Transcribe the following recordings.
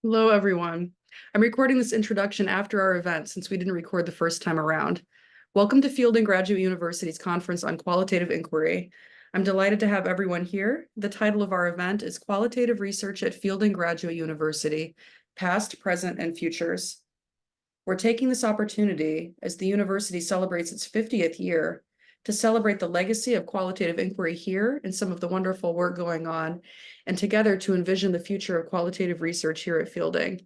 Hello, everyone. I'm recording this introduction after our event since we didn't record the first time around. Welcome to Fielding Graduate University's Conference on Qualitative Inquiry. I'm delighted to have everyone here. The title of our event is Qualitative Research at Fielding Graduate University, Past, Present, and Futures. We're taking this opportunity as the university celebrates its 50th year to celebrate the legacy of qualitative inquiry here and some of the wonderful work going on, and together to envision the future of qualitative research here at Fielding.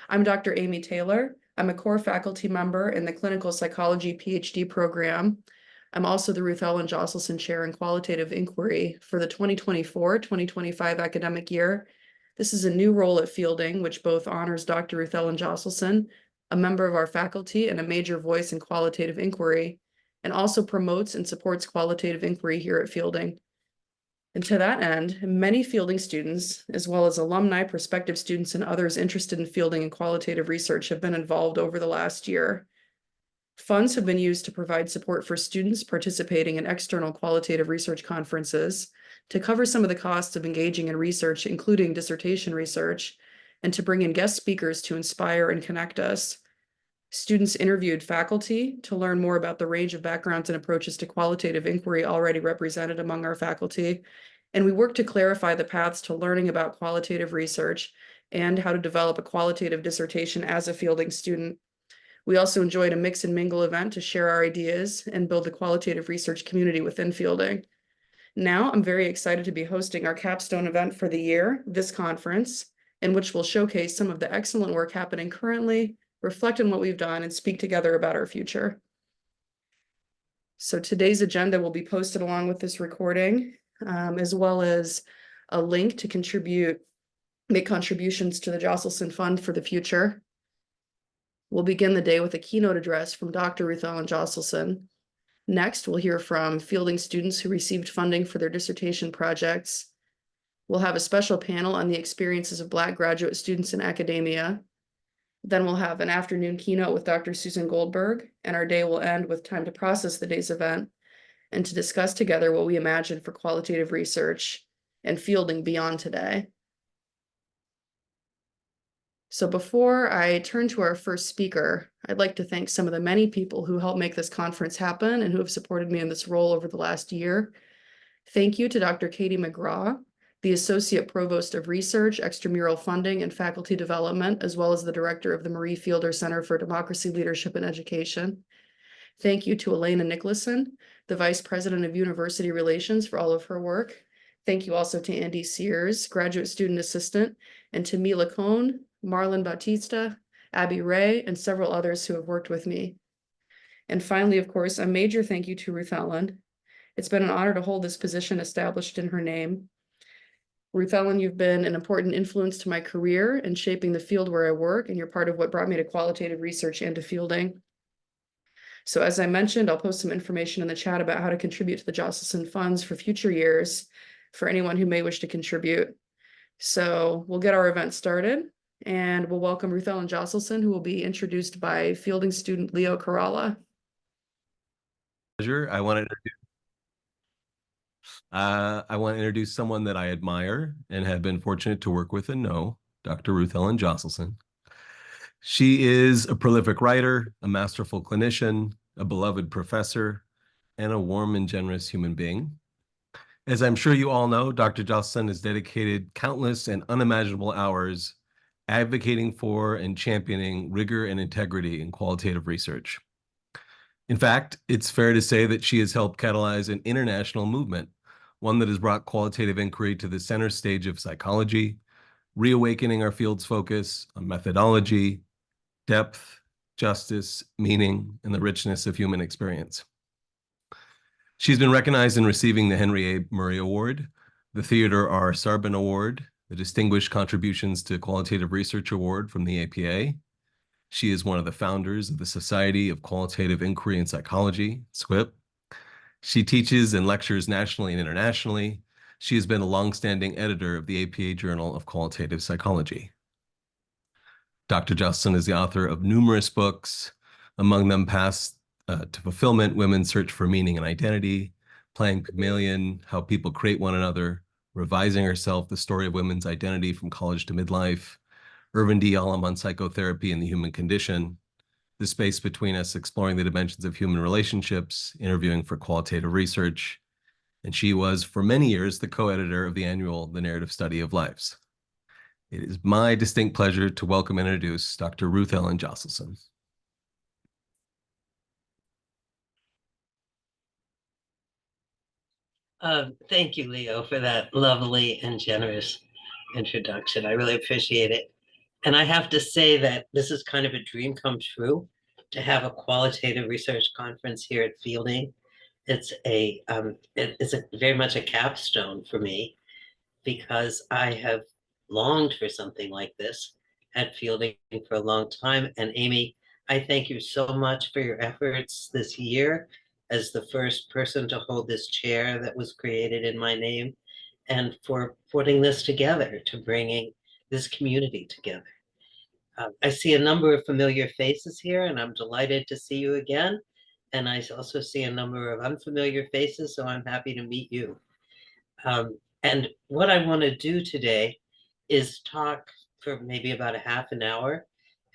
I'm Dr. Amy Taylor. I'm a core faculty member in the Clinical Psychology PhD program. I'm also the Ruth Ellen Josselson Chair in Qualitative Inquiry for the 2024-2025 academic year. This is a new role at Fielding, which both honors Dr. Ruth Ellen Josselson, a member of our faculty and a major voice in qualitative inquiry, and also promotes and supports qualitative inquiry here at Fielding. And to that end, many Fielding students, as well as alumni, prospective students, and others interested in fielding and qualitative research have been involved over the last year. Funds have been used to provide support for students participating in external qualitative research conferences, to cover some of the costs of engaging in research, including dissertation research, and to bring in guest speakers to inspire and connect us. Students interviewed faculty to learn more about the range of backgrounds and approaches to qualitative inquiry already represented among our faculty, and we worked to clarify the paths to learning about qualitative research and how to develop a qualitative dissertation as a Fielding student. We also enjoyed a mix and mingle event to share our ideas and build the qualitative research community within Fielding. Now, I'm very excited to be hosting our capstone event for the year, this conference, in which we'll showcase some of the excellent work happening currently, reflect on what we've done, and speak together about our future. So today's agenda will be posted along with this recording, as well as a link to make contributions to the Josselson Fund for the future. We'll begin the day with a keynote address from Dr. Ruth Ellen Josselson. Next, we'll hear from Fielding students who received funding for their dissertation projects. We'll have a special panel on the experiences of Black graduate students in academia. Then we'll have an afternoon keynote with Dr. Susan Goldberg, and our day will end with time to process the day's event and to discuss together what we imagine for qualitative research and fielding beyond today. So before I turn to our first speaker, I'd like to thank some of the many people who helped make this conference happen and who have supported me in this role over the last year. Thank you to Dr. Katie McGraw, the Associate Provost of Research, Extramural Funding, and Faculty Development, as well as the Director of the Marie Fielder Center for Democracy, Leadership, and Education. Thank you to Elena Nicholson, the Vice President of University Relations, for all of her work. Thank you also to Andy Sears, Graduate Student Assistant, and to Mila Cohn, Marlon Bautista, Abby Ray, and several others who have worked with me. And finally, of course, a major thank you to Ruth Ellen. It's been an honor to hold this position established in her name. Ruth Ellen, you've been an important influence to my career in shaping the field where I work, and you're part of what brought me to qualitative research and to fielding. So as I mentioned, I'll post some information in the chat about how to contribute to the Josselson funds for future years for anyone who may wish to contribute. So we'll get our event started, and we'll welcome Ruth Ellen Josselson, who will be introduced by fielding student Leo Caralla. I want to introduce someone that I admire and have been fortunate to work with and know, Dr. Ruth Ellen Josselson. She is a prolific writer, a masterful clinician, a beloved professor, and a warm and generous human being. As I'm sure you all know, Dr. Josselson has dedicated countless and unimaginable hours advocating for and championing rigor and integrity in qualitative research. In fact, it's fair to say that she has helped catalyze an international movement, one that has brought qualitative inquiry to the center stage of psychology, reawakening our field's focus on methodology, depth, justice, meaning, and the richness of human experience. She's been recognized in receiving the Henry A. Murray Award, the Theodore R. Sarbin Award, the Distinguished Contributions to Qualitative Research Award from the APA. She is one of the founders of the Society of Qualitative Inquiry and Psychology, SQUIP. She teaches and lectures nationally and internationally. She has been a longstanding editor of the APA Journal of Qualitative Psychology. Dr. Josselson is the author of numerous books, among them Path to Fulfillment, Women's Search for Meaning and Identity, Playing Pygmalion, How People Create One Another, Revising Herself, The Story of Women's Identity from College to Midlife, Irvin D. Yalom on psychotherapy and the human condition, the space between us exploring the dimensions of human relationships, interviewing for qualitative research, and she was, for many years, the co-editor of the annual The Narrative Study of Lives. It is my distinct pleasure to welcome and introduce Dr. Ruth Ellen Josselson. Thank you, Leo, for that lovely and generous introduction. I really appreciate it. And I have to say that this is kind of a dream come true to have a qualitative research conference here at Fielding. It's very much a capstone for me because I have longed for something like this at Fielding for a long time. And Amy, I thank you so much for your efforts this year as the first person to hold this chair that was created in my name, and for putting this together, to bringing this community together. I see a number of familiar faces here, and I'm delighted to see you again. And I also see a number of unfamiliar faces, so I'm happy to meet you. And what I want to do today is talk for maybe about a half an hour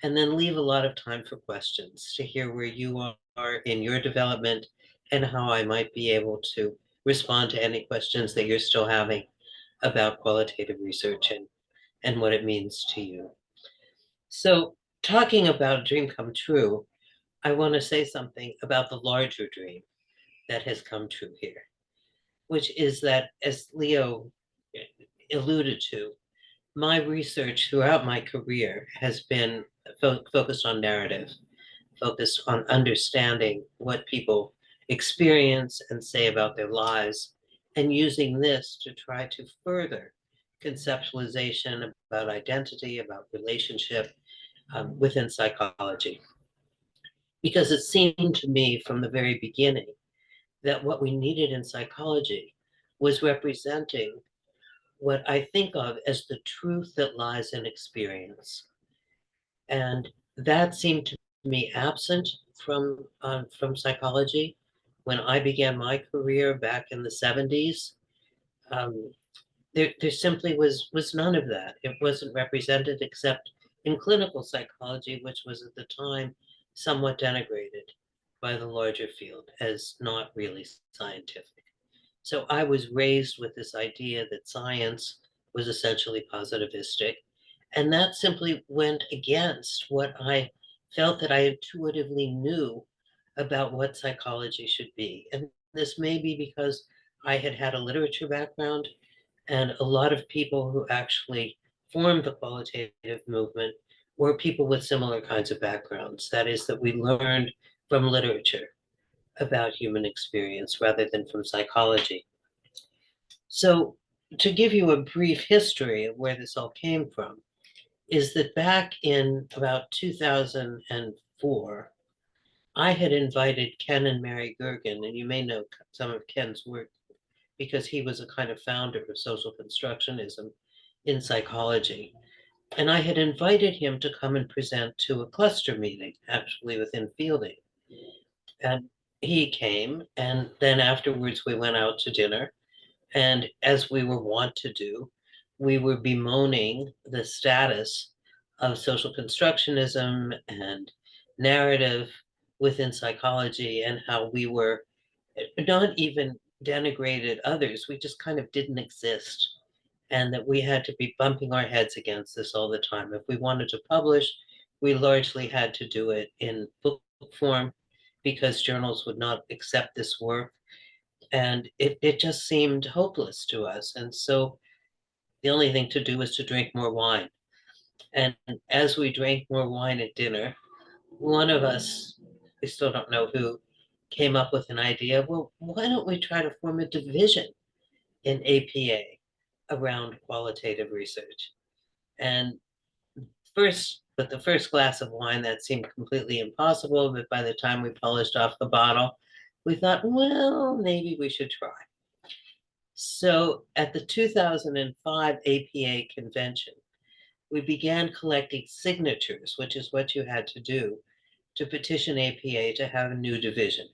and then leave a lot of time for questions to hear where you are in your development and how I might be able to respond to any questions that you're still having about qualitative research and what it means to you. So, talking about dream come true, I want to say something about the larger dream that has come true here, which is that, as Leo alluded to, my research throughout my career has been focused on narrative, focused on understanding what people experience and say about their lives, and using this to try to further conceptualization about identity, about relationship within psychology. Because it seemed to me from the very beginning that what we needed in psychology was representing what I think of as the truth that lies in experience. And that seemed to me absent from psychology. When I began my career back in the 70s, um, there simply was none of that. It wasn't represented except in clinical psychology, which was at the time somewhat denigrated by the larger field as not really scientific. So I was raised with this idea that science was essentially positivistic, and that simply went against what I felt that I intuitively knew about what psychology should be. And this may be because I had had a literature background, and a lot of people who actually formed the qualitative movement were people with similar kinds of backgrounds. That is, that we learned from literature about human experience rather than from psychology. So, to give you a brief history of where this all came from, is that back in about 2004, I had invited Ken and Mary Gergen, and you may know some of Ken's work because he was a kind of founder of social constructionism in psychology. And I had invited him to come and present to a cluster meeting, actually within Fielding. And he came, and then afterwards we went out to dinner. And as we were wont to do, we were bemoaning the status of social constructionism and narrative within psychology, and how we were not even denigrated others, we just kind of didn't exist. And that we had to be bumping our heads against this all the time. If we wanted to publish, we largely had to do it in book form because journals would not accept this work. And it just seemed hopeless to us. And so the only thing to do was to drink more wine. And as we drank more wine at dinner, one of us, we still don't know who, came up with an idea. Well, why don't we try to form a division in APA around qualitative research? And with the first glass of wine, that seemed completely impossible. But by the time we polished off the bottle, we thought, well, maybe we should try. So at the 2005 APA convention, we began collecting signatures, which is what you had to do to petition APA to have a new division.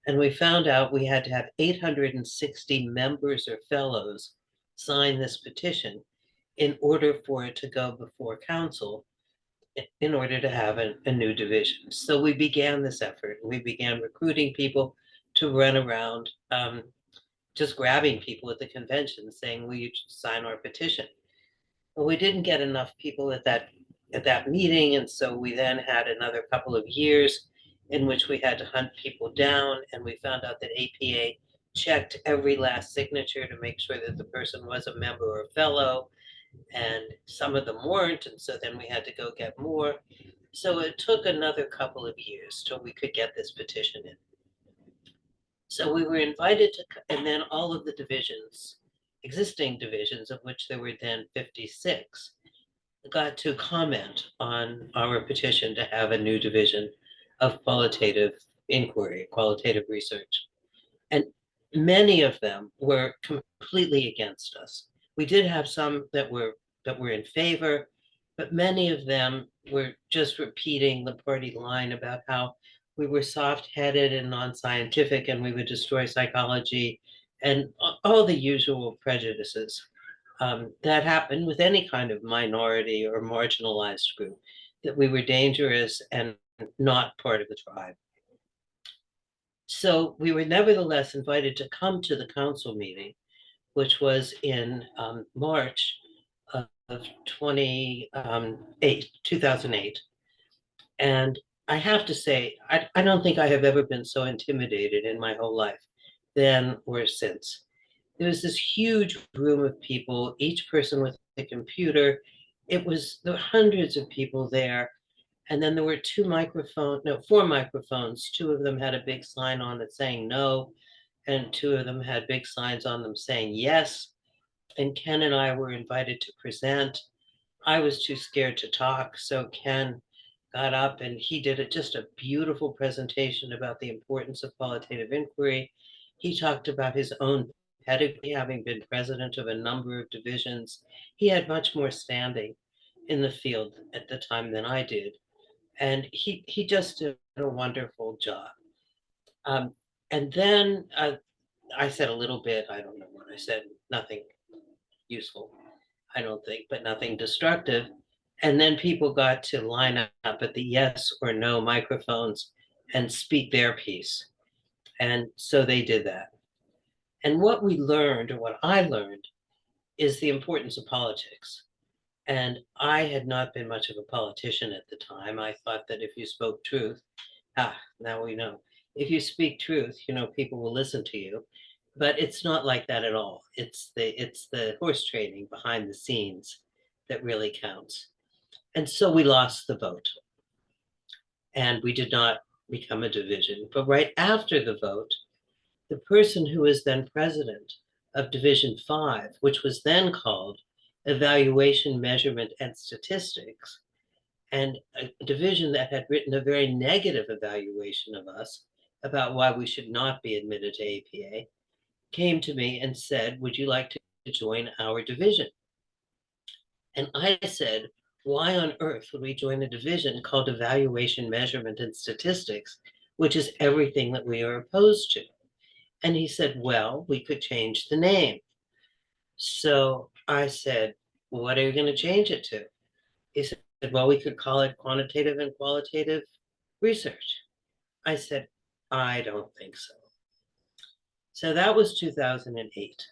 And we found out we had to have 860 members or fellows sign this petition in order for it to go before council, in order to have a new division. So we began this effort. We began recruiting people to run around, just grabbing people at the convention saying, will you sign our petition? Well, we didn't get enough people at that meeting, and so we then had another couple of years in which we had to hunt people down, and we found out that APA checked every last signature to make sure that the person was a member or a fellow, and some of them weren't, and so then we had to go get more. So it took another couple of years till we could get this petition in. So we were invited to, and then all of the divisions, existing divisions, of which there were then 56, got to comment on our petition to have a new division of qualitative inquiry, qualitative research. And many of them were completely against us. We did have some that were in favor, but many of them were just repeating the party line about how we were soft-headed and non-scientific and we would destroy psychology and all the usual prejudices that happen with any kind of minority or marginalized group, that we were dangerous and not part of the tribe. So we were nevertheless invited to come to the council meeting, which was in March of 2008. And I have to say, I don't think I have ever been so intimidated in my whole life then or since. There was this huge room of people, each person with a computer. There were hundreds of people there. And then there were four microphones. Two of them had a big sign on it saying no, and two of them had big signs on them saying yes. And Ken and I were invited to present. I was too scared to talk, so Ken got up and he did just a beautiful presentation about the importance of qualitative inquiry. He talked about his own pedigree, having been president of a number of divisions. He had much more standing in the field at the time than I did. And he just did a wonderful job. And then I said a little bit, I don't know what I said, nothing useful, I don't think, but nothing destructive. And then people got to line up at the yes or no microphones and speak their piece. And so they did that. And what we learned, or what I learned, is the importance of politics. And I had not been much of a politician at the time. I thought that if you spoke truth, now we know, if you speak truth, people will listen to you. But it's not like that at all. It's the horse trading behind the scenes that really counts. And so we lost the vote. And we did not become a division. But right after the vote, the person who was then president of Division 5, which was then called Evaluation, Measurement, and Statistics, and a division that had written a very negative evaluation of us about why we should not be admitted to APA, came to me and said, would you like to join our division? And I said, why on earth would we join a division called Evaluation, Measurement, and Statistics, which is everything that we are opposed to? And he said, well, we could change the name. So I said, what are you going to change it to? He said, well, we could call it Quantitative and Qualitative Research. I said, I don't think so. So that was 2008.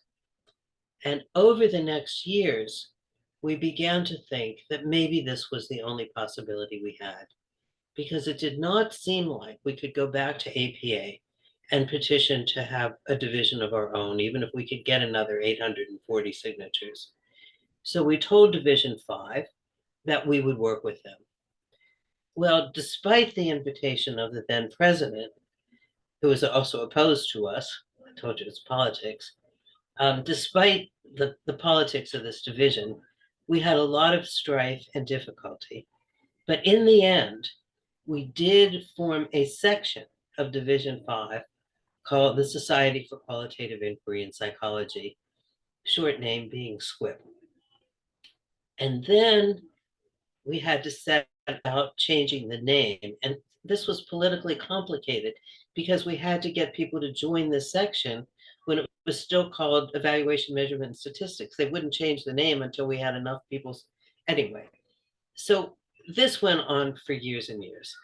And over the next years, we began to think that maybe this was the only possibility we had, because it did not seem like we could go back to APA and petition to have a division of our own, even if we could get another 840 signatures. So we told Division 5 that we would work with them. Well, despite the invitation of the then president, who was also opposed to us, I told you it's politics, despite the politics of this division, we had a lot of strife and difficulty. But in the end, we did form a section of Division 5 called the Society for Qualitative Inquiry in Psychology, short name being SQUIP. And then we had to set about changing the name. And this was politically complicated because we had to get people to join this section when it was still called Evaluation, Measurement, and Statistics. They wouldn't change the name until we had enough people. Anyway, so this went on for years and years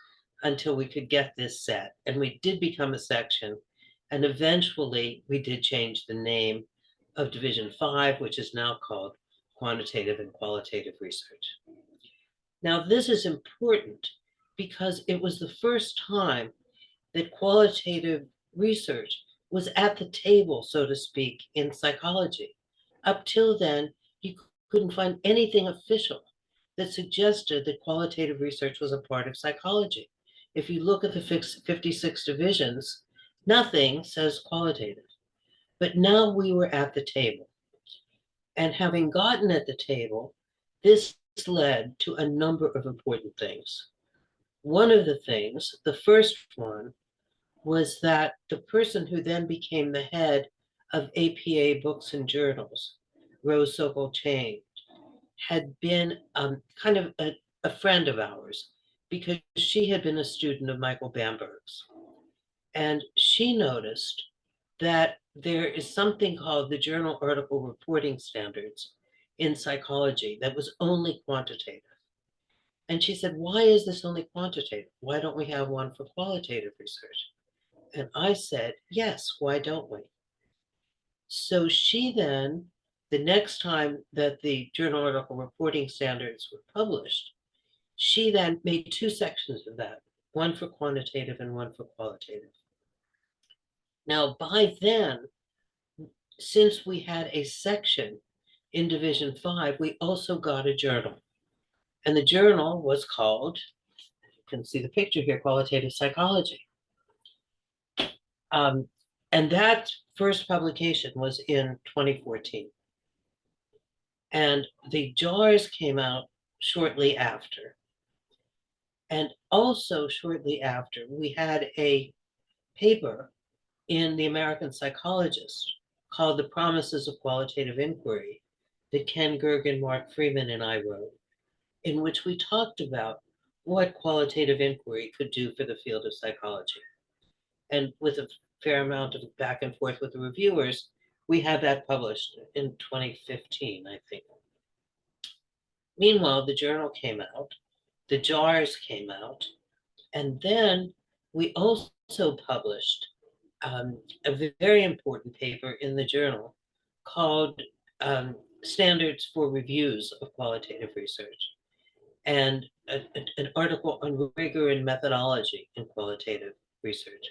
until we could get this set. And we did become a section. And eventually we did change the name of Division 5, which is now called Quantitative and Qualitative Research. Now, this is important because it was the first time that qualitative research was at the table, so to speak, in psychology. Up till then, you couldn't find anything official that suggested that qualitative research was a part of psychology. If you look at the 56 divisions, nothing says qualitative. But now we were at the table. And having gotten at the table, this led to a number of important things. One of the things, the first one, was that the person who then became the head of APA Books and Journals, Rose Sokol-Chain, had been kind of a friend of ours because she had been a student of Michael Bamberg's. And she noticed that there is something called the Journal Article Reporting Standards in psychology that was only quantitative. And she said, why is this only quantitative? Why don't we have one for qualitative research? And I said, yes, why don't we? So she then, the next time that the Journal Article Reporting Standards were published, she then made two sections of that, one for quantitative and one for qualitative. Now, by then, since we had a section in Division 5, we also got a journal. And the journal was called, you can see the picture here, Qualitative Psychology. And that first publication was in 2014. And the JARS came out shortly after. And also shortly after, we had a paper in the American Psychologist called The Promises of Qualitative Inquiry that Ken Gergen, Mark Freeman, and I wrote, in which we talked about what qualitative inquiry could do for the field of psychology. And with a fair amount of back and forth with the reviewers, we had that published in 2015, I think. Meanwhile, the journal came out, the JARS came out, and then we also published a very important paper in the journal called Standards for Reviews of Qualitative Research, and an article on rigor and methodology in qualitative research.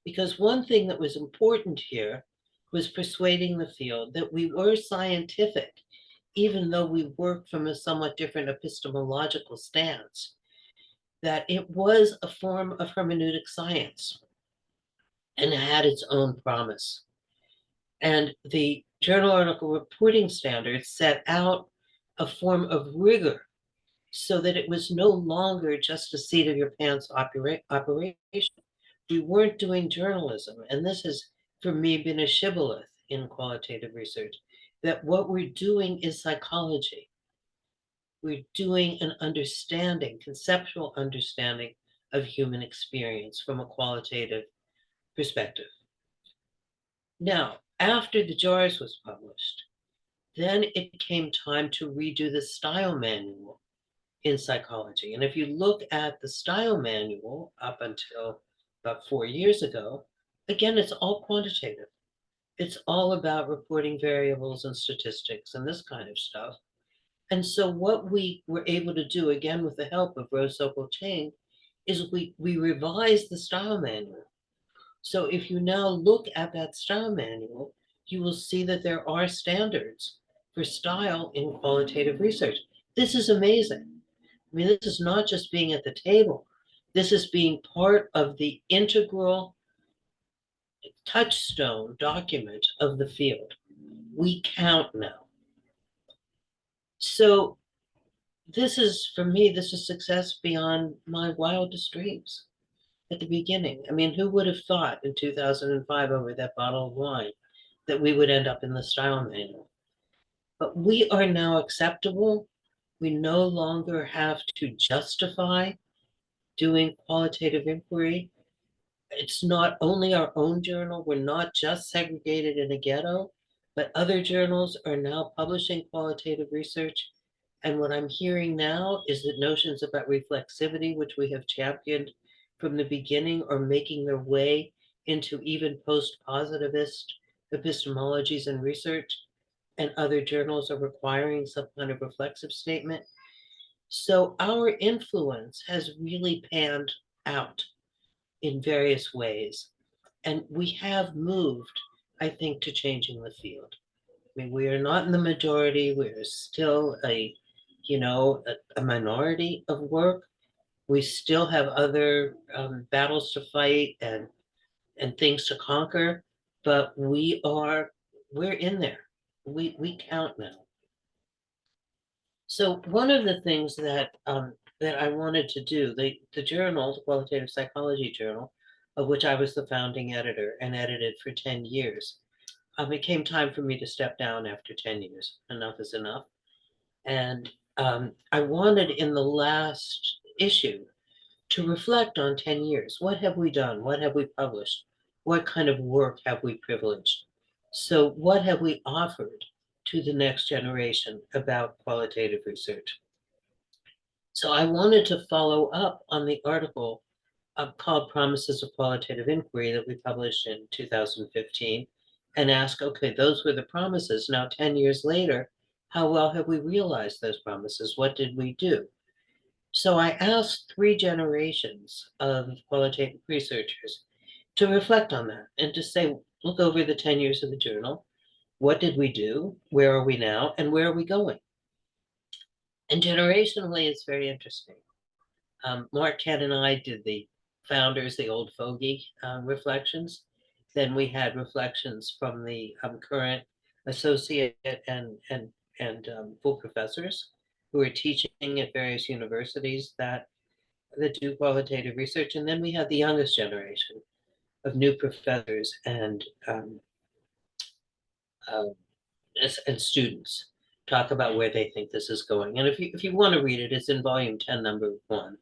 Because one thing that was important here was persuading the field that we were scientific, even though we worked from a somewhat different epistemological stance, that it was a form of hermeneutic science and had its own promise. And the journal article reporting standards set out a form of rigor so that it was no longer just a seat of your pants operation. We weren't doing journalism. And this has, for me, been a shibboleth in qualitative research, that what we're doing is psychology. We're doing an understanding, conceptual understanding of human experience from a qualitative perspective. Now, after the JARS was published, then it came time to redo the style manual in psychology. And if you look at the style manual up until about 4 years ago, again, it's all quantitative. It's all about reporting variables and statistics and this kind of stuff. And so what we were able to do, again, with the help of Rose Sokol-Chain, is we revised the style manual. So if you now look at that style manual, you will see that there are standards for style in qualitative research. This is amazing. I mean, this is not just being at the table. This is being part of the integral touchstone document of the field. We count now. So this is, for me, this is success beyond my wildest dreams at the beginning. I mean, who would have thought in 2005 over that bottle of wine that we would end up in the style manual? But we are now acceptable. We no longer have to justify doing qualitative inquiry. It's not only our own journal, we're not just segregated in a ghetto, but other journals are now publishing qualitative research. And what I'm hearing now is that notions about reflexivity, which we have championed from the beginning, are making their way into even post-positivist epistemologies and research, and other journals are requiring some kind of reflexive statement. So our influence has really panned out in various ways. And we have moved, I think, to changing the field. I mean, we are not in the majority. We're still a minority of work. We still have other battles to fight and things to conquer, but we're in there. We count now. So one of the things that I wanted to do, the journal, the Qualitative Psychology Journal, of which I was the founding editor and edited for 10 years, it came time for me to step down after 10 years. Enough is enough. And I wanted in the last issue to reflect on 10 years. What have we done? What have we published? What kind of work have we privileged? So what have we offered to the next generation about qualitative research? So I wanted to follow up on the article called Promises of Qualitative Inquiry that we published in 2015 and ask, okay, those were the promises. Now, 10 years later, how well have we realized those promises? What did we do? So I asked 3 generations of qualitative researchers to reflect on that and to say, look over the 10 years of the journal. What did we do? Where are we now? And where are we going? And generationally, it's very interesting. Mark, Ken, and I did the founders, the old fogey reflections. Then we had reflections from the current associate and full professors who are teaching at various universities that do qualitative research. And then we had the youngest generation of new professors uh, and students talk about where they think this is going. And if you want to read it, it's in volume 10, number 1.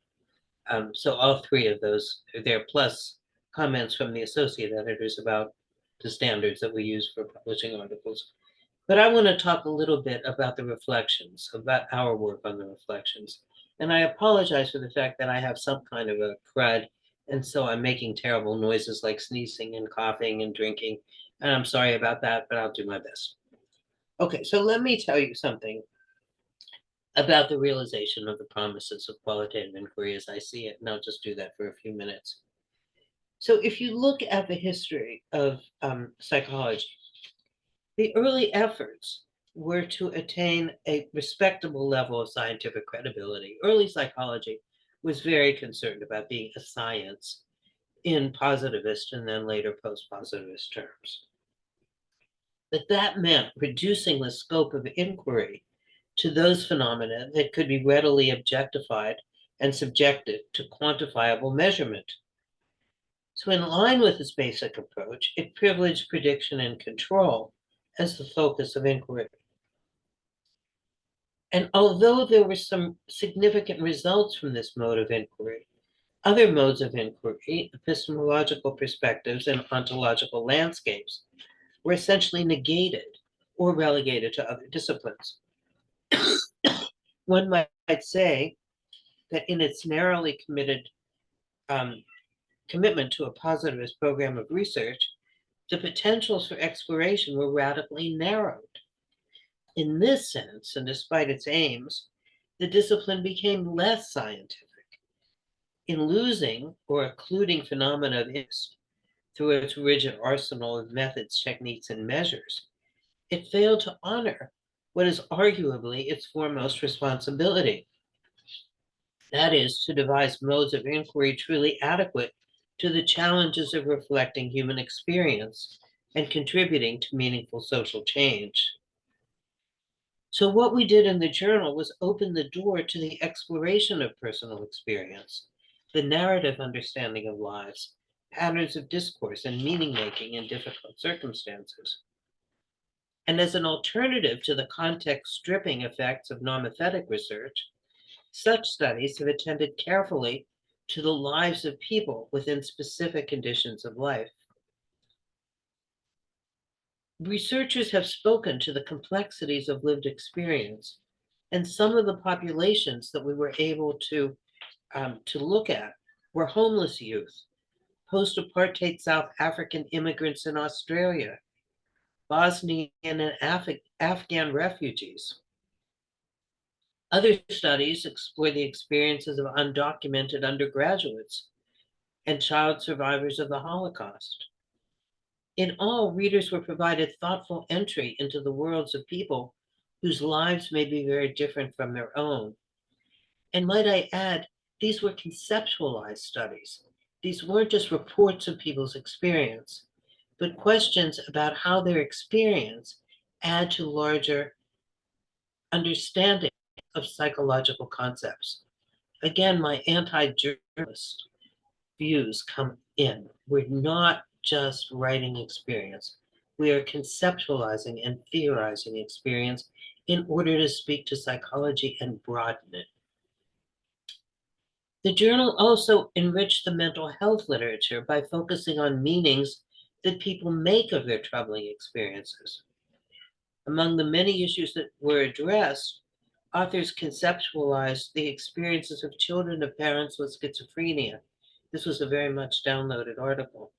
So all 3 of those are there, plus comments from the associate editors about the standards that we use for publishing articles. But I want to talk a little bit about the reflections, about our work on the reflections. And I apologize for the fact that I have some kind of a crud, and so I'm making terrible noises like sneezing and coughing and drinking. And I'm sorry about that, but I'll do my best. Okay, so let me tell you something about the realization of the promises of qualitative inquiry as I see it, and I'll just do that for a few minutes. So if you look at the history of psychology, the early efforts were to attain a respectable level of scientific credibility. Early psychology was very concerned about being a science in positivist and then later post-positivist terms. But that meant reducing the scope of inquiry to those phenomena that could be readily objectified and subjected to quantifiable measurement. So in line with this basic approach, it privileged prediction and control as the focus of inquiry. And although there were some significant results from this mode of inquiry, other modes of inquiry, epistemological perspectives, and ontological landscapes were essentially negated or relegated to other disciplines. One might say that in its narrowly committed commitment to a positivist program of research, the potentials for exploration were radically narrowed. In this sense, and despite its aims, the discipline became less scientific. In losing or occluding phenomena of interest through its rigid arsenal of methods, techniques, and measures, it failed to honor what is arguably its foremost responsibility. That is, to devise modes of inquiry truly adequate to the challenges of reflecting human experience and contributing to meaningful social change. So what we did in the journal was open the door to the exploration of personal experience, the narrative understanding of lives, patterns of discourse, and meaning-making in difficult circumstances. And as an alternative to the context-stripping effects of normothetic research, such studies have attended carefully to the lives of people within specific conditions of life. Researchers have spoken to the complexities of lived experience, and some of the populations that we were able to look at were homeless youth, post-apartheid South African immigrants in Australia, Bosnian and Afghan refugees. Other studies explore the experiences of undocumented undergraduates and child survivors of the Holocaust. In all, readers were provided thoughtful entry into the worlds of people whose lives may be very different from their own. And might I add, these were conceptualized studies. These weren't just reports of people's experience, but questions about how their experience add to larger understanding of psychological concepts. Again, my anti-journalist views come in. We're not just writing experience. We are conceptualizing and theorizing experience in order to speak to psychology and broaden it. The journal also enriched the mental health literature by focusing on meanings that people make of their troubling experiences. Among the many issues that were addressed, authors conceptualized the experiences of children of parents with schizophrenia. This was a very much downloaded article.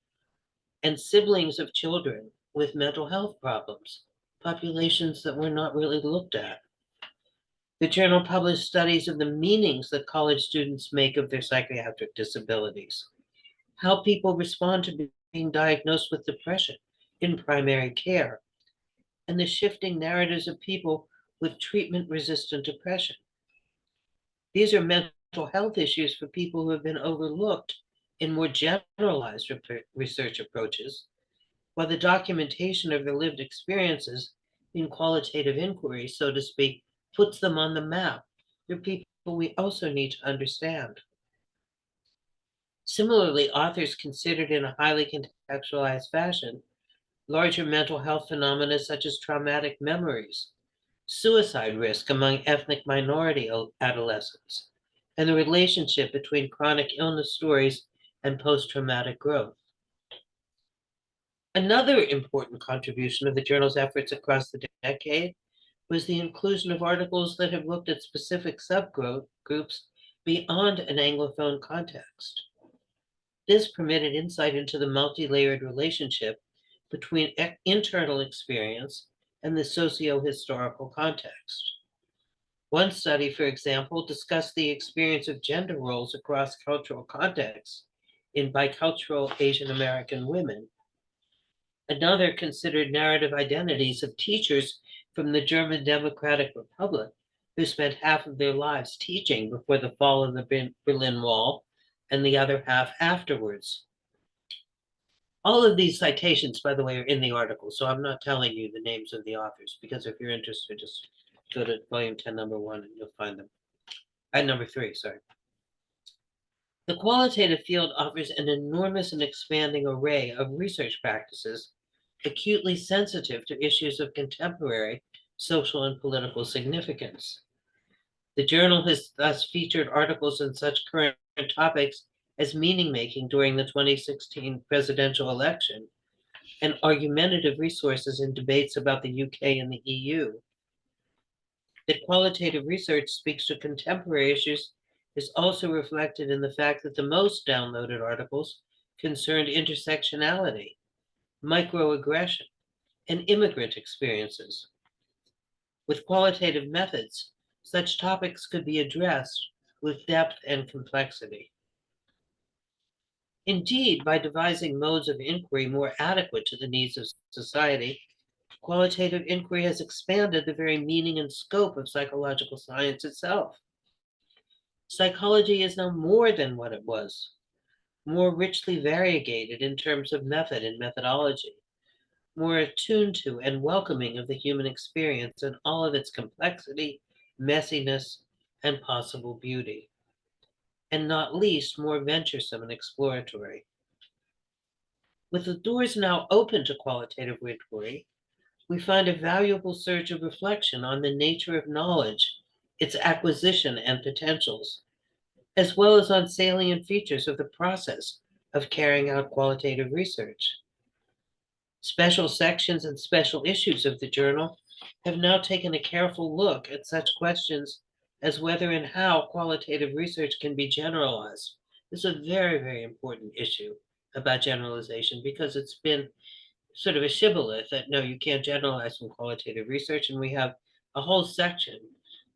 And siblings of children with mental health problems, populations that were not really looked at. The journal published studies of the meanings that college students make of their psychiatric disabilities, how people respond to being diagnosed with depression in primary care, and the shifting narratives of people with treatment-resistant depression. These are mental health issues for people who have been overlooked in more generalized research approaches, while the documentation of their lived experiences in qualitative inquiry, so to speak, puts them on the map. They're people we also need to understand. Similarly, authors considered in a highly contextualized fashion larger mental health phenomena such as traumatic memories, suicide risk among ethnic minority adolescents, and the relationship between chronic illness stories and post-traumatic growth. Another important contribution of the journal's efforts across the decade was the inclusion of articles that have looked at specific subgroups beyond an Anglophone context. This permitted insight into the multi-layered relationship between internal experience and the socio-historical context. One study, for example, discussed the experience of gender roles across cultural contexts in bicultural Asian American women. Another considered narrative identities of teachers from the German Democratic Republic who spent half of their lives teaching before the fall of the Berlin Wall and the other half afterwards. All of these citations, by the way, are in the article, so I'm not telling you the names of the authors, because if you're interested, just go to volume 10, number 1, and you'll find them. Number 3, sorry. The qualitative field offers an enormous and expanding array of research practices acutely sensitive to issues of contemporary social and political significance. The journal has thus featured articles on such current topics as meaning making during the 2016 presidential election and argumentative resources in debates about the UK and the EU. That qualitative research speaks to contemporary issues is also reflected in the fact that the most downloaded articles concerned intersectionality, microaggression, and immigrant experiences. With qualitative methods, such topics could be addressed with depth and complexity. Indeed, by devising modes of inquiry more adequate to the needs of society, qualitative inquiry has expanded the very meaning and scope of psychological science itself. Psychology is now more than what it was, more richly variegated in terms of method and methodology, more attuned to and welcoming of the human experience and all of its complexity, messiness, and possible beauty, and not least more venturesome and exploratory. With the doors now open to qualitative inquiry, we find a valuable surge of reflection on the nature of knowledge, its acquisition and potentials, as well as on salient features of the process of carrying out qualitative research. Special sections and special issues of the journal have now taken a careful look at such questions as whether and how qualitative research can be generalized. This is a very, very important issue about generalization because it's been sort of a shibboleth that no, you can't generalize from qualitative research. And we have a whole section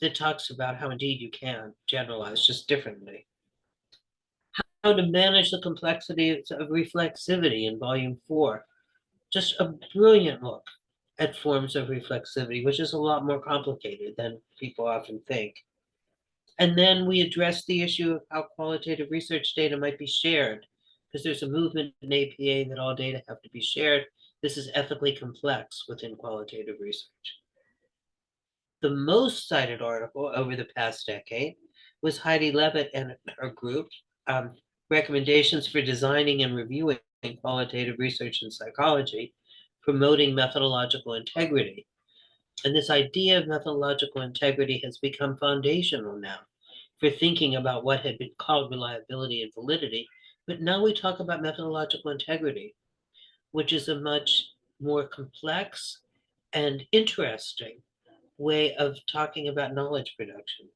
that talks about how indeed you can generalize just differently. How to manage the complexity of reflexivity in volume 4. Just a brilliant look at forms of reflexivity, which is a lot more complicated than people often think. And then we address the issue of how qualitative research data might be shared, because there's a movement in APA that all data have to be shared. This is ethically complex within qualitative research. The most cited article over the past decade was Heidi Levitt and her group, Recommendations for Designing and Reviewing Qualitative Research in Psychology, Promoting Methodological Integrity. And this idea of methodological integrity has become foundational now for thinking about what had been called reliability and validity. But now we talk about methodological integrity, which is a much more complex and interesting way of talking about knowledge production.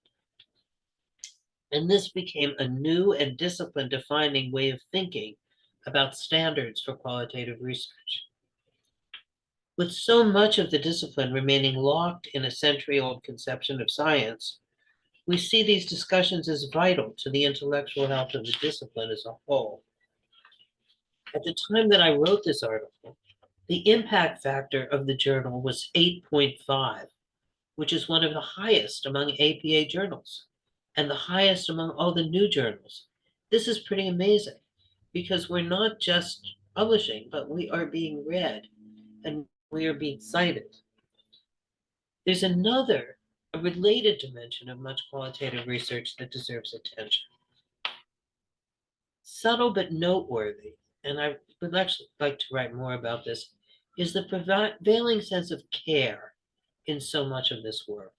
And this became a new and discipline defining way of thinking about standards for qualitative research. With so much of the discipline remaining locked in a century-old conception of science, we see these discussions as vital to the intellectual health of the discipline as a whole. At the time that I wrote this article, the impact factor of the journal was 8.5, which is one of the highest among APA journals and the highest among all the new journals. This is pretty amazing because we're not just publishing, but we are being read and we are being cited. There's another, a related dimension of much qualitative research that deserves attention. Subtle but noteworthy, and I would actually like to write more about this, is the prevailing sense of care in so much of this work.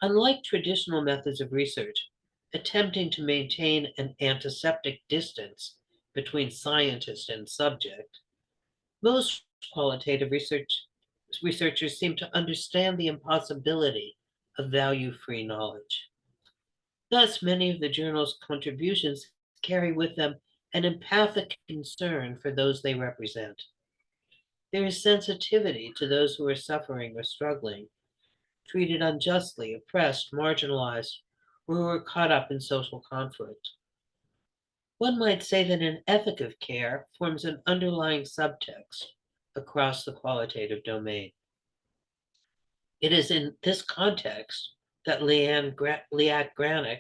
Unlike traditional methods of research, attempting to maintain an antiseptic distance between scientist and subject, most qualitative researchers seem to understand the impossibility of value-free knowledge. Thus, many of the journal's contributions carry with them an empathic concern for those they represent. There is sensitivity to those who are suffering or struggling, treated unjustly, oppressed, marginalized, or who are caught up in social conflict. One might say that an ethic of care forms an underlying subtext across the qualitative domain. It is in this context that Liat Granick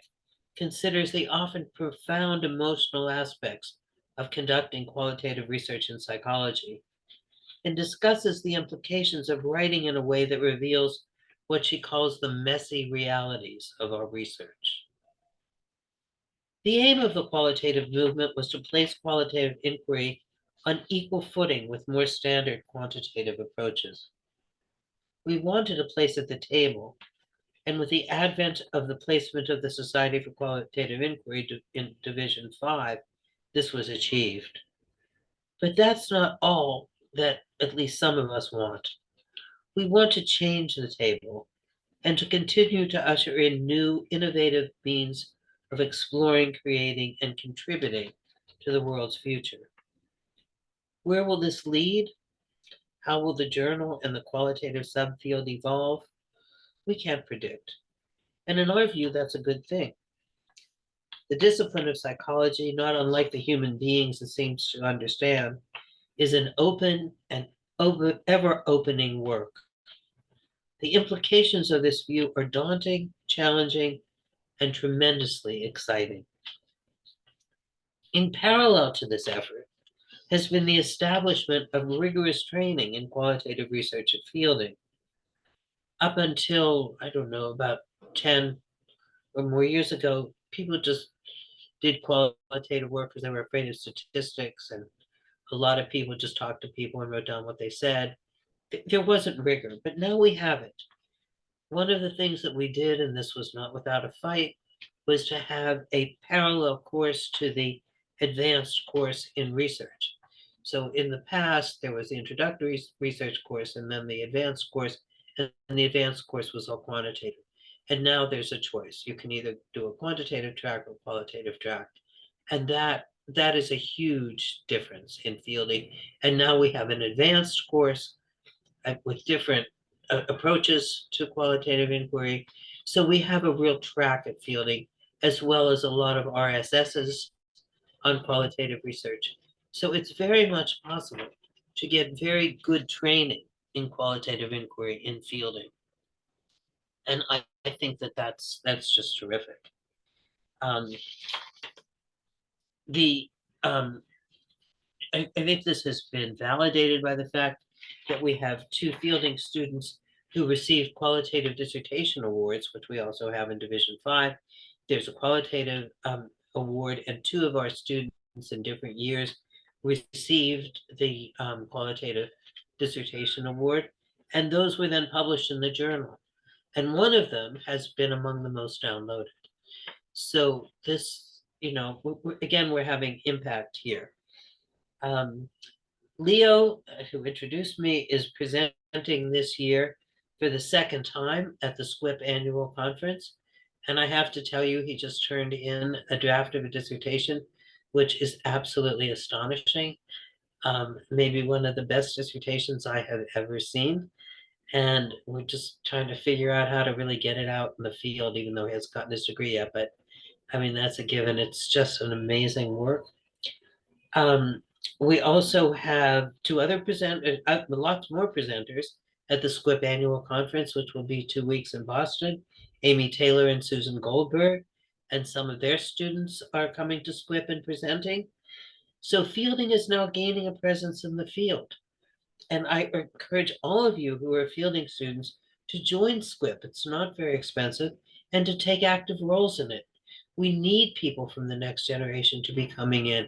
considers the often profound emotional aspects of conducting qualitative research in psychology and discusses the implications of writing in a way that reveals what she calls the messy realities of our research. The aim of the qualitative movement was to place qualitative inquiry on equal footing with more standard quantitative approaches. We wanted a place at the table, and with the advent of the placement of the Society for Qualitative Inquiry in Division 5, this was achieved. But that's not all that at least some of us want. We want to change the table and to continue to usher in new, innovative means of exploring, creating, and contributing to the world's future. Where will this lead? How will the journal and the qualitative subfield evolve? We can't predict. And in our view, that's a good thing. The discipline of psychology, not unlike the human beings it seems to understand, is an open and ever-opening work. The implications of this view are daunting, challenging, and tremendously exciting. In parallel to this effort has been the establishment of rigorous training in qualitative research at Fielding. Up until, I don't know, about 10 or more years ago, people just did qualitative work because they were afraid of statistics, and a lot of people just talked to people and wrote down what they said. There wasn't rigor, but now we have it. One of the things that we did, and this was not without a fight, was to have a parallel course to the advanced course in research. So in the past, there was the introductory research course and then the advanced course, and the advanced course was all quantitative. And now there's a choice. You can either do a quantitative track or qualitative track. And that is a huge difference in fielding. And now we have an advanced course with different approaches to qualitative inquiry. So we have a real track at fielding, as well as a lot of RSSs on qualitative research. So it's very much possible to get very good training in qualitative inquiry in fielding. And I think that that's just terrific. The I think this has been validated by the fact that we have 2 fielding students who received qualitative dissertation awards, which we also have in Division 5. There's a qualitative award, and 2 of our students in different years received the qualitative dissertation award, and those were then published in the journal. And one of them has been among the most downloaded. So this, again, we're having impact here. Leo, who introduced me, is presenting this year for the second time at the SQUIP annual conference. And I have to tell you, he just turned in a draft of a dissertation, which is absolutely astonishing. Maybe one of the best dissertations I have ever seen. And we're just trying to figure out how to really get it out in the field, even though he hasn't gotten his degree yet. But I mean, that's a given. It's just an amazing work. We also have 2 other presenters, lots more presenters at the SQUIP annual conference, which will be 2 weeks in Boston. Amy Taylor and Susan Goldberg, and some of their students are coming to SQUIP and presenting. So fielding is now gaining a presence in the field. And I encourage all of you who are fielding students to join SQUIP. It's not very expensive, and to take active roles in it. We need people from the next generation to be coming in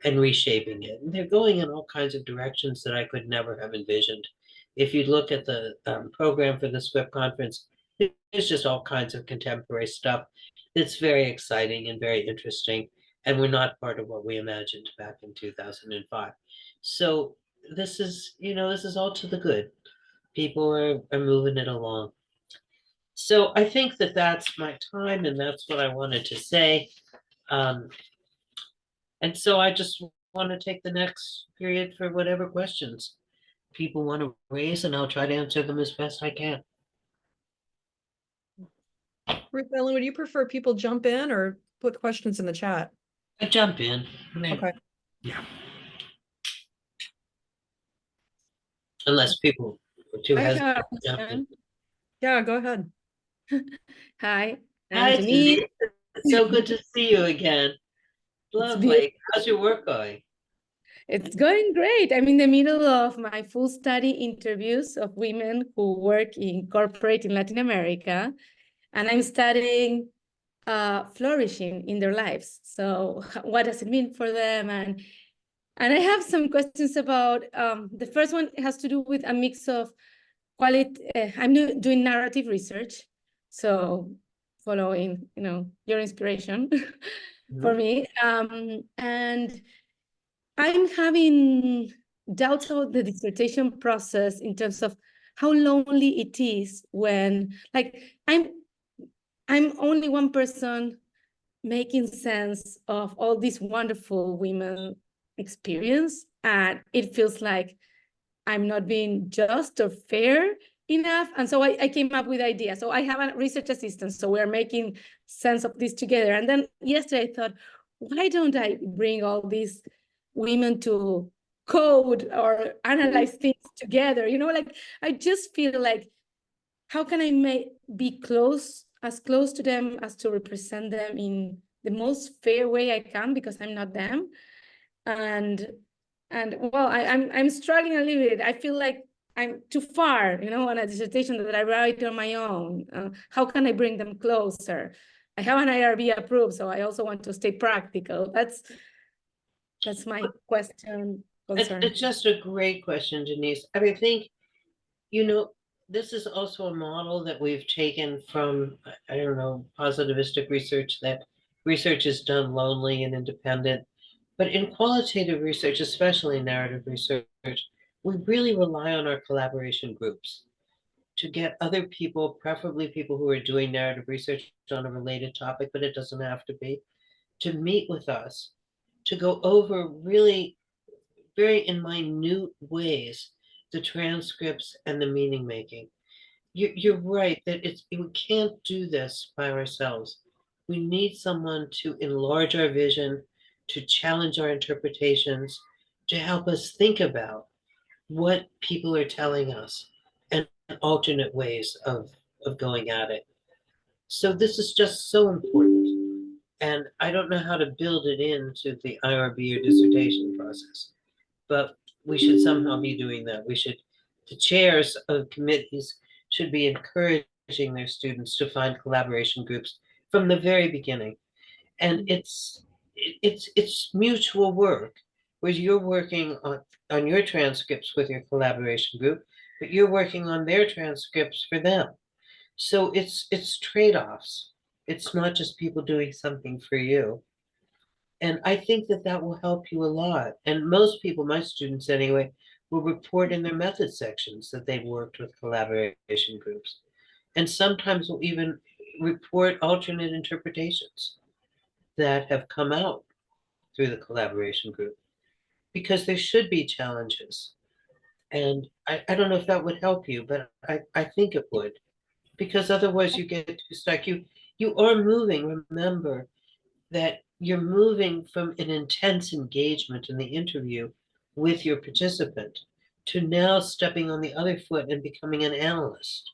and reshaping it. And they're going in all kinds of directions that I could never have envisioned. If you look at the program for the SQUIP conference, there's just all kinds of contemporary stuff that's very exciting and very interesting. And we're not part of what we imagined back in 2005. So this is all to the good. People are moving it along. So I think that that's my time, and that's what I wanted to say. And so I just want to take the next period for whatever questions people want to raise, and I'll try to answer them as best I can. Ruth Ellen, would you prefer people jump in or put questions in the chat? I jump in. Okay. Yeah. Unless people are too I have hesitant a to jump in. question. Yeah, go ahead. Hi, Hi, I'm Denise. Denise. It's so good to see you again. Lovely. How's your work going? It's going great. I'm in the middle of my full study interviews of women who work in corporate in Latin America, and I'm studying flourishing in their lives. So what does it mean for them? And I have some questions about, the first one has to do with a mix of quality. I'm doing narrative research, so following, your inspiration for me. And I'm having doubts about the dissertation process in terms of how lonely it is when, like, I'm only one person making sense of all these wonderful women experience, and it feels like I'm not being just or fair enough. And so I came up with ideas. So I have a research assistant, so we're making sense of this together. And then yesterday I thought, why don't I bring all these women to code or analyze things together? Like, I just feel like, how can I be as close to them as to represent them in the most fair way I can, because I'm not them. And well, I'm struggling a little bit. I feel like I'm too far, on a dissertation that I write on my own. How can I bring them closer? I have an IRB approved, so I also want to stay practical. That's my question, concern. It's just a great question, Denise. I think, this is also a model that we've taken from, I don't know, positivistic research, that research is done lonely and independent. But in qualitative research, especially narrative research, we really rely on our collaboration groups to get other people, preferably people who are doing narrative research on a related topic, but it doesn't have to be, to meet with us, to go over really very in minute ways the transcripts and the meaning making. You're right that we can't do this by ourselves. We need someone to enlarge our vision, to challenge our interpretations, to help us think about what people are telling us and alternate ways of going at it. So this is just so important. And I don't know how to build it into the IRB or dissertation process, but we should somehow be doing that. The chairs of committees should be encouraging their students to find collaboration groups from the very beginning. And it's mutual work, where you're working on your transcripts with your collaboration group, but you're working on their transcripts for them. So it's trade-offs. It's not just people doing something for you. And I think that that will help you a lot. And most people, my students anyway, will report in their method sections that they've worked with collaboration groups. And sometimes will even report alternate interpretations that have come out through the collaboration group, because there should be challenges. And I don't know if that would help you, but I think it would, because otherwise you get too stuck. You are moving. Remember that you're moving from an intense engagement in the interview with your participant to now stepping on the other foot and becoming an analyst.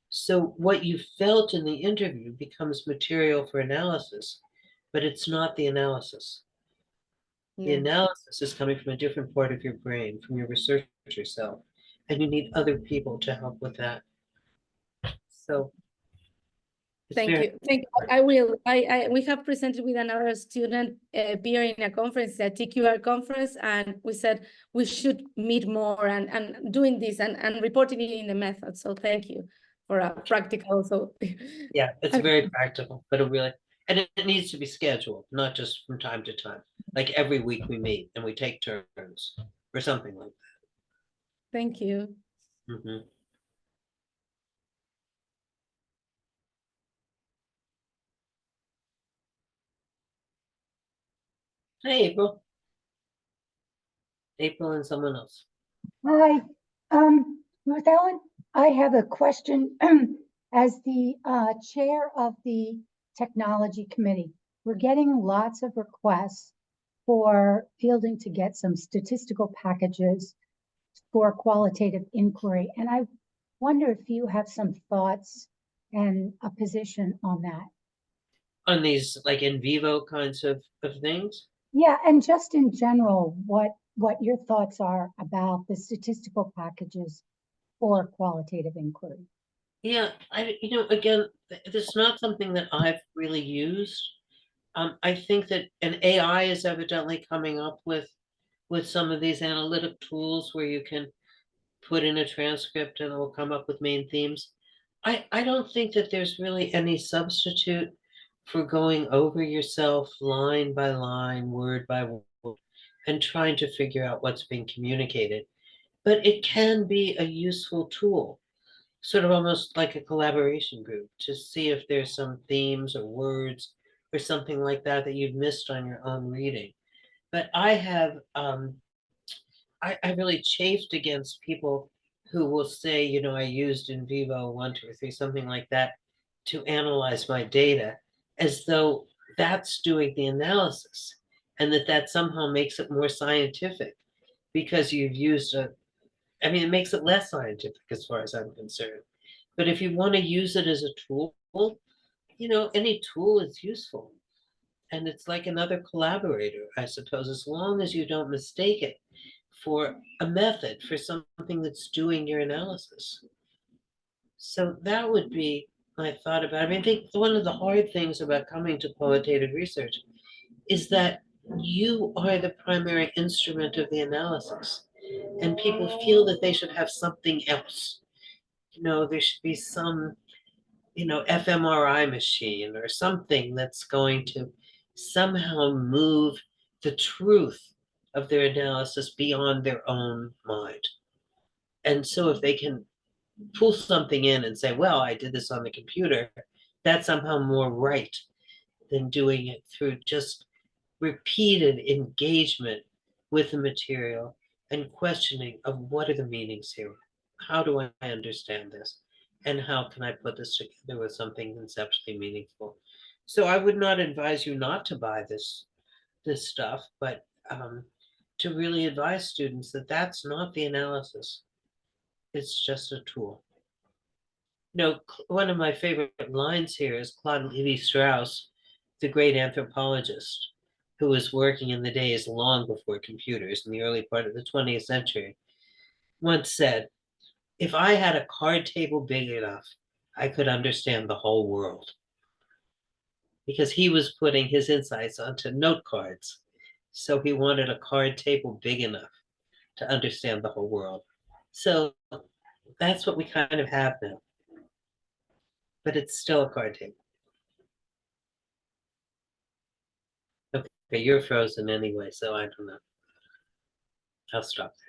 So what you felt in the interview becomes material for analysis, but it's not the analysis. The Yeah. analysis is coming from a different part of your brain, from your researcher self, and you need other people to help with that. So it's Thank very you. Thank you. I will. We have presented with another student peer in a conference, a TQR conference, and we said we should meet more and doing this and reporting it in the method. So thank you for a practical. So Yeah, it's very practical, but it needs to be scheduled, not just from time to time. Like every week we meet and we take turns or something like thank you. that. Mhm. Hey, April. April and someone else. Hi, Ruth Ellen, I have a question. As the chair of the technology committee, we're getting lots of requests for Fielding to get some statistical packages for qualitative inquiry. And I wonder if you have some thoughts and a position on that. On these like in vivo kinds of things. Yeah, and just in general, what your thoughts are about the statistical packages for qualitative inquiry. Yeah, again, this is not something that I've really used. I think that an AI is evidently coming up with some of these analytic tools where you can put in a transcript and it will come up with main themes. I don't think that there's really any substitute for going over yourself line by line, word by word, and trying to figure out what's being communicated. But it can be a useful tool, sort of almost like a collaboration group, to see if there's some themes or words or something like that that you've missed on your own reading. But I really chafed against people who will say, I used in vivo 1, 2, or 3, something like that, to analyze my data, as though that's doing the analysis, and that somehow makes it more scientific because you've used it makes it less scientific as far as I'm concerned. But if you want to use it as a tool, any tool is useful. And it's like another collaborator, I suppose, as long as you don't mistake it for a method, for something that's doing your analysis. So that would be my thought about it. I think one of the hard things about coming to qualitative research is that you are the primary instrument of the analysis, and people feel that they should have something else. there should be some, fMRI machine or something that's going to somehow move the truth of their analysis beyond their own mind. And so if they can pull something in and say, well, I did this on the computer, that's somehow more right than doing it through just repeated engagement with the material and questioning of what are the meanings here? How do I understand this? And how can I put this together with something conceptually meaningful? So I would not advise you not to buy this stuff, but to really advise students that that's not the analysis. It's just a tool. One of my favorite lines here is Claude Lévi-Strauss, the great anthropologist who was working in the days long before computers in the early part of the 20th century, once said, if I had a card table big enough, I could understand the whole world. Because he was putting his insights onto note cards. So he wanted a card table big enough to understand the whole world. So that's what we kind of have now. But it's still a card table. Okay, you're frozen anyway, so I don't know. I'll stop there.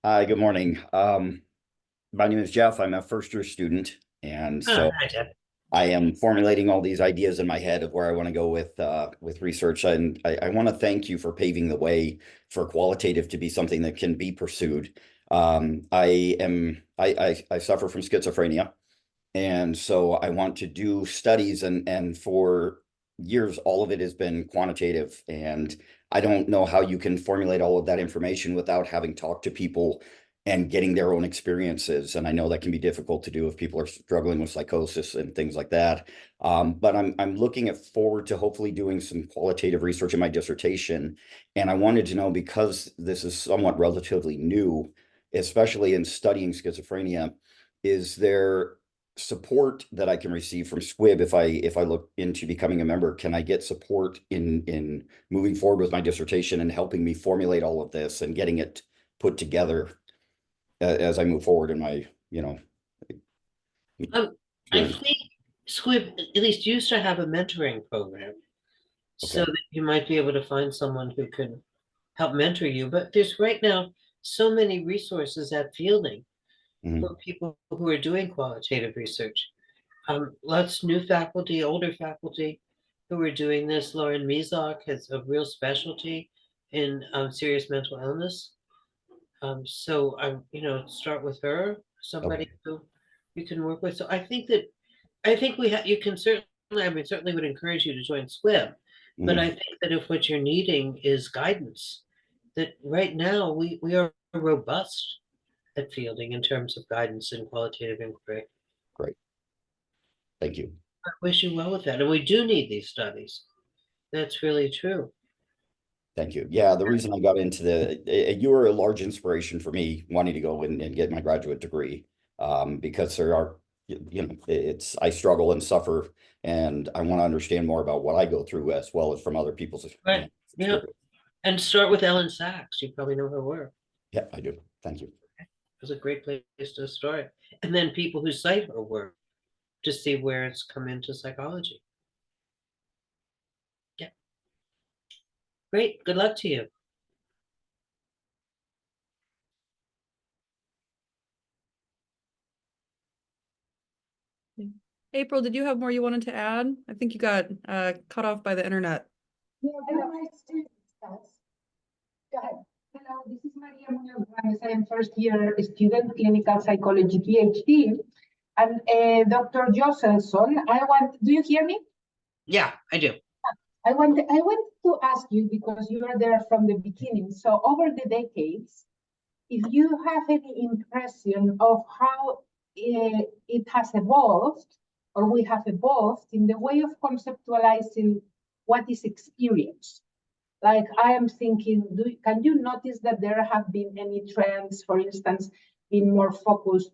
Hi, good morning. My name is Jeff. I'm a first-year student, and so Hi, Jeff. I am formulating all these ideas in my head of where I want to go with research. And I want to thank you for paving the way for qualitative to be something that can be pursued. I suffer from schizophrenia, and so I want to do studies, and for years, all of it has been quantitative, and I don't know how you can formulate all of that information without having talked to people and getting their own experiences. And I know that can be difficult to do if people are struggling with psychosis and things like that. But I'm looking forward to hopefully doing some qualitative research in my dissertation. And I wanted to know, because this is somewhat relatively new, especially in studying schizophrenia, is there support that I can receive from SQUIB if I look into becoming a member? Can I get support in moving forward with my dissertation and helping me formulate all of this and getting it put together as I move forward in my, I journey? think SQUIB at least used to have a mentoring program, so Okay. that you might be able to find someone who can help mentor you. But there's right now so many resources at Fielding Mhm. for people who are doing qualitative research. Lots new faculty, older faculty who are doing this. Lauren Mizok has a real specialty in serious mental illness. So start with her, somebody Okay. who you can work with. So I think you can certainly, certainly would encourage you to join SQUIB, but I Mhm. think that if what you're needing is guidance, that right now we are robust at Fielding in terms of guidance and qualitative inquiry. Great. Thank you. I wish you well with that. And we do need these studies. That's really true. Thank you. Yeah, the reason I got into you were a large inspiration for me wanting to go and get my graduate degree, because there are, I struggle and suffer, and I want to understand more about what I go through as well as from other people's Right. Yeah. experience. And start with Ellen Sachs. You probably know her work. Yeah, I do. Thank you. It was a great place to start. And then people who cite her work to see where it's come into psychology. Yeah. Great. Good luck to you. April, did you have more you wanted to add? I think you got cut off by the internet. Yeah, my students does. Go ahead. Hello, this is Maria Munoz Ramirez. I am first year student, clinical psychology PhD. And Dr. Joselson, do you hear me? Yeah, I do. I want to ask you, because you are there from the beginning. So over the decades, if you have any impression of how it has evolved, or we have evolved in the way of conceptualizing what is experience. Like I am thinking, can you notice that there have been any trends, for instance, being more focused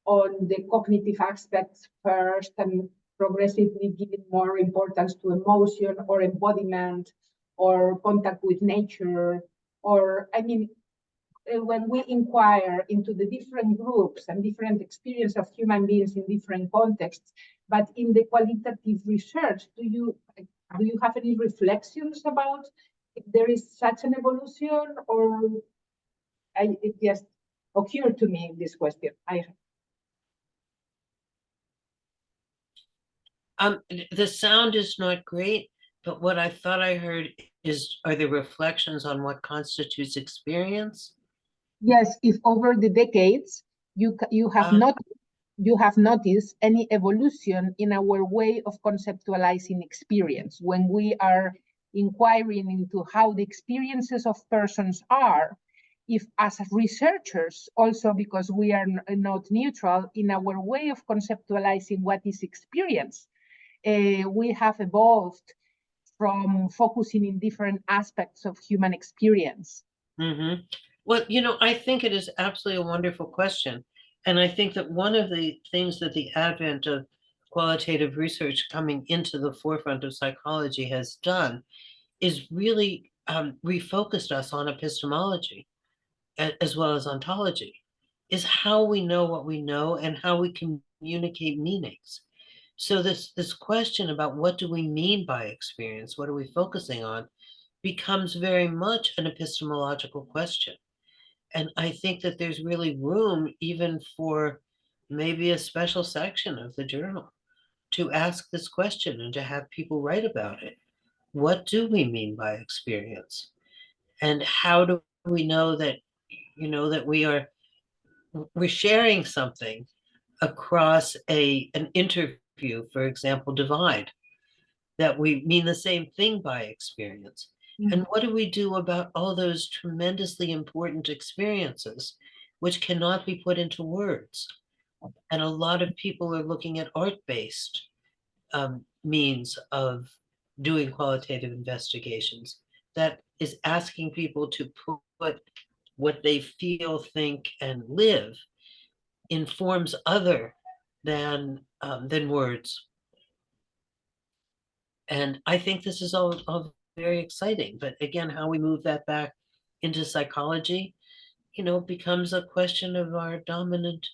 on the cognitive aspects first and progressively giving more importance to emotion or embodiment or contact with nature? Or, I mean, when we inquire into the different groups and different experience of human beings in different contexts. But in the qualitative research, do you have any reflections about if there is such an evolution, or it just occurred to me this question? The sound is not great, but what I thought I heard are the reflections on what constitutes experience? Yes, if over the decades you have noticed any evolution in our way of conceptualizing experience when we are inquiring into how the experiences of persons are, if as researchers also, because we are not neutral in our way of conceptualizing what is experience, we have evolved from focusing in different aspects of human experience. Mm-hmm. Well, I think it is absolutely a wonderful question. And I think that one of the things that the advent of qualitative research coming into the forefront of psychology has done is really refocused us on epistemology as well as ontology, is how we know what we know and how we communicate meanings. So this question about what do we mean by experience, what are we focusing on, becomes very much an epistemological question. And I think that there's really room even for maybe a special section of the journal to ask this question and to have people write about it. What do we mean by experience? And how do we know that, that we're sharing something across an interview, for example, Divide, that we mean the same thing by experience. And what do we do about all those tremendously important experiences which cannot be put into words? And a lot of people are looking at art-based means of doing qualitative investigations that is asking people to put what they feel, think, and live in forms other than words. And I think this is all very exciting. But again, how we move that back into psychology, becomes a question of our dominant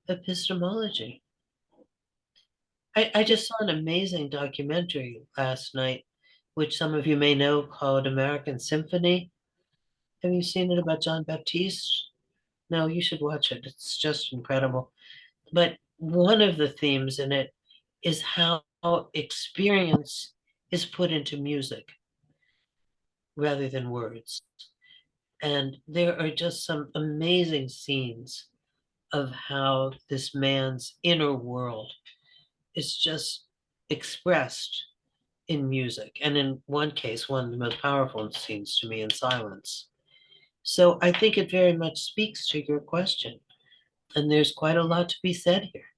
epistemology. I just saw an amazing documentary last night, which some of you may know, called American Symphony. Have you seen it, about John Baptiste? No, you should watch it. It's just incredible. But one of the themes in it is how experience is put into music rather than words. And there are just some amazing scenes of how this man's inner world is just expressed in music. And in one case, one of the most powerful scenes to me, in silence. So I think it very much speaks to your question. And there's quite a lot to be said here.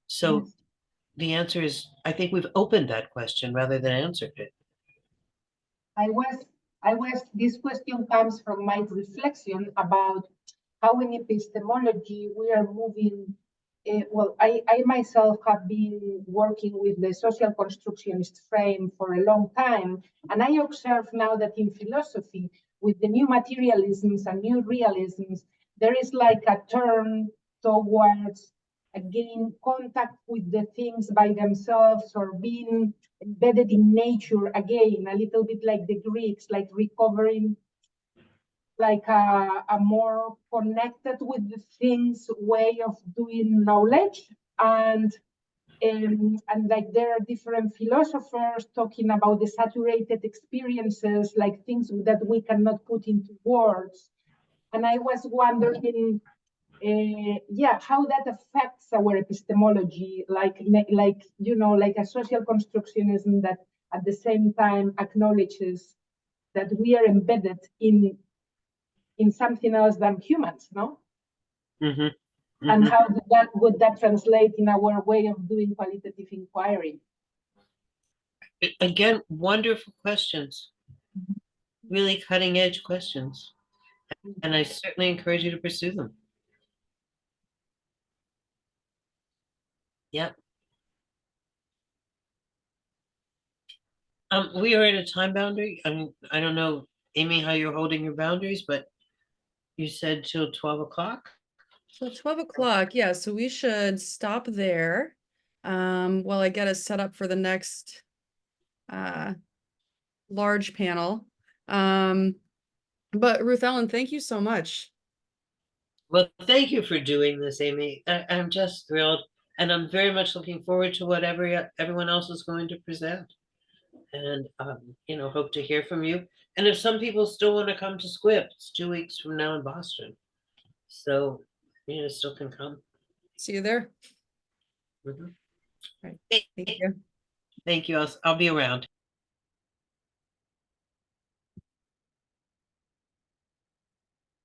So Yes. the answer is, I think we've opened that question rather than answered it. This question comes from my reflection about how in epistemology we are moving. I myself have been working with the social constructionist frame for a long time, and I observe now that in philosophy, with the new materialisms and new realisms, there is like a turn towards again contact with the things by themselves, or being embedded in nature again, a little bit like the Greeks, like recovering like a more connected with the things way of doing knowledge. And like there are different philosophers talking about the saturated experiences, like things that we cannot put into words. And I was wondering, how that affects our epistemology, like a social constructionism that at the same time acknowledges that we are embedded in something else than humans, no? Mm-hmm. Mm-hmm. And how would that translate in our way of doing qualitative inquiry? Again, wonderful questions, really cutting edge questions. And I certainly encourage you to pursue them. Yep. We are at a time boundary. I mean, I don't know, Amy, how you're holding your boundaries, but you said till 12 o'clock? So 12 o'clock, yeah, so we should stop there. While I get us set up for the next large panel. But Ruth Ellen, thank you so much. Well, thank you for doing this, Amy. I'm just thrilled, and I'm very much looking forward to whatever everyone else is going to present. And hope to hear from you. And if some people still want to come to Squib, it's 2 weeks from now in Boston. So, still can come. See you there. Mhm. Right. Thank you. Thank you. I'll be around.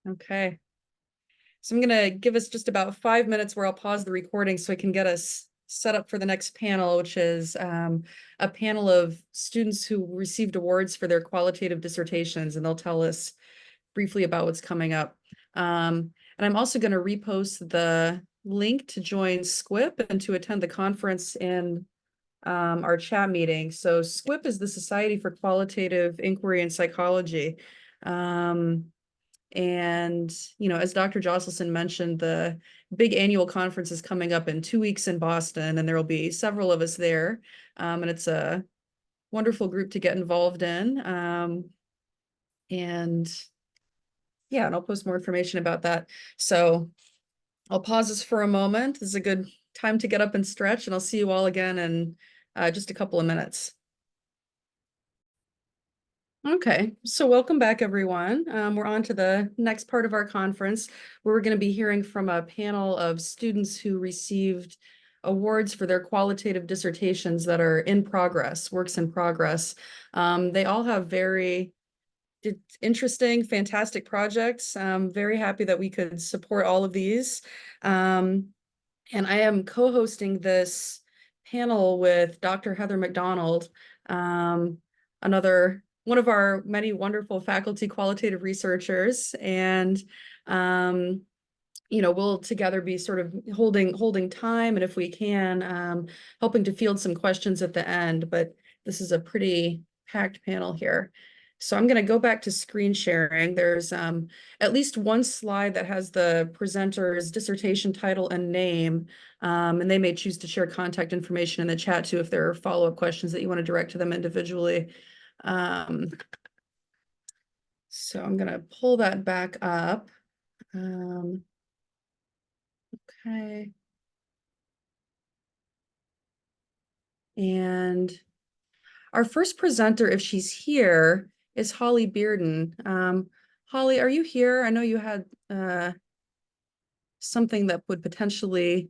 Okay. So I'm gonna give us just about 5 minutes where I'll pause the recording so I can get us set up for the next panel, which is a panel of students who received awards for their qualitative dissertations, and they'll tell us briefly about what's coming up. And I'm also going to repost the link to join SQUIP and to attend the conference in our chat meeting. So SQUIP is the Society for Qualitative Inquiry and Psychology. And, as Dr. Josselson mentioned, the big annual conference is coming up in 2 weeks in Boston, and there will be several of us there. And it's a wonderful group to get involved in. And yeah, and I'll post more information about that. So I'll pause this for a moment. This is a good time to get up and stretch, and I'll see you all again in just a couple of minutes. Okay, so welcome back, everyone. We're on to the next part of our conference, where we're going to be hearing from a panel of students who received awards for their qualitative dissertations that are in progress, works in progress. They all have very interesting, fantastic projects. I'm very happy that we could support all of these. And I am co-hosting this panel with Dr. Heather McDonald, another one of our many wonderful faculty qualitative researchers. And we'll together be sort of holding time, and if we can, helping to field some questions at the end. But this is a pretty packed panel here. So I'm going to go back to screen sharing. There's at least one slide that has the presenter's dissertation title and name, and they may choose to share contact information in the chat too if there are follow-up questions that you want to direct to them individually. So I'm going to pull that back up. Okay. And our first presenter, if she's here, is Holly Bearden. Holly, are you here? I know you had something that would potentially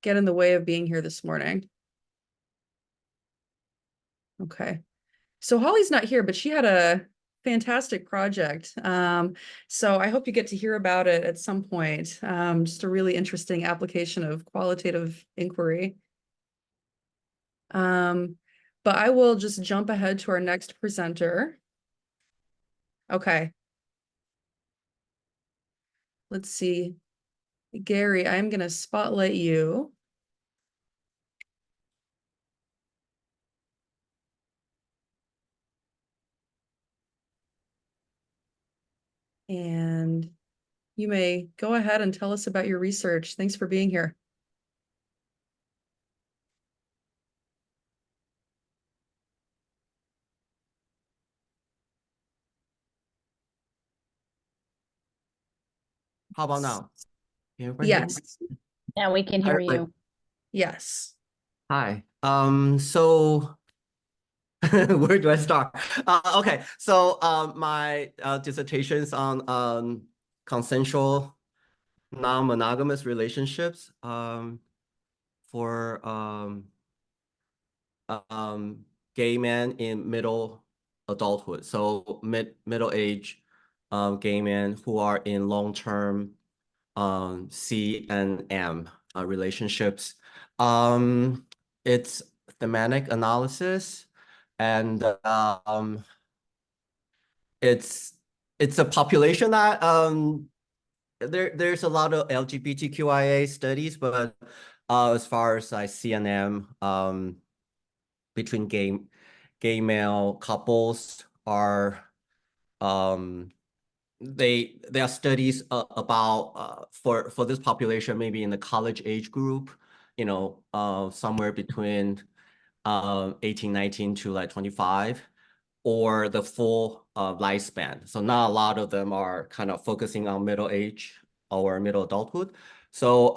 get in the way of being here this morning. Okay. So Holly's not here, but she had a fantastic project. So I hope you get to hear about it at some point. Just a really interesting application of qualitative inquiry. But I will just jump ahead to our next presenter. Okay. Let's see. Gary, I'm going to spotlight you. And you may go ahead and tell us about your research. Thanks for being here. How about now? Can everybody hear me? Yes. Yeah, we can Hi, hear everybody. you. Yes. Hi. So where do I start? Okay. So my dissertation is on consensual non-monogamous relationships for gay men in middle adulthood. So middle age gay men who are in long-term C and M relationships. It's thematic analysis, and it's a population that there's a lot of LGBTQIA studies, but as far as I see and M between gay male couples are there are studies about for this population, maybe in the college age group, you know, somewhere between 18, 19 to like 25, or the full lifespan. So not a lot of them are kind of focusing on middle age or middle adulthood. So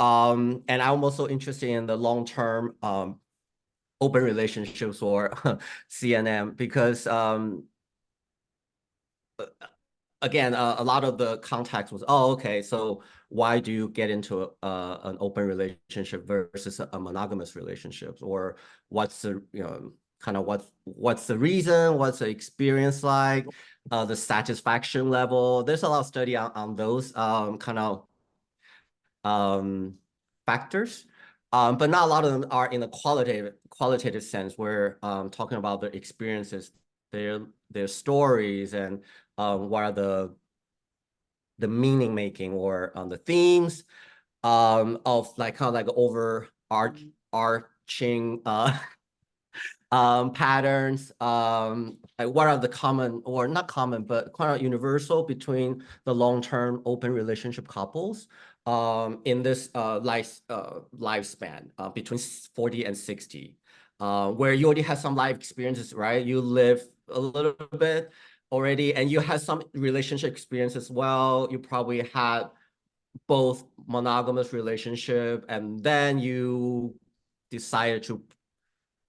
and I'm also interested in the long-term open relationships, or CNM, because again, a lot of the context was, oh, okay, so why do you get into an open relationship versus a monogamous relationship? Or what's the, you know, kind of what's the reason, what's the experience like, the satisfaction level? There's a lot of study on those kind of factors. But not a lot of them are in a qualitative sense, where talking about their experiences, their stories, and what are the meaning making, or the themes of like kind of like overarching patterns, like what are the common, or not common, but kind of universal between the long-term open relationship couples in this lifespan between 40 and 60, where you already have some life experiences, right? You live a little bit already, and you have some relationship experience as well. You probably had both monogamous relationship, and then you decided to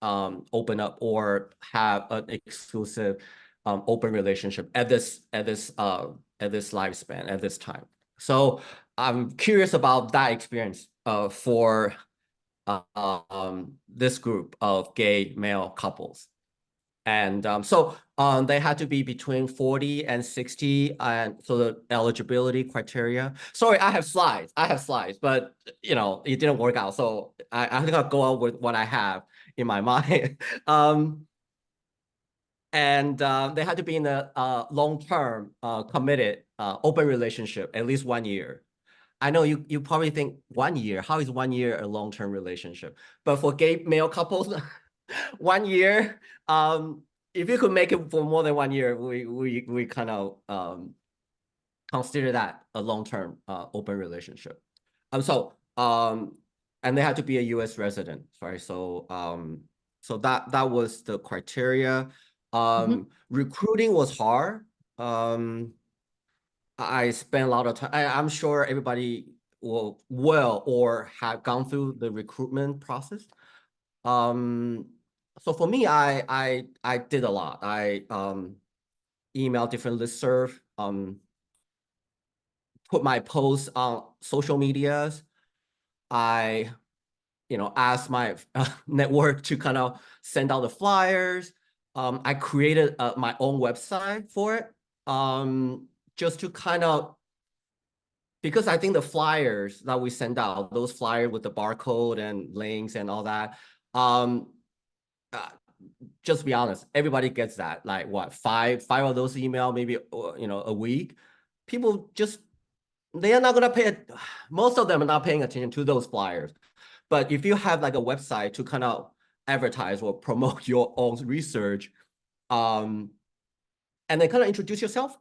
open up or have an exclusive open relationship at this lifespan, at this time. So I'm curious about that experience for this group of gay male couples. And so they had to be between 40 and 60, and so the eligibility criteria. Sorry, I have slides, but you know, it didn't work out. So I think I'll go out with what I have in my mind. And they had to be in a long-term committed open relationship, at least 1 year. I know you probably think 1 year, how is 1 year a long-term relationship? But for gay male couples, 1 year, if you could make it for more than 1 year, we kind of consider that a long-term open relationship. And they had to be a U.S. resident, right? So so that was the criteria. Recruiting was hard. I spent a lot of time. I'm sure everybody will or have gone through the recruitment process. So for me, I did a lot. I emailed different listserv, put my posts on social medias. I, you know, asked my network to kind of send out the flyers. I created my own website for it, just to kind of, because I think the flyers that we send out, those flyers with the barcode and links and all that, just to be honest, everybody gets that. Like what, five of those email, maybe, you know, a week. People just, they are not gonna pay it. Most of them are not paying attention to those flyers. But if you have like a website to kind of advertise or promote your own research, and then kind of introduce yourself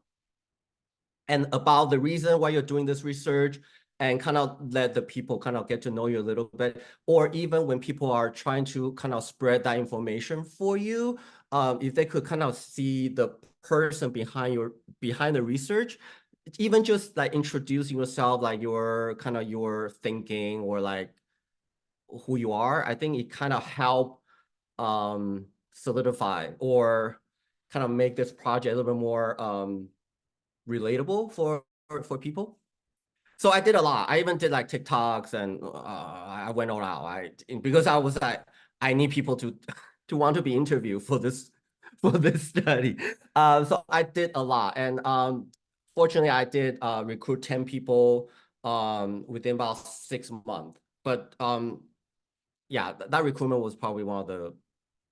and about the reason why you're doing this research, and kind of let the people kind of get to know you a little bit. Or even when people are trying to kind of spread that information for you, if they could kind of see the person behind the research, even just like introducing yourself, like your kind of your thinking, or like who you are, I think it kind of help solidify or kind of make this project a little bit more relatable for people. So I did a lot. I even did like TikToks, and I went all out. Because I was like, I need people to to want to be interviewed for this study. So I did a lot, and fortunately, I did recruit 10 people within about 6 months. But yeah, that recruitment was probably one of the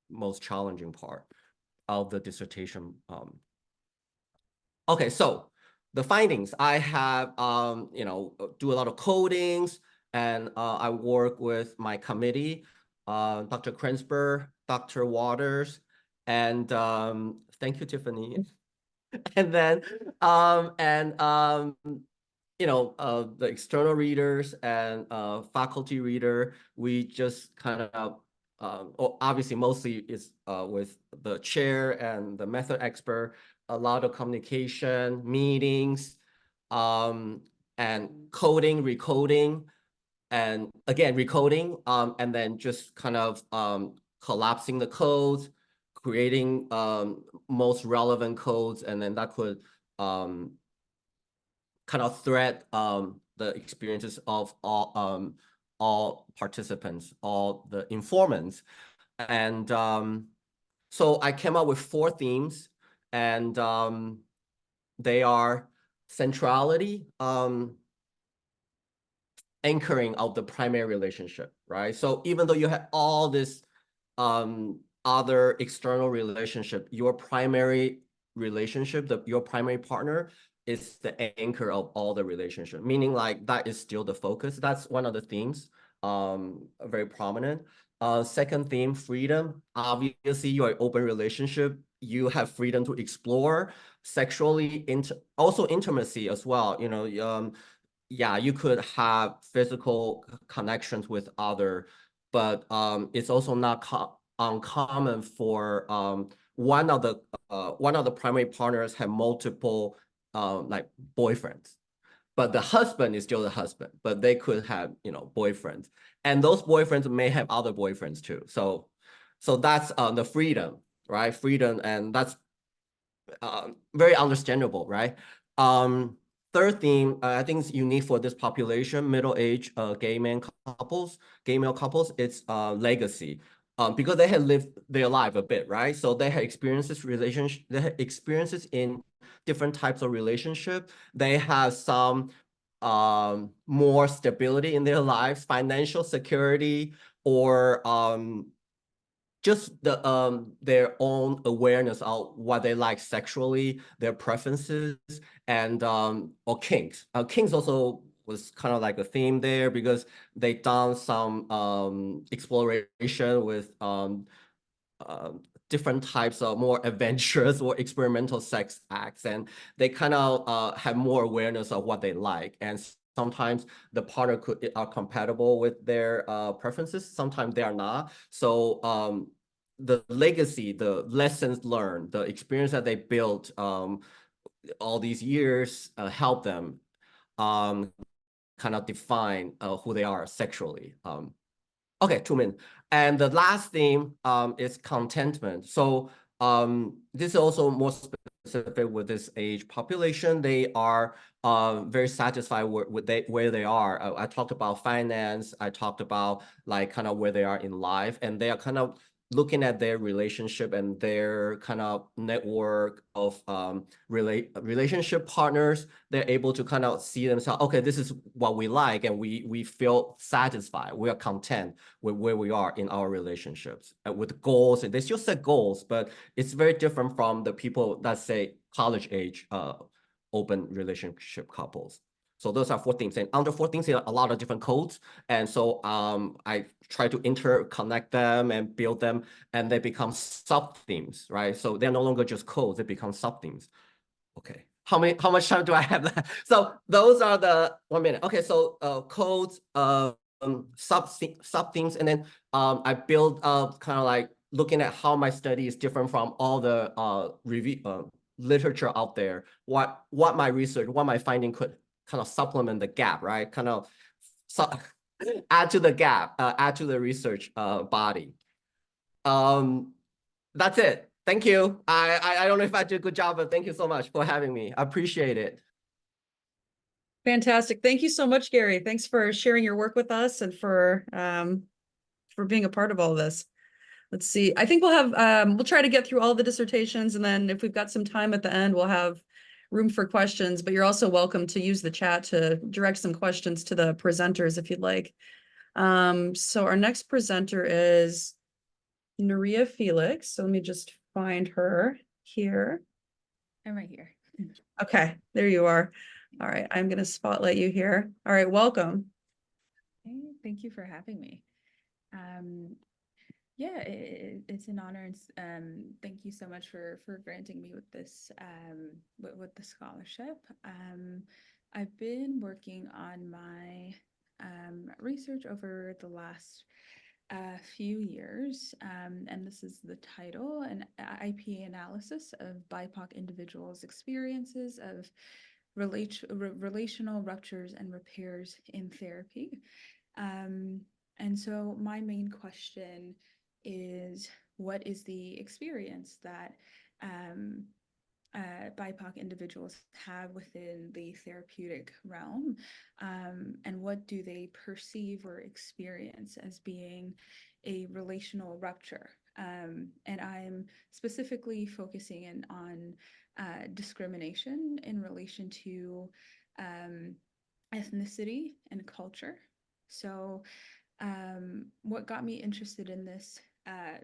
most challenging part of the dissertation. Okay, so the findings, I have, you know, do a lot of codings, and I work with my committee, Dr. Krensberg, Dr. Waters, and thank you, Tiffany. And then the external readers and faculty reader, we just kind of obviously mostly is with the chair and the method expert, a lot of communication, meetings, and coding, recoding, and again recoding, and then just kind of collapsing the codes, creating most relevant codes, and then that could kind of thread the experiences of all participants, all the informants. And so I came up with 4 themes, and they are centrality, anchoring of the primary relationship, right? So even though you have all this other external relationship, your primary relationship, your primary partner is the anchor of all the relationship, meaning like that is still the focus. That's one of the themes, very prominent. Second theme, freedom. Obviously, you're an open relationship. You have freedom to explore sexually, also intimacy as well. Yeah, you could have physical connections with other, but it's also not uncommon for one of the primary partners have multiple like boyfriends, but the husband is still the husband, but they could have boyfriends, and those boyfriends may have other boyfriends too. So that's the freedom, right? Freedom, and that's very understandable, right? Third theme, I think is unique for this population, middle-aged gay male couples, it's legacy. Because they had lived their life a bit, right? So they had experiences in different types of relationship. They have some more stability in their lives, financial security, or just their own awareness of what they like sexually, their preferences, and or kinks. Kinks also was kind of like a theme there because they done some exploration with different types of more adventurous or experimental sex acts, and they kind of have more awareness of what they like, and sometimes the partner are compatible with their preferences, sometimes they are not. So the legacy, the lessons learned, the experience that they built all these years help them kind of define who they are sexually. Okay, 2 minutes. And the last theme is contentment. So this is also more specific with this age population. They are very satisfied with where they are. I talked about finance. I talked about like kind of where they are in life, and they are kind of looking at their relationship and their kind of network of relationship partners. They're able to kind of see themselves, okay, this is what we like, and we feel satisfied. We are content with where we are in our relationships, with goals. And they still set goals, but it's very different from the people that say college age open relationship couples. So those are 4 things, and under 4 things, there are a lot of different codes. And so I try to interconnect them and build them, and they become sub themes, right? So they're no longer just codes; they become sub themes. Okay, how much time do I have left? So those are the 1 minute. Okay, so codes, sub themes, and then I build up kind of like looking at how my study is different from all the review literature out there. What my research, what my finding could kind of supplement the gap, right? Kind of add to the gap, add to the research body. That's it. Thank you. I don't know if I did a good job, but thank you so much for having me. I appreciate it. Fantastic. Thank you so much, Gary. Thanks for sharing your work with us and for being a part of all of this. Let's see. I think we'll have we'll try to get through all the dissertations, and then if we've got some time at the end, we'll have room for questions, but you're also welcome to use the chat to direct some questions to the presenters if you'd like. So our next presenter is Nuria Felix. So let me just find her here. I'm right here. Okay, there you are. All right, I'm going to spotlight you here. All right, welcome. Hey, thank you for having me. Yeah, it's an honor, and thank you so much for granting me with this with the scholarship. I've been working on my research over the last few years, and this is the title: an IPA analysis of BIPOC individuals' experiences of relational ruptures and repairs in therapy. And so my main question is, what is the experience that BIPOC individuals have within the therapeutic realm, and what do they perceive or experience as being a relational rupture? And I'm specifically focusing in on discrimination in relation to ethnicity and culture. So what got me interested in this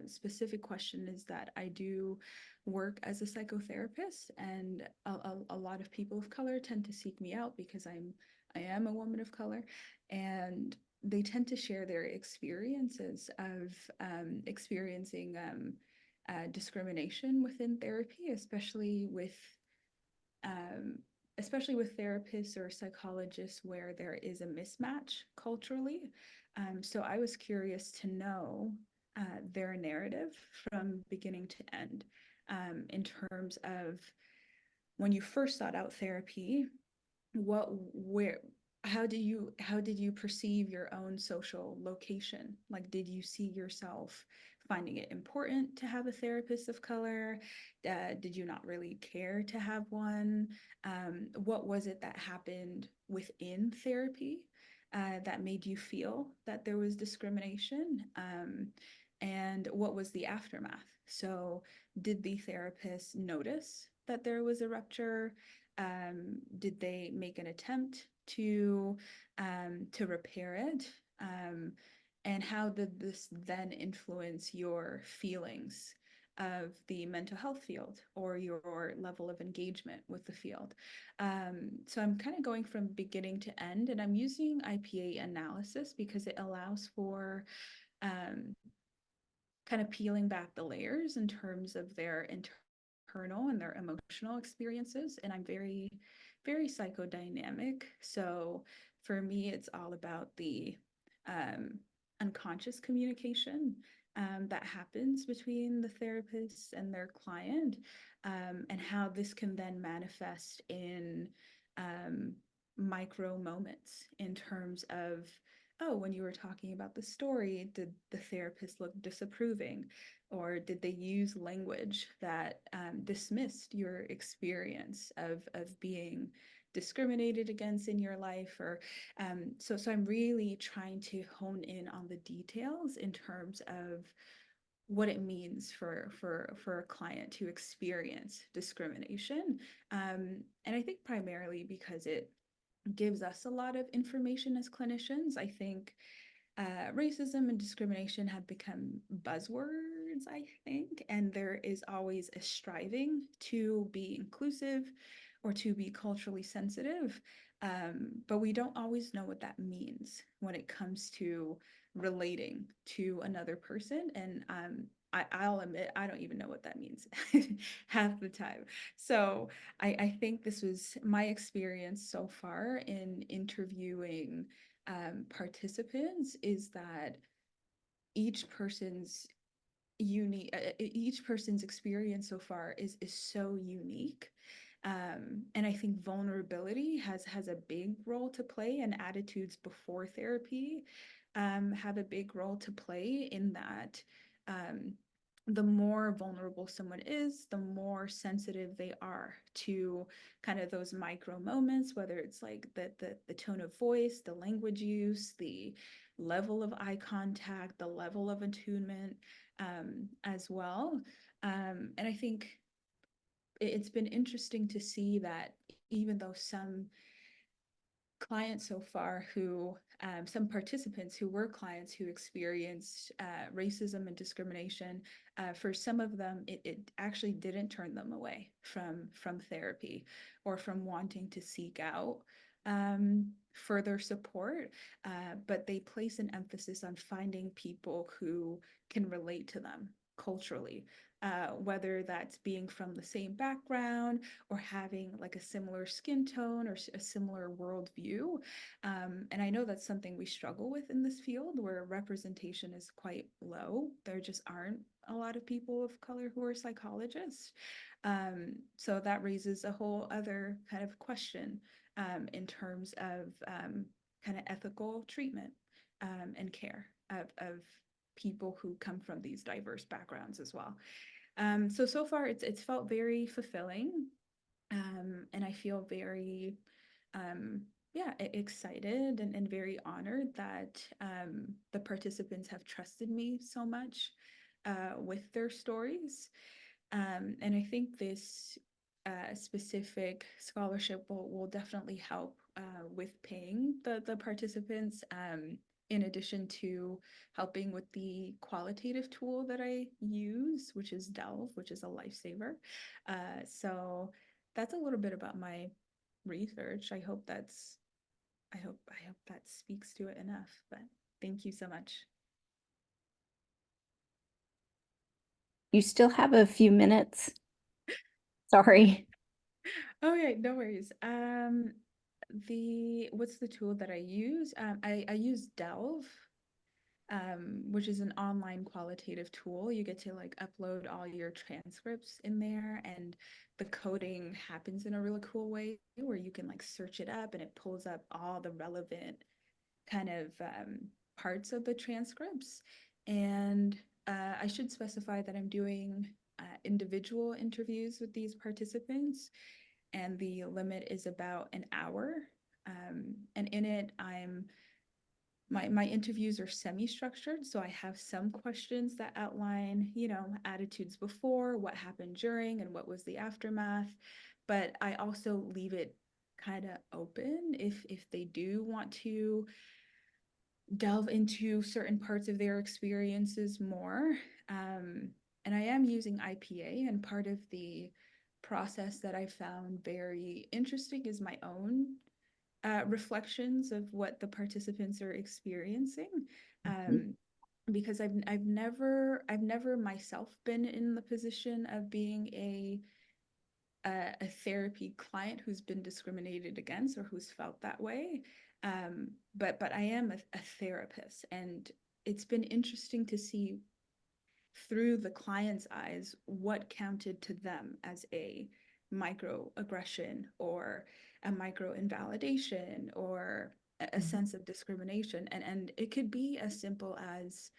specific question is that I do work as a psychotherapist, and a lot of people of color tend to seek me out because I am a woman of color, and they tend to share their experiences of experiencing discrimination within therapy, um, especially with therapists or psychologists where there is a mismatch culturally. So I was curious to know their narrative from beginning to end, in terms of when you first sought out therapy, where how did you perceive your own social location? Like, did you see yourself finding it important to have a therapist of color? Did you not really care to have one? What was it that happened within therapy that made you feel that there was discrimination? And what was the aftermath? So did the therapist notice that there was a rupture? Did they make an attempt to repair it? And how did this then influence your feelings of the mental health field or your level of engagement with the field? So I'm kind of going from beginning to end, and I'm using IPA analysis because it allows for kind of peeling back the layers in terms of their internal and their emotional experiences. And I'm very, very psychodynamic. So for me, it's all about the unconscious communication that happens between the therapist and their client, and how this can then manifest in micro moments in terms of, oh, when you were talking about the story, did the therapist look disapproving? Or did they use language that dismissed your experience of being discriminated against in your life? Or so I'm really trying to hone in on the details in terms of what it means for a client to experience discrimination. And I think primarily because it gives us a lot of information as clinicians. I think racism and discrimination have become buzzwords, I think, and there is always a striving to be inclusive or to be culturally sensitive, but we don't always know what that means when it comes to relating to another person. And I'll admit, I don't even know what that means half the time. So I think this was my experience so far in interviewing participants, is that each person's each person's experience so far is so unique. And I think vulnerability has a big role to play, and attitudes before therapy have a big role to play in that. The more vulnerable someone is, the more sensitive they are to kind of those micro moments, whether it's like the tone of voice, the language use, the level of eye contact, the level of attunement, as well. And I think it's been interesting to see that even though some clients so far who, some participants who were clients who experienced racism and discrimination, for some of them, it actually didn't turn them away from therapy or from wanting to seek out further support, but they place an emphasis on finding people who can relate to them culturally, whether that's being from the same background or having like a similar skin tone or a similar worldview. And I know that's something we struggle with in this field where representation is quite low. There just aren't a lot of people of color who are psychologists. So that raises a whole other kind of question in terms of kind of ethical treatment and care of people who come from these diverse backgrounds as well. So far it's felt very fulfilling, and I feel very yeah, excited and very honored that the participants have trusted me so much with their stories. And I think this specific scholarship will definitely help with paying the participants, in addition to helping with the qualitative tool that I use, which is Delve, which is a lifesaver. So that's a little bit about my research. I hope that speaks to it enough, but thank you so much. You still have a few minutes. Sorry. Okay, no worries. What's the tool that I use? I use Delve, which is an online qualitative tool. You get to like upload all your transcripts in there, and the coding happens in a really cool way where you can like search it up and it pulls up all the relevant kind of parts of the transcripts. And I should specify that I'm doing individual interviews with these participants, and the limit is about an hour. And in it, my interviews are semi-structured, so I have some questions that outline, you know, attitudes before, what happened during, and what was the aftermath. But I also leave it kind of open if they do want to delve into certain parts of their experiences more. And I am using IPA, and part of the process that I found very interesting is my own reflections of what the participants are experiencing. Because I've never myself been in the position of being a therapy client who's been discriminated against or who's felt that way. But I am a therapist, and it's been interesting to see through the client's eyes what counted to them as a microaggression or a micro invalidation or a sense of discrimination. And it could be as simple as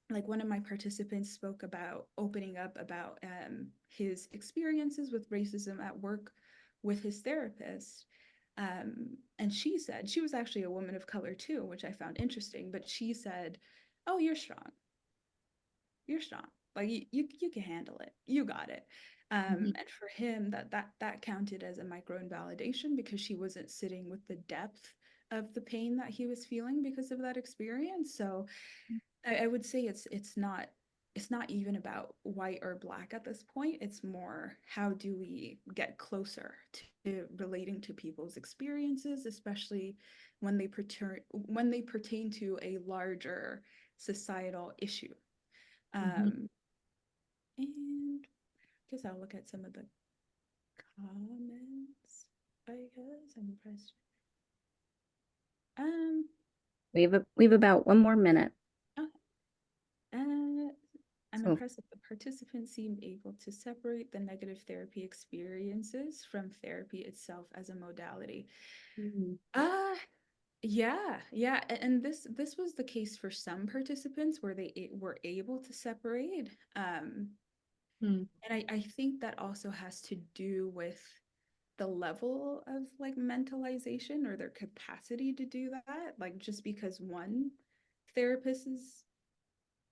like one of my participants spoke about opening up about his experiences with racism at work with his therapist. And she said, she was actually a woman of color too, which I found interesting, but she said, "Oh, you're strong. You're strong. Like you can handle it. You got it." And for him, that counted as a micro invalidation because she wasn't sitting with the depth of the pain that he was feeling because of that experience. So I would say it's not even about white or black at this point. It's more how do we get closer to relating to people's experiences, especially when they pertain to a larger societal issue. And I guess I'll look at some of the comments. I guess I'm impressed. We have about one more minute. I'm So- impressed that the participants seemed able to separate the negative therapy experiences from therapy itself as a modality. Yeah, and this was the case for some participants where they were able to separate. And I think that also has to do with the level of like mentalization or their capacity to do that. Like just because one therapist is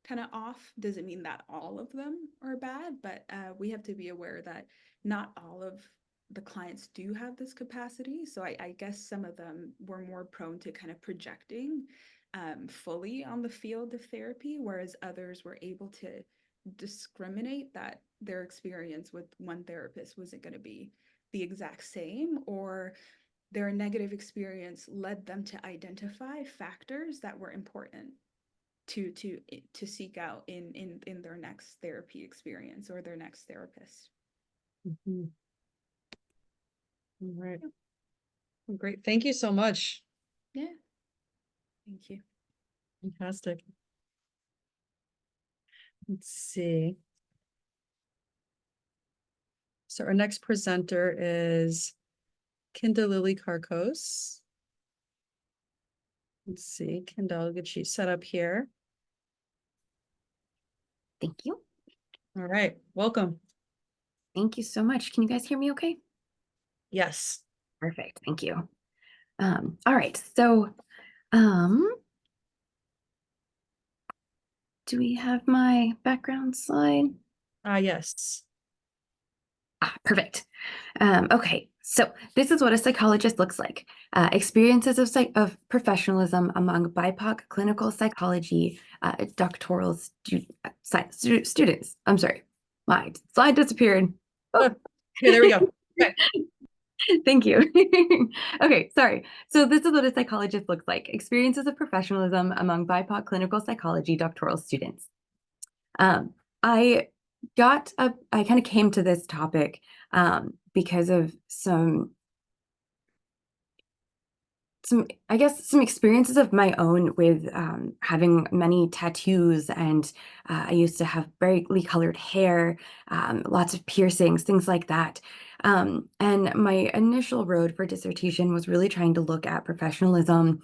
kind of off doesn't mean that all of them are bad, but we have to be aware that not all of the clients do have this capacity. So I guess some of them were more prone to kind of projecting fully on the field of therapy, whereas others were able to discriminate that their experience with one therapist wasn't going to be the exact same, or their negative experience led them to identify factors that were important to seek out in their next therapy experience or their next therapist. Mhm. All right. Great. Thank you so much. Yeah. Thank you. Fantastic. Let's see. So our next presenter is Kinda Lily Carcos. Let's see, Kinda, I'll get you set up here. Thank you. All right, welcome. Thank you so much. Can you guys hear me okay? Yes. Perfect. Thank you. All right. So, um, do we have my background slide? Yes. Perfect. Okay, so this is what a psychologist looks like. Experiences of professionalism among BIPOC clinical psychology doctoral students. I'm sorry, my slide disappeared. Oh. Okay, there we go. Okay. Thank you. Okay, sorry. So this is what a psychologist looks like. Experiences of professionalism among BIPOC clinical psychology doctoral students. I kind of came to this topic because of some experiences of my own with having many tattoos, and I used to have brightly colored hair, lots of piercings, things like that. And my initial road for dissertation was really trying to look at professionalism,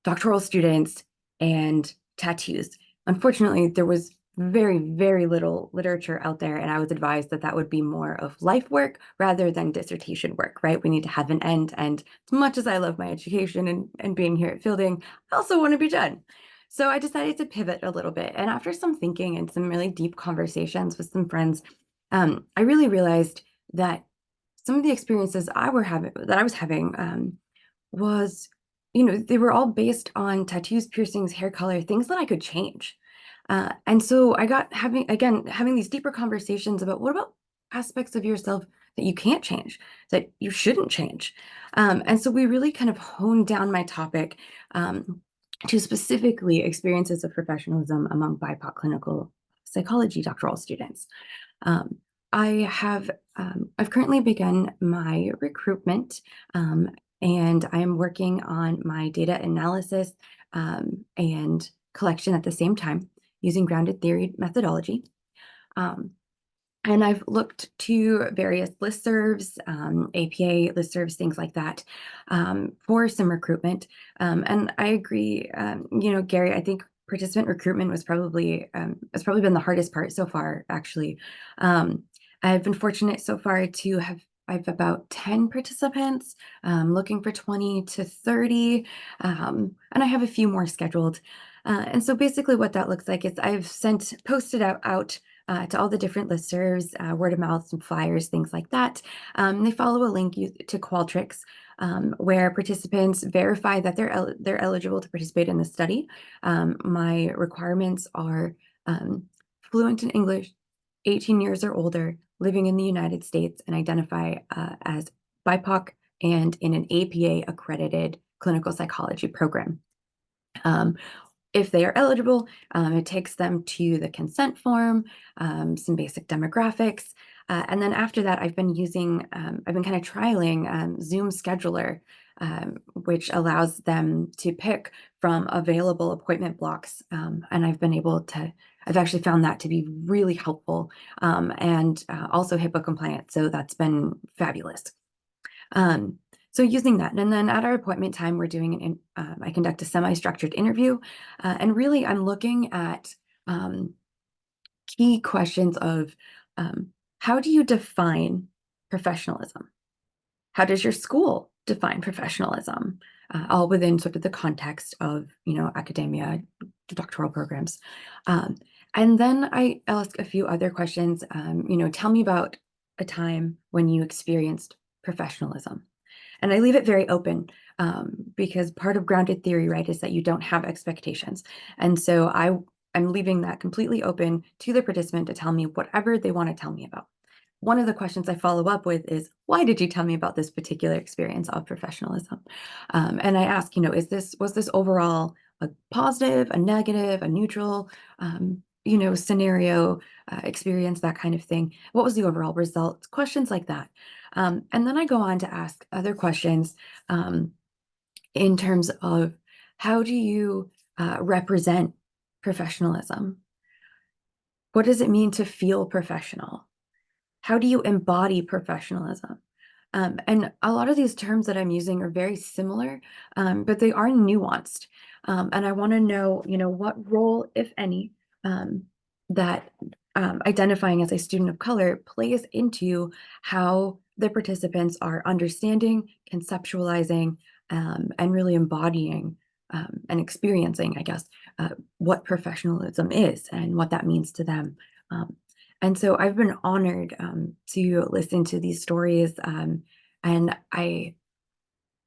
doctoral students, and tattoos. Unfortunately, there was very, very little literature out there, and I was advised that that would be more of life work rather than dissertation work, right? We need to have an end, and as much as I love my education and being here at Fielding, I also want to be done. So I decided to pivot a little bit, and after some thinking and some really deep conversations with some friends, I really realized that some of the experiences I was having was, they were all based on tattoos, piercings, hair color, things that I could change. And so I got having these deeper conversations about what about aspects of yourself that you can't change, that you shouldn't change. And so we really kind of honed down my topic to specifically experiences of professionalism among BIPOC clinical psychology doctoral students. Um, I've currently begun my recruitment, and I'm working on my data analysis and collection at the same time using grounded theory methodology. And I've looked to various listservs, APA listservs, things like that, for some recruitment. And I agree, Gary, I think participant recruitment was probably has probably been the hardest part so far, actually. I've been fortunate so far to I've about 10 participants, looking for 20 to 30, and I have a few more scheduled. And so basically what that looks like is I've posted out to all the different listservs, word of mouth, some flyers, things like that. They follow a link to Qualtrics, where participants verify that they're eligible to participate in the study. My requirements are fluent in English, 18 years or older, living in the United States, and identify as BIPOC and in an APA accredited clinical psychology program. If they are eligible, it takes them to the consent form, some basic demographics. And then after that, I've been kind of trialing Zoom Scheduler, which allows them to pick from available appointment blocks. And I've actually found that to be really helpful, and also HIPAA compliant. So that's been fabulous. So using that, and then at our appointment time, we're doing I conduct a semi-structured interview, and really I'm looking at key questions of how do you define professionalism? How does your school define professionalism? All within sort of the context of, academia, doctoral programs. And then I ask a few other questions, tell me about a time when you experienced professionalism. And I leave it very open, because part of grounded theory, right, is that you don't have expectations. And so I'm leaving that completely open to the participant to tell me whatever they want to tell me about. one of the questions I follow up with is, why did you tell me about this particular experience of professionalism? And I ask, was this overall a positive, a negative, a neutral, scenario, experience, that kind of thing? What was the overall result? Questions like that. And then I go on to ask other questions in terms of, how do you represent professionalism? What does it mean to feel professional? How do you embody professionalism? And a lot of these terms that I'm using are very similar, but they are nuanced. And I want to know, what role, if any, that identifying as a student of color plays into how the participants are understanding, conceptualizing, and really embodying and experiencing, I guess, what professionalism is and what that means to them. And so I've been honored to listen to these stories, and I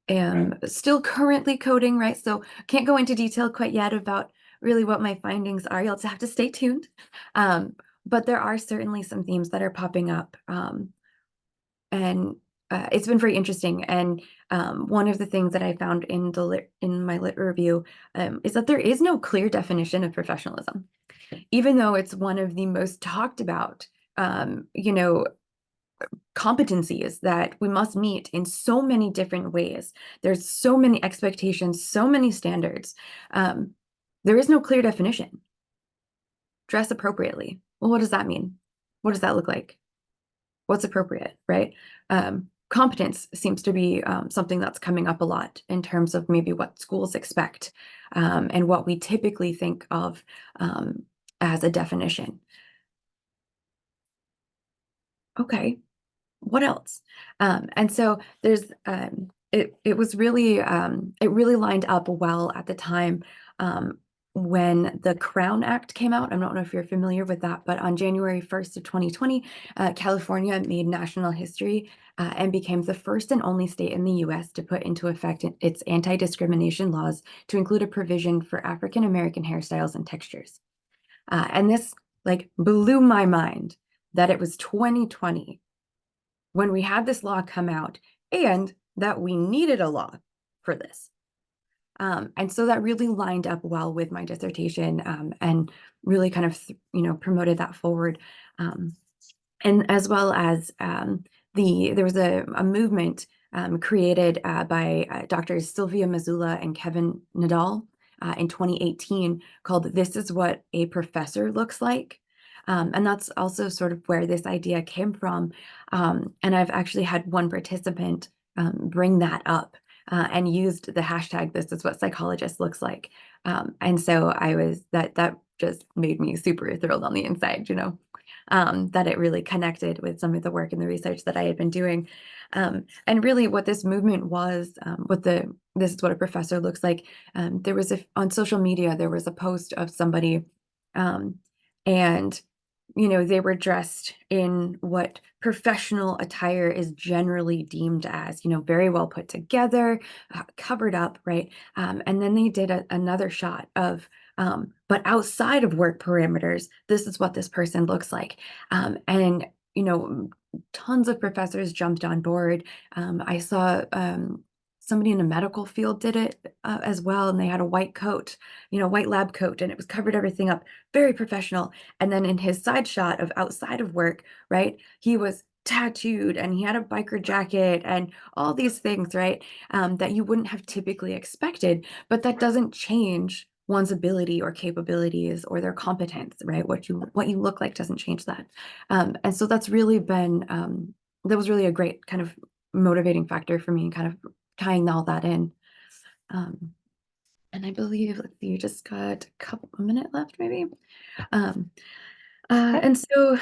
am still currently coding, right? So can't go into detail quite yet about really what my findings are. You'll just have to stay tuned. But there are certainly some themes that are popping up, and it's been very interesting. And one of the things that I found in my lit review is that there is no clear definition of professionalism, even though it's one of the most talked about, competencies that we must meet in so many different ways. There's so many expectations, so many standards. There is no clear definition. Dress appropriately. Well, what does that mean? What does that look like? What's appropriate, right? Competence seems to be something that's coming up a lot in terms of maybe what schools expect, and what we typically think of as a definition. Okay, what else? And so there's it was really it really lined up well at the time when the Crown Act came out. I don't know if you're familiar with that, but on January 1st of 2020, California made national history and became the first and only state in the US to put into effect its anti-discrimination laws to include a provision for African American hairstyles and textures. And this blew my mind that it was 2020 when we had this law come out, and that we needed a law for this. And so that really lined up well with my dissertation, and really kind of, promoted that forward. And as well as there was a movement created by Drs. Sylvia Mazzulla and Kevin Nadal in 2018 called "This is What a Professor Looks Like." And that's also sort of where this idea came from. And I've actually had one participant bring that up and used the hashtag, "This is what psychologist looks like." And so that just made me super thrilled on the inside, that it really connected with some of the work and the research that I had been doing. And really what this movement was, "This is what a professor looks like." There was on social media, there was a post of somebody, and they were dressed in what professional attire is generally deemed as, very well put together, covered up, right? And then they did another shot of, but outside of work parameters, this is what this person looks like. And, tons of professors jumped on board. I saw somebody in a medical field did it as well, and they had a white coat, white lab coat, and it was covered everything up, very professional. And then in his side shot of outside of work, right, he was tattooed and he had a biker jacket and all these things, right, that you wouldn't have typically expected, but that doesn't change one's ability or capabilities or their competence, right? What you look like doesn't change that. And so that's really been, that was really a great kind of motivating factor for me, and kind of tying all that in. And I believe, let's see, you just got a couple of minutes left, maybe. And so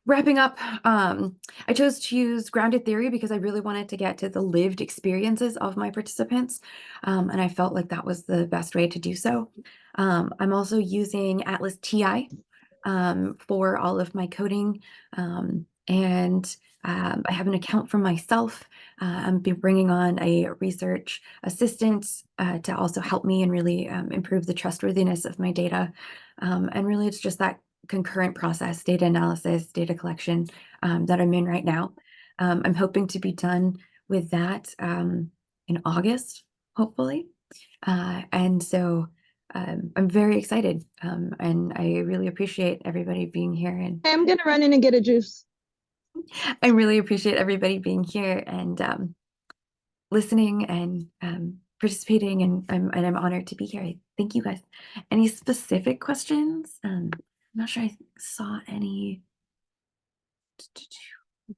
wrapping up, I chose to use grounded theory because I really wanted to get to the lived experiences of my participants. And I felt like that was the best way to do so. I'm also using Atlas TI for all of my coding. And I have an account for myself. I'm bringing on a research assistant to also help me and really improve the trustworthiness of my data. And really, it's just that concurrent process, data analysis, data collection that I'm in right now. I'm hoping to be done with that in August, hopefully. And so I'm very excited, and I really appreciate everybody being here. And I'm gonna run in and get a juice. I really appreciate everybody being here and listening and participating, and I'm honored to be here. Thank you guys. Any specific questions? I'm not sure I saw any.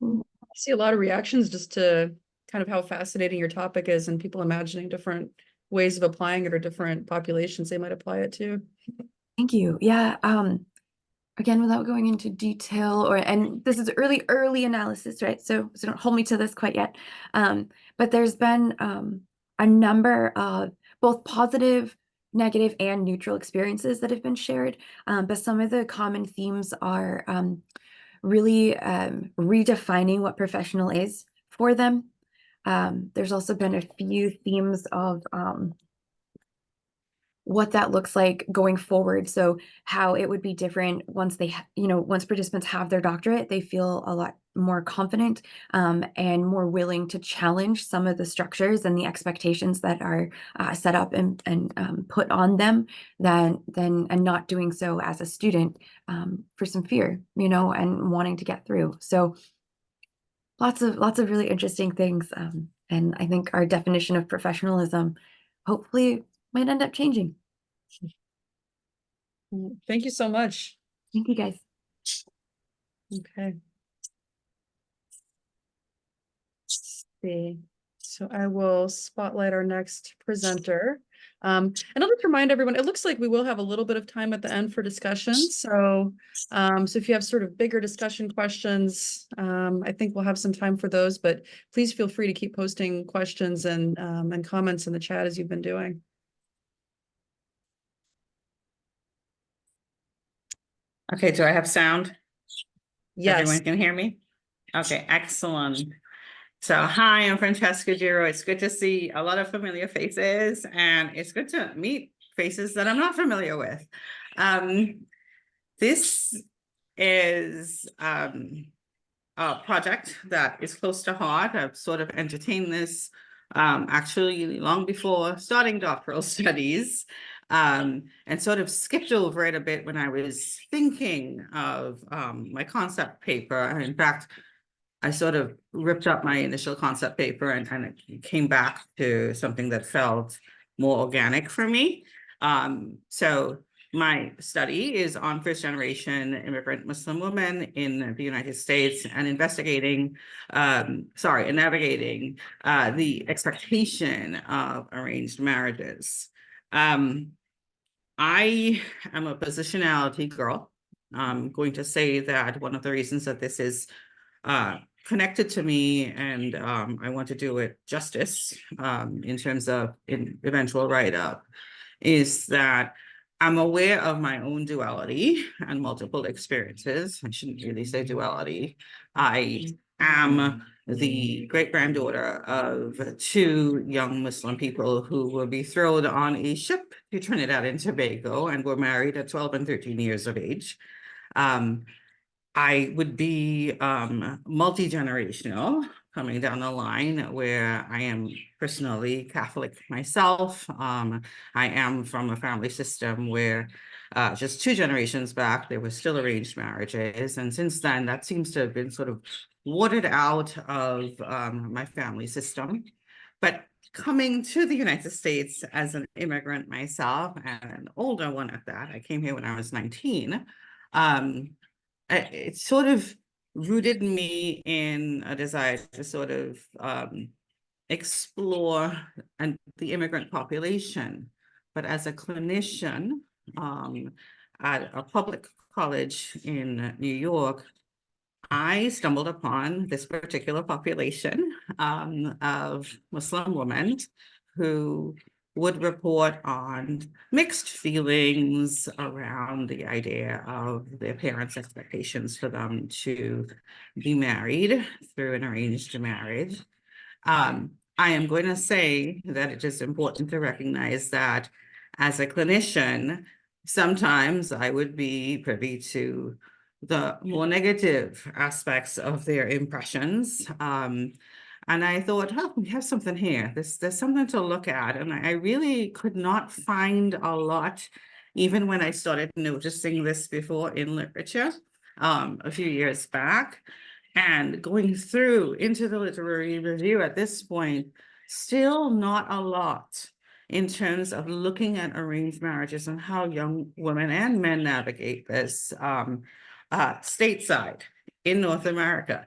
I see a lot of reactions just to kind of how fascinating your topic is and people imagining different ways of applying it or different populations they might apply it to. Thank you. Yeah. Again, without going into detail, and this is early analysis, right? So don't hold me to this quite yet. But there's been a number of both positive, negative, and neutral experiences that have been shared. But some of the common themes are really redefining what professional is for them. There's also been a few themes of what that looks like going forward. So how it would be different once they, once participants have their doctorate, they feel a lot more confident and more willing to challenge some of the structures and the expectations that are set up and put on them and not doing so as a student for some fear, and wanting to get through. So lots of really interesting things. And I think our definition of professionalism hopefully might end up changing. Thank you so much. Thank you, guys. Okay. Let's see. So I will spotlight our next presenter. And I'll just remind everyone, it looks like we will have a little bit of time at the end for discussion. So, so if you have sort of bigger discussion questions, I think we'll have some time for those, but please feel free to keep posting questions and comments in the chat as you've been doing. Okay, do I have sound? Yes. Everyone can hear me? Okay, excellent. So hi, I'm Francesca Giro. It's good to see a lot of familiar faces, and it's good to meet faces that I'm not familiar with. This is a project that is close to heart. I've sort of entertained this actually long before starting doctoral studies, and sort of skipped over it a bit when I was thinking of my concept paper. In fact, I sort of ripped up my initial concept paper and it came back to something that felt more organic for me. So my study is on first-generation immigrant Muslim women in the United States and investigating, and navigating the expectation of arranged marriages. I am a positionality girl. I'm going to say that one of the reasons that this is connected to me and I want to do it justice in terms of eventual write-up is that I'm aware of my own duality and multiple experiences. I shouldn't really say duality. I am the great-granddaughter of two young Muslim people who were betrothed on a ship to Trinidad and Tobago and were married at 12 and 13 years of age. I would be multi-generational coming down the line where I am personally Catholic myself. I am from a family system where just 2 generations back, there were still arranged marriages. And since then, that seems to have been sort of watered out of my family system. But coming to the United States as an immigrant myself, and an older one at that, I came here when I was 19, it sort of rooted me in a desire to sort of explore the immigrant population. But as a clinician at a public college in New York, I stumbled upon this particular population of Muslim women who would report on mixed feelings around the idea of their parents' expectations for them to be married through an arranged marriage. I am going to say that it is important to recognize that as a clinician, sometimes I would be privy to the more negative aspects of their impressions. And I thought, oh, we have something here. There's something to look at. And I really could not find a lot, even when I started noticing this before in literature a few years back. And going through into the literary review at this point, still not a lot in terms of looking at arranged marriages and how young women and men navigate this stateside in North America,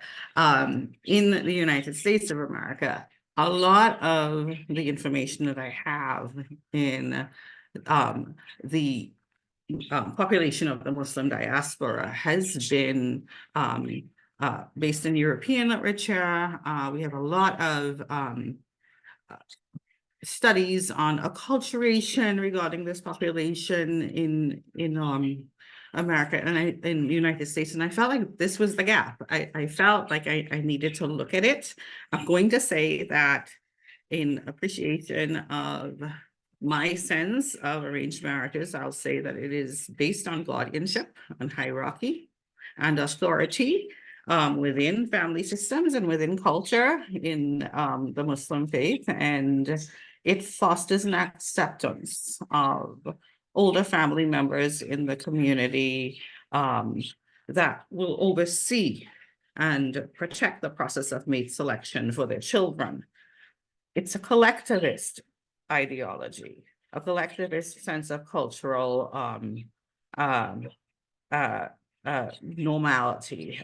in the United States of America. A lot of the information that I have in the population of the Muslim diaspora has been based in European literature. We have a lot of studies on acculturation regarding this population in America and in the United States, and I felt like this was the gap. I felt like I needed to look at it. I'm going to say that in appreciation of my sense of arranged marriages, I'll say that it is based on guardianship and hierarchy and authority within family systems and within culture in the Muslim faith, and it fosters an acceptance of older family members in the community that will oversee and protect the process of mate selection for their children. It's a collectivist ideology, a collectivist sense of cultural normality,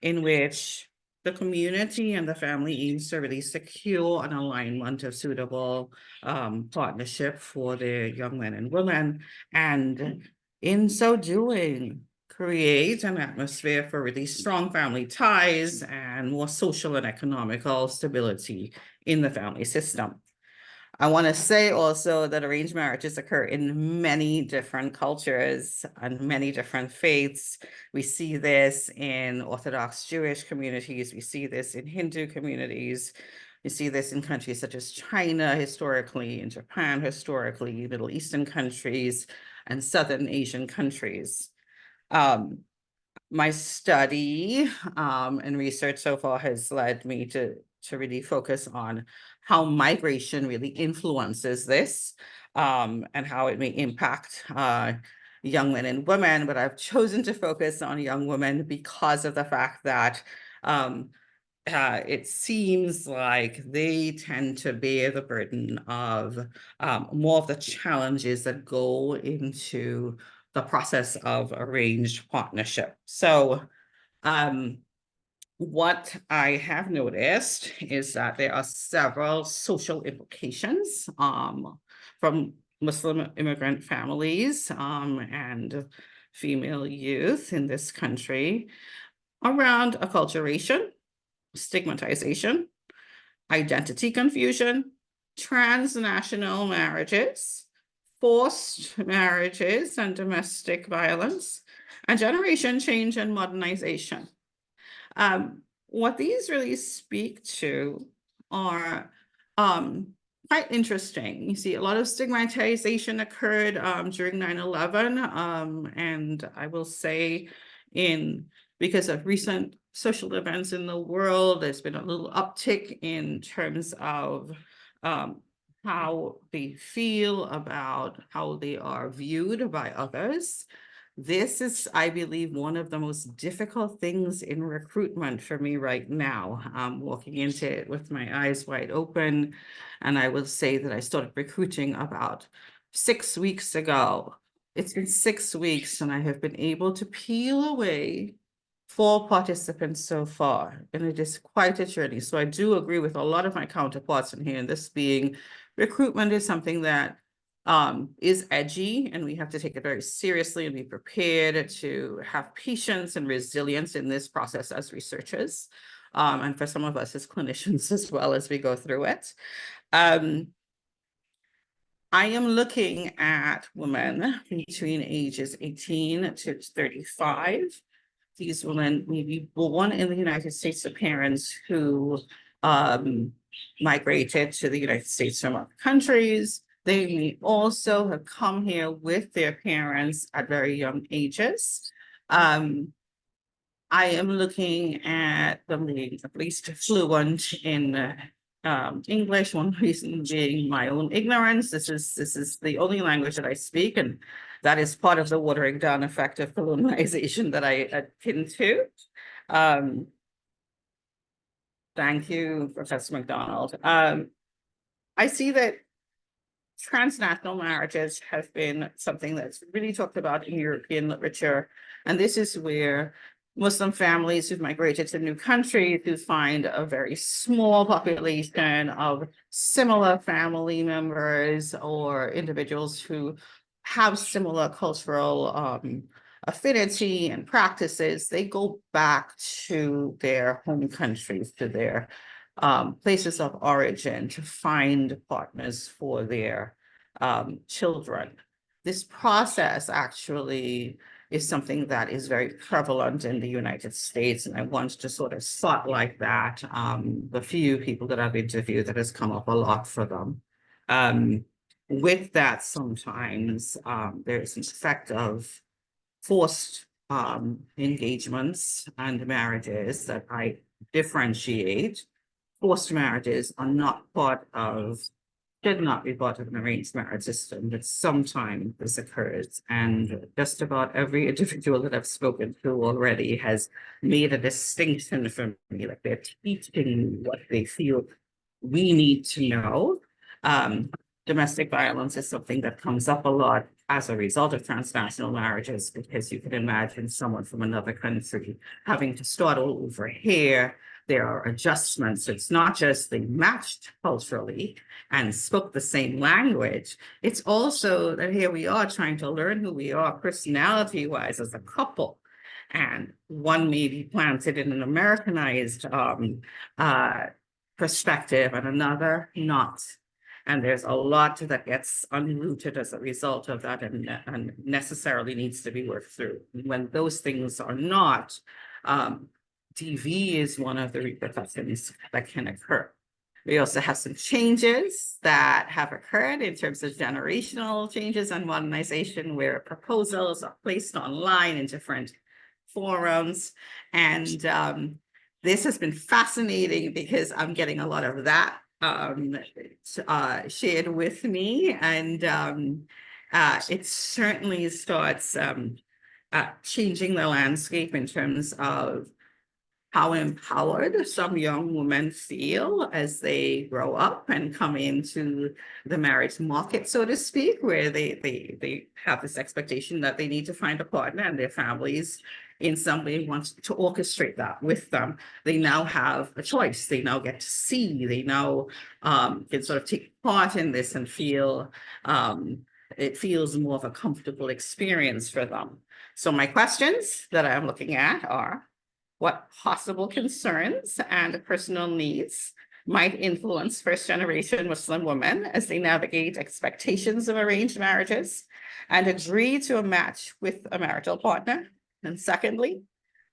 in which the community and the family aims to really secure an alignment of suitable partnership for their young men and women, and in so doing, create an atmosphere for really strong family ties and more social and economical stability in the family system. I want to say also that arranged marriages occur in many different cultures and many different faiths. We see this in Orthodox Jewish communities. We see this in Hindu communities. We see this in countries such as China historically, in Japan historically, Middle Eastern countries, and Southern Asian countries. My study and research so far has led me to really focus on how migration really influences this and how it may impact young men and women. But I've chosen to focus on young women because of the fact that it seems like they tend to bear the burden of more of the challenges that go into the process of arranged partnership. So what I have noticed is that there are several social implications from Muslim immigrant families and female youth in this country around acculturation, stigmatization, identity confusion, transnational marriages, forced marriages and domestic violence, and generation change and modernization. What these really speak to are quite interesting. You see a lot of stigmatization occurred during 9/11, and I will say because of recent social events in the world, there's been a little uptick in terms of how they feel about how they are viewed by others. This is, I believe, one of the most difficult things in recruitment for me right now. I'm walking into it with my eyes wide open, and I will say that I started recruiting about 6 weeks ago. It's been 6 weeks, and I have been able to peel away 4 participants so far, and it is quite a journey. So I do agree with a lot of my counterparts in here, and this being recruitment is something that is edgy, and we have to take it very seriously and be prepared to have patience and resilience in this process as researchers, and for some of us as clinicians as well as we go through it. I am looking at women between ages 18 to 35. These women may be born in the United States to parents who migrated to the United States from other countries. They may also have come here with their parents at very young ages. I am looking at them being at least fluent in English. One reason being my own ignorance. This is the only language that I speak, and that is part of the watering down effect of colonialization that I akin to. Thank you, Professor McDonald. I see that transnational marriages have been something that's really talked about in European literature. And this is where Muslim families who've migrated to new countries who find a very small population of similar family members or individuals who have similar cultural affinity and practices, they go back to their home countries, to their places of origin to find partners for their children. This process actually is something that is very prevalent in the United States, and I want to sort of spotlight that. The few people that I've interviewed, that has come up a lot for them. With that, sometimes there's an effect of forced engagements and marriages that I differentiate. Forced marriages are not part of, should not be part of an arranged marriage system, but sometimes this occurs. And just about every individual that I've spoken to already has made a distinction for me, like they're teaching me what they feel we need to know. Domestic violence is something that comes up a lot as a result of transnational marriages, because you can imagine someone from another country having to start all over here. There are adjustments. It's not just they matched culturally and spoke the same language. It's also that here we are trying to learn who we are personality-wise as a couple. And one may be planted in an Americanized perspective and another not. And there's a lot that gets unrooted as a result of that and necessarily needs to be worked through. When those things are not, DV is one of the repercussions that can occur. We also have some changes that have occurred in terms of generational changes and modernization, where proposals are placed online in different forums. And this has been fascinating because I'm getting a lot of that shared with me, and it certainly starts changing the landscape in terms of how empowered some young women feel as they grow up and come into the marriage market, so to speak, where they have this expectation that they need to find a partner, and their families in some way want to orchestrate that with them. They now have a choice. They now get to see. They now can sort of take part in this and feel it feels more of a comfortable experience for them. So my questions that I'm looking at are: what possible concerns and personal needs might influence first-generation Muslim women as they navigate expectations of arranged marriages and agree to a match with a marital partner? And secondly,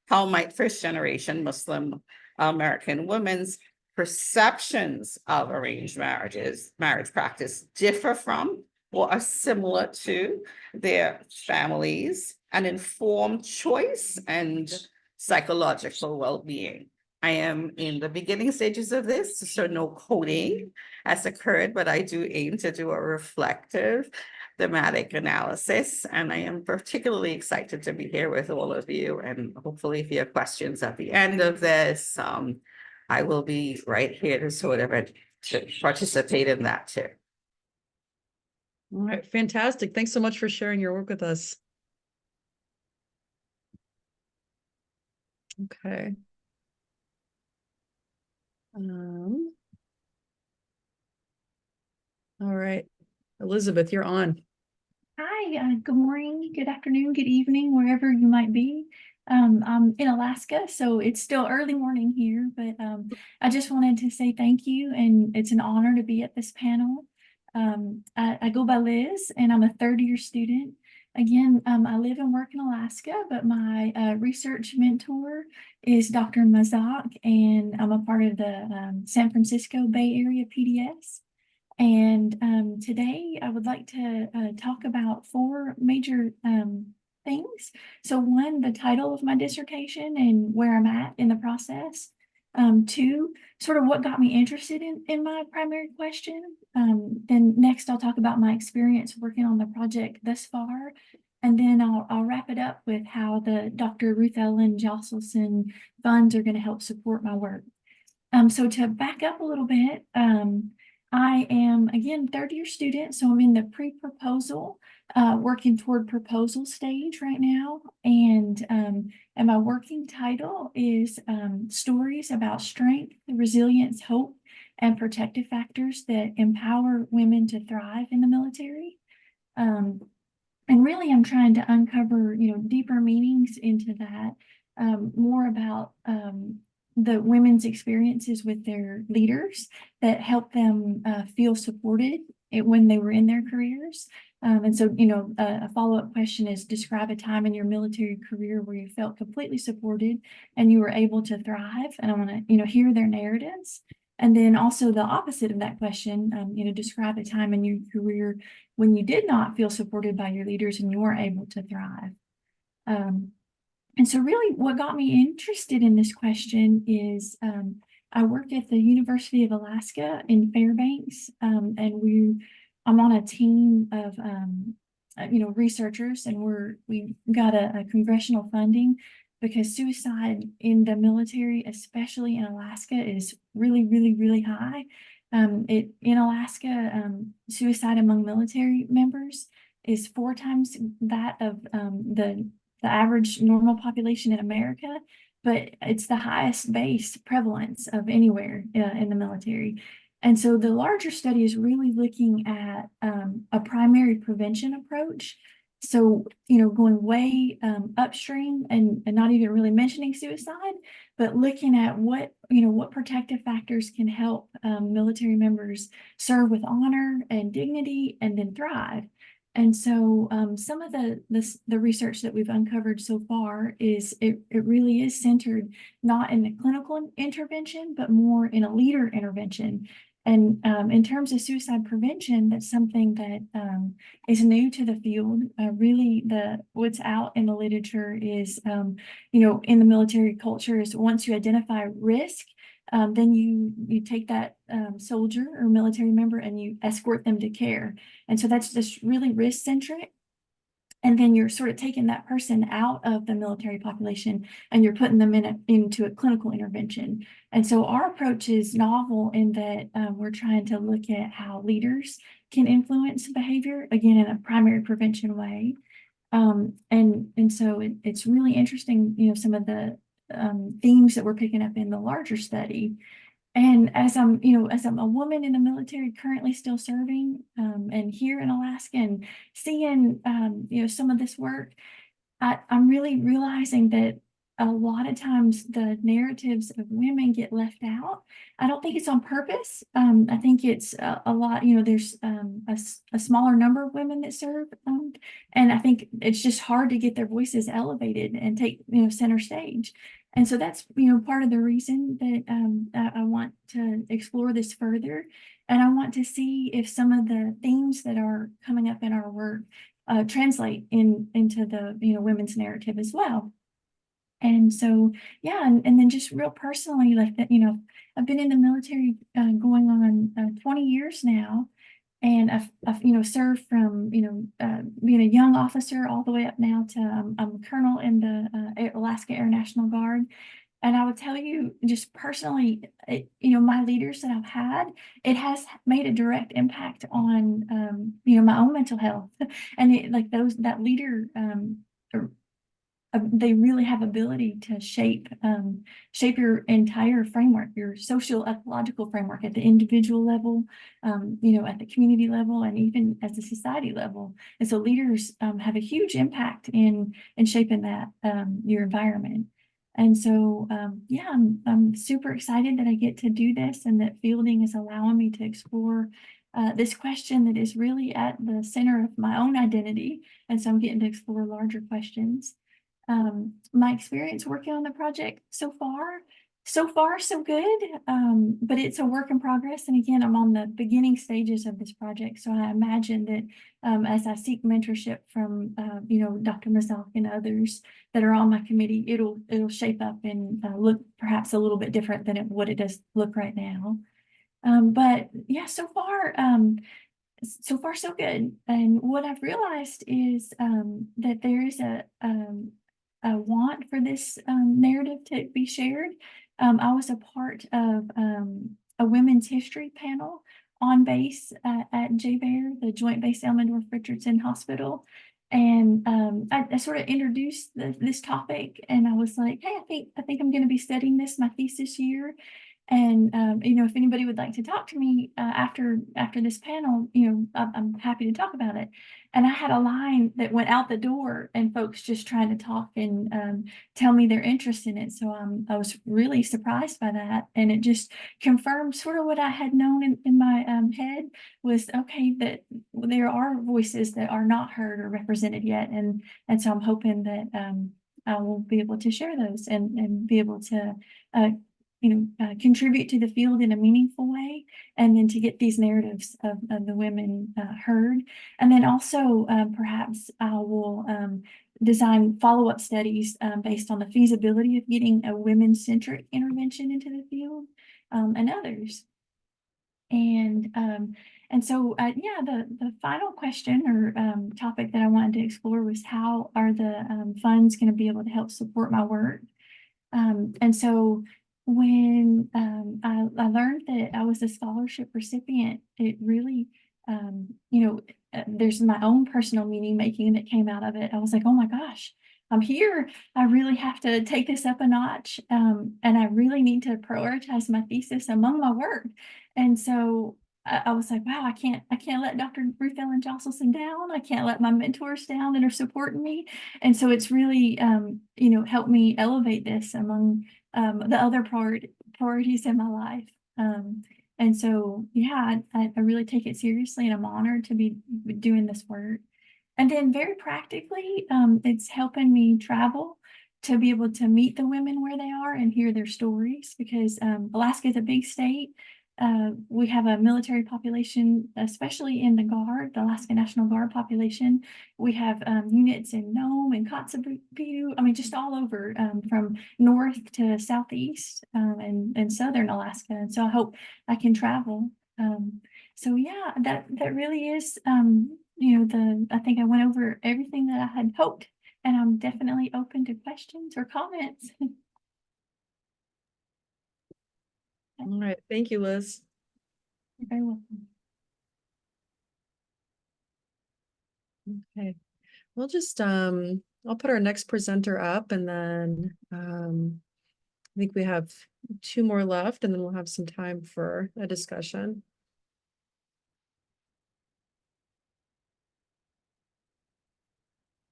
how might first-generation Muslim American women's perceptions of arranged marriage practice differ from or are similar to their families and inform choice and psychological well-being? I am in the beginning stages of this, so no coding has occurred, but I do aim to do a reflective thematic analysis, and I am particularly excited to be here with all of you. And hopefully, if you have questions at the end of this, I will be right here to sort of to participate in that too. All right, fantastic. Thanks so much for sharing your work with us. Okay. All right, Elizabeth, you're on. Hi, good morning, good afternoon, good evening, wherever you might be. I'm in Alaska, so it's still early morning here, but I just wanted to say thank you, and it's an honor to be at this panel. I go by Liz, and I'm a third-year student. Again, I live and work in Alaska, but my research mentor is Dr. Mazak, and I'm a part of the San Francisco Bay Area PDS. And today I would like to talk about 4 major things. So 1, the title of my dissertation and where I'm at in the process. 2, sort of what got me interested in my primary question. Then next I'll talk about my experience working on the project thus far. And then I'll wrap it up with how the Dr. Ruth Ellen Josselson funds are going to help support my work. So to back up a little bit, I am, again, 3rd-year student, so I'm in the pre-proposal, working toward proposal stage right now. And my working title is Stories About Strength, Resilience, Hope, and Protective Factors that Empower Women to Thrive in the Military. And really, I'm trying to uncover, deeper meanings into that, more about the women's experiences with their leaders that help them feel supported when they were in their careers. And so, a follow-up question is, describe a time in your military career where you felt completely supported and you were able to thrive. And I want to, hear their narratives. And then also the opposite of that question, describe a time in your career when you did not feel supported by your leaders and you weren't able to thrive. And so really what got me interested in this question is I work at the University of Alaska in Fairbanks, and I'm on a team of researchers, and we got a congressional funding because suicide in the military, especially in Alaska, is really, really, really high. In Alaska, suicide among military members is 4 times that of the average normal population in America, but it's the highest base prevalence of anywhere in the military. And so the larger study is really looking at a primary prevention approach. So, going way upstream and not even really mentioning suicide, but looking at what protective factors can help military members serve with honor and dignity and then thrive. And so some of the research that we've uncovered so far is it really is centered not in the clinical intervention, but more in a leader intervention. And in terms of suicide prevention, that's something that is new to the field. Really, what's out in the literature is, in the military culture is once you identify risk, then you take that soldier or military member and you escort them to care. And so that's just really risk centric. And then you're sort of taking that person out of the military population and you're putting them into a clinical intervention. And so our approach is novel in that we're trying to look at how leaders can influence behavior, again, in a primary prevention way. And so it's really interesting, some of the themes that we're picking up in the larger study. And as I'm a woman in the military currently still serving, and here in Alaska and seeing, some of this work, I'm really realizing that a lot of times the narratives of women get left out. I don't think it's on purpose. I think it's a lot, there's a smaller number of women that serve. And I think it's just hard to get their voices elevated and take, center stage. And so that's, part of the reason that I want to explore this further. And I want to see if some of the themes that are coming up in our work translate into the women's narrative as well. And so yeah, and then just real personally, like that, I've been in the military going on 20 years now, and I've served from being a young officer all the way up now to I'm a colonel in the Alaska Air National Guard. And I would tell you, just personally, my leaders that I've had, it has made a direct impact on, my own mental health. And that leader, they really have ability to shape your entire framework, your social ecological framework at the individual level, at the community level, and even at the society level. And so leaders have a huge impact in shaping that your environment. And so, yeah, I'm super excited that I get to do this and that fielding is allowing me to explore this question that is really at the center of my own identity. And so I'm getting to explore larger questions. My experience working on the project so far, So far, so good, but it's a work in progress. And again, I'm on the beginning stages of this project. So I imagine that as I seek mentorship from, Dr. Mazak and others that are on my committee, it'll shape up and look perhaps a little bit different than what it does look right now. But yeah, so far, so good. And what I've realized is that there is a want for this narrative to be shared. I was a part of a women's history panel on base at JBER, the Joint Base Elmendorf Richardson Hospital. And I sort of introduced this topic, and I was like, hey, I think I'm going to be studying this my thesis year. And if anybody would like to talk to me after this panel, I'm happy to talk about it. And I had a line that went out the door, and folks just trying to talk and tell me their interest in it. So I was really surprised by that, and it just confirmed sort of what I had known in my head was okay, that there are voices that are not heard or represented yet, and so I'm hoping that I will be able to share those and be able to contribute to the field in a meaningful way, and then to get these narratives of the women heard. And then also perhaps I will design follow-up studies based on the feasibility of getting a women-centric intervention into the field and others. And so, yeah, the final question or topic that I wanted to explore was how are the funds going to be able to help support my work? And so when I learned that I was a scholarship recipient, it really, there's my own personal meaning making that came out of it. I was like, oh my gosh, I'm here. I really have to take this up a notch. And I really need to prioritize my thesis among my work. And so I was like, wow, I can't let Dr. Ruth Ellen Josselson down. I can't let my mentors down that are supporting me. And so it's really, helped me elevate this among the other priorities in my life. And so, yeah, I really take it seriously, and I'm honored to be doing this work. And then very practically, it's helping me travel to be able to meet the women where they are and hear their stories, because Alaska is a big state. We have a military population, especially in the Guard, the Alaska National Guard population. We have units in Nome and Kotzebue, I mean, just all over from north to southeast and southern Alaska. And so I hope I can travel. So yeah, that really is, I think I went over everything that I had hoped, and I'm definitely open to questions or comments. All right, thank you, Liz. You're very welcome. Okay, we'll just I'll put our next presenter up, and then I think we have 2 more left, and then we'll have some time for a discussion.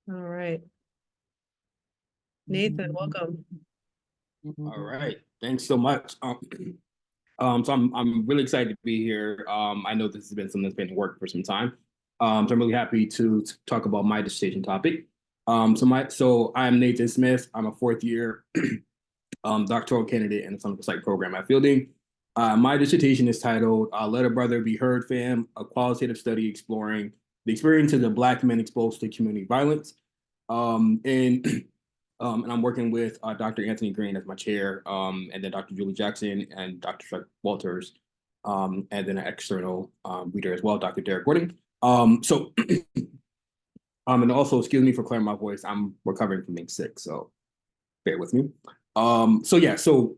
All right. Nathan, welcome. All right, thanks so much. So I'm really excited to be here. I know this has been something that's been in work for some time. So I'm really happy to talk about my dissertation topic. So I'm Nathan Smith. I'm a 4th year doctoral candidate in the clinical psych program at Fielding. My dissertation is titled "Let a Brother Be Heard, Fam: A Qualitative Study Exploring the Experiences of Black Men Exposed to Community Violence." And I'm working with Dr. Anthony Green as my chair, and then Dr. Julie Jackson and Dr. Chuck Walters, and then an external reader as well, Dr. Derek Gordon. And also, excuse me for clearing my voice, I'm recovering from being sick, so bear with me. So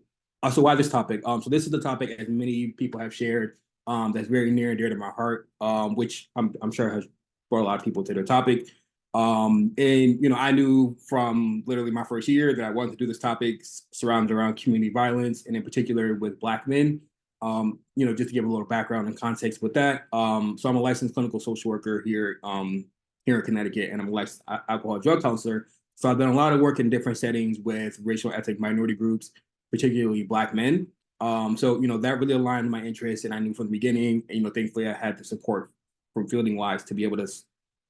why this topic? So this is the topic, as many people have shared, that's very near and dear to my heart, which I'm sure has brought a lot of people to the topic. And I knew from literally my first year that I wanted to do this topic surrounded around community violence, and in particular with Black men. Just to give a little background and context with that. So I'm a licensed clinical social worker here in Connecticut, and I'm a licensed alcohol drug counselor. So I've done a lot of work in different settings with racial ethnic minority groups, particularly Black men. So that really aligned my interests, and I knew from the beginning. And thankfully I had the support from Fielding Wise to be able to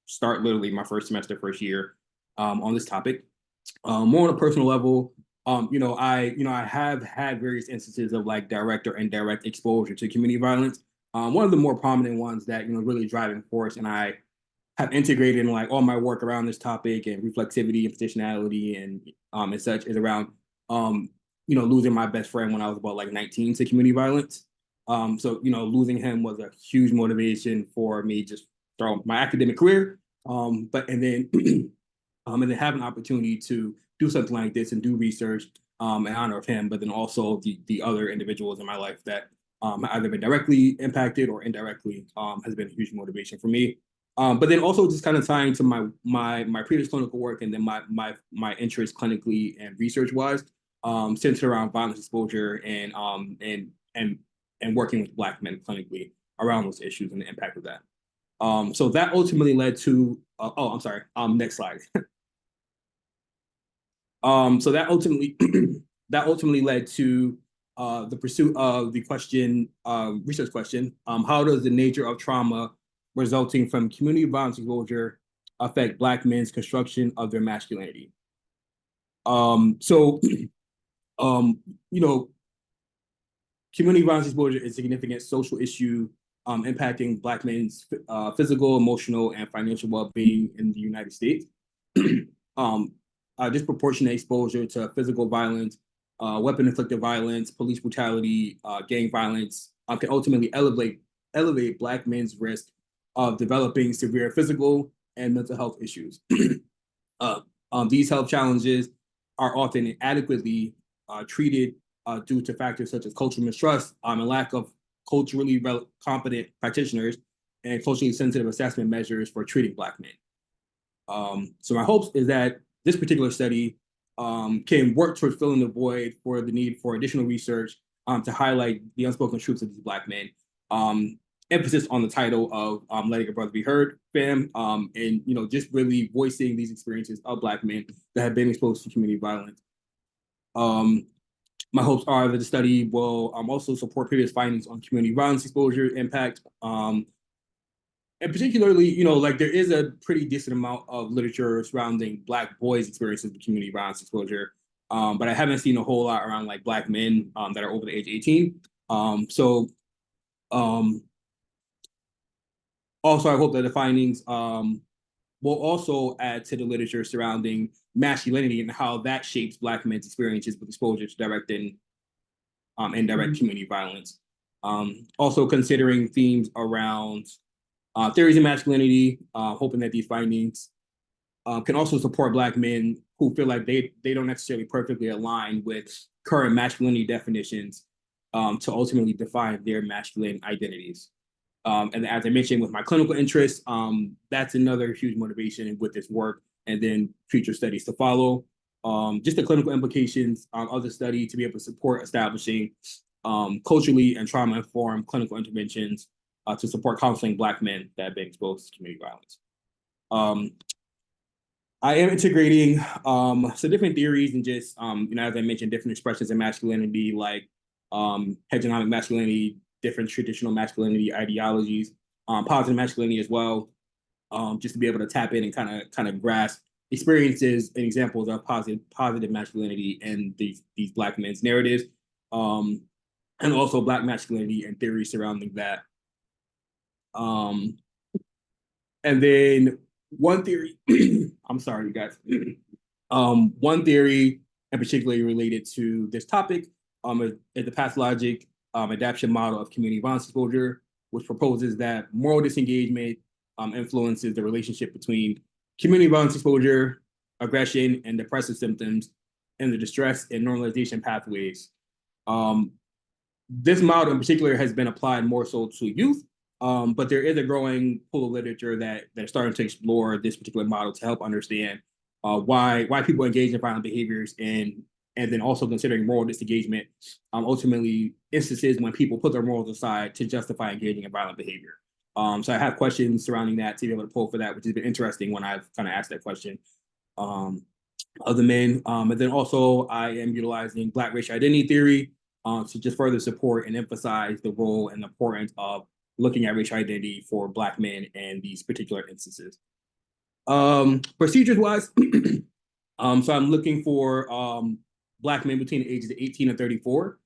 start literally my first year on this topic. More on a personal level, I have had various instances of like direct or indirect exposure to community violence. One of the more prominent ones that, really driving force, and I have integrated in like all my work around this topic and reflexivity and positionality and such is around losing my best friend when I was about like 19 to community violence. So losing him was a huge motivation for me just throughout my academic career. And then have an opportunity to do something like this and do research in honor of him, but then also the other individuals in my life that either been directly impacted or indirectly has been a huge motivation for me. But then also just kind of tying to my previous clinical work and then my interest clinically and research wise, centered around violence exposure and working with Black men clinically around those issues and the impact of that. So that ultimately led to I'm sorry, next slide. So that ultimately led to the pursuit of the question, research question, how does the nature of trauma resulting from community violence exposure affect Black men's construction of their masculinity? Community violence exposure is a significant social issue impacting Black men's physical, emotional, and financial well-being in the United States. Disproportionate exposure to physical violence, weapon-inflicted violence, police brutality, gang violence can ultimately elevate Black men's risk of developing severe physical and mental health issues. These health challenges are often inadequately treated due to factors such as cultural mistrust and lack of culturally competent practitioners and culturally sensitive assessment measures for treating Black men. So my hopes is that this particular study can work towards filling the void for the need for additional research to highlight the unspoken truths of these Black men. Emphasis on the title of Letting a Brother Be Heard, fam, and just really voicing these experiences of Black men that have been exposed to community violence. My hopes are that the study will also support previous findings on community violence exposure impact. And particularly, like there is a pretty decent amount of literature surrounding Black boys' experiences with community violence exposure. But I haven't seen a whole lot around like Black men that are over the age 18. Also, I hope that the findings will also add to the literature surrounding masculinity and how that shapes Black men's experiences with exposure to direct and indirect community violence. Also considering themes around theories of masculinity, hoping that these findings can also support Black men who feel like they don't necessarily perfectly align with current masculinity definitions to ultimately define their masculine identities. And as I mentioned with my clinical interests, that's another huge motivation with this work and then future studies to follow. Just the clinical implications of the study to be able to support establishing culturally and trauma-informed clinical interventions to support counseling Black men that have been exposed to community violence. I am integrating some different theories and just, as I mentioned, different expressions of masculinity like hegemonic masculinity, different traditional masculinity ideologies, positive masculinity as well, just to be able to tap in and kind of grasp experiences and examples of positive masculinity and these Black men's narratives, and also Black masculinity and theories surrounding that. And then one theory, I'm sorry, you guys. One theory, and particularly related to this topic, is the pathologic adaptation model of community violence exposure, which proposes that moral disengagement influences the relationship between community violence exposure, aggression, and depressive symptoms, and the distress and normalization pathways. This model in particular has been applied more so to youth, but there is a growing pool of literature that are starting to explore this particular model to help understand why people engage in violent behaviors and then also considering moral disengagement, ultimately instances when people put their morals aside to justify engaging in violent behavior. So I have questions surrounding that to be able to pull for that, which has been interesting when I've kind of asked that question of the men. And then also I am utilizing Black racial identity theory to just further support and emphasize the role and the importance of looking at racial identity for Black men in these particular instances. Procedures wise, so I'm looking for Black men between the ages of 18 and 34,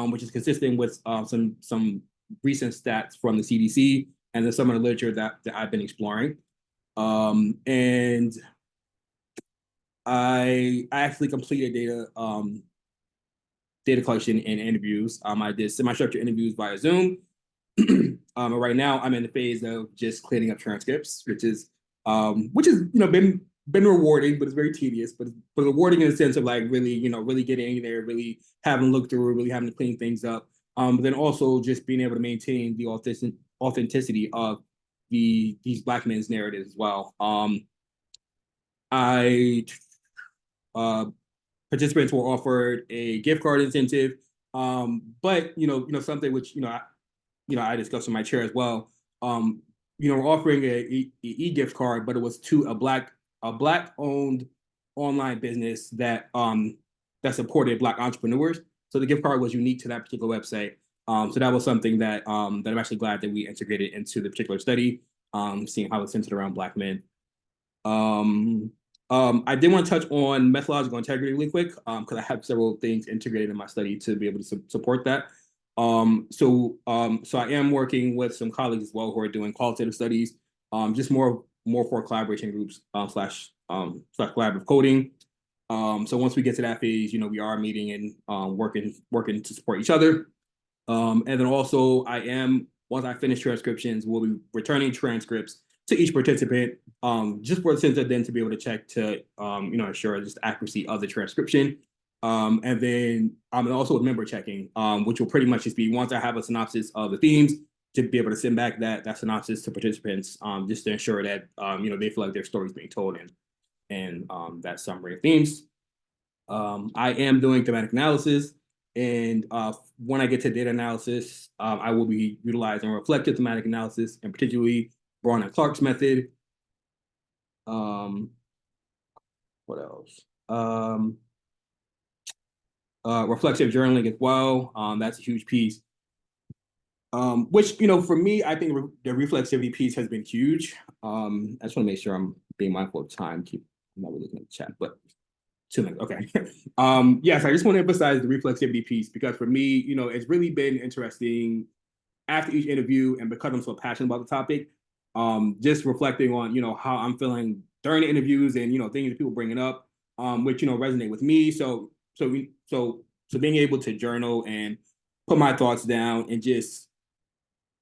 which is consistent with some recent stats from the CDC and then some of the literature that I've been exploring. And I actually completed data collection and interviews. I did semi-structured interviews via Zoom. And right now I'm in the phase of just cleaning up transcripts, which is been rewarding, but it's very tedious, but rewarding in the sense of like really, really getting in there, really having to look through, really having to clean things up. But then also just being able to maintain the authenticity of these Black men's narratives as well. Participants were offered a gift card incentive, but something which I discussed in my chair as well. We're offering a e-gift card, but it was to a Black-owned online business that supported Black entrepreneurs. So the gift card was unique to that particular website. So that was something that I'm actually glad that we integrated into the particular study, seeing how it's centered around Black men. I did want to touch on methodological integrity really quick, because I have several things integrated in my study to be able to support that. So I am working with some colleagues as well who are doing qualitative studies, just more for collaboration groups, slash collaborative coding. So once we get to that phase, we are meeting and working to support each other. And then also once I finish transcriptions, we'll be returning transcripts to each participant, just for the sense of then to be able to check to ensure just accuracy of the transcription. And then also with member checking, which will pretty much just be once I have a synopsis of the themes, to be able to send back that synopsis to participants, just to ensure that they feel like their story is being told and that summary of themes. I am doing thematic analysis, and when I get to data analysis, I will be utilizing reflective thematic analysis, and particularly Braun and Clark's method. What else? Reflexive journaling as well. That's a huge piece. Which, for me, I think the reflexivity piece has been huge. I just want to make sure I'm being mindful of time. I'm not really looking at the chat, but 2 minutes. Okay. Yes, I just want to emphasize the reflexivity piece, because for me, it's really been interesting after each interview, and because I'm so passionate about the topic, just reflecting on, how I'm feeling during the interviews and, things that people bringing up, which, resonate with me. So being able to journal and put my thoughts down, and just,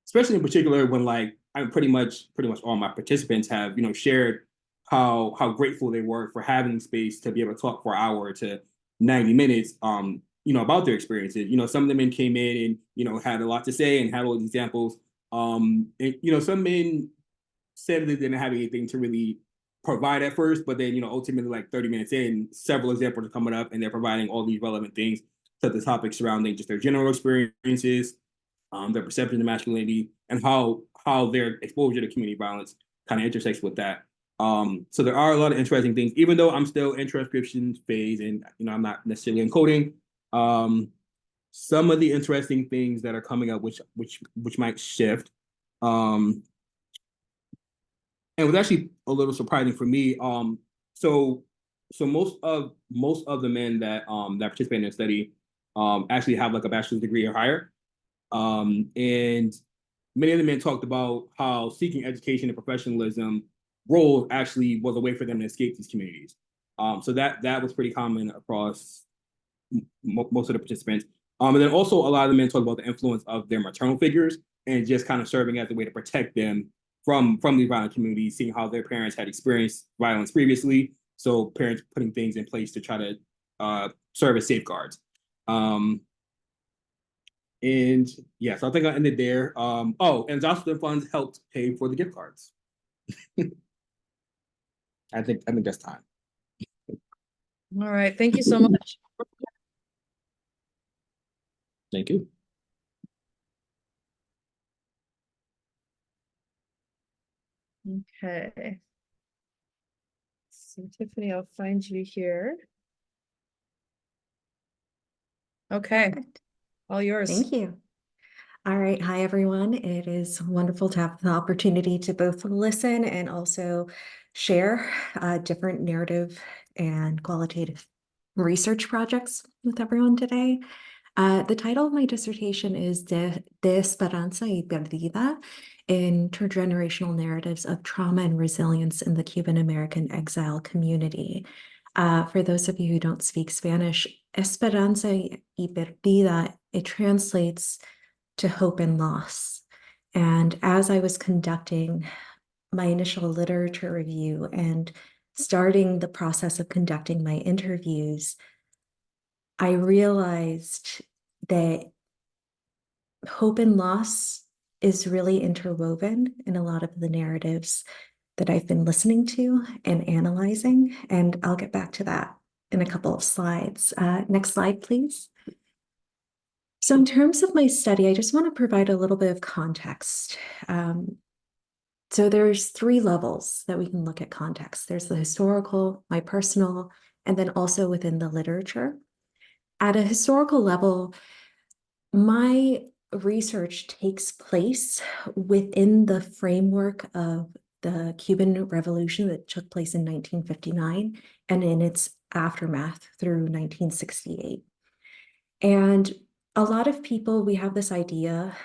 especially in particular when I'm pretty much all my participants have, shared how grateful they were for having space to be able to talk for an hour to 90 minutes, about their experiences. Some of the men came in and, had a lot to say and had all these examples. And, some men said they didn't have anything to really provide at first, but then, ultimately 30 minutes in, several examples are coming up and they're providing all these relevant things to the topic surrounding just their general experiences, their perception of masculinity, and how their exposure to community violence kind of intersects with that. So there are a lot of interesting things, even though I'm still in transcription phase and I'm not necessarily encoding. Some of the interesting things that are coming up, which might shift, and it was actually a little surprising for me. So most of the men that participate in the study actually have a bachelor's degree or higher, and many of the men talked about how seeking education and professionalism role actually was a way for them to escape these communities. So that was pretty common across most of the participants. And then also a lot of the men talked about the influence of their maternal figures and just kind of serving as a way to protect them from these violent communities, seeing how their parents had experienced violence previously. So parents putting things in place to try to serve as safeguards. And yeah, so I think I ended there. And Jocelyn funds helped pay for the gift cards. I think that's time. All right. Thank you so much. Thank you. Okay. So Tiffany, I'll find you here. Okay. All yours. Thank you. All right. Hi, everyone. It is wonderful to have the opportunity to both listen and also share different narrative and qualitative research projects with everyone today. The title of my dissertation is De Esperanza y Perdida, Intergenerational Narratives of Trauma and Resilience in the Cuban American Exile Community. For those of you who don't speak Spanish, Esperanza y Perdida, it translates to hope and loss. And as I was conducting my initial literature review and starting the process of conducting my interviews, I realized that hope and loss is really interwoven in a lot of the narratives that I've been listening to and analyzing, and I'll get back to that in a couple of slides. Next slide, please. So in terms of my study, I just want to provide a little bit of context. So there's 3 levels that we can look at context. There's the historical, my personal, and then also within the literature. At a historical level, my research takes place within the framework of the Cuban Revolution that took place in 1959 and in its aftermath through 1968. And a lot of people, we have this idea,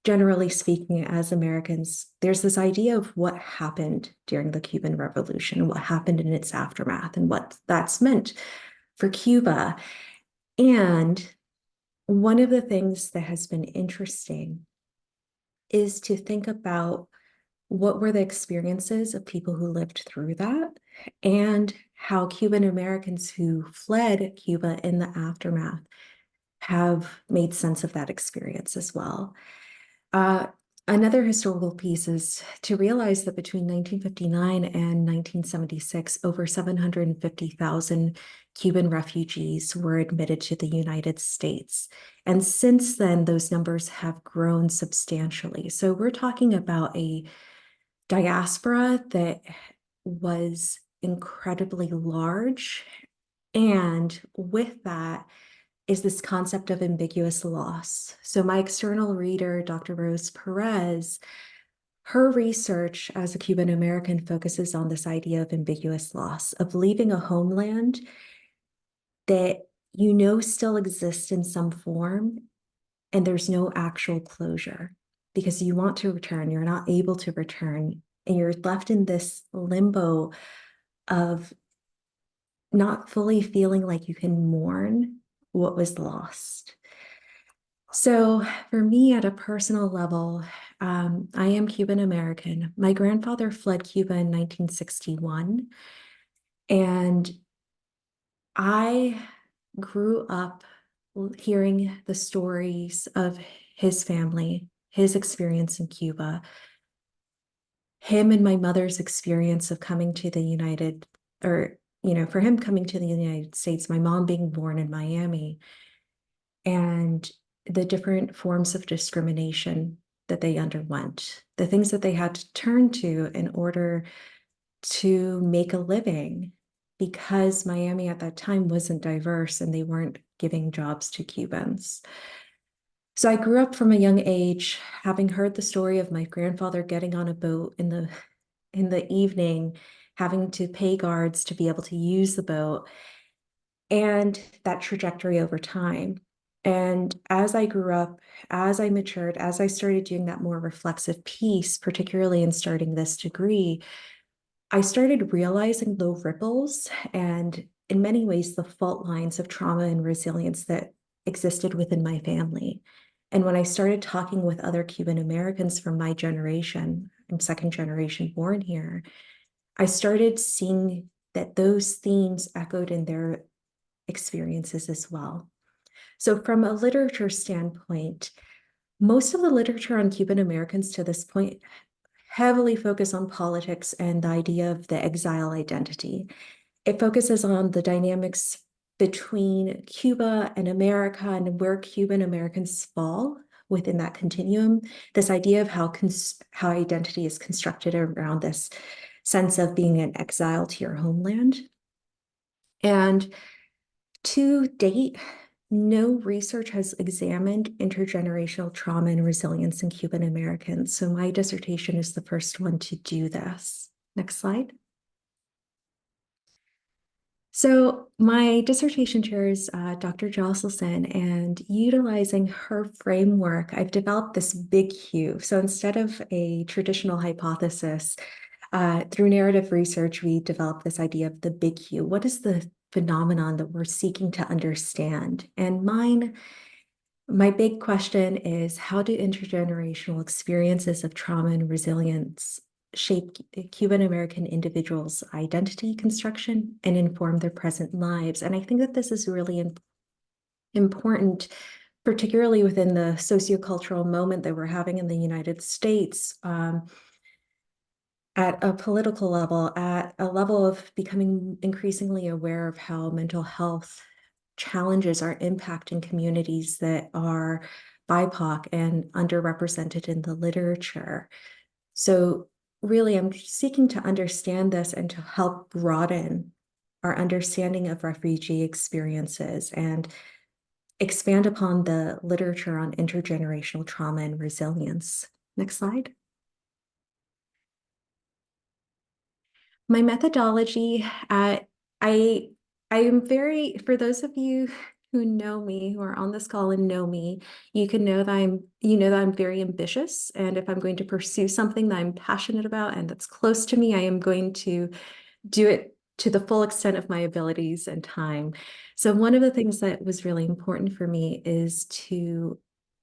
generally speaking, as Americans, there's this idea of what happened during the Cuban Revolution, what happened in its aftermath, and what that's meant for Cuba. And one of the things that has been interesting is to think about what were the experiences of people who lived through that and how Cuban Americans who fled Cuba in the aftermath have made sense of that experience as well. Another historical piece is to realize that between 1959 and 1976, over 750,000 Cuban refugees were admitted to the United States. And since then, those numbers have grown substantially. So we're talking about a diaspora that was incredibly large. And with that, is this concept of ambiguous loss. So my external reader, Dr. Rose Perez, her research as a Cuban American focuses on this idea of ambiguous loss, of leaving a homeland that you know still exists in some form, and there's no actual closure because you want to return, you're not able to return, and you're left in this limbo of not fully feeling like you can mourn what was lost. So for me, at a personal level, I am Cuban American. My grandfather fled Cuba in 1961, and I grew up hearing the stories of his family, his experience in Cuba, him and my mother's experience of coming to the for him coming to the United States, my mom being born in Miami, and the different forms of discrimination that they underwent, the things that they had to turn to in order to make a living, because Miami at that time wasn't diverse and they weren't giving jobs to Cubans. So I grew up from a young age, having heard the story of my grandfather getting on a boat in the evening, having to pay guards to be able to use the boat, and that trajectory over time. And as I grew up, as I matured, as I started doing that more reflexive piece, particularly in starting this degree, I started realizing the ripples and, in many ways, the fault lines of trauma and resilience that existed within my family. And when I started talking with other Cuban Americans from my generation, I'm second generation born here, I started seeing that those themes echoed in their experiences as well. So from a literature standpoint, most of the literature on Cuban Americans to this point heavily focus on politics and the idea of the exile identity. It focuses on the dynamics between Cuba and America and where Cuban Americans fall within that continuum, this idea of how identity is constructed around this sense of being an exile to your homeland. And to date, no research has examined intergenerational trauma and resilience in Cuban Americans. So my dissertation is the first one to do this. Next slide. So my dissertation chair is Dr. Josselson, and utilizing her framework, I've developed this big Q. So instead of a traditional hypothesis, through narrative research, we developed this idea of the big Q. What is the phenomenon that we're seeking to understand? And my big question is, how do intergenerational experiences of trauma and resilience shape Cuban American individuals' identity construction and inform their present lives? And I think that this is really important, particularly within the sociocultural moment that we're having in the United States, at a political level, at a level of becoming increasingly aware of how mental health challenges are impacting communities that are BIPOC and underrepresented in the literature. So really, I'm seeking to understand this and to help broaden our understanding of refugee experiences and expand upon the literature on intergenerational trauma and resilience. Next slide. My methodology, I am very, for those of you who know me, who are on this call and know me, you know that I'm very ambitious. And if I'm going to pursue something that I'm passionate about and that's close to me, I am going to do it to the full extent of my abilities and time. So one of the things that was really important for me is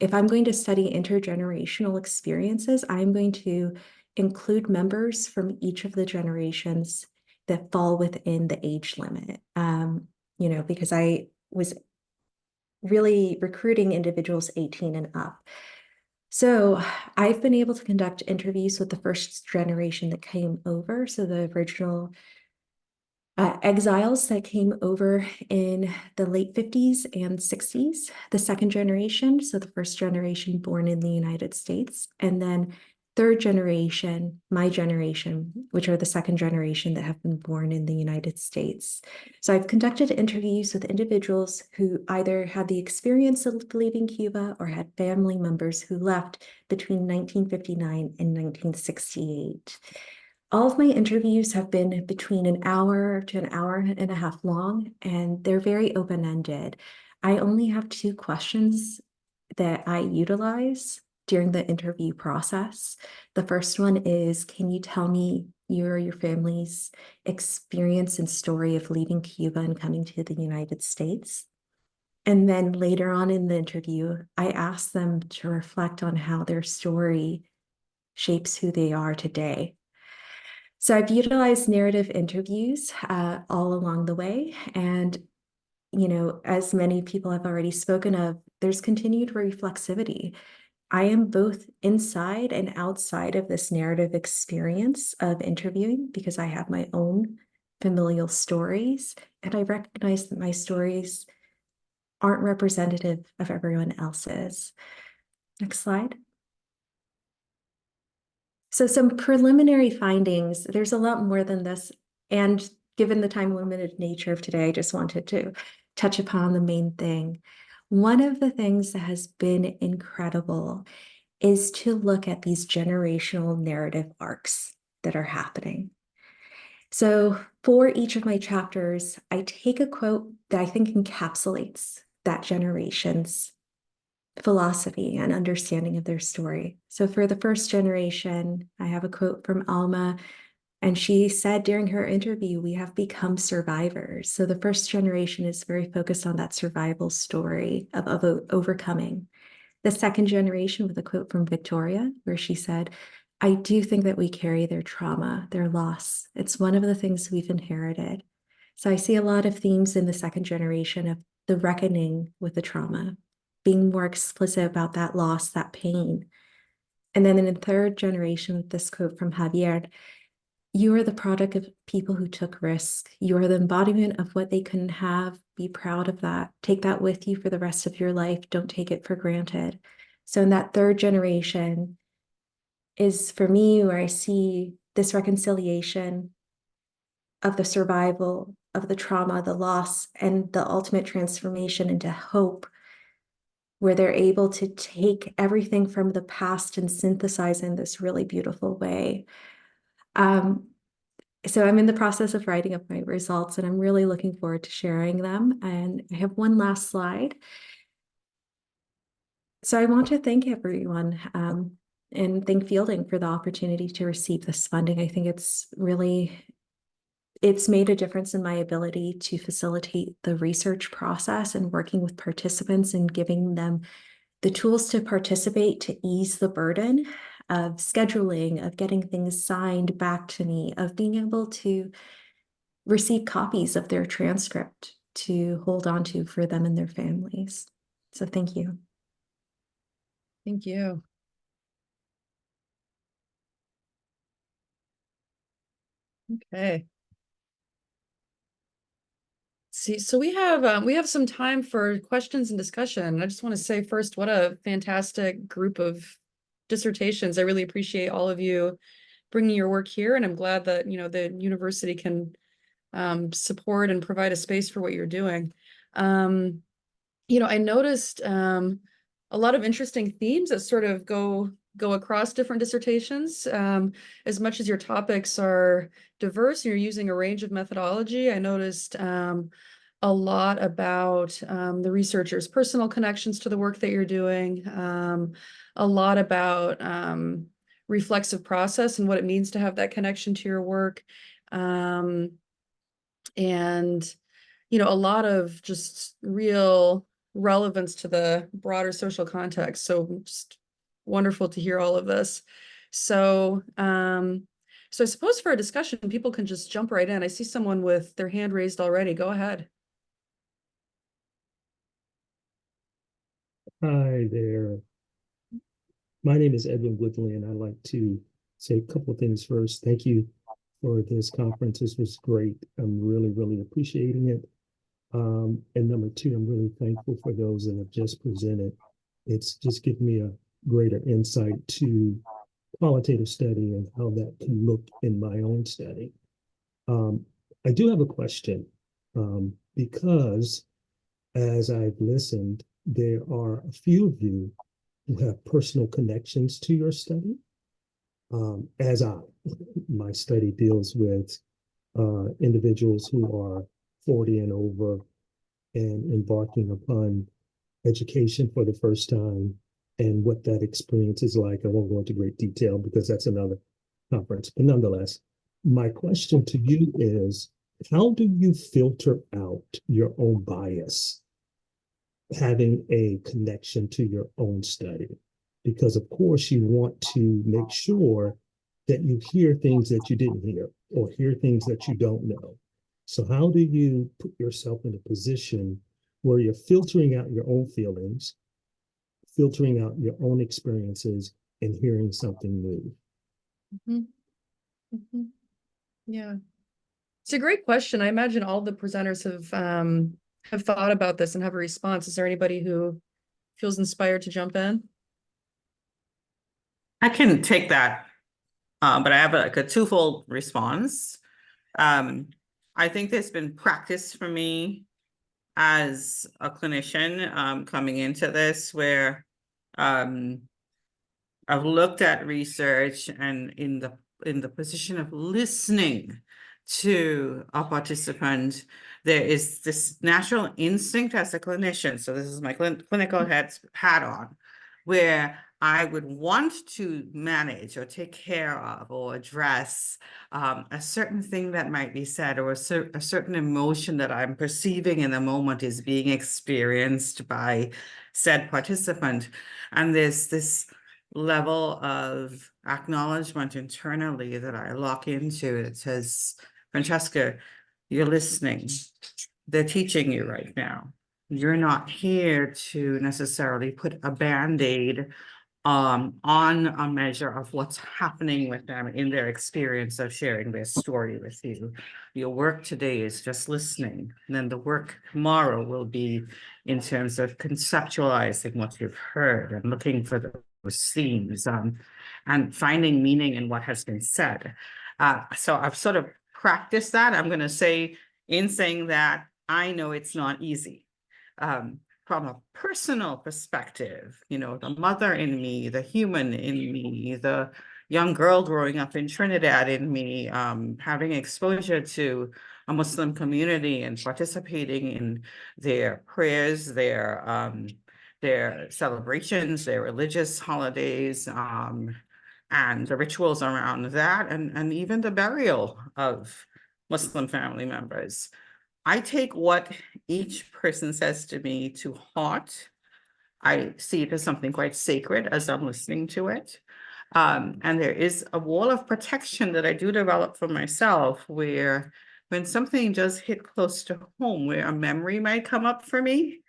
if I'm going to study intergenerational experiences, I'm going to include members from each of the generations that fall within the age limit. Because I was really recruiting individuals 18 and up. So I've been able to conduct interviews with the first generation that came over, so the original exiles that came over in the late 50s and 60s, the second generation, so the first generation born in the United States, and then third generation, my generation, which are the second generation that have been born in the United States. So I've conducted interviews with individuals who either had the experience of leaving Cuba or had family members who left between 1959 and 1968. All of my interviews have been between an hour to an hour and a half long, and they're very open-ended. I only have 2 questions that I utilize during the interview process. The first one is, can you tell me your family's experience and story of leaving Cuba and coming to the United States? And then later on in the interview, I ask them to reflect on how their story shapes who they are today. So I've utilized narrative interviews all along the way. And, as many people have already spoken of, there's continued reflexivity. I am both inside and outside of this narrative experience of interviewing because I have my own familial stories. And I recognize that my stories aren't representative of everyone else's. Next slide. So some preliminary findings, there's a lot more than this. And given the time limited nature of today, I just wanted to touch upon the main thing. One of the things that has been incredible is to look at these generational narrative arcs that are happening. So for each of my chapters, I take a quote that I think encapsulates that generation's philosophy and understanding of their story. So for the first generation, I have a quote from Alma, and she said during her interview, we have become survivors. So the first generation is very focused on that survival story of overcoming. The second generation, with a quote from Victoria, where she said, I do think that we carry their trauma, their loss. It's one of the things we've inherited. So I see a lot of themes in the second generation of the reckoning with the trauma, being more explicit about that loss, that pain. And then in the third generation, with this quote from Javier, you are the product of people who took risk. You are the embodiment of what they couldn't have. Be proud of that. Take that with you for the rest of your life. Don't take it for granted. So in that third generation is for me where I see this reconciliation of the survival, of the trauma, the loss, and the ultimate transformation into hope, where they're able to take everything from the past and synthesize in this really beautiful way. So I'm in the process of writing up my results, and I'm really looking forward to sharing them. And I have one last slide. So I want to thank everyone and thank Fielding for the opportunity to receive this funding. I think it's made a difference in my ability to facilitate the research process and working with participants and giving them the tools to participate to ease the burden of scheduling, of getting things signed back to me, of being able to receive copies of their transcript to hold on to for them and their families. So thank you. Thank you. Okay. See, so we have some time for questions and discussion. I just want to say first, what a fantastic group of dissertations. I really appreciate all of you bringing your work here, and I'm glad that the university can support and provide a space for what you're doing. I noticed a lot of interesting themes that sort of go across different dissertations. As much as your topics are diverse, you're using a range of methodology. I noticed a lot about the researchers' personal connections to the work that you're doing, a lot about reflexive process and what it means to have that connection to your work. And a lot of just real relevance to the broader social context. So just wonderful to hear all of this. So, so I suppose for a discussion, people can just jump right in. I see someone with their hand raised already. Go ahead. Hi there. My name is Edwin Woodley, and I'd like to say a couple of things first. Thank you for this conference. This was great. I'm really, really appreciating it. And number two, I'm really thankful for those that have just presented. It's just given me a greater insight to qualitative study and how that can look in my own study. I do have a question because as I've listened, there are a few of you who have personal connections to your study. My study deals with individuals who are 40 and over and embarking upon education for the first time and what that experience is like. I won't go into great detail because that's another conference, but nonetheless, my question to you is, how do you filter out your own bias having a connection to your own study? Because of course you want to make sure that you hear things that you didn't hear or hear things that you don't know. So how do you put yourself in a position where you're filtering out your own feelings, filtering out your own experiences, and hearing something new? Mm-hmm. Mm-hmm. Yeah, it's a great question. I imagine all the presenters have thought about this and have a response. Is there anybody who feels inspired to jump in? I can take that, but I have a twofold response. I think there's been practice for me as a clinician coming into this where I've looked at research and in the position of listening to a participant, there is this natural instinct as a clinician. So this is my clinical hat on, where I would want to manage or take care of or address a certain thing that might be said, or a certain emotion that I'm perceiving in the moment is being experienced by said participant. And there's this level of acknowledgement internally that I lock into. It says, Francesca, you're listening. They're teaching you right now. You're not here to necessarily put a Band-Aid on a measure of what's happening with them in their experience of sharing their story with you. Your work today is just listening. And then the work tomorrow will be in terms of conceptualizing what you've heard and looking for those themes and finding meaning in what has been said. So I've sort of practiced that. I'm going to say, in saying that, I know it's not easy. From a personal perspective, the mother in me, the human in me, the young girl growing up in Trinidad in me, having exposure to a Muslim community and participating in their prayers, their celebrations, their religious holidays, and the rituals around that, and even the burial of Muslim family members. I take what each person says to me to heart. I see it as something quite sacred as I'm listening to it. And there is a wall of protection that I do develop for myself where when something does hit close to home, where a memory might come up for me,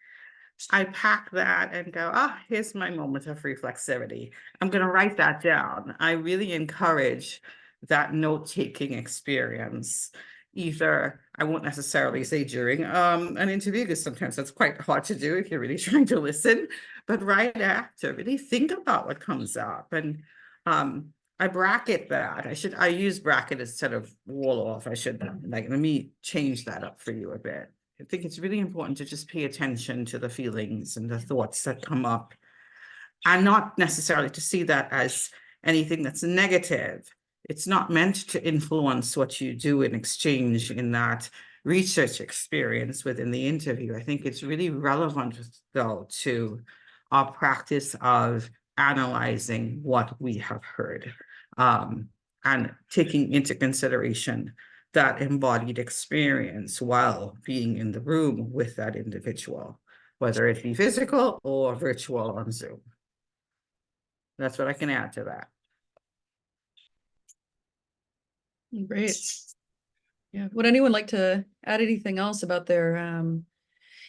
I pack that and go, here's my moment of reflexivity. I'm going to write that down. I really encourage that note-taking experience. Either, I won't necessarily say during an interview, because sometimes that's quite hard to do if you're really trying to listen, but right after, really think about what comes up. And I bracket that. I use bracket instead of wall off. Let me change that up for you a bit. I think it's really important to just pay attention to the feelings and the thoughts that come up, and not necessarily to see that as anything that's negative. It's not meant to influence what you do in exchange in that research experience within the interview. I think it's really relevant, though, to our practice of analyzing what we have heard, and taking into consideration that embodied experience while being in the room with that individual, whether it be physical or virtual on Zoom. That's what I can add to that. Great. Yeah. Would anyone like to add anything else about their,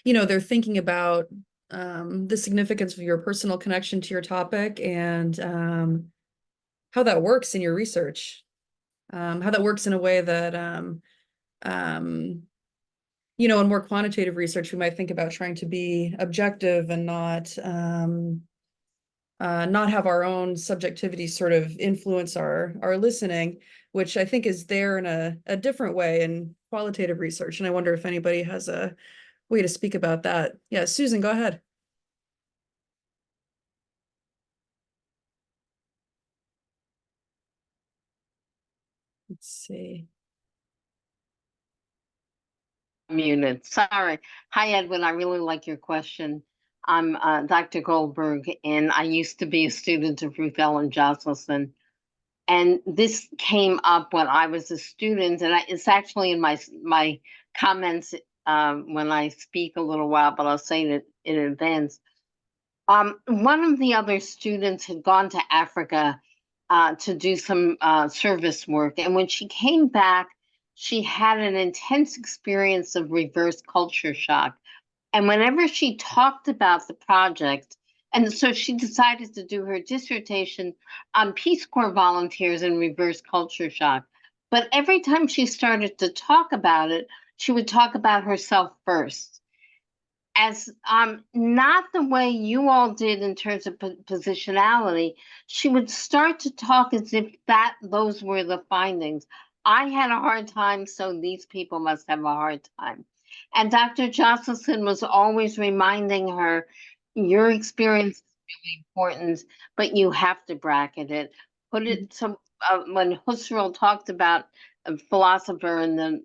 their thinking about the significance of your personal connection to your topic and how that works in your research? How that works in a way that, in more quantitative research, we might think about trying to be objective and not have our own subjectivity sort of influence our listening, which I think is there in a different way in qualitative research. And I wonder if anybody has a way to speak about that. Yeah, Susan, go ahead. Let's see. Muted. Sorry. Hi, Edwin. I really like your question. I'm Dr. Goldberg, and I used to be a student of Ruth Ellen Jocelyn. And this came up when I was a student, and it's actually in my comments when I speak a little while, but I'll say it in advance. One of the other students had gone to Africa to do some service work, and when she came back, she had an intense experience of reverse culture shock. And whenever she talked about the project, and so she decided to do her dissertation on Peace Corps volunteers and reverse culture shock. But every time she started to talk about it, she would talk about herself first. As not the way you all did in terms of positionality, she would start to talk as if those were the findings. I had a hard time, so these people must have a hard time. And Dr. Jocelyn was always reminding her, your experience is really important, but you have to bracket it. Put it so when Husserl talked about a philosopher in the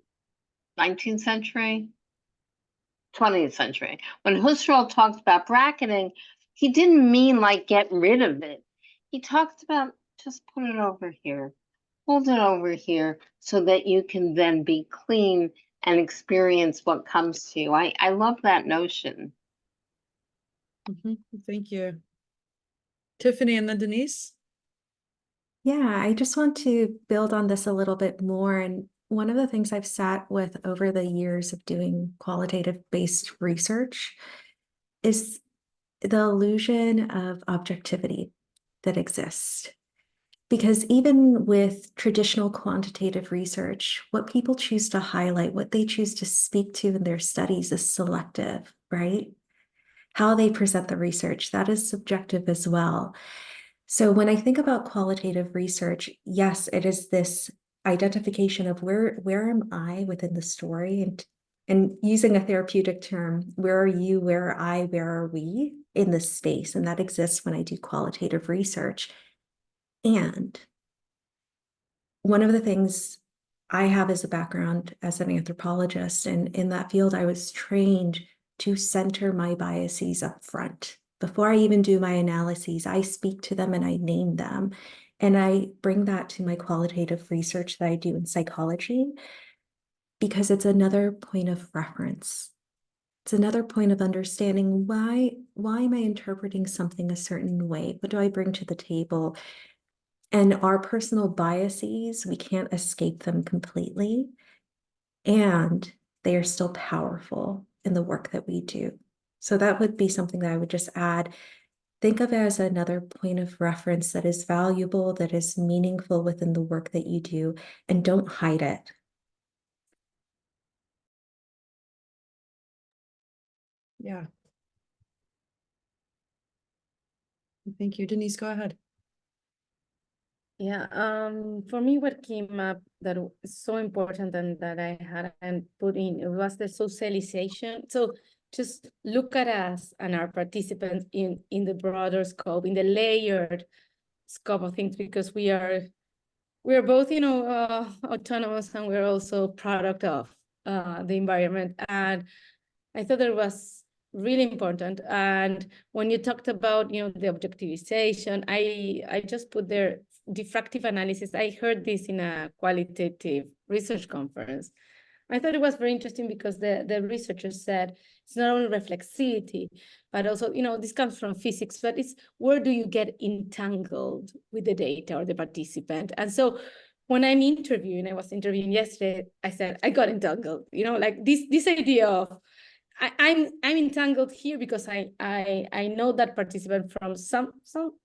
19th century, 20th century, when Husserl talked about bracketing, he didn't mean like get rid of it. He talked about just put it over here, hold it over here, so that you can then be clean and experience what comes to you. I love that notion. Thank you. Tiffany and then Denise. Yeah, I just want to build on this a little bit more. And one of the things I've sat with over the years of doing qualitative-based research is the illusion of objectivity that exists. Because even with traditional quantitative research, what people choose to highlight, what they choose to speak to in their studies is selective, right? How they present the research, that is subjective as well. So when I think about qualitative research, yes, it is this identification of where am I within the story, and using a therapeutic term, where are you, where are I, where are we in this space? And that exists when I do qualitative research. And one of the things I have as a background as an anthropologist, and in that field, I was trained to center my biases up front. Before I even do my analyses, I speak to them and I name them. And I bring that to my qualitative research that I do in psychology because it's another point of reference. It's another point of understanding why am I interpreting something a certain way? What do I bring to the table? And our personal biases, we can't escape them completely. And they are still powerful in the work that we do. So that would be something that I would just add. Think of it as another point of reference that is valuable, that is meaningful within the work that you do, and don't hide it. Yeah. Thank you. Denise, go ahead. Yeah, for me, what came up that is so important and that I hadn't put in was the socialization. So just look at us and our participants in the broader scope, in the layered scope of things, because we are both, autonomous, and we're also product of the environment. And I thought that was really important. And when you talked about, the objectivization, I just put there diffractive analysis. I heard this in a qualitative research conference. I thought it was very interesting because the researchers said it's not only reflexivity, but also, this comes from physics, but it's where do you get entangled with the data or the participant? And so when I'm interviewing, I was interviewing yesterday, I said, I got entangled, like this idea of, I'm entangled here because I know that participant from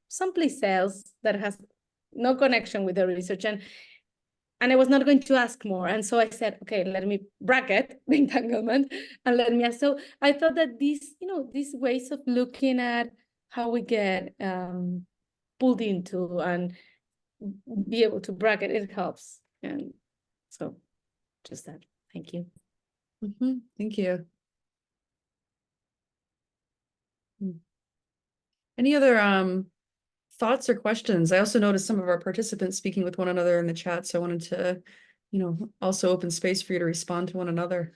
someplace else that has no connection with the research, and I was not going to ask more. And so I said, okay, let me bracket the entanglement and let me ask. So I thought that these ways of looking at how we get pulled into and be able to bracket, it helps. And so just that. Thank you. Thank you. Any other thoughts or questions? I also noticed some of our participants speaking with one another in the chat, so I wanted to, also open space for you to respond to one another.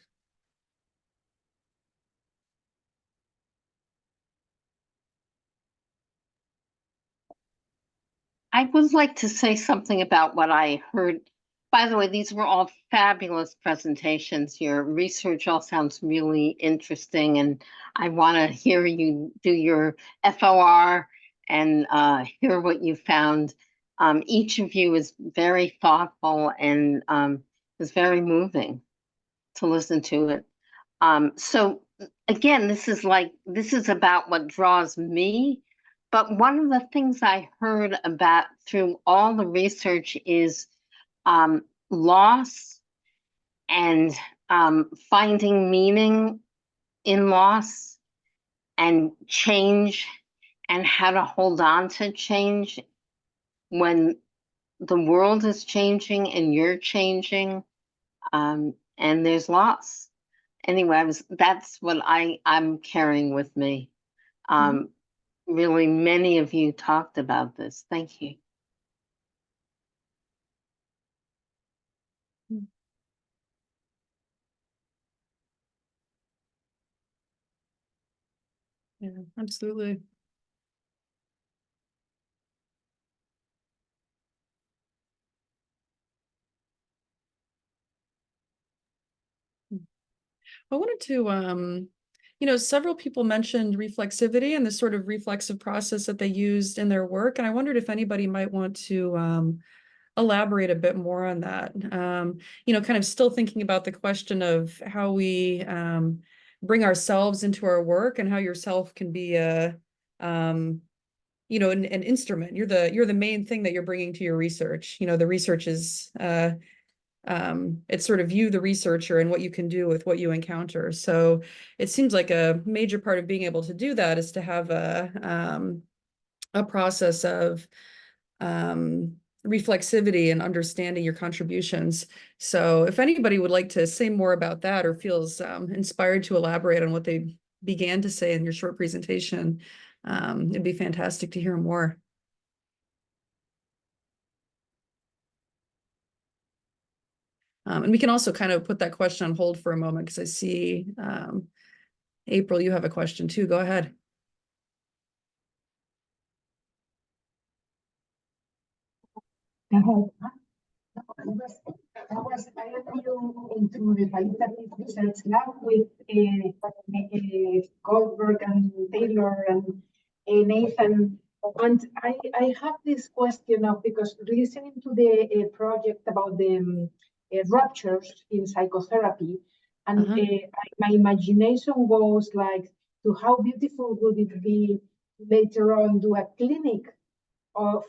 I would like to say something about what I heard. By the way, these were all fabulous presentations. Your research all sounds really interesting, and I want to hear you do your FOR and hear what you found. Each of you is very thoughtful and is very moving to listen to it. So again, this is about what draws me. But one of the things I heard about through all the research is loss and finding meaning in loss and change and how to hold on to change when the world is changing and you're changing, and there's loss. Anyway, that's what I'm carrying with me. Really, many of you talked about this. Thank you. Yeah, absolutely. I wanted to, several people mentioned reflexivity and the sort of reflexive process that they used in their work. And I wondered if anybody might want to elaborate a bit more on that. Kind of still thinking about the question of how we bring ourselves into our work and how yourself can be an instrument. You're the main thing that you're bringing to your research. The research is it's sort of you, the researcher, and what you can do with what you encounter. So it seems like a major part of being able to do that is to have a process of reflexivity and understanding your contributions. So if anybody would like to say more about that or feels inspired to elaborate on what they began to say in your short presentation, it'd be fantastic to hear more. And we can also kind of put that question on hold for a moment because I see April, you have a question too. Go ahead. I am new into the qualitative research lab with Goldberg and Taylor and Nathan. And I have this question of, because listening to the project about the ruptures in psychotherapy, and my imagination goes like to how beautiful would it be later on do a clinic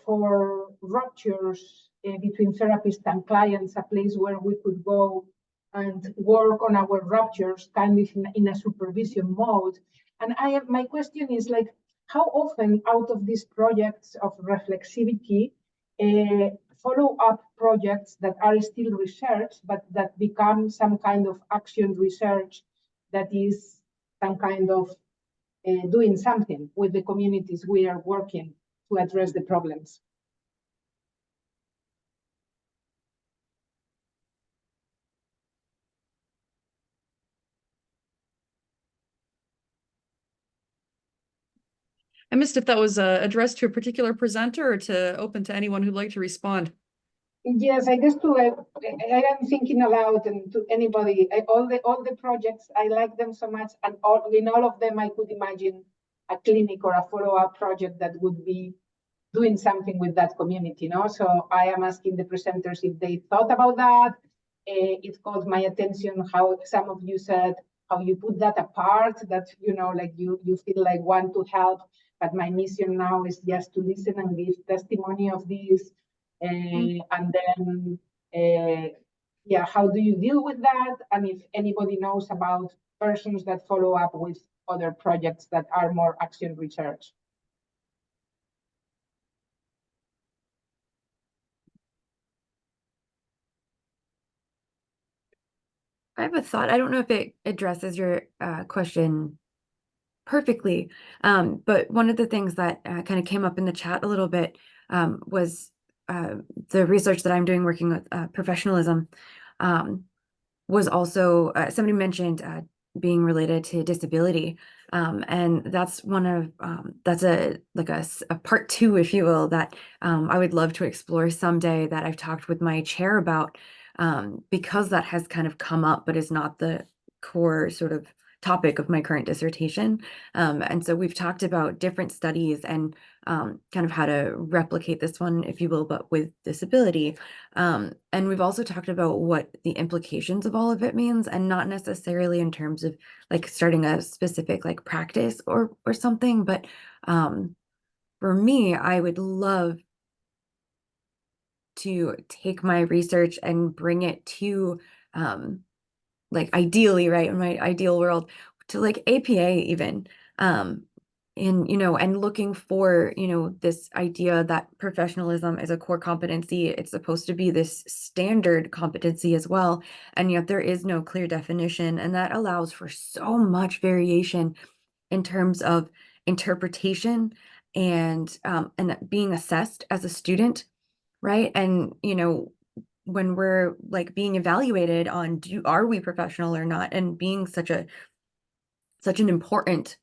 for ruptures between therapists and clients, a place where we could go and work on our ruptures kind of in a supervision mode. And my question is like, how often out of these projects of reflexivity, follow-up projects that are still research, but that become some kind of action research that is some kind of doing something with the communities we are working to address the problems. I missed if that was addressed to a particular presenter or to open to anyone who'd like to respond. Yes, I guess I am thinking aloud and to anybody. All the projects, I like them so much, and in all of them, I could imagine a clinic or a follow-up project that would be doing something with that community, no? So I am asking the presenters if they thought about that. It caught my attention how some of you said how you put that apart, that, like you feel like want to help, but my mission now is just to listen and give testimony of this. And then, yeah, how do you deal with that? And if anybody knows about persons that follow up with other projects that are more action research. I have a thought. I don't know if it addresses your question perfectly, but one of the things that kind of came up in the chat a little bit was the research that I'm doing working with professionalism was also, somebody mentioned being related to disability. And that's one of, that's a part two, if you will, that I would love to explore someday, that I've talked with my chair about, because that has kind of come up, but is not the core sort of topic of my current dissertation. And so we've talked about different studies and kind of how to replicate this one, if you will, but with disability. And we've also talked about what the implications of all of it means, and not necessarily in terms of like starting a specific like practice or something, but for me, I would love to take my research and bring it to like ideally, right, in my ideal world, to like APA even, and looking for, this idea that professionalism is a core competency. It's supposed to be this standard competency as well, and yet there is no clear definition, and that allows for so much variation in terms of interpretation and being assessed as a student, right? And when we're like being evaluated on are we professional or not, and being such an important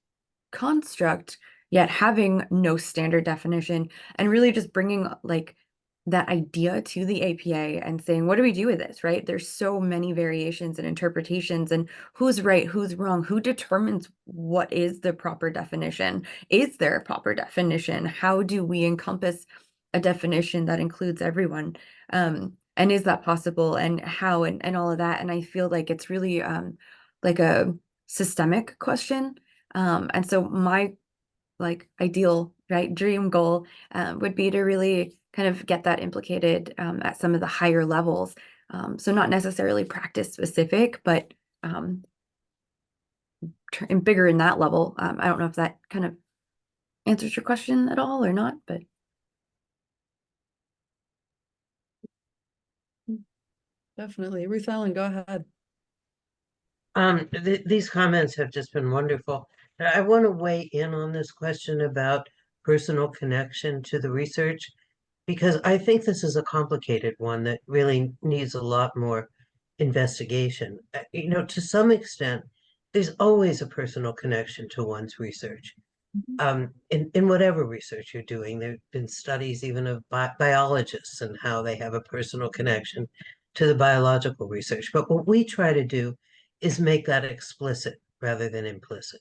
construct, yet having no standard definition, and really just bringing like that idea to the APA and saying, what do we do with this, right? There's so many variations and interpretations, and who's right, who's wrong, who determines what is the proper definition? Is there a proper definition? How do we encompass a definition that includes everyone? And is that possible, and how, and all of that? And I feel like it's really like a systemic question. And so my like ideal, right, dream goal would be to really kind of get that implicated at some of the higher levels. So not necessarily practice specific, but bigger in that level. I don't know if that kind of answers your question at all or not, but. Definitely. Ruth Ellen, go ahead. These comments have just been wonderful. I want to weigh in on this question about personal connection to the research, because I think this is a complicated one that really needs a lot more investigation, to some extent, there's always a personal connection to one's research. In whatever research you're doing, there have been studies even of biologists and how they have a personal connection to the biological research. But what we try to do is make that explicit rather than implicit.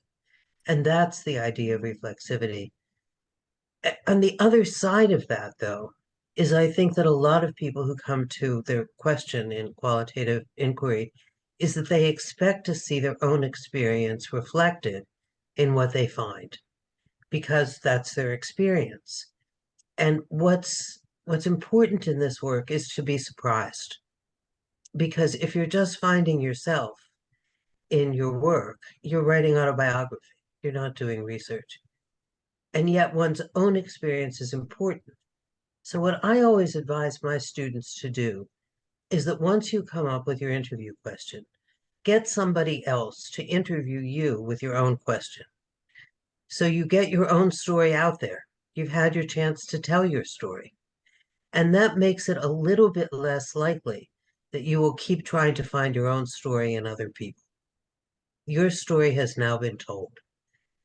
And that's the idea of reflexivity. On the other side of that, though, is I think that a lot of people who come to their question in qualitative inquiry is that they expect to see their own experience reflected in what they find, because that's their experience. And what's important in this work is to be surprised. Because if you're just finding yourself in your work, you're writing autobiography, you're not doing research. And yet one's own experience is important. So what I always advise my students to do is that once you come up with your interview question, get somebody else to interview you with your own question. So you get your own story out there. You've had your chance to tell your story. And that makes it a little bit less likely that you will keep trying to find your own story in other people. Your story has now been told.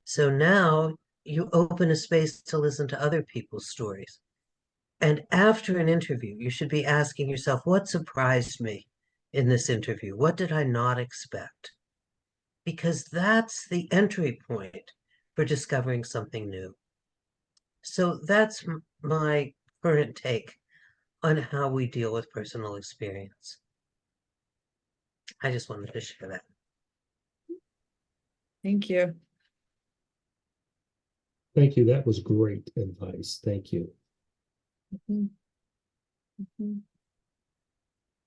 So now you open a space to listen to other people's stories. And after an interview, you should be asking yourself, what surprised me in this interview? What did I not expect? Because that's the entry point for discovering something new. So that's my current take on how we deal with personal experience. I just wanted to share that. Thank you. Thank you. That was great advice. Thank you.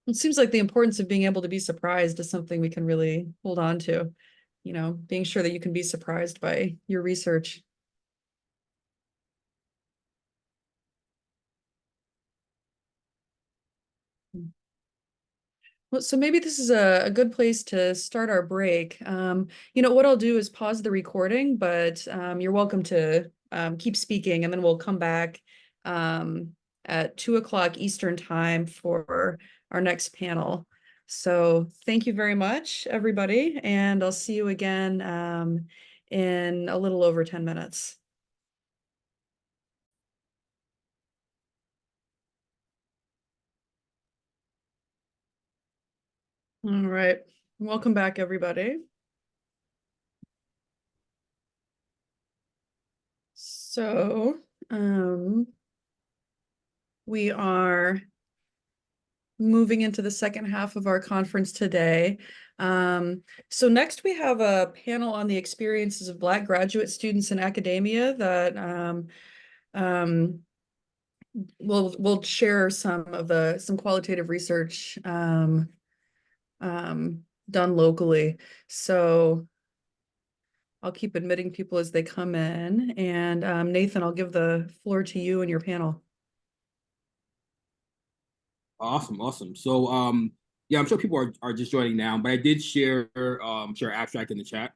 It seems like the importance of being able to be surprised is something we can really hold on to, being sure that you can be surprised by your research. Well, so maybe this is a good place to start our break. What I'll do is pause the recording, but you're welcome to keep speaking, and then we'll come back at 2:00 Eastern time for our next panel. So thank you very much, everybody, and I'll see you again in a little over 10 minutes. All right, welcome back, everybody. So, we are moving into the second half of our conference today. So next we have a panel on the experiences of Black graduate students in academia that we'll share some qualitative research done locally. So I'll keep admitting people as they come in, and Nathan, I'll give the floor to you and your panel. Awesome. So yeah, I'm sure people are just joining now, but I did share abstract in the chat.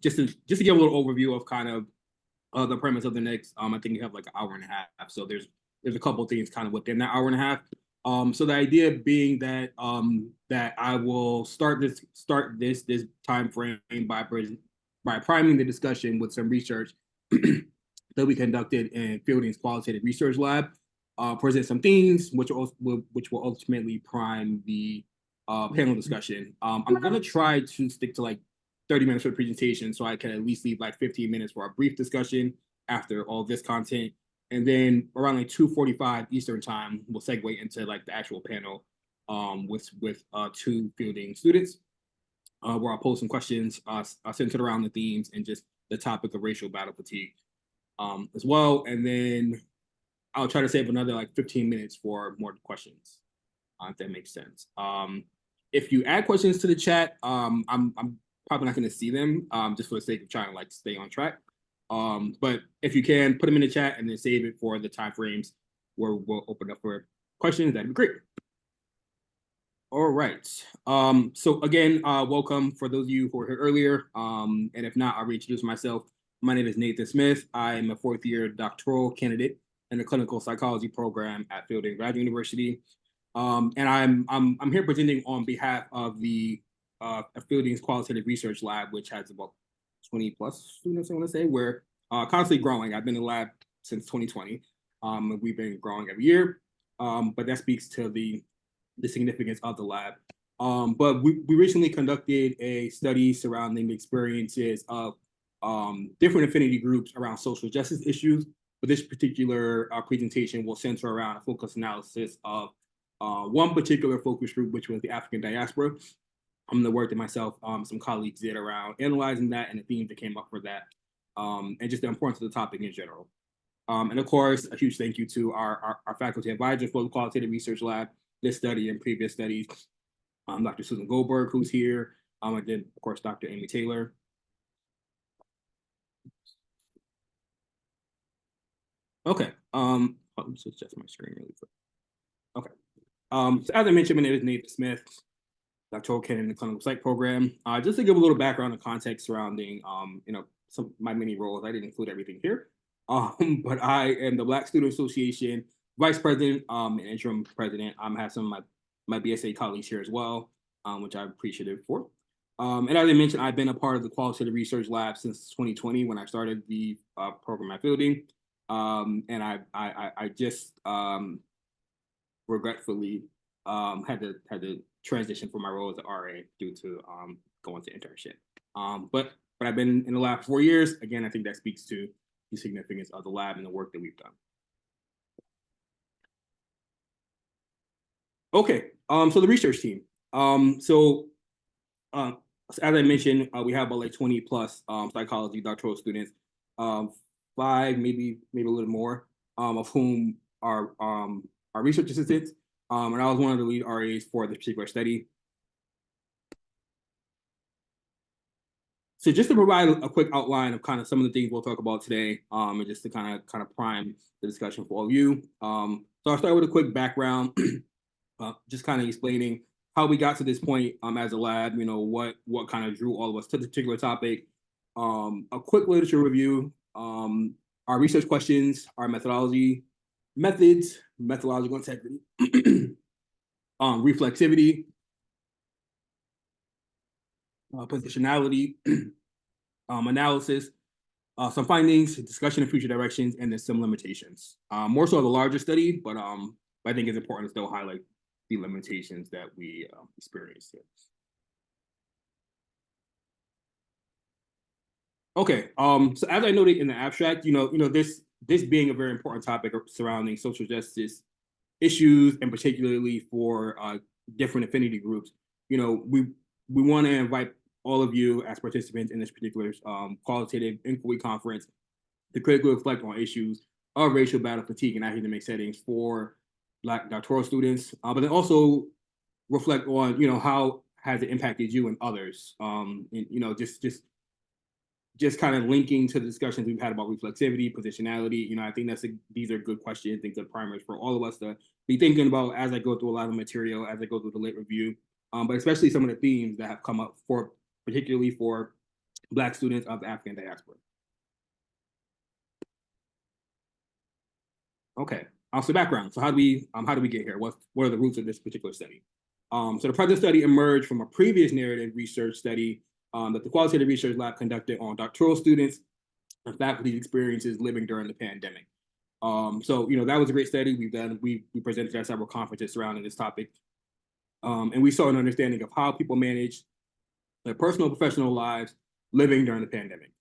Just to give a little overview of kind of the premise of the next, I think you have like an hour and a half. So there's a couple of things kind of within that hour and a half. So the idea being that that I will start this time frame by priming the discussion with some research that we conducted in Fielding's Qualitative Research Lab. Present some themes which will ultimately prime the panel discussion. I'm gonna try to stick to like 30 minutes for the presentation, so I can at least leave like 15 minutes for a brief discussion after all this content. And then around like 2:45 Eastern time, we'll segue into like the actual panel with two Fielding students, where I'll pose some questions centered around the themes and just the topic of racial battle fatigue as well. And then I'll try to save another like 15 minutes for more questions, if that makes sense. If you add questions to the chat, I'm probably not going to see them, just for the sake of trying to like stay on track. But if you can, put them in the chat and then save it for the time frames where we'll open up for questions, that'd be great. All right. So again, welcome for those of you who were here earlier. And if not, I'll reintroduce myself. My name is Nathan Smith. I am a fourth-year doctoral candidate in the clinical psychology program at Fielding Graduate University. And I'm here presenting on behalf of the Fielding's Qualitative Research Lab, which has about 20 plus students, I want to say. We're constantly growing. I've been in the lab since 2020. We've been growing every year, but that speaks to the significance of the lab. But we recently conducted a study surrounding the experiences of different affinity groups around social justice issues. But this particular presentation will center around a focus analysis of one particular focus group, which was the African diaspora. The work that myself, some colleagues did around analyzing that and the themes that came up for that, and just the importance of the topic in general. And of course, a huge thank you to our faculty advisor for the Qualitative Research Lab, this study and previous studies, Dr. Susan Goldberg, who's here, and then, of course, Dr. Amy Taylor. Okay, let me just adjust my screen really quick. Okay, so as I mentioned, my name is Nathan Smith, doctoral candidate in the clinical psych program. Just to give a little background and context surrounding, some of my many roles. I didn't include everything here, but I am the Black Student Association vice president and interim president. I have some of my BSA colleagues here as well, which I'm appreciative for. And as I mentioned, I've been a part of the Qualitative Research Lab since 2020 when I started the program at Fielding. And I just regretfully had to transition from my role as an RA due to going to internship. But I've been in the lab for 4 years. Again, I think that speaks to the significance of the lab and the work that we've done. Okay, so the research team. As I mentioned, we have about like 20 plus psychology doctoral students, 5, maybe a little more, of whom are research assistants. And I was one of the lead RAs for this particular study. So just to provide a quick outline of kind of some of the things we'll talk about today, and just to kind of prime the discussion for all of you. So I'll start with a quick background, just kind of explaining how we got to this point as a lab, what kind of drew all of us to the particular topic, a quick literature review, our research questions, our methodology, methods, methodological integrity, reflexivity, positionality, analysis, some findings, discussion of future directions, and then some limitations. More so the larger study, but I think it's important to still highlight the limitations that we experienced here. Okay, so as I noted in the abstract, this being a very important topic surrounding social justice issues, and particularly for different affinity groups, we want to invite all of you as participants in this particular qualitative inquiry conference to critically reflect on issues of racial battle fatigue in academic settings for Black doctoral students, but then also reflect on, how has it impacted you and others, and just kind of linking to the discussions we've had about reflexivity, positionality. I think these are good questions and good primers for all of us to be thinking about as I go through a lot of material, as I go through the lit review, but especially some of the themes that have come up particularly for Black students of the African diaspora. Okay, so background. So how do we get here? What are the roots of this particular study? So the present study emerged from a previous narrative research study that the Qualitative Research Lab conducted on doctoral students and faculty experiences living during the pandemic. So that was a great study we've done. We presented at several conferences surrounding this topic, and we saw an understanding of how people manage their personal and professional lives living during the pandemic.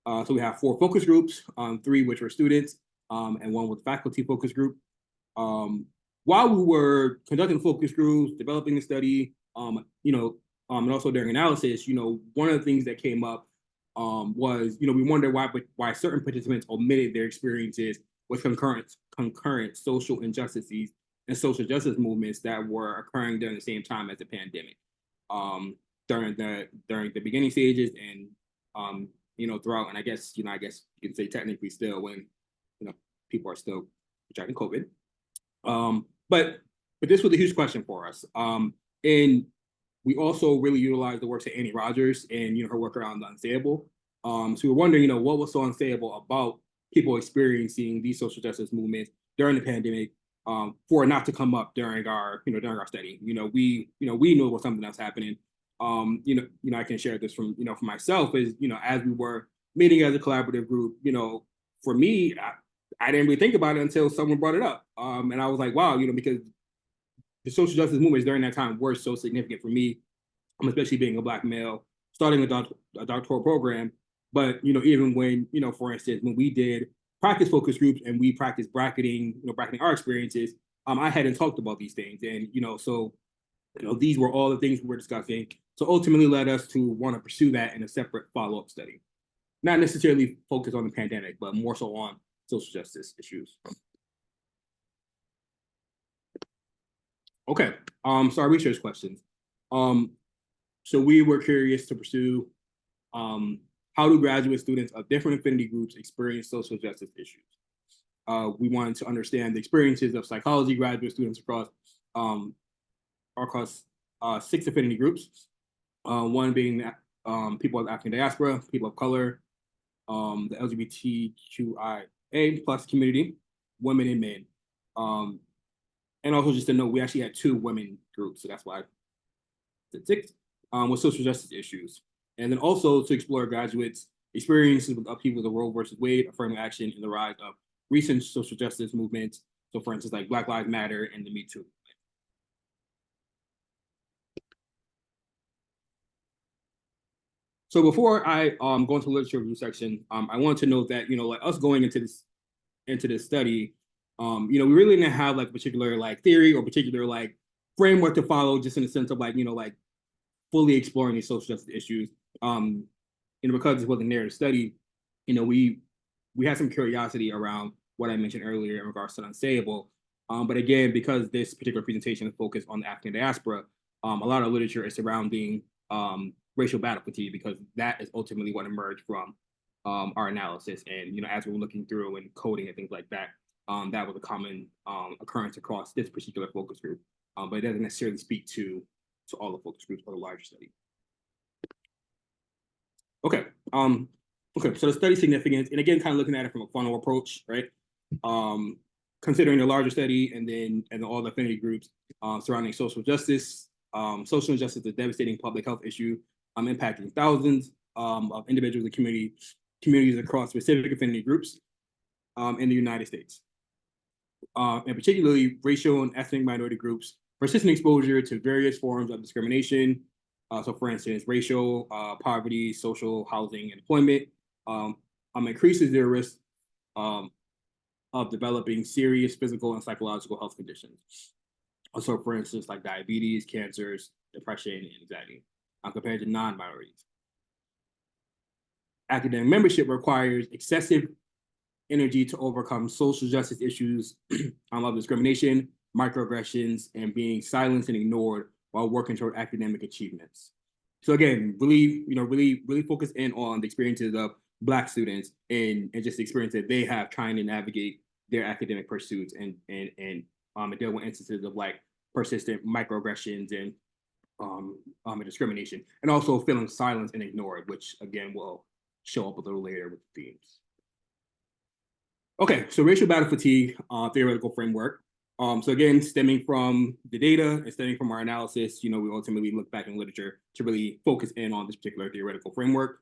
So we have 4 focus groups, 3 which were students, and 1 with faculty focus group. While we were conducting focus groups, developing the study, and also during analysis, one of the things that came up was, we wondered why certain participants omitted their experiences with concurrent social injustices and social justice movements that were occurring during the same time as the pandemic. During the beginning stages and throughout, and I guess you can say technically still when people are still contracting COVID. But this was a huge question for us. And we also really utilized the works of Annie Rogers and her work around the unsayable. So we were wondering, what was so unsayable about people experiencing these social justice movements during the pandemic, for it not to come up during our study. We knew it was something that's happening. I can share this from for myself is as we were meeting as a collaborative group, for me, I didn't really think about it until someone brought it up, and I was like, wow, because the social justice movements during that time were so significant for me, especially being a Black male starting a doctoral program. But even when for instance, when we did practice focus groups and we practiced bracketing our experiences, I hadn't talked about these things, and so these were all the things we were discussing. So ultimately led us to want to pursue that in a separate follow-up study, not necessarily focused on the pandemic, but more so on social justice issues. Okay, so our research questions. So we were curious to pursue how do graduate students of different affinity groups experience social justice issues? We wanted to understand the experiences of psychology graduate students across 6 affinity groups. One being people of African diaspora, people of color, the LGBTQIA plus community, women and men. And also just to note, we actually had 2 women groups, so that's why it's 6, with social justice issues. And then also to explore graduates' experiences with upheaval of the Roe versus Wade, affirmative action, and the rise of recent social justice movements. So for instance, like Black Lives Matter and the Me Too. So before I go into the literature review section, I want to note that like us going into this study, we really didn't have like a particular like theory or particular like framework to follow, just in the sense of like like fully exploring these social justice issues. Because this was a narrative study, we had some curiosity around what I mentioned earlier in regards to the unsayable. But again, because this particular presentation is focused on the African diaspora, a lot of literature is surrounding racial battle fatigue, because that is ultimately what emerged from our analysis. And as we were looking through and coding and things like that, that was a common occurrence across this particular focus group. But it doesn't necessarily speak to all the focus groups or the larger study. Okay. So the study significance, and again, kind of looking at it from a funnel approach, right? Considering the larger study and all the affinity groups surrounding social justice. Social injustice is a devastating public health issue impacting thousands of individuals and communities across specific affinity groups in the United States. And particularly racial and ethnic minority groups, persistent exposure to various forms of discrimination. So for instance, racial, poverty, social, housing, and employment increases their risk of developing serious physical and psychological health conditions. So for instance, like diabetes, cancers, depression, and anxiety, compared to non-minorities. Academic membership requires excessive energy to overcome social justice issues of discrimination, microaggressions, and being silenced and ignored while working toward academic achievements. So again, really focus in on the experiences of Black students and just the experience that they have trying to navigate their academic pursuits and deal with instances of like persistent microaggressions and discrimination, and also feeling silenced and ignored, which again will show up a little later with the themes. Okay, so racial battle fatigue theoretical framework. So again, stemming from the data and stemming from our analysis, we ultimately look back in literature to really focus in on this particular theoretical framework.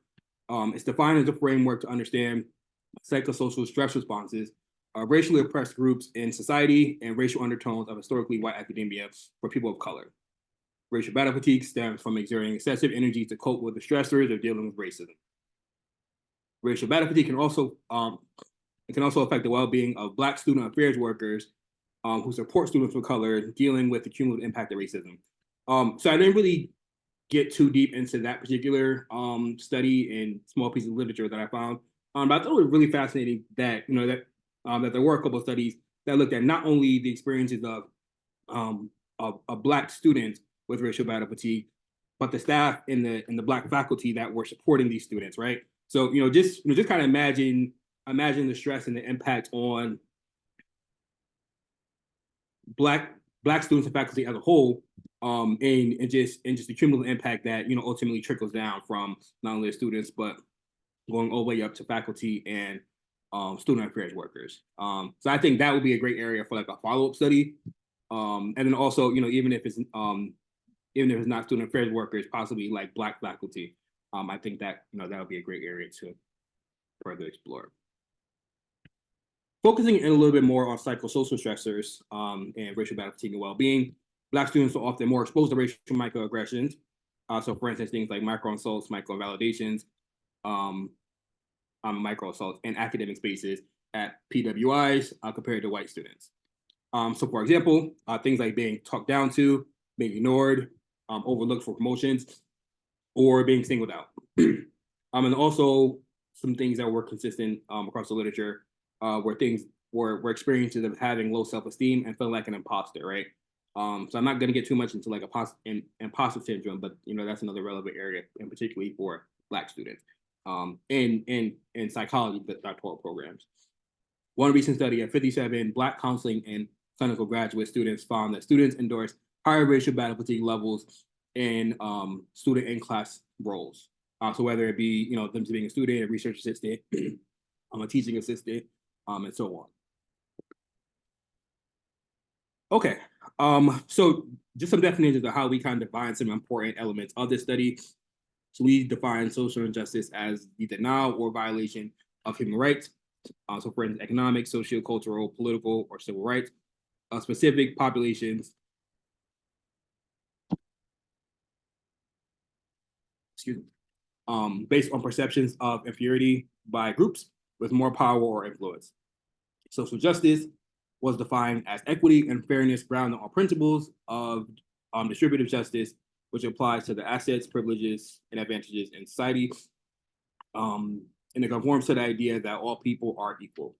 It's defined as a framework to understand psychosocial stress responses, racially oppressed groups in society, and racial undertones of historically white academia for people of color. Racial battle fatigue stems from exerting excessive energy to cope with the stressors of dealing with racism. Racial battle fatigue can also affect the well-being of Black student affairs workers who support students of color dealing with the cumulative impact of racism. So I didn't really get too deep into that particular study and small piece of literature that I found, but I thought it was really fascinating that that there were a couple of studies that looked at not only the experiences of Black students with racial battle fatigue, but the staff and the Black faculty that were supporting these students, right? So just kind of imagine the stress and the impact on Black students and faculty as a whole, and just the cumulative impact that ultimately trickles down from not only the students but going all the way up to faculty and student affairs workers. So I think that would be a great area for like a follow-up study. And then also, even if it's not student affairs workers, possibly like Black faculty, I think that that would be a great area to further explore. Focusing in a little bit more on psychosocial stressors and racial battle fatigue and well-being, Black students are often more exposed to racial microaggressions. So for instance, things like micro-insults, micro-invalidations, micro-assaults in academic spaces at PWIs compared to white students. So for example, things like being talked down to, being ignored, overlooked for promotions, or being singled out. And also some things that were consistent across the literature were experiences of having low self-esteem and feeling like an imposter, right? So I'm not going to get too much into like imposter syndrome, but that's another relevant area, and particularly for Black students in psychology doctoral programs. One recent study of 57 Black counseling and clinical graduate students found that students endorsed higher racial battle fatigue levels in student in class roles. So whether it be them being a student, a research assistant, a teaching assistant, and so on. Okay, so just some definitions of how we kind of define some important elements of this study. So we define social injustice as the denial or violation of human rights. So for instance, economic, social, cultural, political, or civil rights, specific populations, excuse me, based on perceptions of inferiority by groups with more power or influence. Social justice was defined as equity and fairness grounded on principles of distributive justice, which applies to the assets, privileges, and advantages in society. And it conforms to the idea that all people are equal.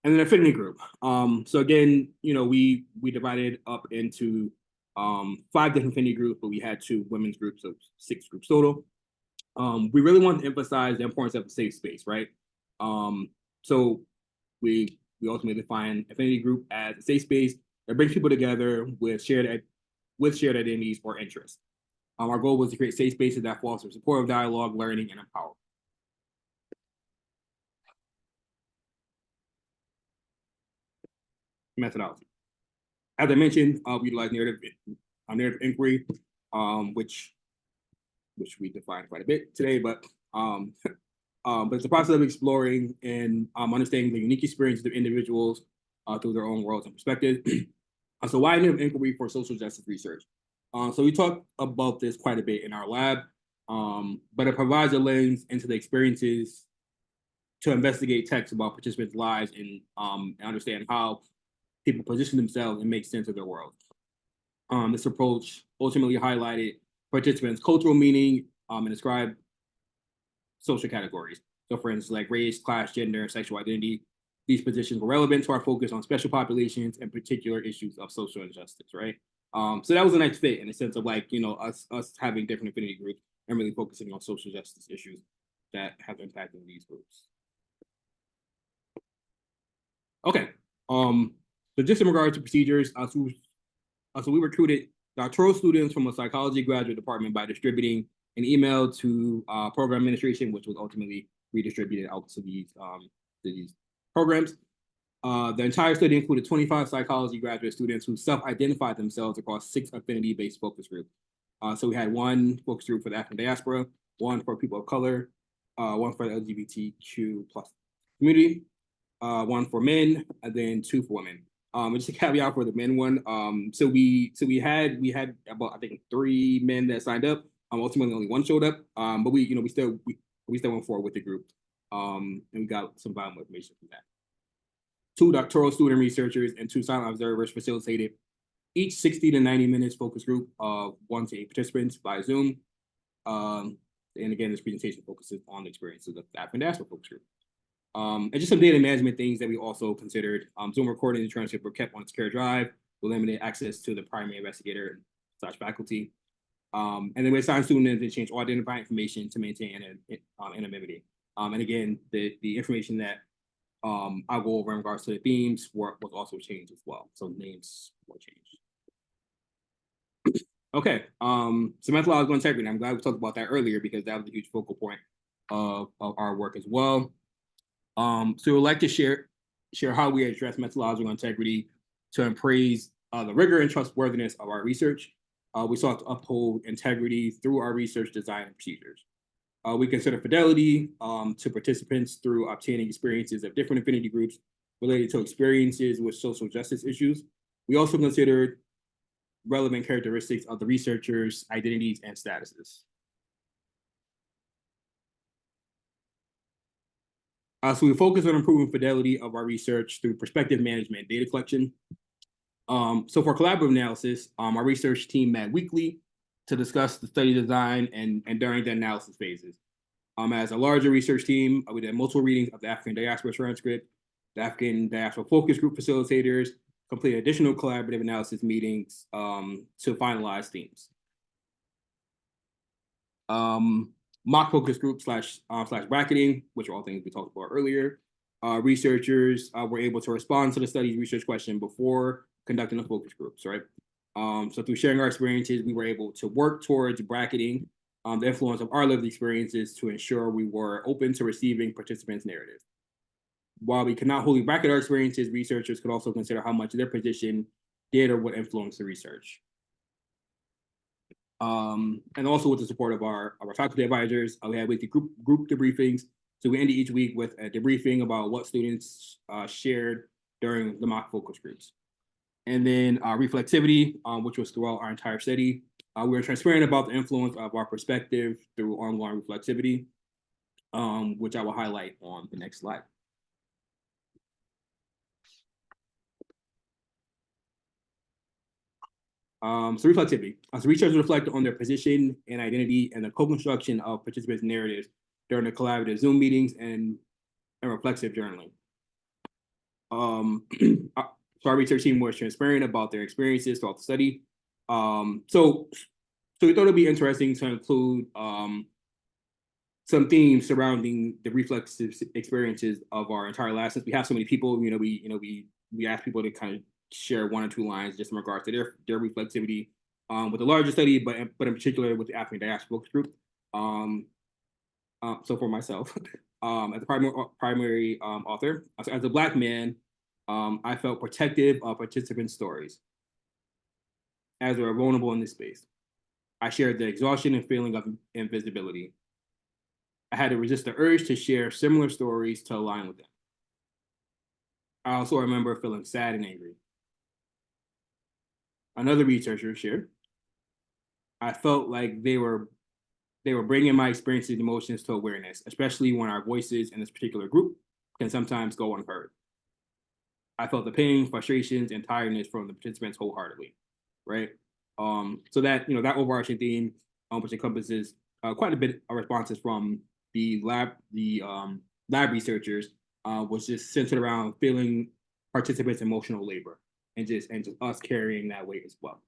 And then affinity group. So again, we divided up into 5 different affinity groups, but we had 2 women's groups, so 6 groups total. We really want to emphasize the importance of a safe space, right? So we ultimately define affinity group as a safe space that brings people together with shared identities or interests. Our goal was to create safe spaces that foster supportive dialogue, learning, and empowerment. Methodology. As I mentioned, we utilize narrative inquiry, which we defined quite a bit today, but it's a process of exploring and understanding the unique experiences of individuals through their own worlds and perspectives. So why narrative inquiry for social justice research? So we talked about this quite a bit in our lab, but it provides a lens into the experiences to investigate texts about participants' lives and understand how people position themselves and make sense of their world. This approach ultimately highlighted participants' cultural meaning and described social categories. So for instance, like race, class, gender, sexual identity, these positions were relevant to our focus on special populations and particular issues of social injustice, right? So that was a nice fit in the sense of like, us having different affinity groups and really focusing on social justice issues that have impacted these groups. Okay, so just in regards to procedures, so we recruited doctoral students from a psychology graduate department by distributing an email to program administration, which was ultimately redistributed out to these programs. The entire study included 25 psychology graduate students who self-identified themselves across 6 affinity-based focus groups. So we had 1 focus group for the African diaspora, 1 for people of color, 1 for the LGBTQ plus community, 1 for men, and then 2 for women. Just a caveat for the men one. So we had about I think 3 men that signed up. Ultimately only 1 showed up. But we still went forward with the group. And we got some valuable information from that. 2 doctoral student researchers and 2 silent observers facilitated each 60 to 90 minutes focus group of 1 to 8 participants by Zoom. And again, this presentation focuses on the experiences of the African diaspora focus group. And just some data management things that we also considered. Zoom recording and transcript were kept on secure drive with limited access to the primary investigator / faculty. And then we assigned students to change all identifying information to maintain anonymity. And again, the information that I'll go over in regards to the themes was also changed as well. So names were changed. Okay, so methodological integrity. I'm glad we talked about that earlier because that was a huge focal point of our work as well. So we'd like to share how we address methodological integrity to appraise the rigor and trustworthiness of our research. We sought to uphold integrity through our research design and procedures. We consider fidelity to participants through obtaining experiences of different affinity groups related to experiences with social justice issues. We also considered relevant characteristics of the researchers' identities and statuses. So we focus on improving fidelity of our research through perspective management and data collection. So for collaborative analysis, our research team met weekly to discuss the study design and during the analysis phases. As a larger research team, we did multiple readings of the African diaspora transcript, the African diaspora focus group facilitators, completed additional collaborative analysis meetings to finalize themes. Mock focus group slash bracketing, which are all things we talked about earlier. Researchers were able to respond to the study's research question before conducting the focus groups, right? So through sharing our experiences, we were able to work towards bracketing the influence of our lived experiences to ensure we were open to receiving participants' narratives. While we could not wholly bracket our experiences, researchers could also consider how much their position did or would influence the research. And also with the support of our faculty advisors, we had weekly group debriefings. So we ended each week with a debriefing about what students shared during the mock focus groups. And then reflexivity, which was throughout our entire study. We were transparent about the influence of our perspective through ongoing reflexivity, which I will highlight on the next slide. So reflexivity. So researchers reflect on their position and identity and the co-construction of participants' narratives during the collaborative Zoom meetings and reflexive journaling. So our research team was transparent about their experiences throughout the study. So we thought it'd be interesting to include some themes surrounding the reflexive experiences of our entire lab. Since we have so many people, we asked people to kind of share 1 or 2 lines just in regards to their reflexivity with the larger study, but in particular with the African diaspora focus group. So for myself, as a primary author, as a Black man, I felt protective of participants' stories as they were vulnerable in this space. I shared the exhaustion and feeling of invisibility. I had to resist the urge to share similar stories to align with them. I also remember feeling sad and angry. Another researcher shared, I felt like they were bringing my experiences and emotions to awareness, especially when our voices in this particular group can sometimes go unheard. I felt the pain, frustrations, and tiredness from the participants wholeheartedly, right? So that that overarching theme, which encompasses quite a bit of responses from the lab researchers, was just centered around feeling participants' emotional labor and just us carrying that weight as well.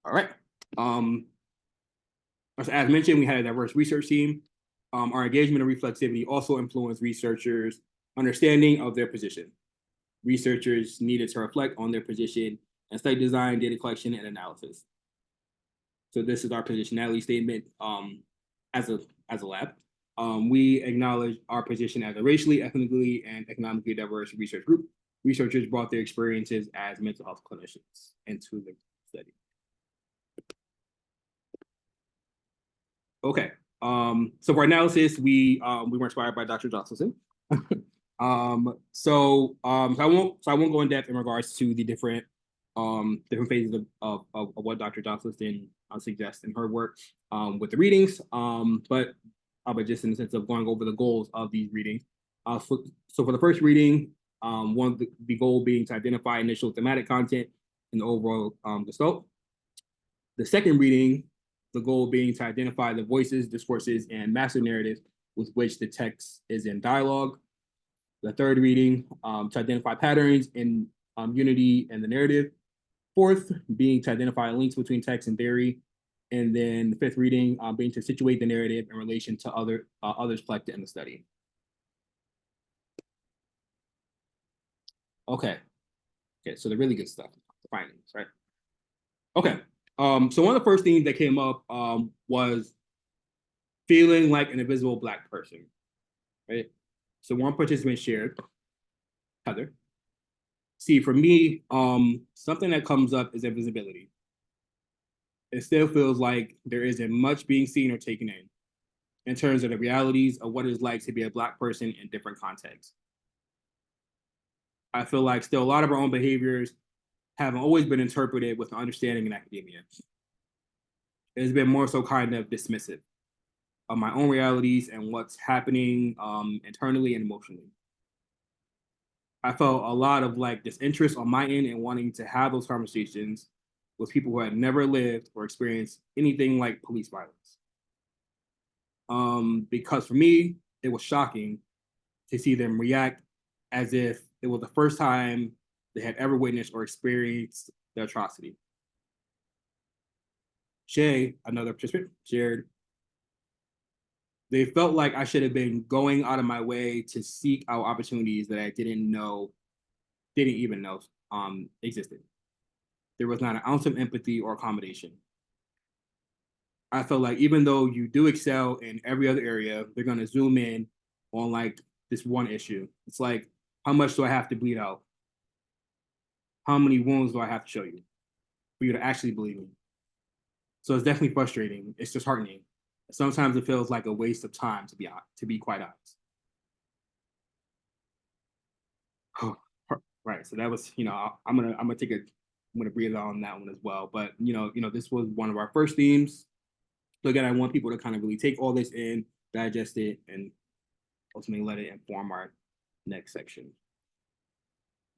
All right. As mentioned, we had a diverse research team. Our engagement and reflexivity also influenced researchers' understanding of their position. Researchers needed to reflect on their position and study design, data collection, and analysis. So this is our positionality statement as a lab. We acknowledge our position as a racially, ethnically, and economically diverse research group. Researchers brought their experiences as mental health clinicians into the study. Okay, so for analysis, we were inspired by Dr. Jocelyn. So I won't go in depth in regards to the different phases of what Dr. Jocelyn suggests in her work with the readings, but just in the sense of going over the goals of these readings. So for the first reading, the goal being to identify initial thematic content in the overall gestalt. The second reading, the goal being to identify the voices, discourses, and master narratives with which the text is in dialogue. The third reading, to identify patterns in unity and the narrative. Fourth, being to identify links between text and theory. And then the fifth reading, being to situate the narrative in relation to others collected in the study. Okay, so the really good stuff, the findings, right? Okay, so one of the first things that came up was feeling like an invisible Black person, right? So one participant shared, Heather. See, for me, something that comes up is invisibility. It still feels like there isn't much being seen or taken in terms of the realities of what it's like to be a Black person in different contexts. I feel like still a lot of our own behaviors haven't always been interpreted with understanding in academia. It's been more so kind of dismissive of my own realities and what's happening internally and emotionally. I felt a lot of like disinterest on my end and wanting to have those conversations with people who had never lived or experienced anything like police violence. Because for me, it was shocking to see them react as if it was the first time they had ever witnessed or experienced the atrocity. Shay, another participant, shared, they felt like I should have been going out of my way to seek out opportunities that I didn't even know existed. There was not an ounce of empathy or accommodation. I felt like even though you do excel in every other area, they're gonna zoom in on like this one issue. It's like, how much do I have to bleed out? How many wounds do I have to show you for you to actually believe me? So it's definitely frustrating. It's disheartening. Sometimes it feels like a waste of time, to be quite honest. Right. So that was, I'm gonna breathe on that one as well. But this was one of our first themes. So again, I want people to kind of really take all this in, digest it, and ultimately let it inform our next section.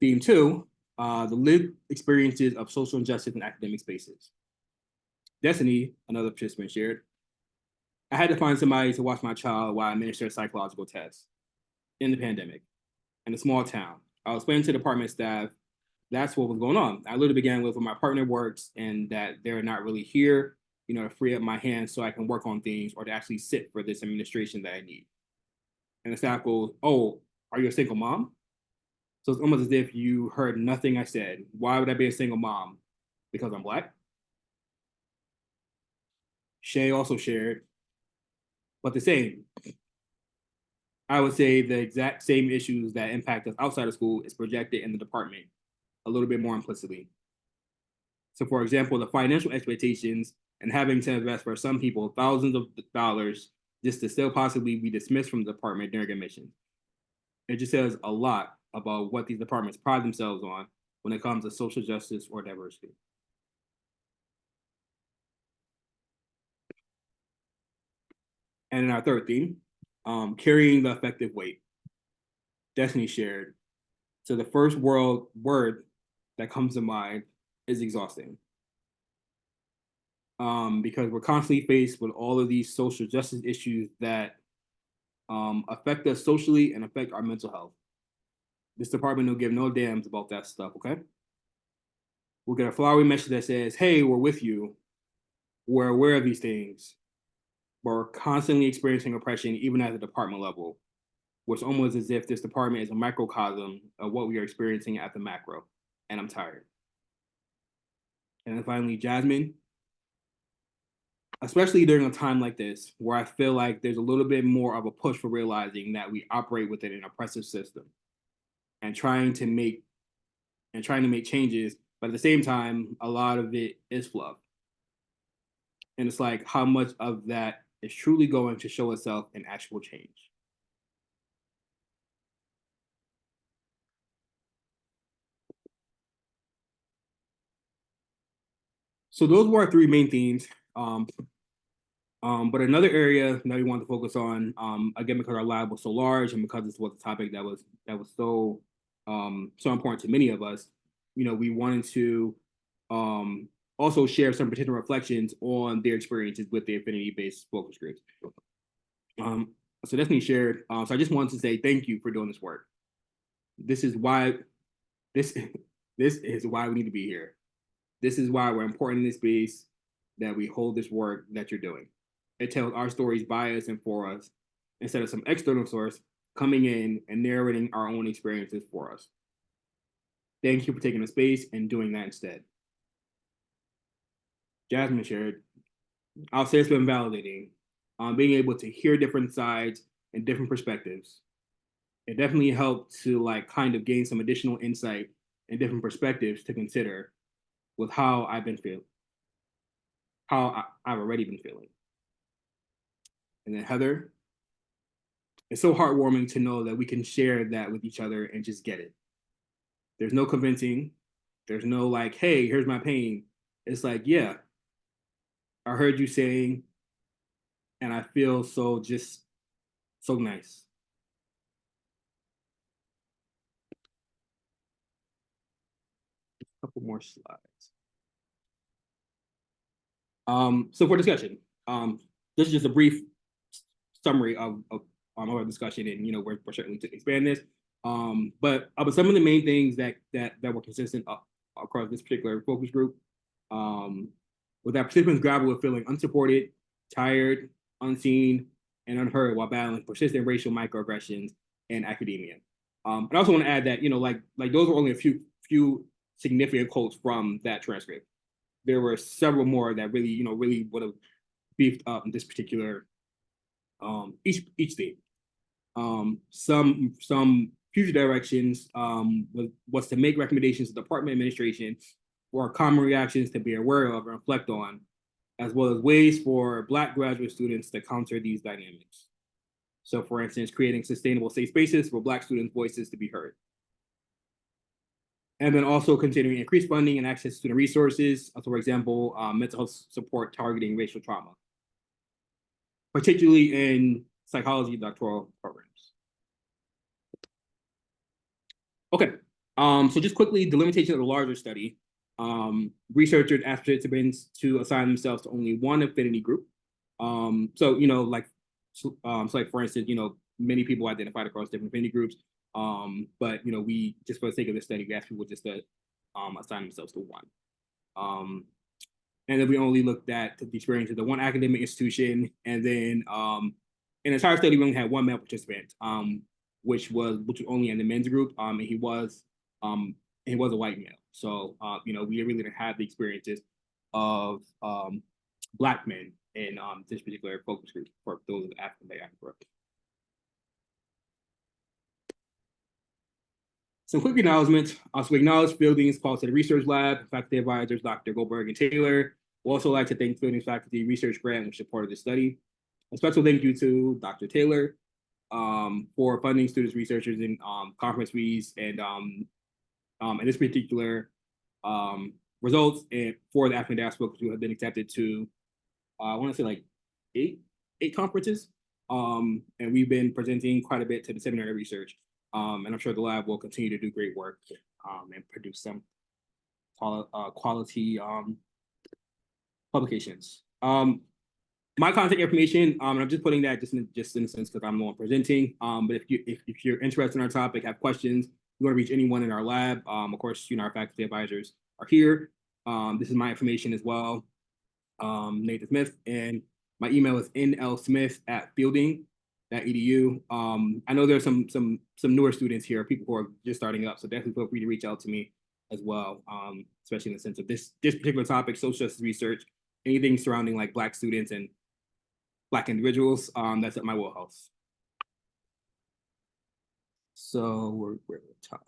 Theme 2, the lived experiences of social injustice in academic spaces. Destiny, another participant, shared, I had to find somebody to watch my child while I administered psychological tests in the pandemic in a small town. I was explaining to the department staff that's what was going on. I literally began with my partner works and that they're not really here, to free up my hands so I can work on things or to actually sit for this administration that I need. And the staff goes, "Oh, are you a single mom?" So it's almost as if you heard nothing I said. Why would I be a single mom? Because I'm Black? Shay also shared, but the same. I would say the exact same issues that impact us outside of school is projected in the department a little bit more implicitly. So for example, the financial expectations and having to invest for some people thousands of dollars just to still possibly be dismissed from the department during admission. It just says a lot about what these departments pride themselves on when it comes to social justice or diversity. And in our third theme, carrying the effective weight. Destiny shared. So the first word that comes to mind is exhausting. Because we're constantly faced with all of these social justice issues that affect us socially and affect our mental health. This department will give no damns about that stuff, okay? We'll get a flowery message that says, "Hey, we're with you. We're aware of these things. We're constantly experiencing oppression, even at the department level," which almost as if this department is a microcosm of what we are experiencing at the macro. And I'm tired. And then finally, Jasmine, especially during a time like this, where I feel like there's a little bit more of a push for realizing that we operate within an oppressive system and trying to make changes, but at the same time, a lot of it is fluff. And it's like, how much of that is truly going to show itself in actual change? So those were our three main themes. But another area that we want to focus on, again, because our lab was so large and because this was a topic that was so important to many of us, we wanted to also share some particular reflections on their experiences with the affinity-based focus groups. So Destiny shared. So I just wanted to say thank you for doing this work. This is why this is why we need to be here. This is why we're important in this space, that we hold this work that you're doing. It tells our stories by us and for us, instead of some external source coming in and narrating our own experiences for us. Thank you for taking the space and doing that instead. Jasmine shared, I'll say it's been validating. being able to hear different sides and different perspectives. It definitely helped to like kind of gain some additional insight and different perspectives to consider with how I've been feeling, I've already been feeling. And then Heather, it's so heartwarming to know that we can share that with each other and just get it. There's no convincing. There's no like, hey, here's my pain. It's like, yeah, I heard you saying, and I feel so just so nice. A couple more slides. So for discussion, this is just a brief summary of our discussion, and we're certainly to expand this. But some of the main things that were consistent across this particular focus group was that participants grapple with feeling unsupported, tired, unseen, and unheard while battling persistent racial microaggressions in academia. And I also want to add that like those were only a few significant quotes from that transcript. There were several more that really really would have beefed up this particular each theme. Some future directions was to make recommendations to the department administration for common reactions to be aware of and reflect on, as well as ways for Black graduate students to counter these dynamics. So for instance, creating sustainable safe spaces for Black students' voices to be heard. And then also continuing increased funding and access to student resources, so for example, mental health support targeting racial trauma, particularly in psychology doctoral programs. Okay, so just quickly, the limitation of the larger study. Researchers asked participants to assign themselves to only one affinity group. So like for instance, many people identified across different affinity groups. But we just for the sake of this study, we asked people just to assign themselves to one. And then we only looked at the experience of the one academic institution, and then in the entire study we only had one male participant, which was only in the men's group, and he was a white male. So we really didn't have the experiences of Black men in this particular focus group for those of African diaspora. Some quick acknowledgements. Also acknowledge Fielding's Qualitative Research Lab, faculty advisors, Dr. Goldberg and Taylor. We'll also like to thank Fielding's faculty research grant, which supported the study. A special thank you to Dr. Taylor for funding students, researchers in conference fees and in this particular results and for the African diaspora who have been accepted to I want to say like eight conferences. And we've been presenting quite a bit to the seminary research. And I'm sure the lab will continue to do great work and produce some quality publications. My contact information, and I'm just putting that just in a sense because I'm the one presenting. But if you're interested in our topic, have questions, you want to reach anyone in our lab, of course, our faculty advisors are here. This is my information as well, Nathan Smith, and my email is nlsmith@fielding.edu. I know there's some newer students here, people who are just starting up, so definitely feel free to reach out to me as well, especially in the sense of this particular topic, social justice research, anything surrounding like Black students and Black individuals, that's at my wheelhouse. So we're at time.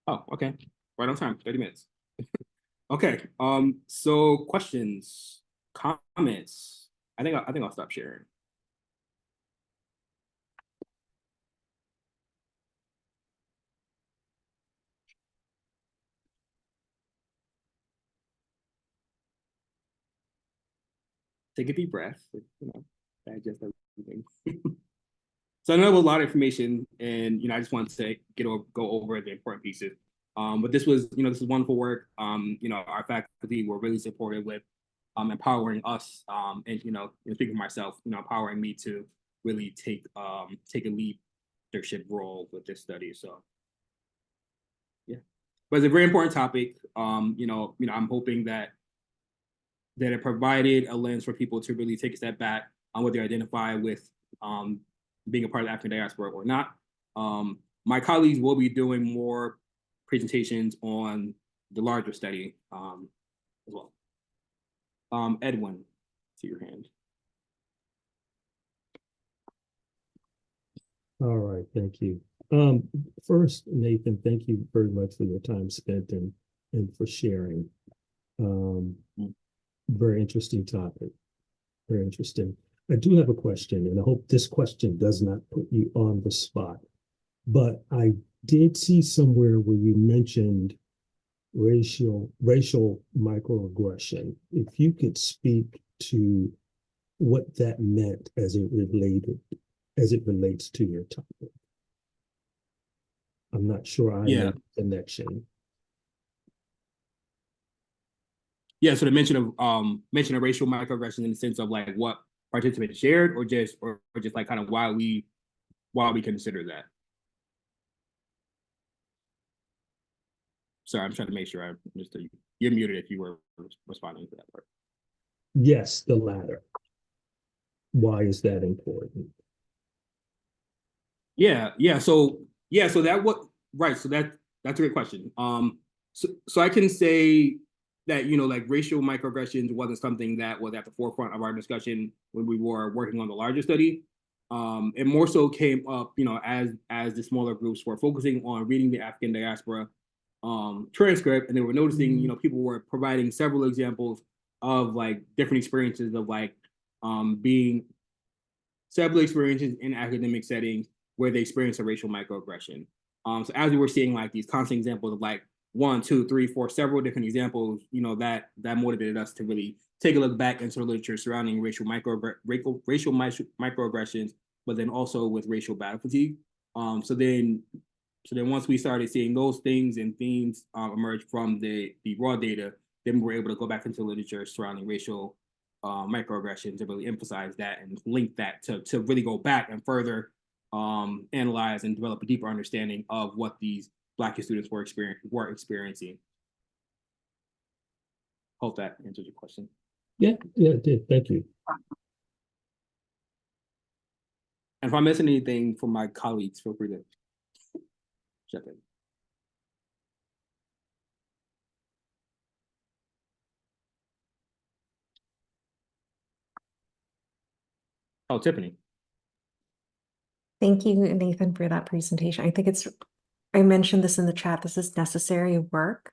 Oh, okay. Right on time, 30 minutes. Okay, so questions, comments. I think I'll stop sharing. Take a deep breath, digest everything. So I know a lot of information, and I just wanted to go over the important pieces. But this was wonderful work. Our faculty were really supportive with empowering us, and speaking for myself, empowering me to really take a leadership role with this study. So yeah, but it's a very important topic. I'm hoping that it provided a lens for people to really take a step back on what they identify with being a part of the African diaspora or not. My colleagues will be doing more presentations on the larger study as well. Edwin, see your hand. All right, thank you. First, Nathan, thank you very much for your time spent and for sharing. Very interesting topic. Very interesting. I do have a question, and I hope this question does not put you on the spot. But I did see somewhere where you mentioned racial microaggression. If you could speak to what that meant as it relates to your topic. I'm not sure I made the connection. Yeah, so the mention of racial microaggression in the sense of like what participants shared, or just like kind of why we consider that. Sorry, I'm trying to make sure I understood you. You're muted if you were responding to that part. Yes, the latter. Why is that important? Yeah. So that what right. So that's a great question. So I can say that, you know, like racial microaggressions wasn't something that was at the forefront of our discussion when we were working on the larger study. It more so came up, you know, as the smaller groups were focusing on reading the African diaspora transcript, and they were noticing, you know, people were providing several examples of like different experiences of like being several experiences in academic settings where they experience a racial microaggression. So as we were seeing like these constant examples of like 1, 2, 3, 4, several different examples, you know, that motivated us to really take a look back into the literature surrounding racial microaggressions, but then also with racial battle fatigue. So then once we started seeing those things and themes emerge from the raw data, then we were able to go back into the literature surrounding racial microaggressions to really emphasize that and link that to really go back and further analyze and develop a deeper understanding of what these Black students were experiencing. Hope that answers your question. Yeah, it did. Thank you. And if I'm missing anything from my colleagues, feel free to check in. Oh, Tiffany. Thank you, Nathan, for that presentation. I think I mentioned this in the chat, this is necessary work.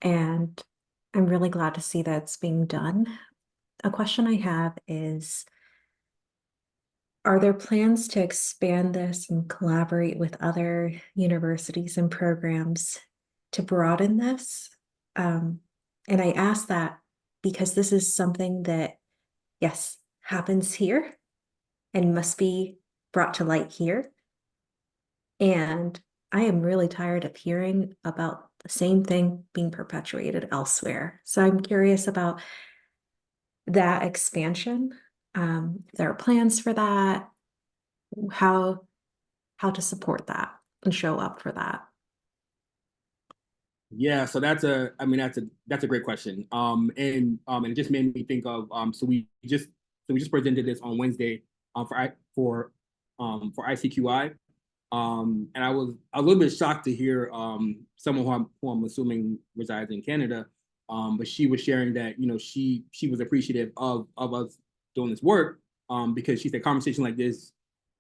And I'm really glad to see that it's being done. A question I have is, are there plans to expand this and collaborate with other universities and programs to broaden this? And I ask that because this is something that, yes, happens here and must be brought to light here. And I am really tired of hearing about the same thing being perpetuated elsewhere. So I'm curious about that expansion. There are plans for that, how to support that and show up for that. Yeah, so that's a great question. And it just made me think of so we just presented this on Wednesday for ICQI. And I was a little bit shocked to hear someone who I'm assuming resides in Canada, but she was sharing that, you know, she was appreciative of us doing this work because she said conversation like this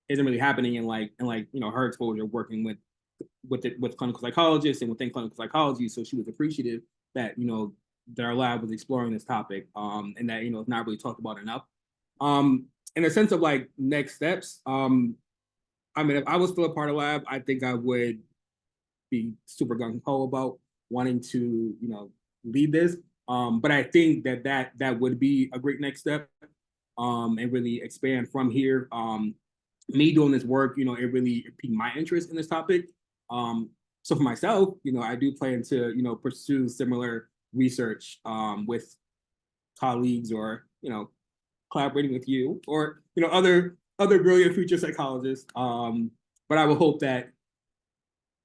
isn't really happening in like you know, her exposure working with clinical psychologists and within clinical psychology. So she was appreciative that, you know, that our lab was exploring this topic and that, you know, it's not really talked about enough. In a sense of like next steps, I mean, if I was still a part of lab, I think I would be super gung-ho about wanting to, you know, lead this. But I think that would be a great next step and really expand from here. Me doing this work, you know, it really piqued my interest in this topic. So for myself, you know, I do plan to, you know, pursue similar research with colleagues or, you know, collaborating with you or, you know, other brilliant future psychologists. But I would hope that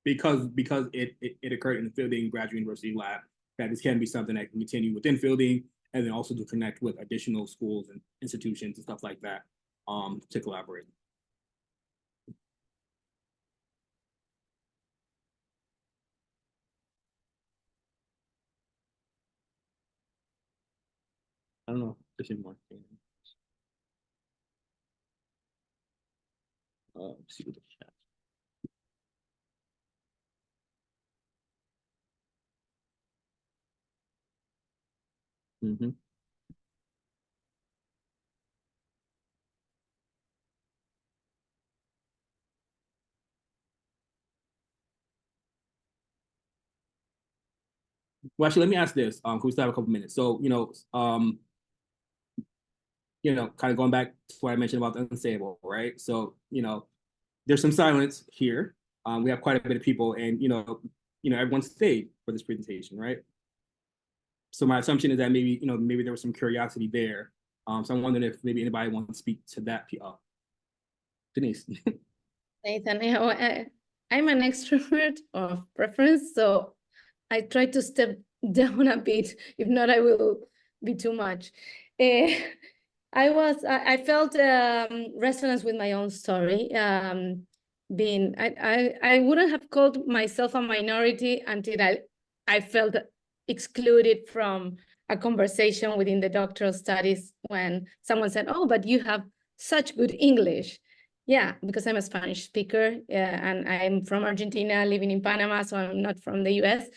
because it occurred in the Fielding Graduate University Lab, that this can be something that can continue within Fielding and then also to connect with additional schools and institutions and stuff like that to collaborate. I don't know. This is more. See what the chat. Mm-hmm. Well, actually, let me ask this. Can we still have a couple minutes? So, kind of going back to what I mentioned about the unstable, right? So, there's some silence here. We have quite a bit of people, and everyone stayed for this presentation, right? So my assumption is that maybe there was some curiosity there. So I'm wondering if maybe anybody wants to speak to that. Denise. Nathan, I'm an extrovert of preference, so I try to step down a bit. If not, I will be too much. I felt resonance with my own story. I wouldn't have called myself a minority until I felt excluded from a conversation within the doctoral studies when someone said, "Oh, but you have such good English." Yeah, because I'm a Spanish speaker, and I'm from Argentina, living in Panama, so I'm not from the US.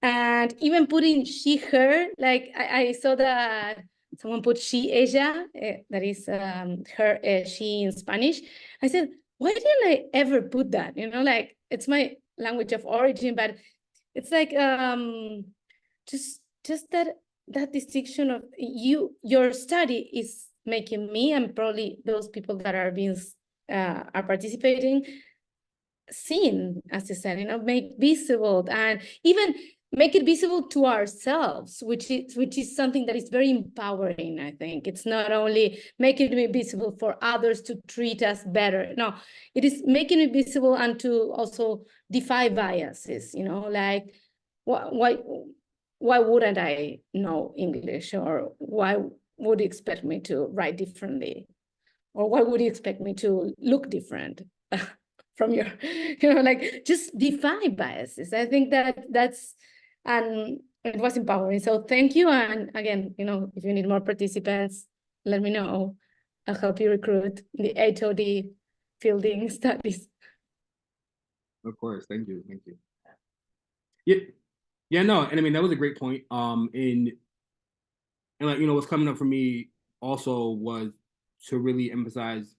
And even putting she, her, like I saw that someone put she, ella, that is her, she in Spanish. I said, why didn't I ever put that? Like it's my language of origin, but it's like just that distinction of your study is making me, and probably those people that are are participating, seen, as you said, make visible, and even make it visible to ourselves, which is something that is very empowering. I think it's not only making it visible for others to treat us better. No, it is making it visible and to also defy biases. Like why wouldn't I know English, or why would you expect me to write differently, or why would you expect me to look different from your, like just defy biases. I think that's, and it was empowering. So thank you. And again, if you need more participants, let me know. I'll help you recruit the HOD fielding studies. Of course, thank you. Yeah, no, and I mean that was a great point. And like what's coming up for me also was to really emphasize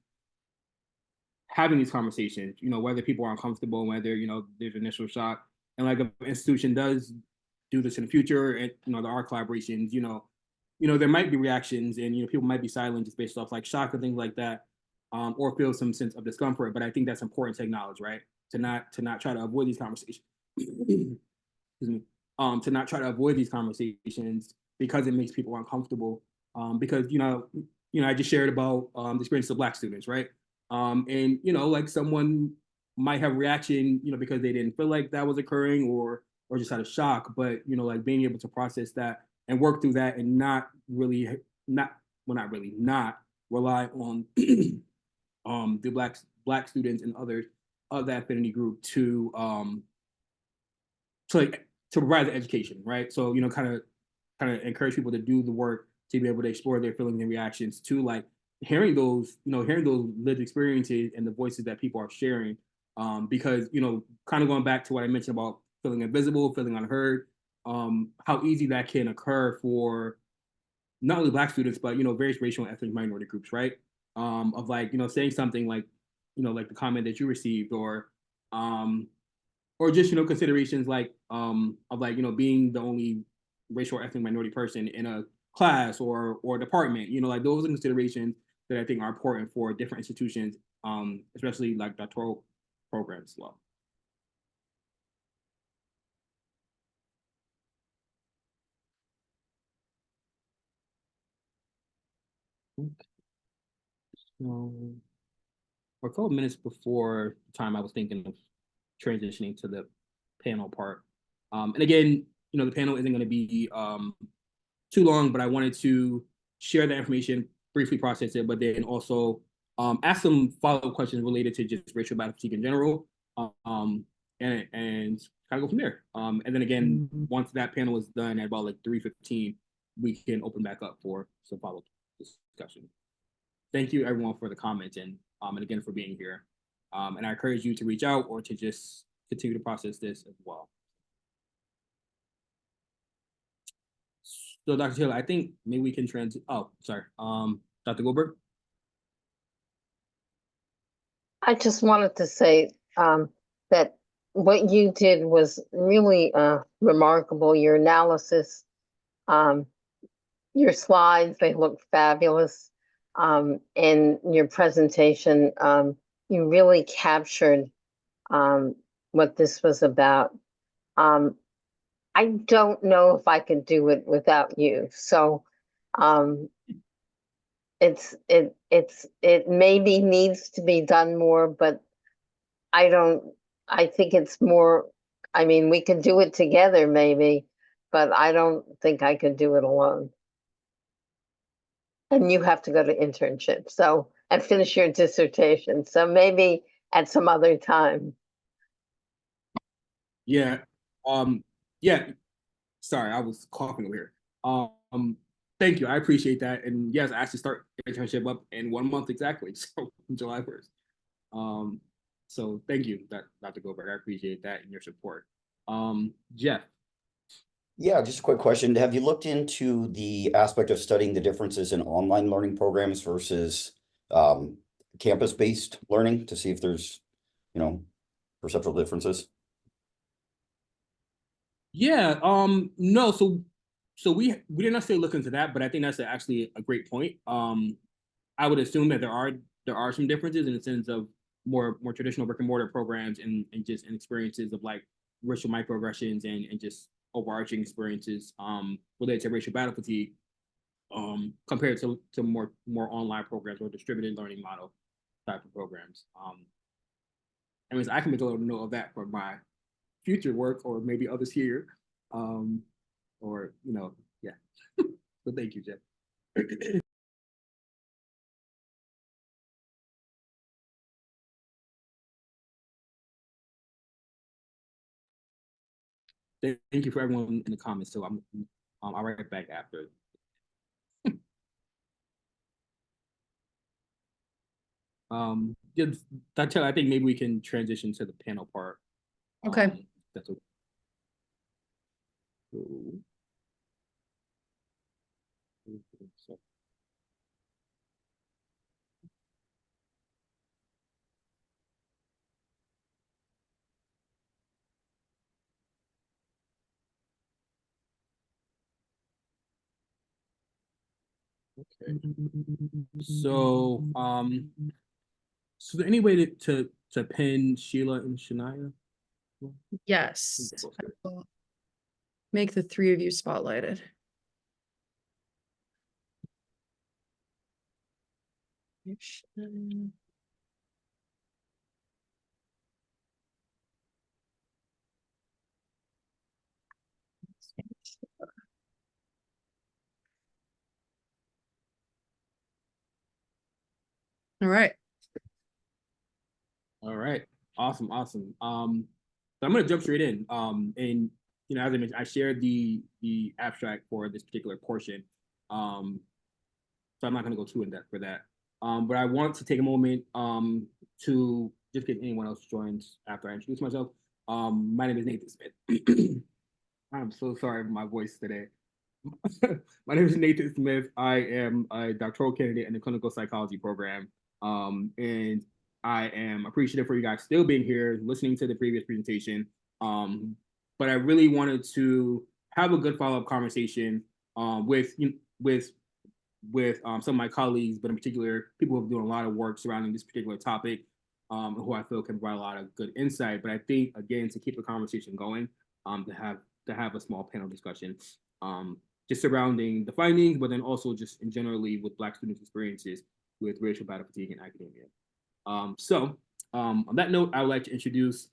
having these conversations, whether people are uncomfortable, whether, there's initial shock. And like if an institution does do this in the future, and, there are collaborations, there might be reactions, and, people might be silent just based off like shock and things like that, or feel some sense of discomfort. But I think that's important to acknowledge, right? To not try to avoid these conversations. Excuse me. To not try to avoid these conversations because it makes people uncomfortable. Because, I just shared about the experience of Black students, right? And like someone might have reaction, because they didn't feel like that was occurring, or just had a shock. But like being able to process that and work through that, and not rely on the black students and others of that affinity group to provide the education, right? So kind of encourage people to do the work, to be able to explore their feelings and reactions to like hearing those lived experiences and the voices that people are sharing. Because kind of going back to what I mentioned about feeling invisible, feeling unheard, how easy that can occur for not only Black students, but various racial and ethnic minority groups, right? Of like saying something like like the comment that you received, or just considerations like of like being the only racial or ethnic minority person in a class or department. Like those are considerations that I think are important for different institutions, especially like doctoral programs as well. Okay. So a couple of minutes before the time I was thinking of transitioning to the panel part. And again, the panel isn't going to be too long, but I wanted to share that information, briefly process it, but then also ask some follow-up questions related to just racial battle fatigue in general, and kind of go from there. And then again, once that panel is done at about like 3:15, we can open back up for some follow-up discussion. Thank you everyone for the comments and again for being here. And I encourage you to reach out or to just continue to process this as well. So Dr. Taylor, I think maybe we can Dr. Goldberg. I just wanted to say that what you did was really remarkable. Your analysis, your slides, they look fabulous. And your presentation, you really captured what this was about. I don't know if I could do it without you. So it maybe needs to be done more, but I think it's more, I mean, we could do it together maybe, but I don't think I could do it alone. And you have to go to internship, so, and finish your dissertation. So maybe at some other time. Yeah. Yeah. Sorry, I was coughing over here. Thank you. I appreciate that. And yes, I actually start internship up in 1 month exactly. So July 1st. So thank you, Dr. Goldberg. I appreciate that and your support. Jeff. Yeah, just a quick question. Have you looked into the aspect of studying the differences in online learning programs versus campus-based learning to see if there's, perceptual differences? Yeah, no, so we didn't necessarily look into that, but I think that's actually a great point. I would assume that there are some differences in the sense of more traditional brick and mortar programs and just experiences of like racial microaggressions and just overarching experiences related to racial battle fatigue compared to more online programs or distributed learning model type of programs. I mean, I can make a little note of that for my future work or maybe others here. Yeah. So thank you, Jeff. Thank you for everyone in the comments. So I'll write back after. Yeah, I think maybe we can transition to the panel part. Okay. That's okay. So, okay. So is there any way to pin Sheila and Shania? Yes. I will make the three of you spotlighted. All right. All right. Awesome. So I'm gonna jump straight in. And as I mentioned, I shared the abstract for this particular portion. So I'm not gonna go too in depth for that. But I want to take a moment to just get anyone else joins after I introduce myself. My name is Nathan Smith. I'm so sorry for my voice today. My name is Nathan Smith. I am a doctoral candidate in the clinical psychology program. And I am appreciative for you guys still being here, listening to the previous presentation. But I really wanted to have a good follow-up conversation with some of my colleagues, but in particular, people who have doing a lot of work surrounding this particular topic, who I feel can provide a lot of good insight. But I think, again, to keep the conversation going, to have a small panel discussion, just surrounding the findings, but then also just in generally with Black students' experiences with racial battle fatigue in academia. On that note, I would like to introduce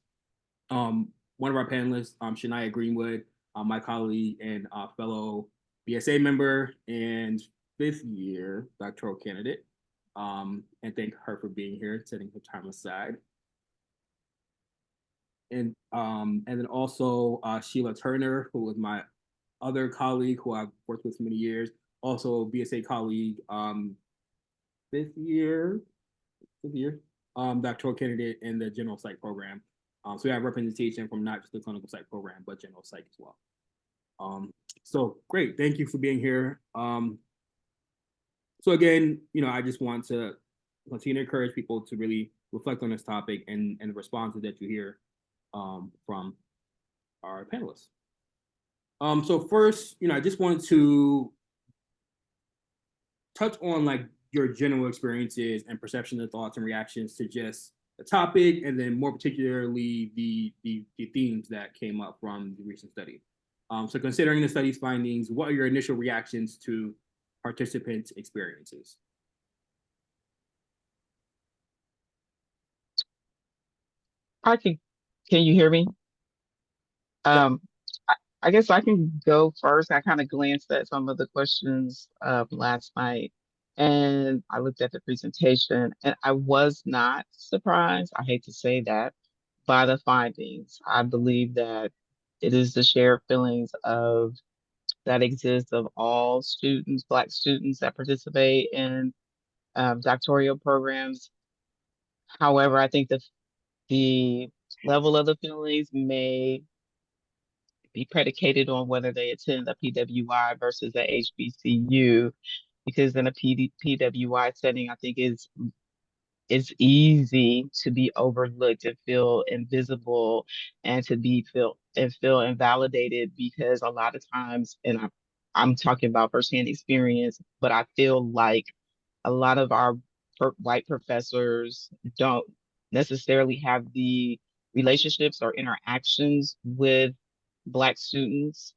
one of our panelists, Shania Greenwood, my colleague and fellow BSA member and 5th year doctoral candidate, and thank her for being here, setting her time aside. And then also Sheila Turner, who was my other colleague who I've worked with for many years, also BSA colleague, fifth year, doctoral candidate in the general psych program. So we have representation from not just the clinical psych program, but general psych as well. So great, thank you for being here. So again, I just want to continue to encourage people to really reflect on this topic and the responses that you hear from our panelists. So first, I just wanted to touch on like your general experiences and perceptions, and thoughts and reactions to just the topic, and then more particularly the themes that came up from the recent study. So considering the study's findings, what are your initial reactions to participants' experiences? Can you hear me? I guess I can go first. I kind of glanced at some of the questions last night, and I looked at the presentation, and I was not surprised, I hate to say that, by the findings. I believe that it is the shared feelings of that exist of all students, Black students that participate in doctoral programs. However, I think the level of the feelings may be predicated on whether they attend a PWI versus a HBCU, because in a PWI setting, I think it's easy to be overlooked and feel invisible, and to feel invalidated, because a lot of times, and I'm talking about firsthand experience, but I feel like a lot of our white professors don't necessarily have the relationships or interactions with Black students,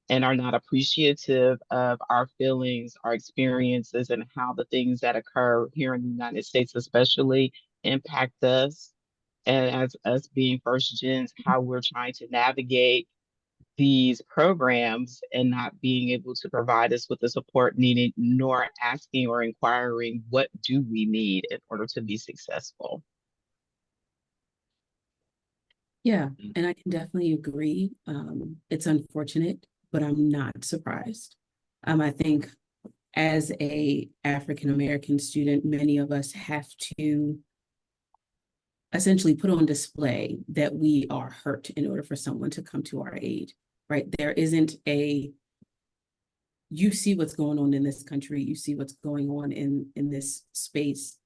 and are not appreciative of our feelings, our experiences, and how the things that occur here in the United States especially impact us. And as us being first gens, how we're trying to navigate these programs and not being able to provide us with the support needed, nor asking or inquiring what do we need in order to be successful. Yeah, and I can definitely agree. It's unfortunate, but I'm not surprised. I think as a African American student, many of us have to essentially put on display that we are hurt in order for someone to come to our aid, right? There isn't you see what's going on in this country, you see what's going on in this space,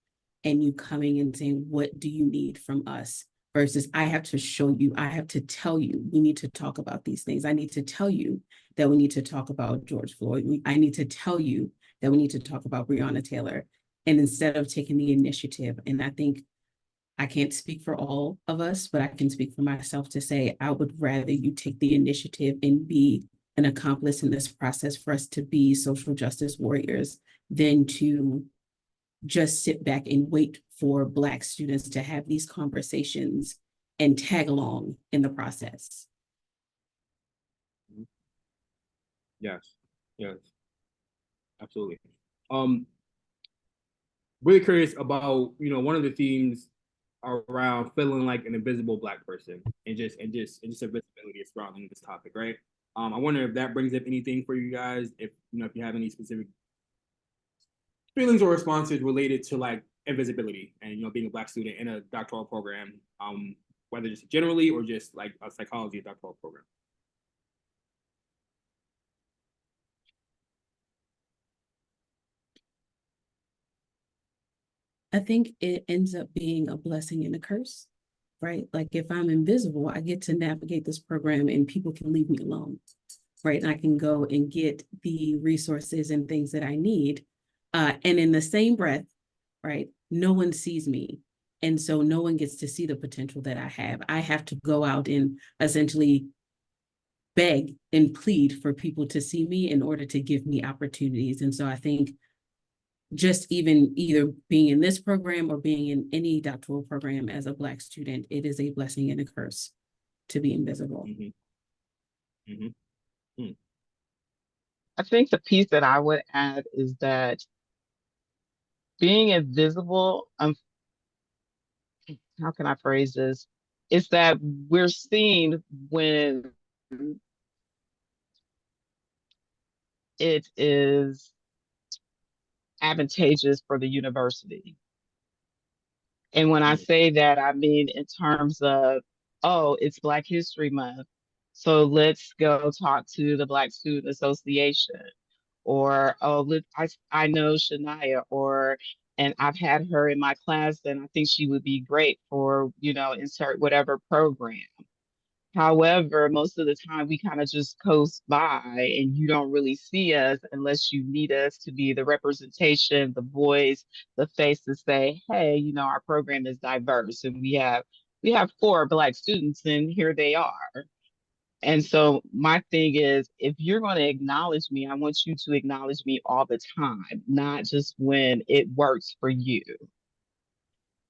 and you coming and saying, what do you need from us? Versus I have to show you, I have to tell you, we need to talk about these things. I need to tell you that we need to talk about George Floyd. I need to tell you that we need to talk about Breonna Taylor. And instead of taking the initiative, and I think I can't speak for all of us, but I can speak for myself to say, I would rather you take the initiative and be an accomplice in this process for us to be social justice warriors than to just sit back and wait for Black students to have these conversations and tag along in the process. Yes, absolutely. Really curious about, one of the themes around feeling like an invisible Black person, and just invisibility surrounding this topic, right? I wonder if that brings up anything for you guys, if you have any specific feelings or responses related to like invisibility and being a Black student in a doctoral program, whether just generally or just like a psychology doctoral program. I think it ends up being a blessing and a curse, right? Like if I'm invisible, I get to navigate this program and people can leave me alone, right? And I can go and get the resources and things that I need. And in the same breath, right, no one sees me. And so no one gets to see the potential that I have. I have to go out and essentially beg and plead for people to see me in order to give me opportunities. And so I think just even either being in this program or being in any doctoral program as a Black student, it is a blessing and a curse to be invisible. Mm-hmm. Mm-hmm. Mm. I think the piece that I would add is that being invisible, how can I phrase this? It's that we're seen when it is advantageous for the university. And when I say that, I mean in terms of, oh, it's Black History Month, so let's go talk to the Black Student Association. Or, oh, I know Shania, or, and I've had her in my class, and I think she would be great for, insert whatever program. However, most of the time we kind of just coast by and you don't really see us unless you need us to be the representation, the voice, the face to say, hey, our program is diverse and we have 4 Black students and here they are. And so my thing is, if you're going to acknowledge me, I want you to acknowledge me all the time, not just when it works for you.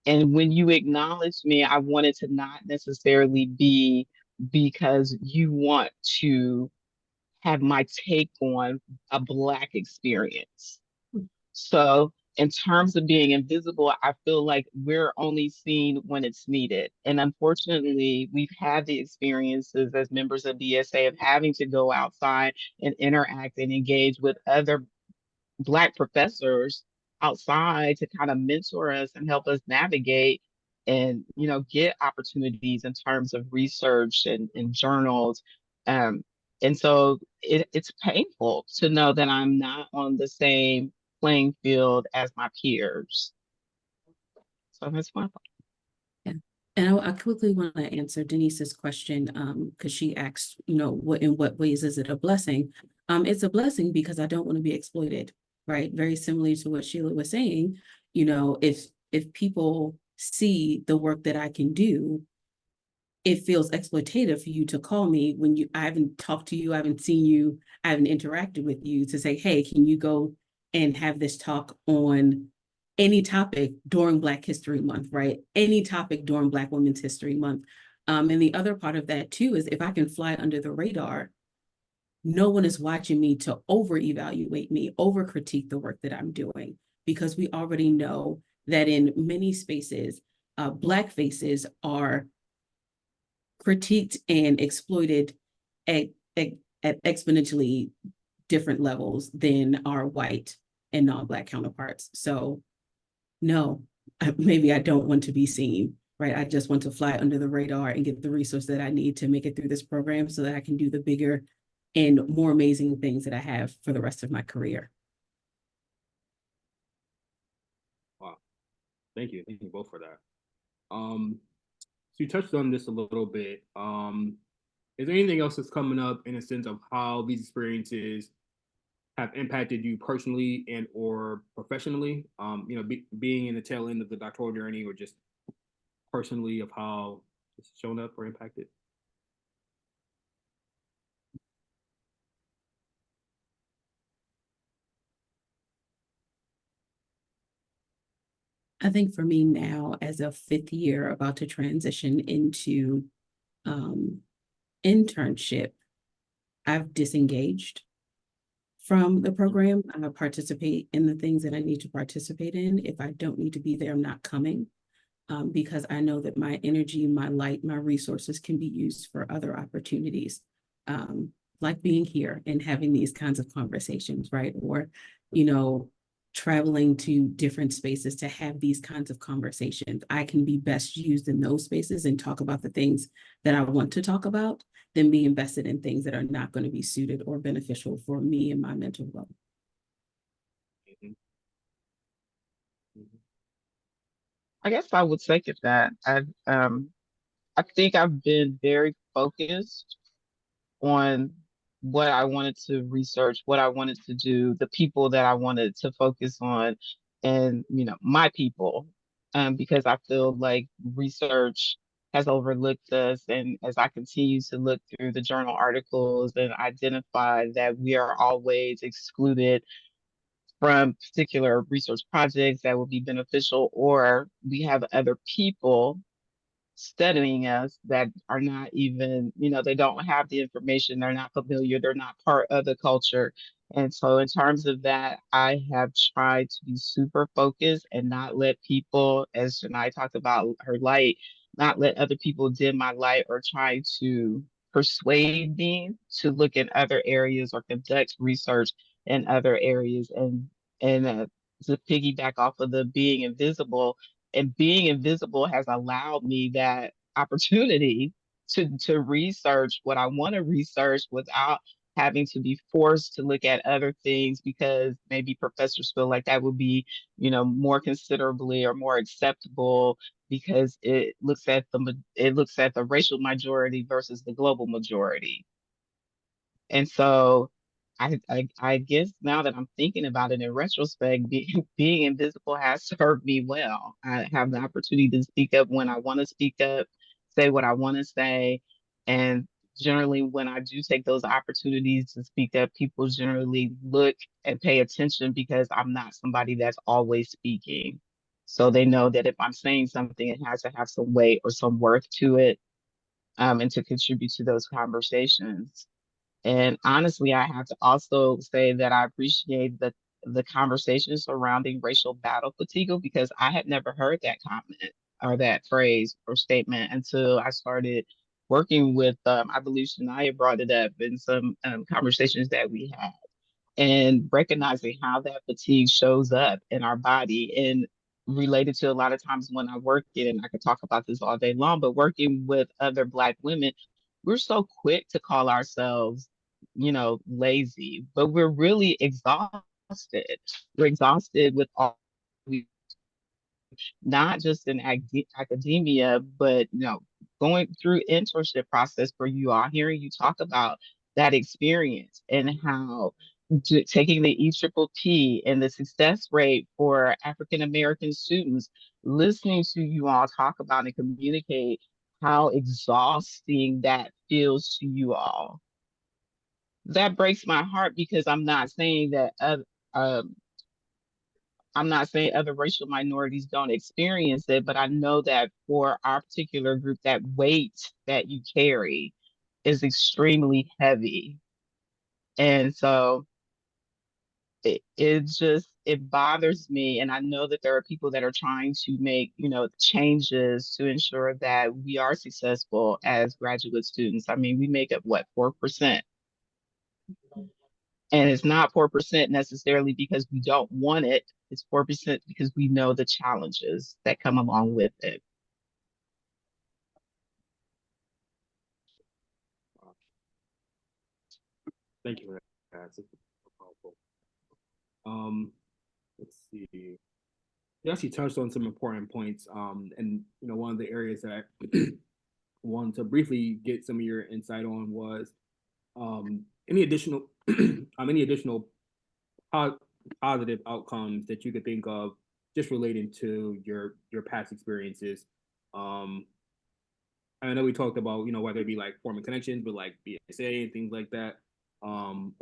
And when you acknowledge me, I want it to not necessarily be because you want to have my take on a Black experience. So in terms of being invisible, I feel like we're only seen when it's needed. And unfortunately, we've had the experiences as members of DSA of having to go outside and interact and engage with other Black professors outside to kind of mentor us and help us navigate and get opportunities in terms of research and journals. um, and so it's painful to know that I'm not on the same playing field as my peers. So that's my thought. Yeah. And I quickly want to answer Denise's question, because she asked, in what ways is it a blessing? It's a blessing because I don't want to be exploited, right? Very similarly to what Sheila was saying, if people see the work that I can do, it feels exploitative for you to call me when I haven't talked to you, I haven't seen you, I haven't interacted with you to say, hey, can you go and have this talk on any topic during Black History Month, right? Any topic during Black Women's History Month. And the other part of that too is if I can fly under the radar, no one is watching me to over-evaluate me, over-critique the work that I'm doing, because we already know that in many spaces, Black faces are critiqued and exploited at exponentially different levels than our white and non-Black counterparts. So no, maybe I don't want to be seen, right? I just want to fly under the radar and get the resource that I need to make it through this program so that I can do the bigger and more amazing things that I have for the rest of my career. Wow. Thank you. Thank you both for that. So you touched on this a little bit. Is there anything else that's coming up in a sense of how these experiences have impacted you personally and or professionally? Being in the tail end of the doctoral journey, or just personally of how it's shown up or impacted? I think for me now, as a 5th year about to transition into internship, I've disengaged from the program. I participate in the things that I need to participate in. If I don't need to be there, I'm not coming, because I know that my energy, my light, my resources can be used for other opportunities, like being here and having these kinds of conversations, right? Or, traveling to different spaces to have these kinds of conversations. I can be best used in those spaces and talk about the things that I want to talk about than be invested in things that are not going to be suited or beneficial for me and my mental health. I guess I would second that. I think I've been very focused on what I wanted to research, what I wanted to do, the people that I wanted to focus on, and my people, because I feel like research has overlooked us, and as I continue to look through the journal articles and identify that we are always excluded from particular research projects that would be beneficial, or we have other people studying us that are not even, they don't have the information, they're not familiar, they're not part of the culture. And so in terms of that, I have tried to be super focused and not let people, as Janai talked about her light, not let other people dim my light or try to persuade me to look in other areas or conduct research in other areas. And to piggyback off of the being invisible, and being invisible has allowed me that opportunity to research what I want to research without having to be forced to look at other things because maybe professors feel like that would be, more considerably or more acceptable because it looks at the racial majority versus the global majority. And so I guess now that I'm thinking about it in retrospect, being invisible has served me well. I have the opportunity to speak up when I want to speak up, say what I want to say. And generally, when I do take those opportunities to speak up, people generally look and pay attention because I'm not somebody that's always speaking. So they know that if I'm saying something, it has to have some weight or some worth to it, and to contribute to those conversations. And honestly, I have to also say that I appreciate the conversation surrounding racial battle fatigue because I had never heard that comment or that phrase or statement until I started working with, I believe Shania brought it up in some conversations that we had, and recognizing how that fatigue shows up in our body and related to a lot of times when I work in, and I could talk about this all day long, but working with other Black women, we're so quick to call ourselves, lazy, but we're really exhausted. We're exhausted with all we, not just in academia, but going through internship process for you all, hearing you talk about that experience and how taking the EPPP and the success rate for African American students, listening to you all talk about and communicate how exhausting that feels to you all. That breaks my heart because I'm not saying that I'm not saying other racial minorities don't experience it, but I know that for our particular group, that weight that you carry is extremely heavy. And so it bothers me. And I know that there are people that are trying to make, changes to ensure that we are successful as graduate students. I mean, we make up what, 4%? And it's not 4% necessarily because we don't want it. It's 4% because we know the challenges that come along with it. Thank you for that. That's powerful. Let's see. You actually touched on some important points. And one of the areas that I wanted to briefly get some of your insight on was any additional positive outcomes that you could think of just relating to your past experiences. I know we talked about, whether it be like forming connections with like BSA and things like that, or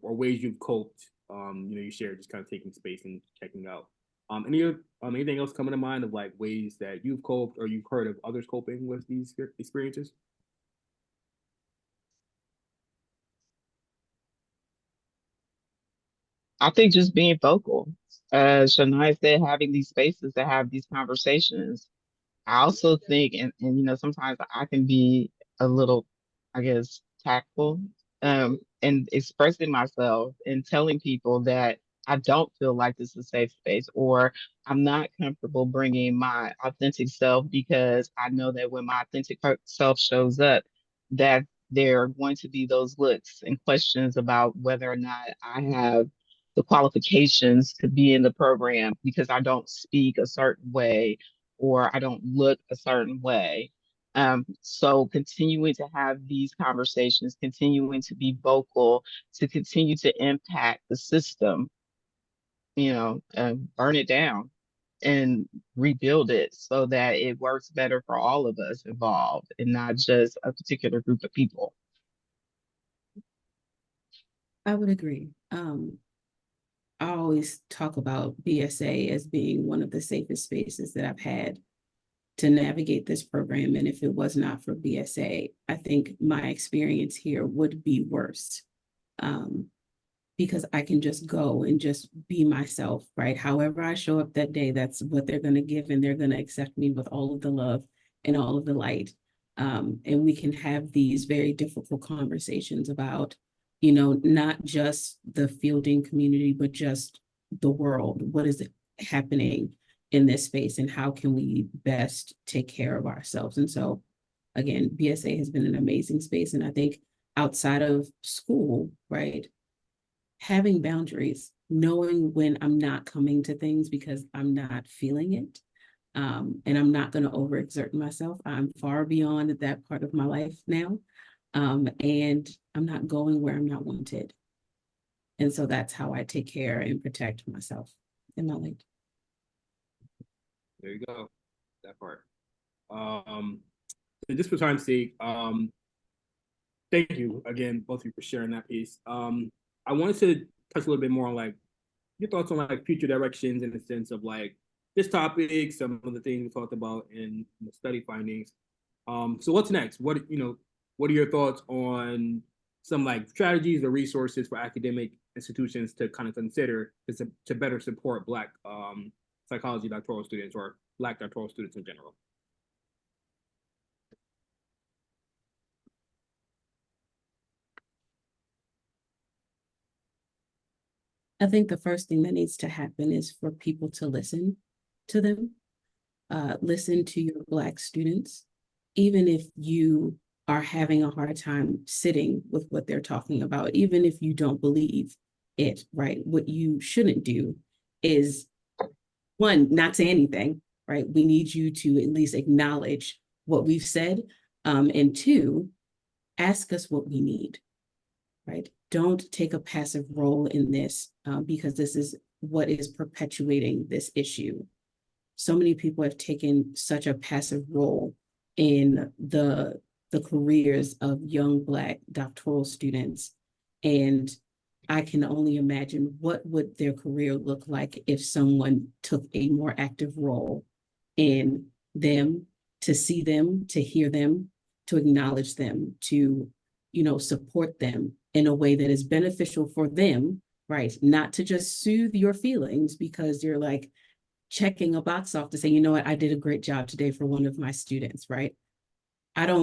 ways you've coped. You shared just kind of taking space and checking out. Anything else coming to mind of like ways that you've coped or you've heard of others coping with these experiences? I think just being vocal. As Shania said, having these spaces to have these conversations. I also think, and sometimes I can be a little, I guess, tactful, in expressing myself and telling people that I don't feel like this is a safe space, or I'm not comfortable bringing my authentic self because I know that when my authentic self shows up, that there are going to be those looks and questions about whether or not I have the qualifications to be in the program because I don't speak a certain way or I don't look a certain way. So continuing to have these conversations, continuing to be vocal, to continue to impact the system, burn it down and rebuild it so that it works better for all of us involved and not just a particular group of people. I would agree. I always talk about BSA as being one of the safest spaces that I've had to navigate this program. And if it was not for BSA, I think my experience here would be worse. Because I can just go and just be myself, right? However I show up that day, that's what they're going to give, and they're going to accept me with all of the love and all of the light. And we can have these very difficult conversations about, you know, not just the fielding community, but just the world. What is happening in this space and how can we best take care of ourselves? And so, again, BSA has been an amazing space. And I think outside of school, right, having boundaries, knowing when I'm not coming to things because I'm not feeling it. And I'm not going to overexert myself. I'm far beyond that part of my life now. And I'm not going where I'm not wanted. And so that's how I take care and protect myself in my life. There you go. That part. So just for time's sake, thank you again, both of you, for sharing that piece. I wanted to touch a little bit more on like your thoughts on like future directions in the sense of like this topic, some of the things we talked about in the study findings. So what's next? What are your thoughts on some like strategies or resources for academic institutions to kind of consider to better support Black psychology doctoral students or Black doctoral students in general? I think the first thing that needs to happen is for people to listen to them, listen to your Black students, even if you are having a hard time sitting with what they're talking about, even if you don't believe it, right? What you shouldn't do is, one, not say anything, right? We need you to at least acknowledge what we've said. And two, ask us what we need, right? Don't take a passive role in this because this is what is perpetuating this issue. So many people have taken such a passive role in the careers of young Black doctoral students. And I can only imagine what would their career look like if someone took a more active role in them, to see them, to hear them, to acknowledge them, to, you know, support them in a way that is beneficial for them, right? Not to just soothe your feelings because you're like checking a box off to say, you know what, I did a great job today for one of my students, right?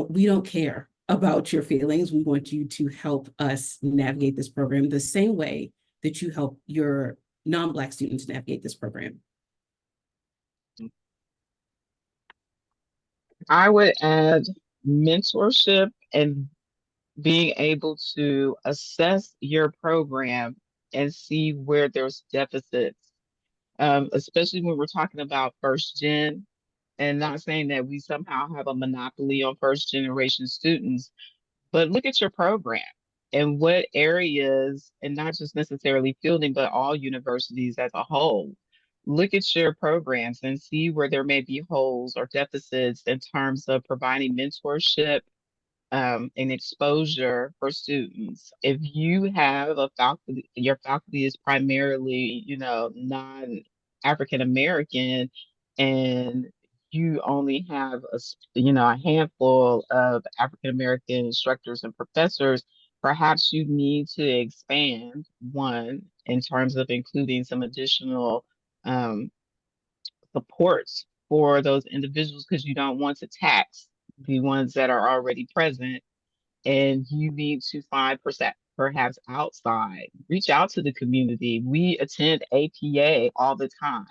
We don't care about your feelings. We want you to help us navigate this program the same way that you help your non-Black students navigate this program. I would add mentorship and being able to assess your program and see where there's deficits, especially when we're talking about first gen, and not saying that we somehow have a monopoly on first generation students, but look at your program and what areas, and not just necessarily Fielding, but all universities as a whole. Look at your programs and see where there may be holes or deficits in terms of providing mentorship and exposure for students. If you have a faculty, your faculty is primarily, you know, non-African American, and you only have a handful of African American instructors and professors, perhaps you need to expand one in terms of including some additional um, supports for those individuals because you don't want to tax the ones that are already present, and you need to find perhaps outside, reach out to the community. We attend APA all the time,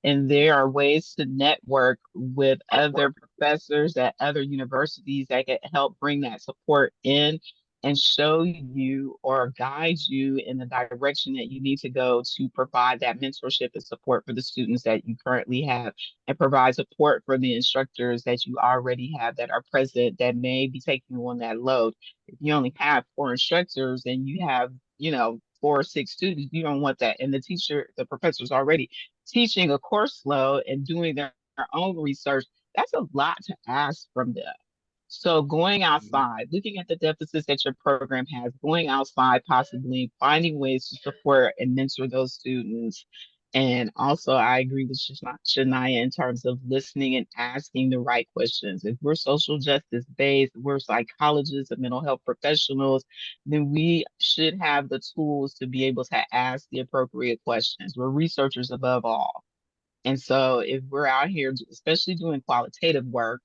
and there are ways to network with other professors at other universities that can help bring that support in and show you or guide you in the direction that you need to go to provide that mentorship and support for the students that you currently have, and provide support for the instructors that you already have that are present that may be taking on that load. If you only have 4 instructors and you have, 4 or 6 students, you don't want that. And the professor's already teaching a course load and doing their own research. That's a lot to ask from them. So going outside, looking at the deficits that your program has, going outside, possibly finding ways to support and mentor those students. And also, I agree with Shania in terms of listening and asking the right questions. If we're social justice based, we're psychologists and mental health professionals, then we should have the tools to be able to ask the appropriate questions. We're researchers above all. And so if we're out here, especially doing qualitative work,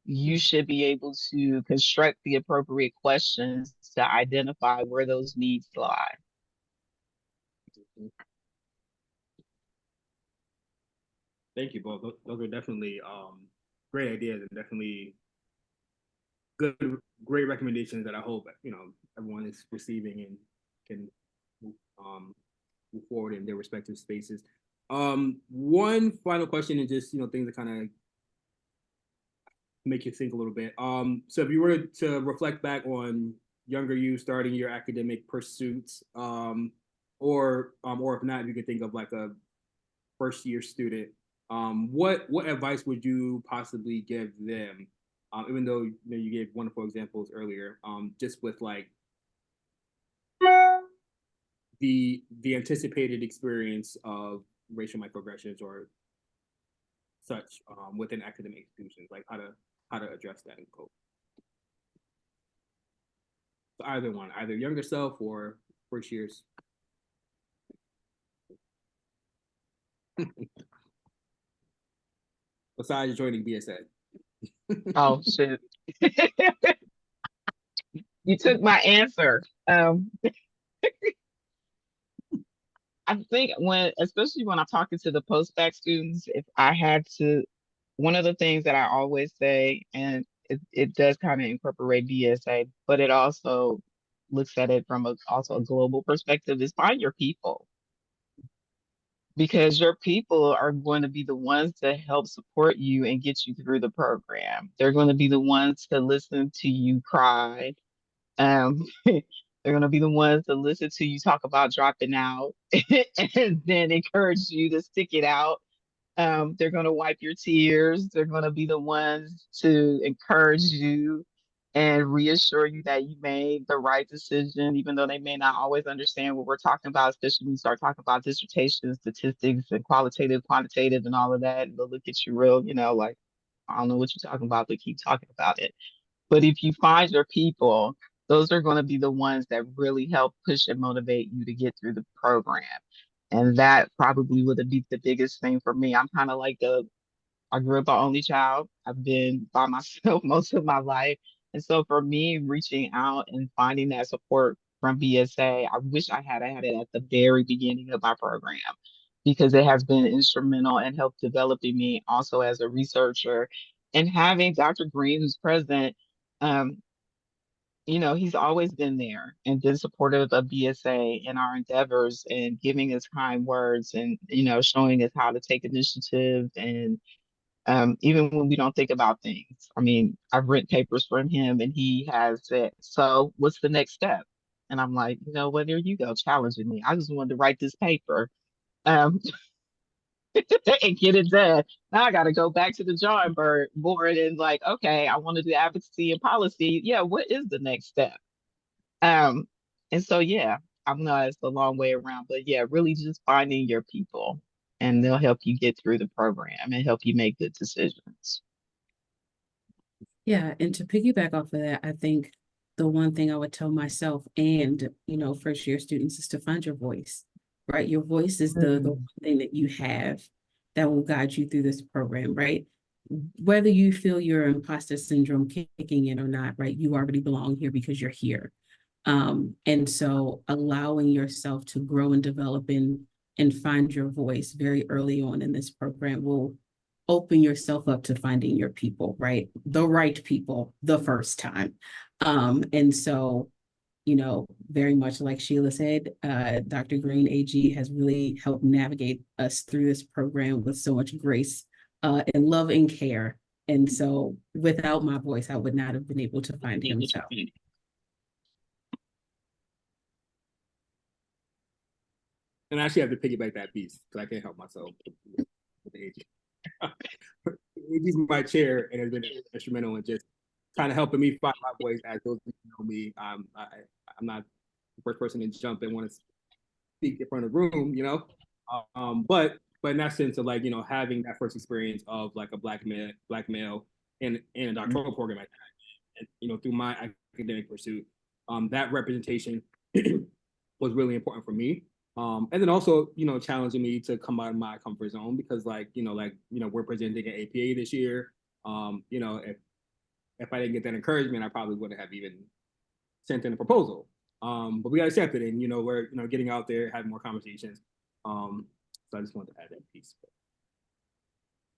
you should be able to construct the appropriate questions to identify where those needs lie. Thank you both. Those are definitely great ideas and definitely good, great recommendations that I hope everyone is receiving and can move forward in their respective spaces. One final question and just things that kind of make you think a little bit. So if you were to reflect back on younger you starting your academic pursuits, or if not, if you could think of like a first year student, what advice would you possibly give them? Even though you gave wonderful examples earlier, just with like the anticipated experience of racial microaggressions or such within academic institutions, like how to address that and cope. So either one, either younger self or first years. Besides joining BSA. Oh shit. You took my answer. I think especially when I'm talking to the post-bac students, if I had to, one of the things that I always say, and it does kind of incorporate BSA, but it also looks at it from also a global perspective, is find your people. Because your people are going to be the ones to help support you and get you through the program. They're going to be the ones to listen to you cry. They're going to be the ones to listen to you talk about dropping out and then encourage you to stick it out. They're going to wipe your tears. They're going to be the ones to encourage you and reassure you that you made the right decision, even though they may not always understand what we're talking about, especially when you start talking about dissertations, statistics, and qualitative, quantitative, and all of that. They'll look at you real, like, I don't know what you're talking about, but keep talking about it. But if you find your people, those are going to be the ones that really help push and motivate you to get through the program. And that probably would be the biggest thing for me. I'm kind of like I grew up an only child. I've been by myself most of my life. And so for me, reaching out and finding that support from BSA, I wish I had it at the very beginning of my program, because it has been instrumental and helped developing me also as a researcher. And having Dr. Green, who's present, he's always been there and been supportive of BSA and our endeavors and giving us kind words and, showing us how to take initiative. And even when we don't think about things, I mean, I've written papers from him and he has said, so what's the next step? And I'm like, well, there you go, challenging me. I just wanted to write this paper. And get it done. Now I got to go back to the drawing board and like, okay, I want to do advocacy and policy. Yeah, what is the next step? And so yeah, I know it's a long way around, but yeah, really just finding your people, and they'll help you get through the program and help you make good decisions. Yeah, and to piggyback off of that, I think the one thing I would tell myself and, first year students is to find your voice, right? Your voice is the one thing that you have that will guide you through this program, right? Whether you feel your imposter syndrome kicking in or not, right? You already belong here because you're here. And so allowing yourself to grow and develop and find your voice very early on in this program will open yourself up to finding your people, right? The right people the first time. And so, very much like Sheila said, Dr. Green AG has really helped navigate us through this program with so much grace and love and care. And so without my voice, I would not have been able to find him. So. And I actually have to piggyback that piece because I can't help myself with AG. AG's my chair and has been instrumental in just kind of helping me find my voice. As those who know me, I'm not the first person to jump and want to speak in front of the room, but in that sense of like, having that first experience of like a black male in a doctoral program like that, and, through my academic pursuit, that representation was really important for me. And then also, challenging me to come out of my comfort zone because we're presenting at APA this year. If if I didn't get that encouragement, I probably wouldn't have even sent in a proposal. But we got accepted, and we're getting out there, having more conversations. So I just wanted to add that piece.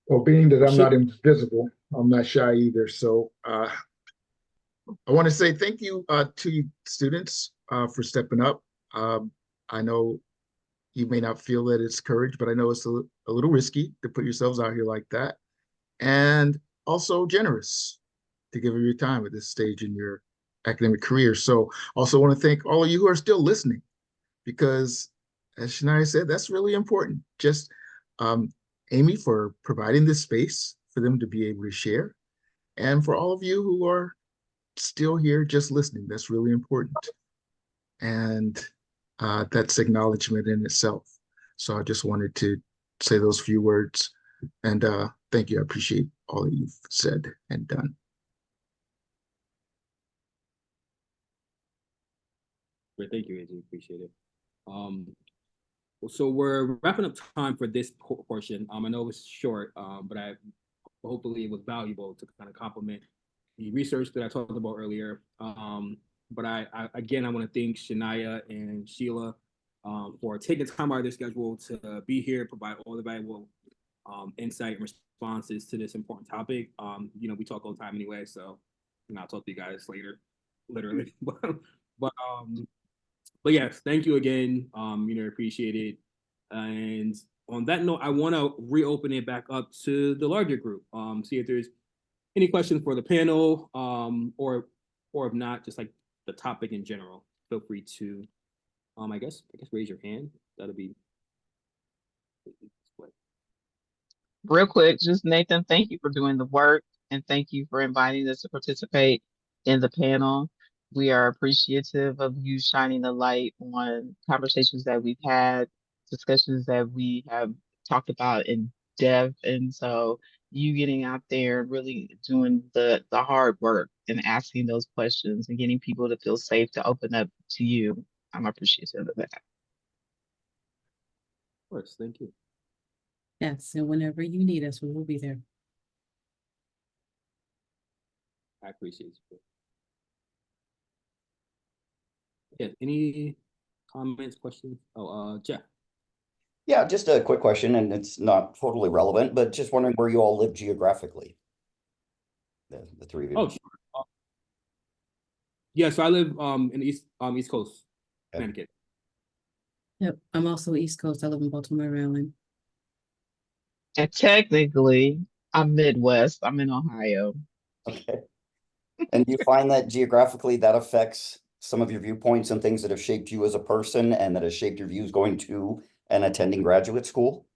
Well, being that I'm not invisible, I'm not shy either. So I want to say thank you to you students for stepping up. I know you may not feel that it's courage, but I know it's a little risky to put yourselves out here like that. And also generous to give of your time at this stage in your academic career. So also want to thank all of you who are still listening, because as Shania said, that's really important. Just Amy for providing this space for them to be able to share. And for all of you who are still here just listening, that's really important. And that's acknowledgement in itself. So I just wanted to say those few words. And thank you. I appreciate all that you've said and done. Great, thank you, AJ. Appreciate it. So we're wrapping up time for this portion. I know it's short, but hopefully it was valuable to kind of complement the research that I talked about earlier. But I again, I want to thank Shania and Sheila for taking time out of their schedule to be here, provide all the valuable insight and responses to this important topic. We talk all the time anyway, so I'll talk to you guys later, literally. But yes, thank you again. Appreciate it. And on that note, I want to reopen it back up to the larger group. See if there's any questions for the panel, or if not, just like the topic in general. Feel free to, I guess raise your hand. That'll be. Real quick, just Nathan, thank you for doing the work, and thank you for inviting us to participate in the panel. We are appreciative of you shining the light on conversations that we've had, discussions that we have talked about in depth. And so you getting out there, really doing the hard work and asking those questions and getting people to feel safe to open up to you. I'm appreciative of that. Of course, thank you. Yes, and whenever you need us, we will be there. I appreciate you. Yeah, any comments, questions? Oh, Jeff. Yeah, just a quick question, and it's not totally relevant, but just wondering where you all live geographically. The three of you. Oh, sure. Yeah, so I live in the East Coast, Connecticut. Yep, I'm also East Coast. I live in Baltimore, Maryland. And technically, I'm Midwest. I'm in Ohio. Okay. And do you find that geographically that affects some of your viewpoints and things that have shaped you as a person and that has shaped your views going to and attending graduate school?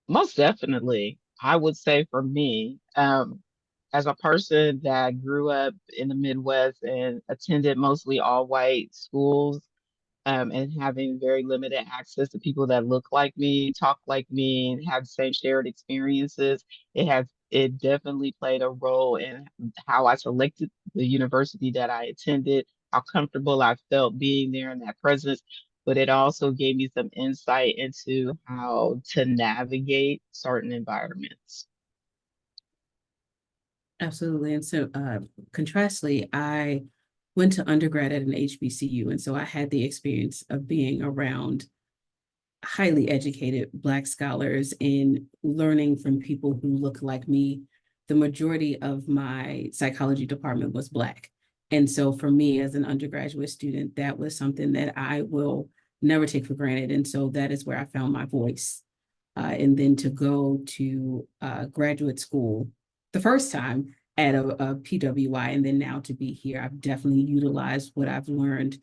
Most definitely. I would say for me, as a person that grew up in the Midwest and attended mostly all white schools, and having very limited access to people that look like me, talk like me, and have the same shared experiences, it definitely played a role in how I selected the university that I attended, how comfortable I felt being there in that presence. But it also gave me some insight into how to navigate certain environments. Absolutely. And so contrastly, I went to undergrad at an HBCU. And so I had the experience of being around highly educated Black scholars and learning from people who look like me. The majority of my psychology department was Black. And so for me as an undergraduate student, that was something that I will never take for granted. And so that is where I found my voice. And then to go to graduate school the first time at a PWI, and then now to be here, I've definitely utilized what I've learned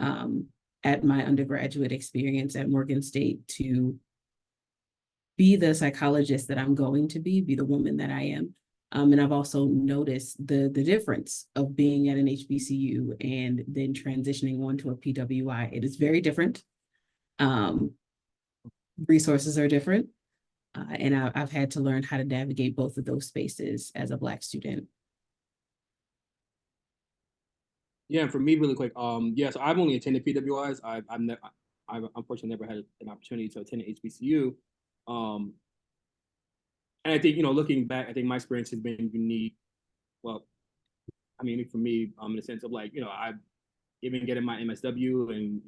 at my undergraduate experience at Morgan State to be the psychologist that I'm going to be the woman that I am. And I've also noticed the difference of being at an HBCU and then transitioning on to a PWI. It is very different. Resources are different. And I've had to learn how to navigate both of those spaces as a Black student. Yeah, for me, really quick. So I've only attended PWIs. I've unfortunately never had an opportunity to attend an HBCU. And I think, looking back, I think my experience has been unique. Well, I mean, for me, in the sense of like, I've even getting my MSW and,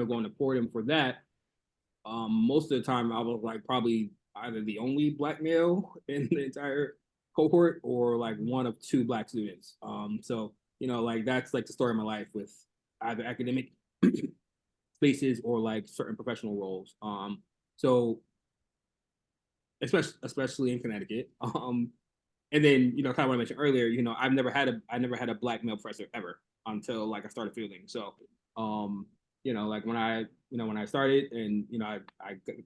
going to Fordham for that. Most of the time I was like probably either the only Black male in the entire cohort or like one of two Black students. So, like that's like the story of my life with either academic spaces or like certain professional roles. So especially in Connecticut. And then, kind of what I mentioned earlier, I never had a Black male professor ever until like I started fielding. So, like when I started and, I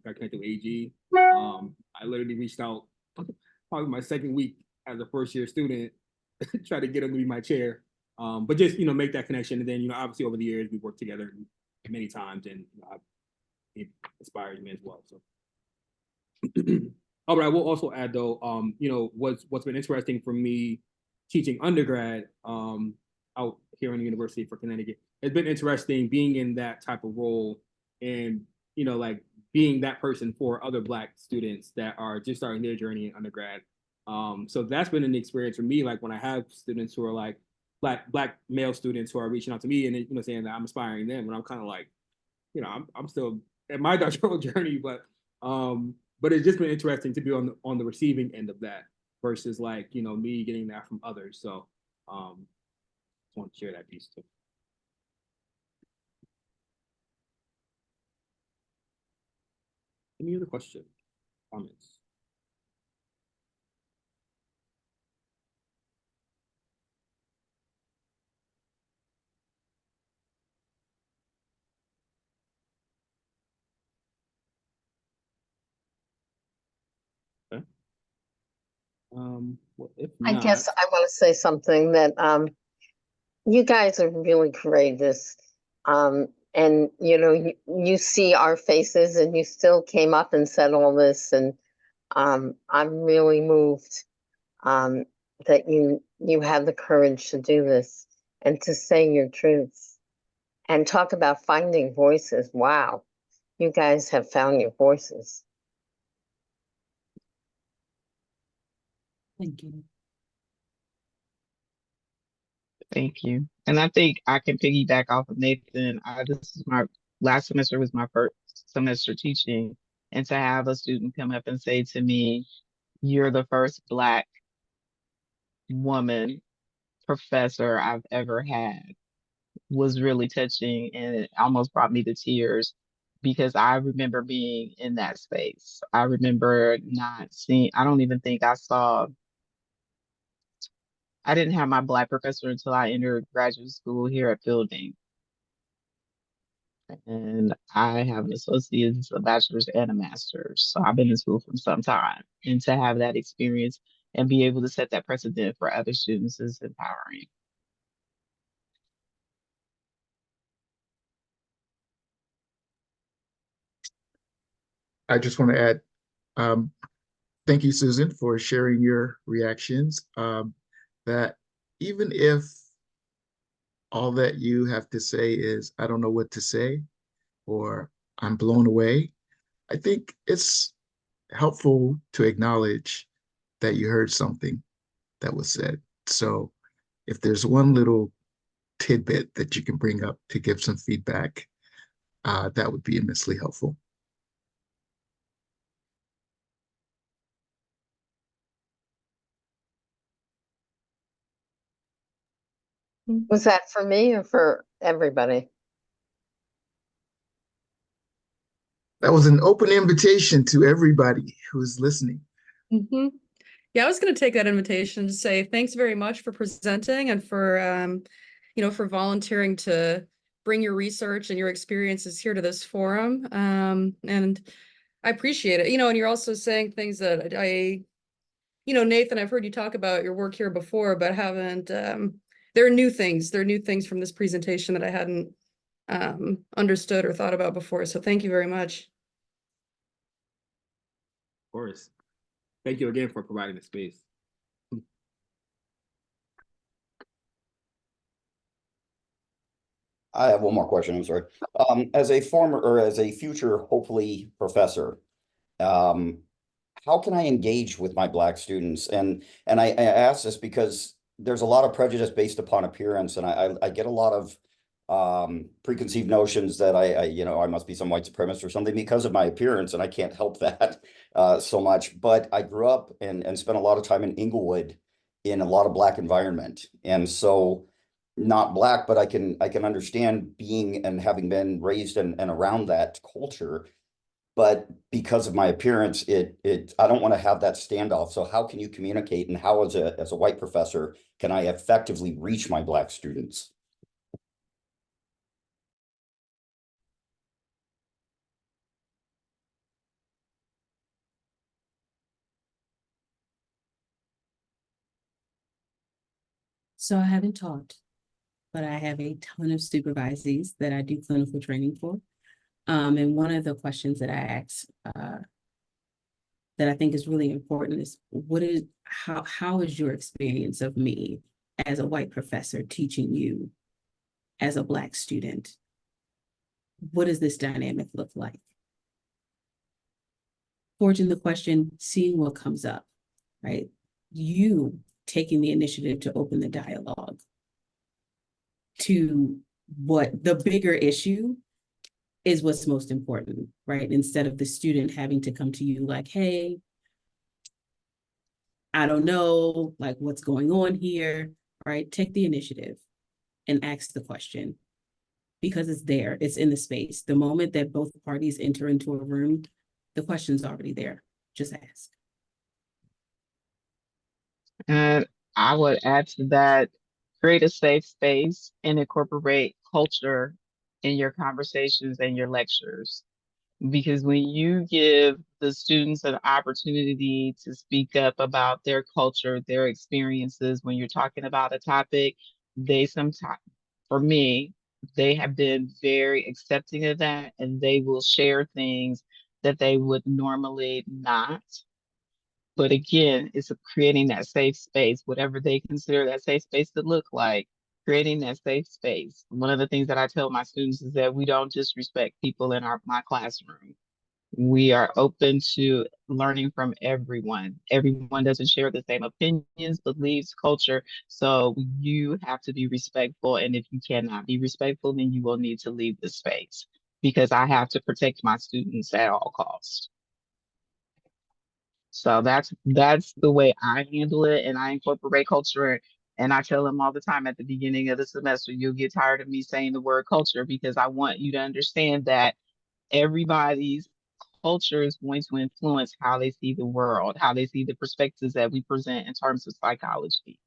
got connected with AG, I literally reached out probably my second week as a first year student, try to get him to be my chair. But just, make that connection. And then, obviously over the years we worked together many times and it inspired me as well. So. Oh, but I will also add though, what's been interesting for me teaching undergrad out here in the University for Connecticut, it's been interesting being in that type of role and, like being that person for other Black students that are just starting their journey in undergrad. So that's been an experience for me, like when I have students who are like Black male students who are reaching out to me and, saying that I'm inspiring them, and I'm kind of like, I'm still at my doctoral journey, but it's just been interesting to be on the receiving end of that versus like, me getting that from others. So just want to share that piece too. Any other questions, comments? Okay. Well, if I not, guess I want to say something that you guys are really courageous. And you see our faces and you still came up and said all this, and I'm really moved that you have the courage to do this and to say your truths and talk about finding voices. Wow, you guys have found your voices. Thank you. Thank you. And I think I can piggyback off of Nathan. This is my last semester was my first semester teaching. And to have a student come up and say to me, "You're the first Black woman professor I've ever had," was really touching, and it almost brought me to tears because I remember being in that space. I remember not seeing, I don't even think I didn't have my Black professor until I entered graduate school here at Fielding. And I have an associate's, a bachelor's, and a master's. So I've been in school for some time. And to have that experience and be able to set that precedent for other students is empowering. I just want to add, thank you, Susan, for sharing your reactions. That even if all that you have to say is, I don't know what to say, or I'm blown away, I think it's helpful to acknowledge that you heard something that was said. So if there's one little tidbit that you can bring up to give some feedback, that would be immensely helpful. Was that for me or for everybody? That was an open invitation to everybody who is listening. Mm-hmm. Yeah, I was going to take that invitation to say thanks very much for presenting and for, for volunteering to bring your research and your experiences here to this forum. And I appreciate it. And you're also saying things that Nathan, I've heard you talk about your work here before, but haven't, there are new things. There are new things from this presentation that I hadn't understood or thought about before. So thank you very much. of course, thank you again for providing the space. I have one more question, I'm sorry. As a former or as a future, hopefully, professor, how can I engage with my Black students? And I ask this because there's a lot of prejudice based upon appearance, and I get a lot of preconceived notions that I must be some white supremacist or something because of my appearance, and I can't help that so much. But I grew up and spent a lot of time in Inglewood in a lot of Black environment, and so not Black, but I can understand being and having been raised and around that culture. But because of my appearance, I don't want to have that standoff. So how can you communicate, and how as a white professor can I effectively reach my Black students? So I haven't taught, but I have a ton of supervisees that I do clinical training for. And one of the questions that I ask that I think is really important is how is your experience of me as a white professor teaching you as a Black student? What does this dynamic look like? Forging the question, seeing what comes up, right? You taking the initiative to open the dialogue to what the bigger issue is, what's most important, right? Instead of the student having to come to you like, hey, I don't know, like what's going on here, right? Take the initiative and ask the question because it's there, it's in the space. The moment that both parties enter into a room, the question's already there. Just ask. And I would add to that, create a safe space and incorporate culture in your conversations and your lectures. Because when you give the students an opportunity to speak up about their culture, their experiences, when you're talking about a topic, they sometimes, for me, they have been very accepting of that, and they will share things that they would normally not. But again, it's creating that safe space, whatever they consider that safe space to look like, creating that safe space. One of the things that I tell my students is that we don't disrespect people in my classroom. We are open to learning from everyone. Everyone doesn't share the same opinions, beliefs, culture. So you have to be respectful. And if you cannot be respectful, then you will need to leave the space, because I have to protect my students at all costs. So that's the way I handle it, and I incorporate culture. And I tell them all the time at the beginning of the semester, you'll get tired of me saying the word culture, because I want you to understand that everybody's culture is going to influence how they see the world, how they see the perspectives that we present in terms of psychology.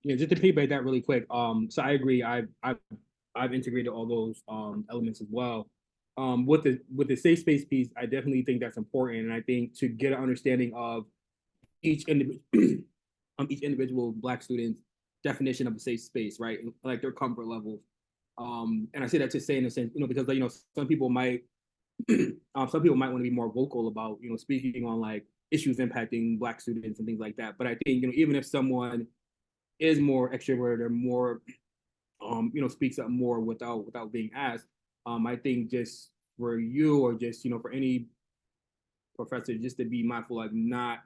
Yeah, just to piggyback that really quick. So I agree. I've integrated all those elements as well. With the safe space piece, I definitely think that's important, and I think to get an understanding of each individual Black student's definition of a safe space, right? Like their comfort level. And I say that to say in a sense, because some people might want to be more vocal about speaking on like issues impacting Black students and things like that. But I think even if someone is more extroverted or more speaks up more without being asked, I think just for you, or just for any professor, just to be mindful, like not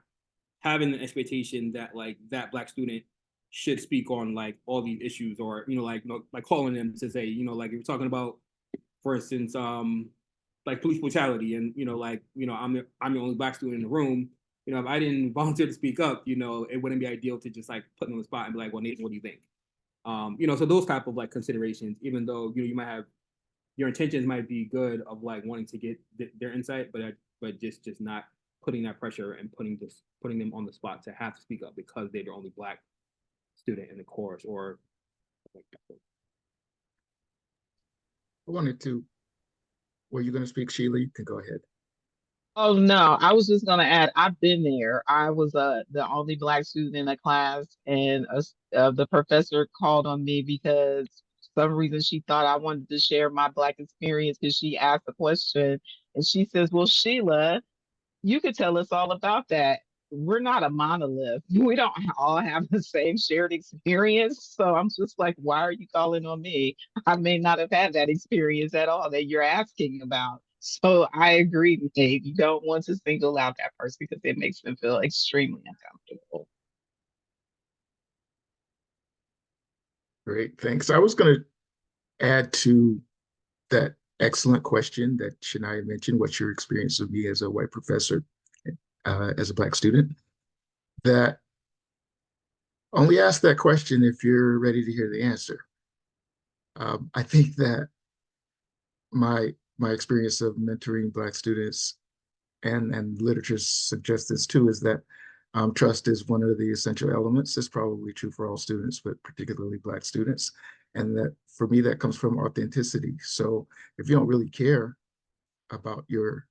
having the expectation that like that Black student should speak on like all these issues, or like calling them to say, like if you're talking about, for instance, like police brutality, and I'm the only Black student in the room. If I didn't volunteer to speak up, it wouldn't be ideal to just like put them on the spot and be like, well, Nathan, what do you think? So those type of like considerations, even though you might have your intentions might be good of like wanting to get their insight, but just not putting that pressure and putting them on the spot to have to speak up because they're the only Black student in the course, or like that. I wanted to, were you going to speak, Sheila? You can go ahead. Oh no, I was just gonna add, I've been there. I was the only Black student in the class, and the professor called on me because for some reason she thought I wanted to share my Black experience, because she asked a question, and she says, "Well, Sheila, you could tell us all about that." we're not a monolith. We don't all have the same shared experience. So I'm just like, why are you calling on me? I may not have had that experience at all that you're asking about. So I agree with Dave. You don't want to single out that person because it makes them feel extremely uncomfortable. Great, thanks. I was going to add to that excellent question that Shania mentioned, what's your experience of me as a white professor, as a Black student? That only ask that question if you're ready to hear the answer. I think that my experience of mentoring Black students and literature suggests this too, is that trust is one of the essential elements. It's probably true for all students, but particularly Black students. And that for me, that comes from authenticity. So if you don't really care about your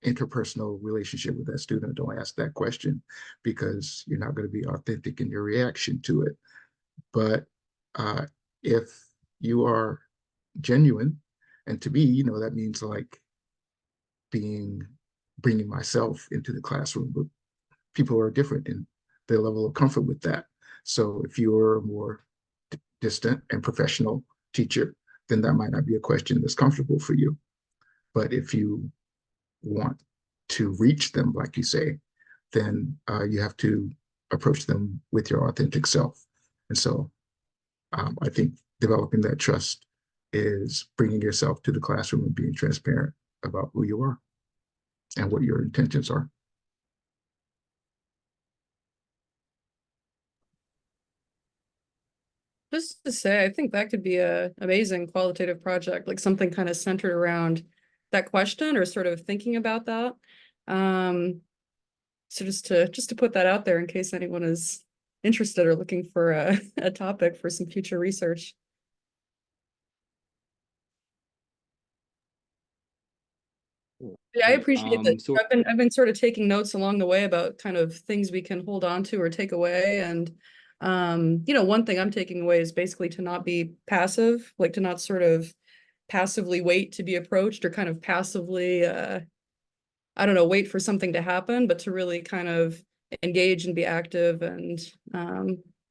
interpersonal relationship with that student, don't ask that question, because you're not going to be authentic in your reaction to it. But if you are genuine, and to me, that means like bringing myself into the classroom, but people are different in their level of comfort with that. So if you're a more distant and professional teacher, then that might not be a question that's comfortable for you. But if you want to reach them, like you say, then you have to approach them with your authentic self. And so I think developing that trust is bringing yourself to the classroom and being transparent about who you are and what your intentions are. Just to say, I think that could be a amazing qualitative project, like something kind of centered around that question or sort of thinking about that. So just to put that out there in case anyone is interested or looking for a topic for some future research. Yeah, I appreciate that. So I've been sort of taking notes along the way about kind of things we can hold on to or take away. And one thing I'm taking away is basically to not be passive, like to not sort of passively wait to be approached or kind of passively I don't know, wait for something to happen, but to really kind of engage and be active and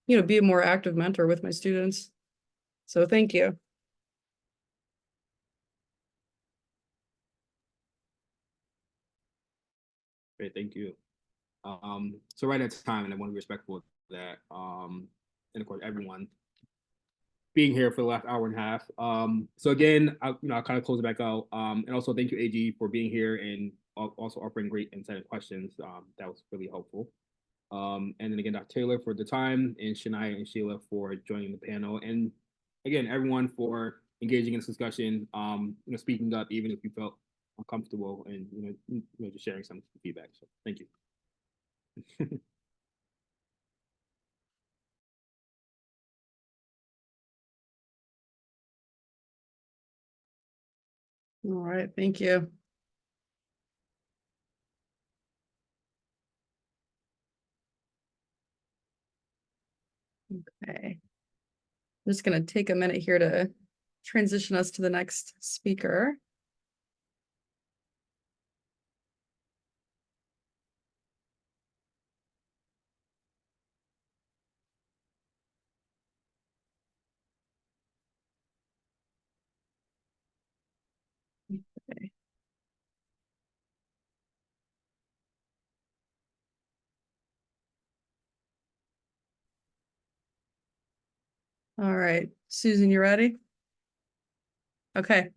be a more active mentor with my students. So thank you. great, thank you. So right at time, and I want to be respectful of that. And of course, everyone being here for the last hour and a half. So again, I'll kind of close it back out. And also thank you, AG, for being here and also offering great insight and questions. That was really helpful. And then again, Dr. Taylor for the time, and Shania and Sheila for joining the panel. And again, everyone for engaging in this discussion, speaking up, even if you felt uncomfortable and, just sharing some feedback. So thank you. All right, thank you. Okay. I'm just going to take a minute here to transition us to the next speaker. Okay. All right, Susan, you ready? Okay.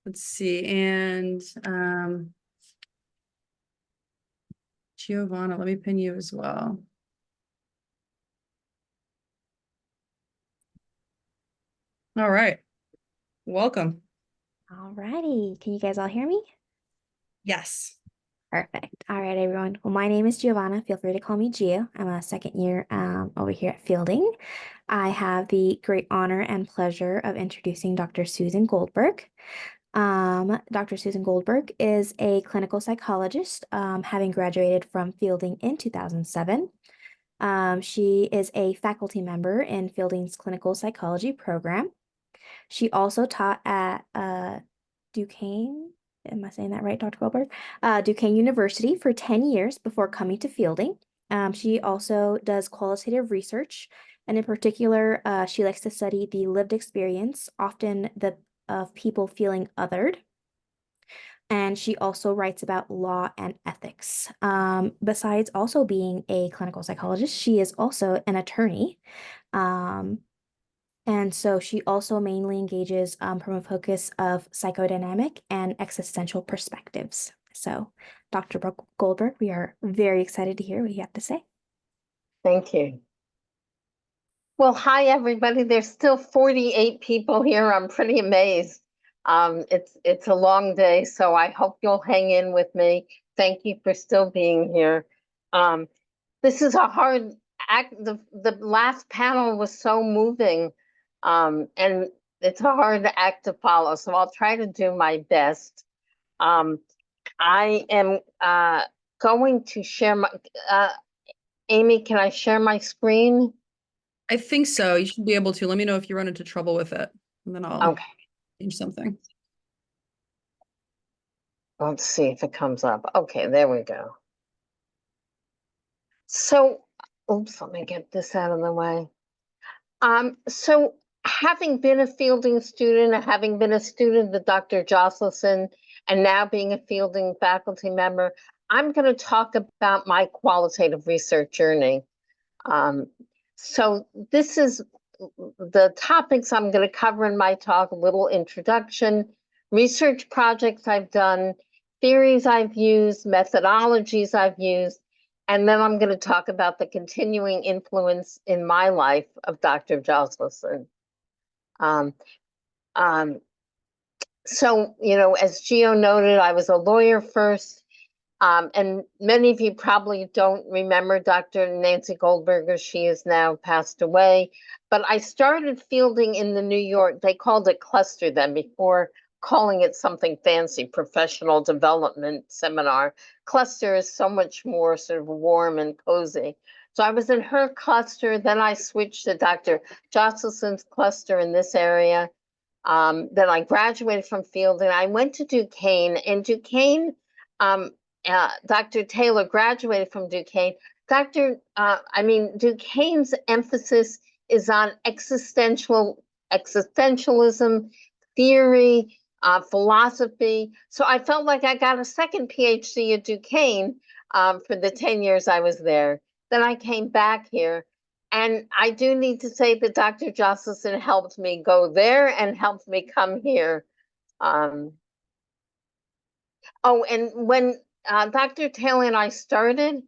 Let's see, and Giovanna, let me pin you as well. All right, welcome. All righty. Can you guys all hear me? Yes. Perfect. All right, everyone. Well, my name is Giovanna. Feel free to call me Gio. I'm a second year over here at Fielding. I have the great honor and pleasure of introducing Dr. Susan Goldberg. Dr. Susan Goldberg is a clinical psychologist, having graduated from Fielding in 2007. She is a faculty member in Fielding's clinical psychology program. She also taught at Duquesne am I saying that right, Dr. Goldberg? Duquesne University for 10 years before coming to Fielding. She also does qualitative research, and in particular, she likes to study the lived experience, often of people feeling othered. And she also writes about law and ethics. Besides also being a clinical psychologist, she is also an attorney. And so she also mainly engages from a focus of psychodynamic and existential perspectives. So, Dr. Goldberg, we are very excited to hear what you have to say. Thank you. Well, hi, everybody. There's still 48 people here. I'm pretty amazed. It's a long day, so I hope you'll hang in with me. Thank you for still being here. This is a hard act. The last panel was so moving, and it's a hard act to follow, so I'll try to do my best. I am going to share my, Amy, can I share my screen? I think so. You should be able to. Let me know if you run into trouble with it, and then I'll change something. Let's see if it comes up. Okay, there we go. So, oops, let me get this out of the way. So having been a Fielding student, having been a student of Dr. Jocelyn, and now being a Fielding faculty member, I'm going to talk about my qualitative research journey. So this is the topics I'm going to cover in my talk: a little introduction, research projects I've done, theories I've used, methodologies I've used, and then I'm going to talk about the continuing influence in my life of Dr. Jocelyn. So, you know, as Gio noted, I was a lawyer first. And many of you probably don't remember Dr. Nancy Goldberger. She is now passed away. But I started Fielding in the New York, they called it cluster then, before calling it something fancy, professional development seminar. Cluster is so much more sort of warm and cozy. So I was in her cluster, then I switched to Dr. Jocelyn's cluster in this area. Then I graduated from Fielding. I went to Duquesne, and Duquesne, Dr. Taylor graduated from Duquesne. Duquesne's emphasis is on existentialism, theory, philosophy. So I felt like I got a second PhD at Duquesne for the 10 years I was there. Then I came back here. And I do need to say that Dr. Jocelyn helped me go there and helped me come here. Oh, and when Dr. Taylor and I started,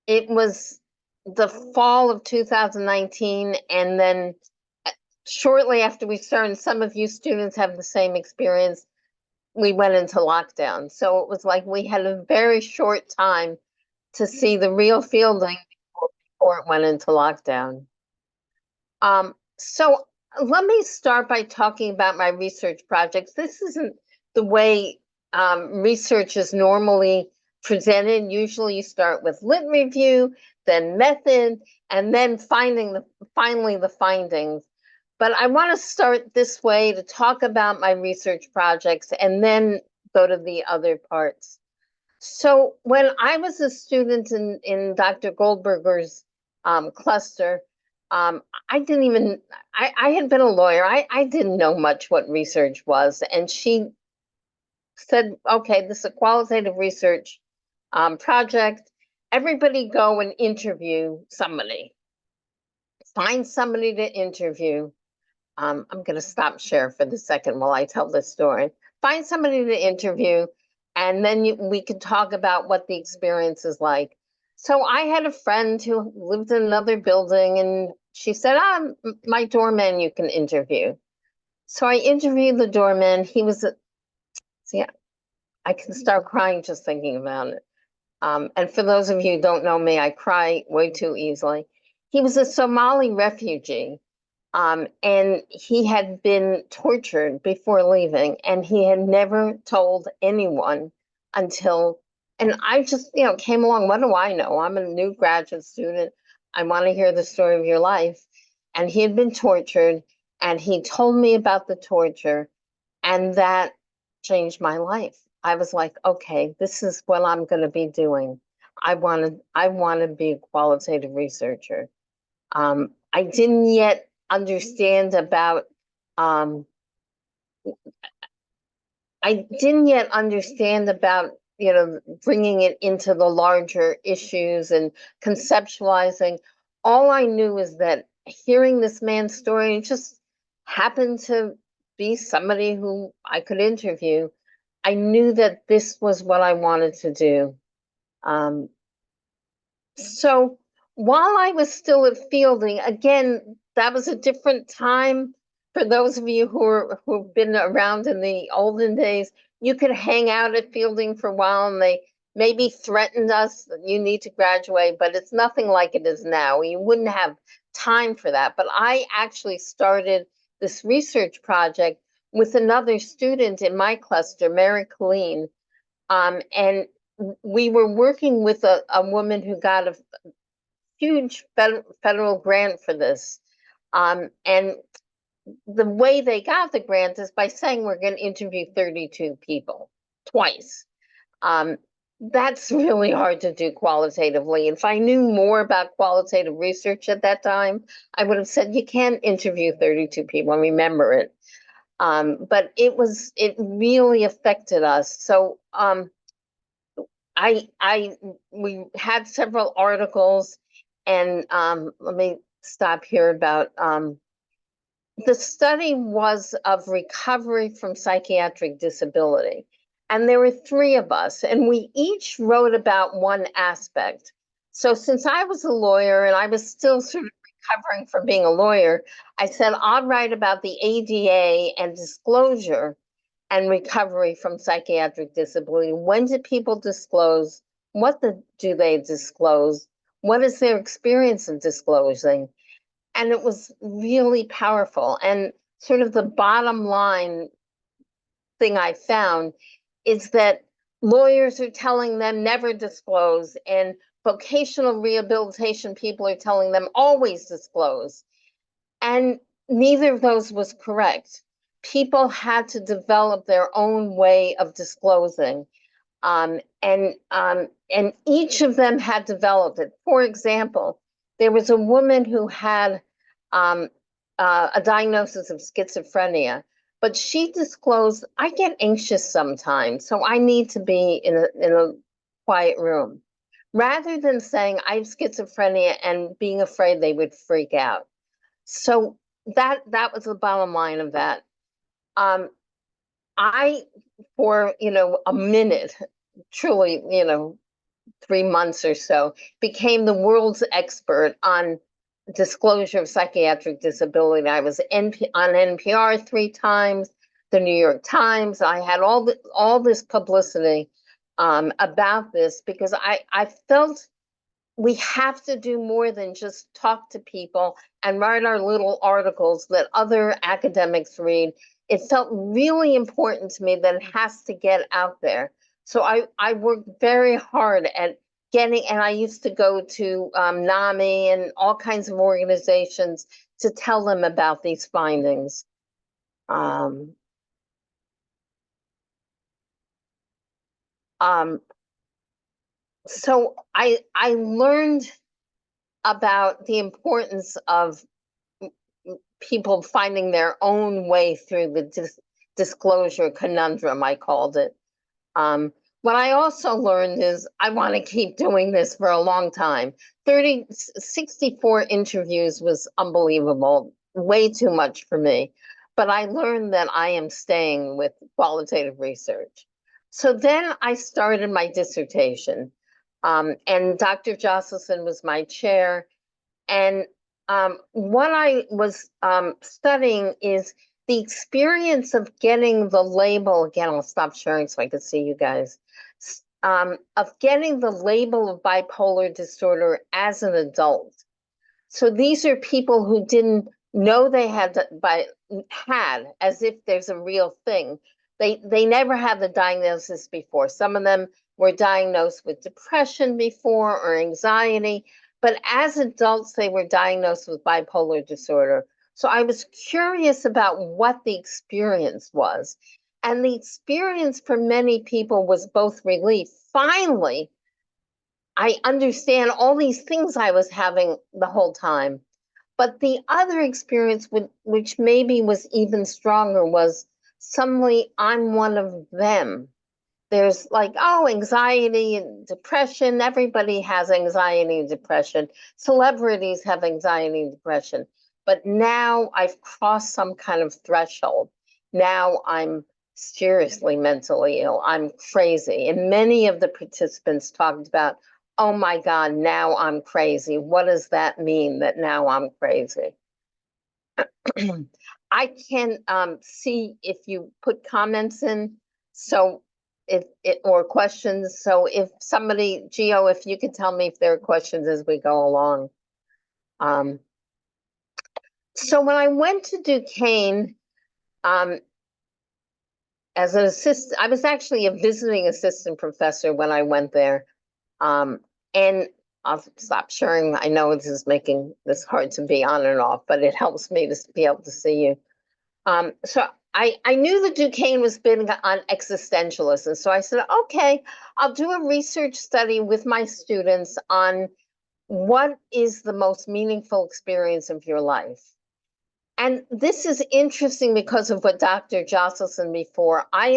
it was the fall of 2019, and then shortly after we started, some of you students have the same experience, we went into lockdown. So it was like we had a very short time to see the real Fielding before it went into lockdown. So let me start by talking about my research projects. This isn't the way research is normally presented. Usually you start with lit review, then method, and then finally the findings. But I want to start this way to talk about my research projects and then go to the other parts. So when I was a student in Dr. Goldberger's cluster, I had been a lawyer. I didn't know much what research was. And she said, okay, this is a qualitative research project. Everybody go and interview somebody. Find somebody to interview. I'm going to stop share for the second while I tell this story. Find somebody to interview, and then we can talk about what the experience is like. So I had a friend who lived in another building, and she said, my doorman you can interview. So I interviewed the doorman. He was, I can start crying just thinking about it. And for those of you who don't know me, I cry way too easily. He was a Somali refugee. And he had been tortured before leaving, and he had never told anyone until, and I just, came along. What do I know? I'm a new graduate student. I want to hear the story of your life. And he had been tortured, and he told me about the torture, and that changed my life. I was like, okay, this is what I'm going to be doing. I want to be a qualitative researcher. I didn't yet understand about I didn't yet understand about, bringing it into the larger issues and conceptualizing. All I knew is that hearing this man's story just happened to be somebody who I could interview. I knew that this was what I wanted to do. Um, so while I was still at Fielding, again, that was a different time. For those of you who've been around in the olden days, you could hang out at Fielding for a while and they maybe threatened us that you need to graduate, but it's nothing like it is now. You wouldn't have time for that. But I actually started this research project with another student in my cluster, Mary Colleen, and we were working with a woman who got a huge federal grant for this. And the way they got the grant is by saying we're going to interview 32 people twice. That's really hard to do qualitatively. If I knew more about qualitative research at that time, I would have said you can't interview 32 people and remember it. But it really affected us. So we had several articles, and let me stop here about the study was of recovery from psychiatric disability. And there were 3 of us, and we each wrote about one aspect. So since I was a lawyer and I was still sort of recovering from being a lawyer, I said, I'll write about the ADA and disclosure and recovery from psychiatric disability. When do people disclose? What do they disclose? What is their experience of disclosing? And it was really powerful. And sort of the bottom line thing I found is that lawyers are telling them never disclose, and vocational rehabilitation people are telling them always disclose. And neither of those was correct. People had to develop their own way of disclosing. And each of them had developed it. For example, there was a woman who had a diagnosis of schizophrenia, but she disclosed, I get anxious sometimes, so I need to be in a quiet room, rather than saying I have schizophrenia and being afraid they would freak out. So that was the bottom line of that. I, for a minute, truly, 3 months or so, became the world's expert on disclosure of psychiatric disability. I was on NPR 3 times, the New York Times. I had all this publicity about this because I felt we have to do more than just talk to people and write our little articles that other academics read. It felt really important to me that it has to get out there. So I worked very hard at getting, and I used to go to NAMI and all kinds of organizations to tell them about these findings. So I learned about the importance of people finding their own way through the disclosure conundrum, I called it. What I also learned is I want to keep doing this for a long time. 64 interviews was unbelievable, way too much for me. But I learned that I am staying with qualitative research. So then I started my dissertation, and Dr. Jocelyn was my chair. And what I was studying is the experience of getting the label, again, I'll stop sharing so I can see you guys, of getting the label of bipolar disorder as an adult. So these are people who didn't know they had as if there's a real thing. They never had the diagnosis before. Some of them were diagnosed with depression before or anxiety, but as adults, they were diagnosed with bipolar disorder. So I was curious about what the experience was. And the experience for many people was both relief. Finally, I understand all these things I was having the whole time. But the other experience, which maybe was even stronger, was suddenly I'm one of them. There's like, oh, anxiety and depression. Everybody has anxiety and depression. Celebrities have anxiety and depression. But now I've crossed some kind of threshold. Now I'm seriously mentally ill. I'm crazy. And many of the participants talked about, oh my God, now I'm crazy. What does that mean that now I'm crazy? I can see if you put comments in, so if it or questions. So if somebody, Gio, if you could tell me if there are questions as we go along. So when I went to Duquesne, as an assistant, I was actually a visiting assistant professor when I went there. And I'll stop sharing. I know this is making this hard to be on and off, but it helps me to be able to see you. So I knew that Duquesne was big on existentialists. And so I said, okay, I'll do a research study with my students on what is the most meaningful experience of your life. And this is interesting because of what Dr. Jocelyn said before. I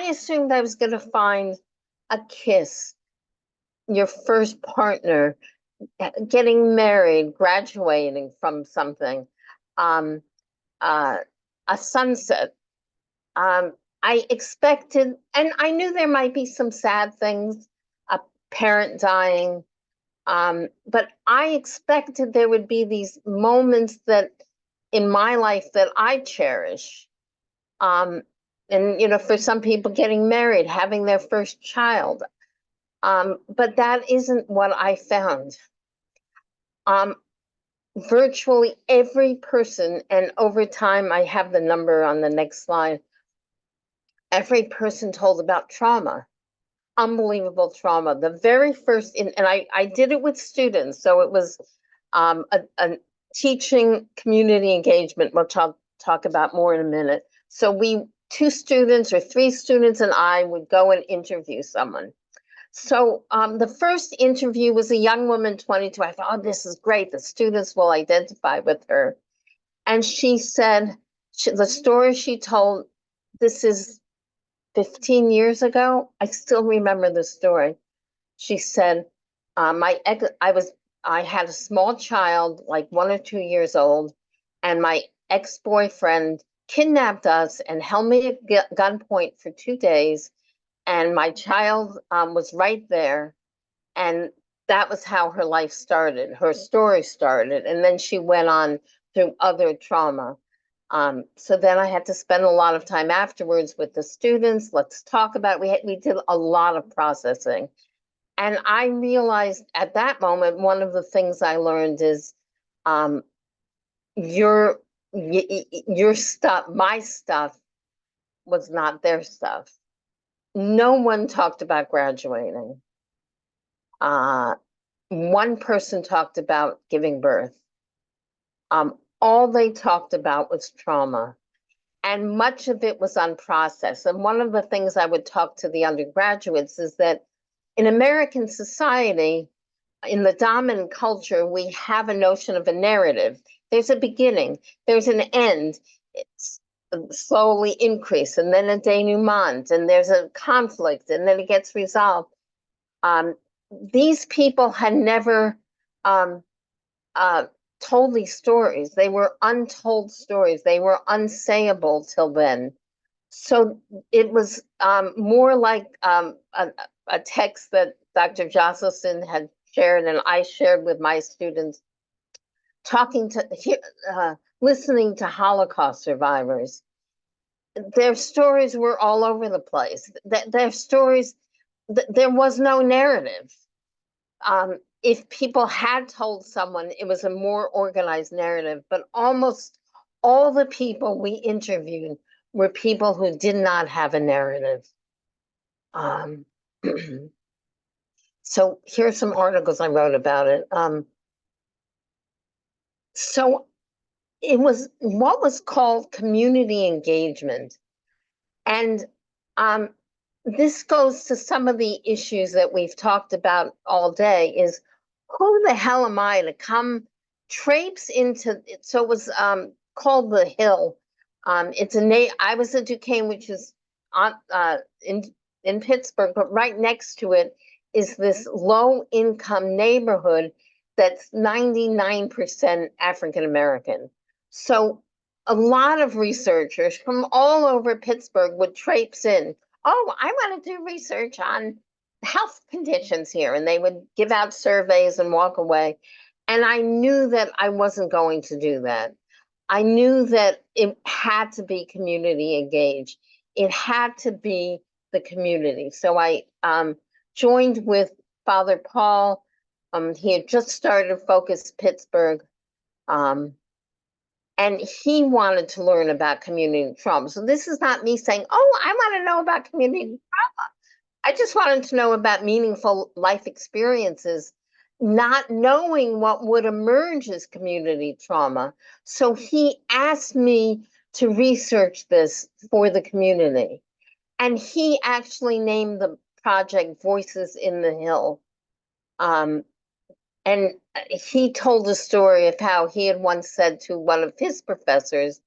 assumed I was going to find a kiss, your first partner, getting married, graduating from something, a sunset. I expected, and I knew there might be some sad things, a parent dying, but I expected there would be these moments that in my life that I cherish. And, for some people getting married, having their first child. But that isn't what I found. Virtually every person, and over time, I have the number on the next slide, every person told about trauma, unbelievable trauma. The very first, and I did it with students, so it was a teaching community engagement, which I'll talk about more in a minute. So 2 students or 3 students and I would go and interview someone. So the first interview was a young woman, 22. I thought, oh, this is great. The students will identify with her. And she said, the story she told, this is 15 years ago. I still remember the story. She said, I had a small child, like 1 or 2 years old, and my ex-boyfriend kidnapped us and held me at gunpoint for 2 days. And my child was right there. And that was how her life started, her story started. And then she went on through other trauma. So then I had to spend a lot of time afterwards with the students. Let's talk about it. We did a lot of processing. And I realized at that moment, one of the things I learned is your stuff, my stuff was not their stuff. No one talked about graduating. One person talked about giving birth. All they talked about was trauma. And much of it was unprocessed. And one of the things I would talk to the undergraduates is that in American society, in the dominant culture, we have a notion of a narrative. There's a beginning, there's an end. It's slowly increase, and then a denouement, and there's a conflict, and then it gets resolved. These people had never told these stories. They were untold stories. They were unsayable till then. So it was more like a text that Dr. Jocelyn had shared and I shared with my students, listening to Holocaust survivors. Their stories were all over the place. Their stories, there was no narrative. If people had told someone, it was a more organized narrative, but almost all the people we interviewed were people who did not have a narrative. So here's some articles I wrote about it. So it was what was called community engagement. And this goes to some of the issues that we've talked about all day is who the hell am I to come traipse into it? So it was called The Hill. I was at Duquesne, which is on in Pittsburgh, but right next to it is this low income neighborhood that's 99% African American. So a lot of researchers from all over Pittsburgh would traipse in. Oh, I want to do research on health conditions here. And they would give out surveys and walk away. And I knew that I wasn't going to do that. I knew that it had to be community engaged. It had to be the community. So I joined with Father Paul. He had just started Focus Pittsburgh. And he wanted to learn about community trauma. So this is not me saying, oh, I want to know about community trauma. I just wanted to know about meaningful life experiences, not knowing what would emerge as community trauma. So he asked me to research this for the community. And he actually named the project Voices in the Hill. And he told a story of how he had once said to one of his professors,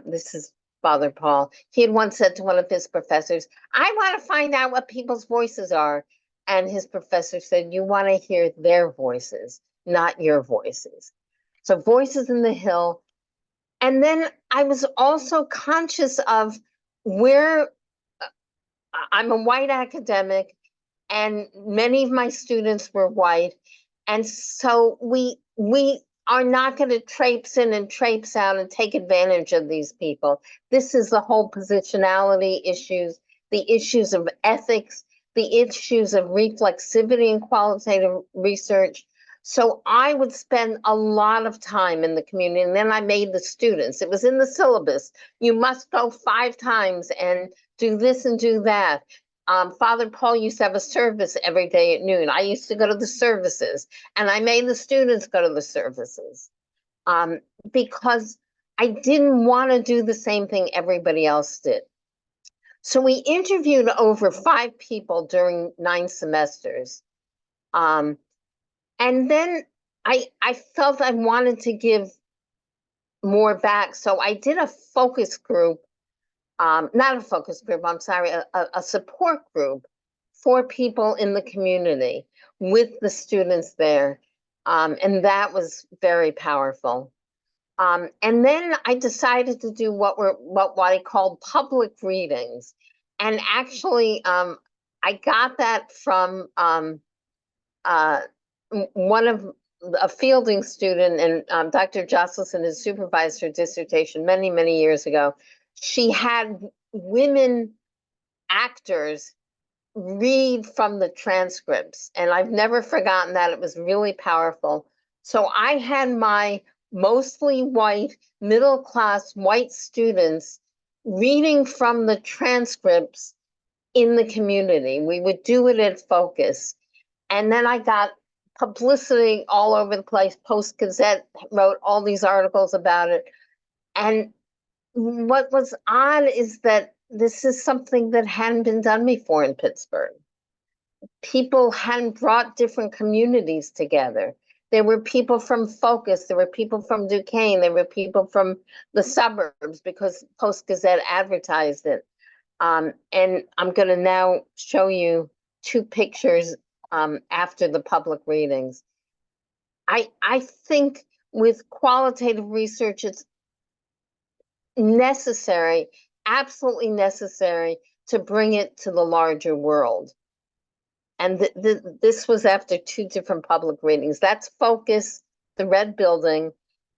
this is Father Paul, he had once said to one of his professors, I want to find out what people's voices are. And his professor said, you want to hear their voices, not your voices. So Voices in the Hill. And then I was also conscious of where I'm a white academic and many of my students were white. And so we are not going to traipse in and traipse out and take advantage of these people. This is the whole positionality issues, the issues of ethics, the issues of reflexivity and qualitative research. So I would spend a lot of time in the community. And then I made the students, it was in the syllabus. You must go 5 times and do this and do that. Father Paul used to have a service every day at noon. I used to go to the services, and I made the students go to the services because I didn't want to do the same thing everybody else did. So we interviewed over 5 people during 9 semesters. And then I felt I wanted to give more back. So I did a focus group. Not a focus group, I'm sorry, a support group for people in the community with the students there. And that was very powerful. And then I decided to do what I called public readings. And actually, I got that from one of a Fielding student, and Dr. Jocelyn, his supervised her dissertation many, many years ago. She had women actors read from the transcripts, and I've never forgotten that. It was really powerful. So I had my mostly white, middle-class white students reading from the transcripts in the community. We would do it at Focus. And then I got publicity all over the place. Post-Gazette wrote all these articles about it. And what was odd is that this is something that hadn't been done before in Pittsburgh. People hadn't brought different communities together. There were people from Focus, there were people from Duquesne, there were people from the suburbs because Post-Gazette advertised it. And I'm going to now show you 2 pictures after the public readings. I think with qualitative research, it's necessary, absolutely necessary to bring it to the larger world. And this was after 2 different public readings. That's Focus, the red building,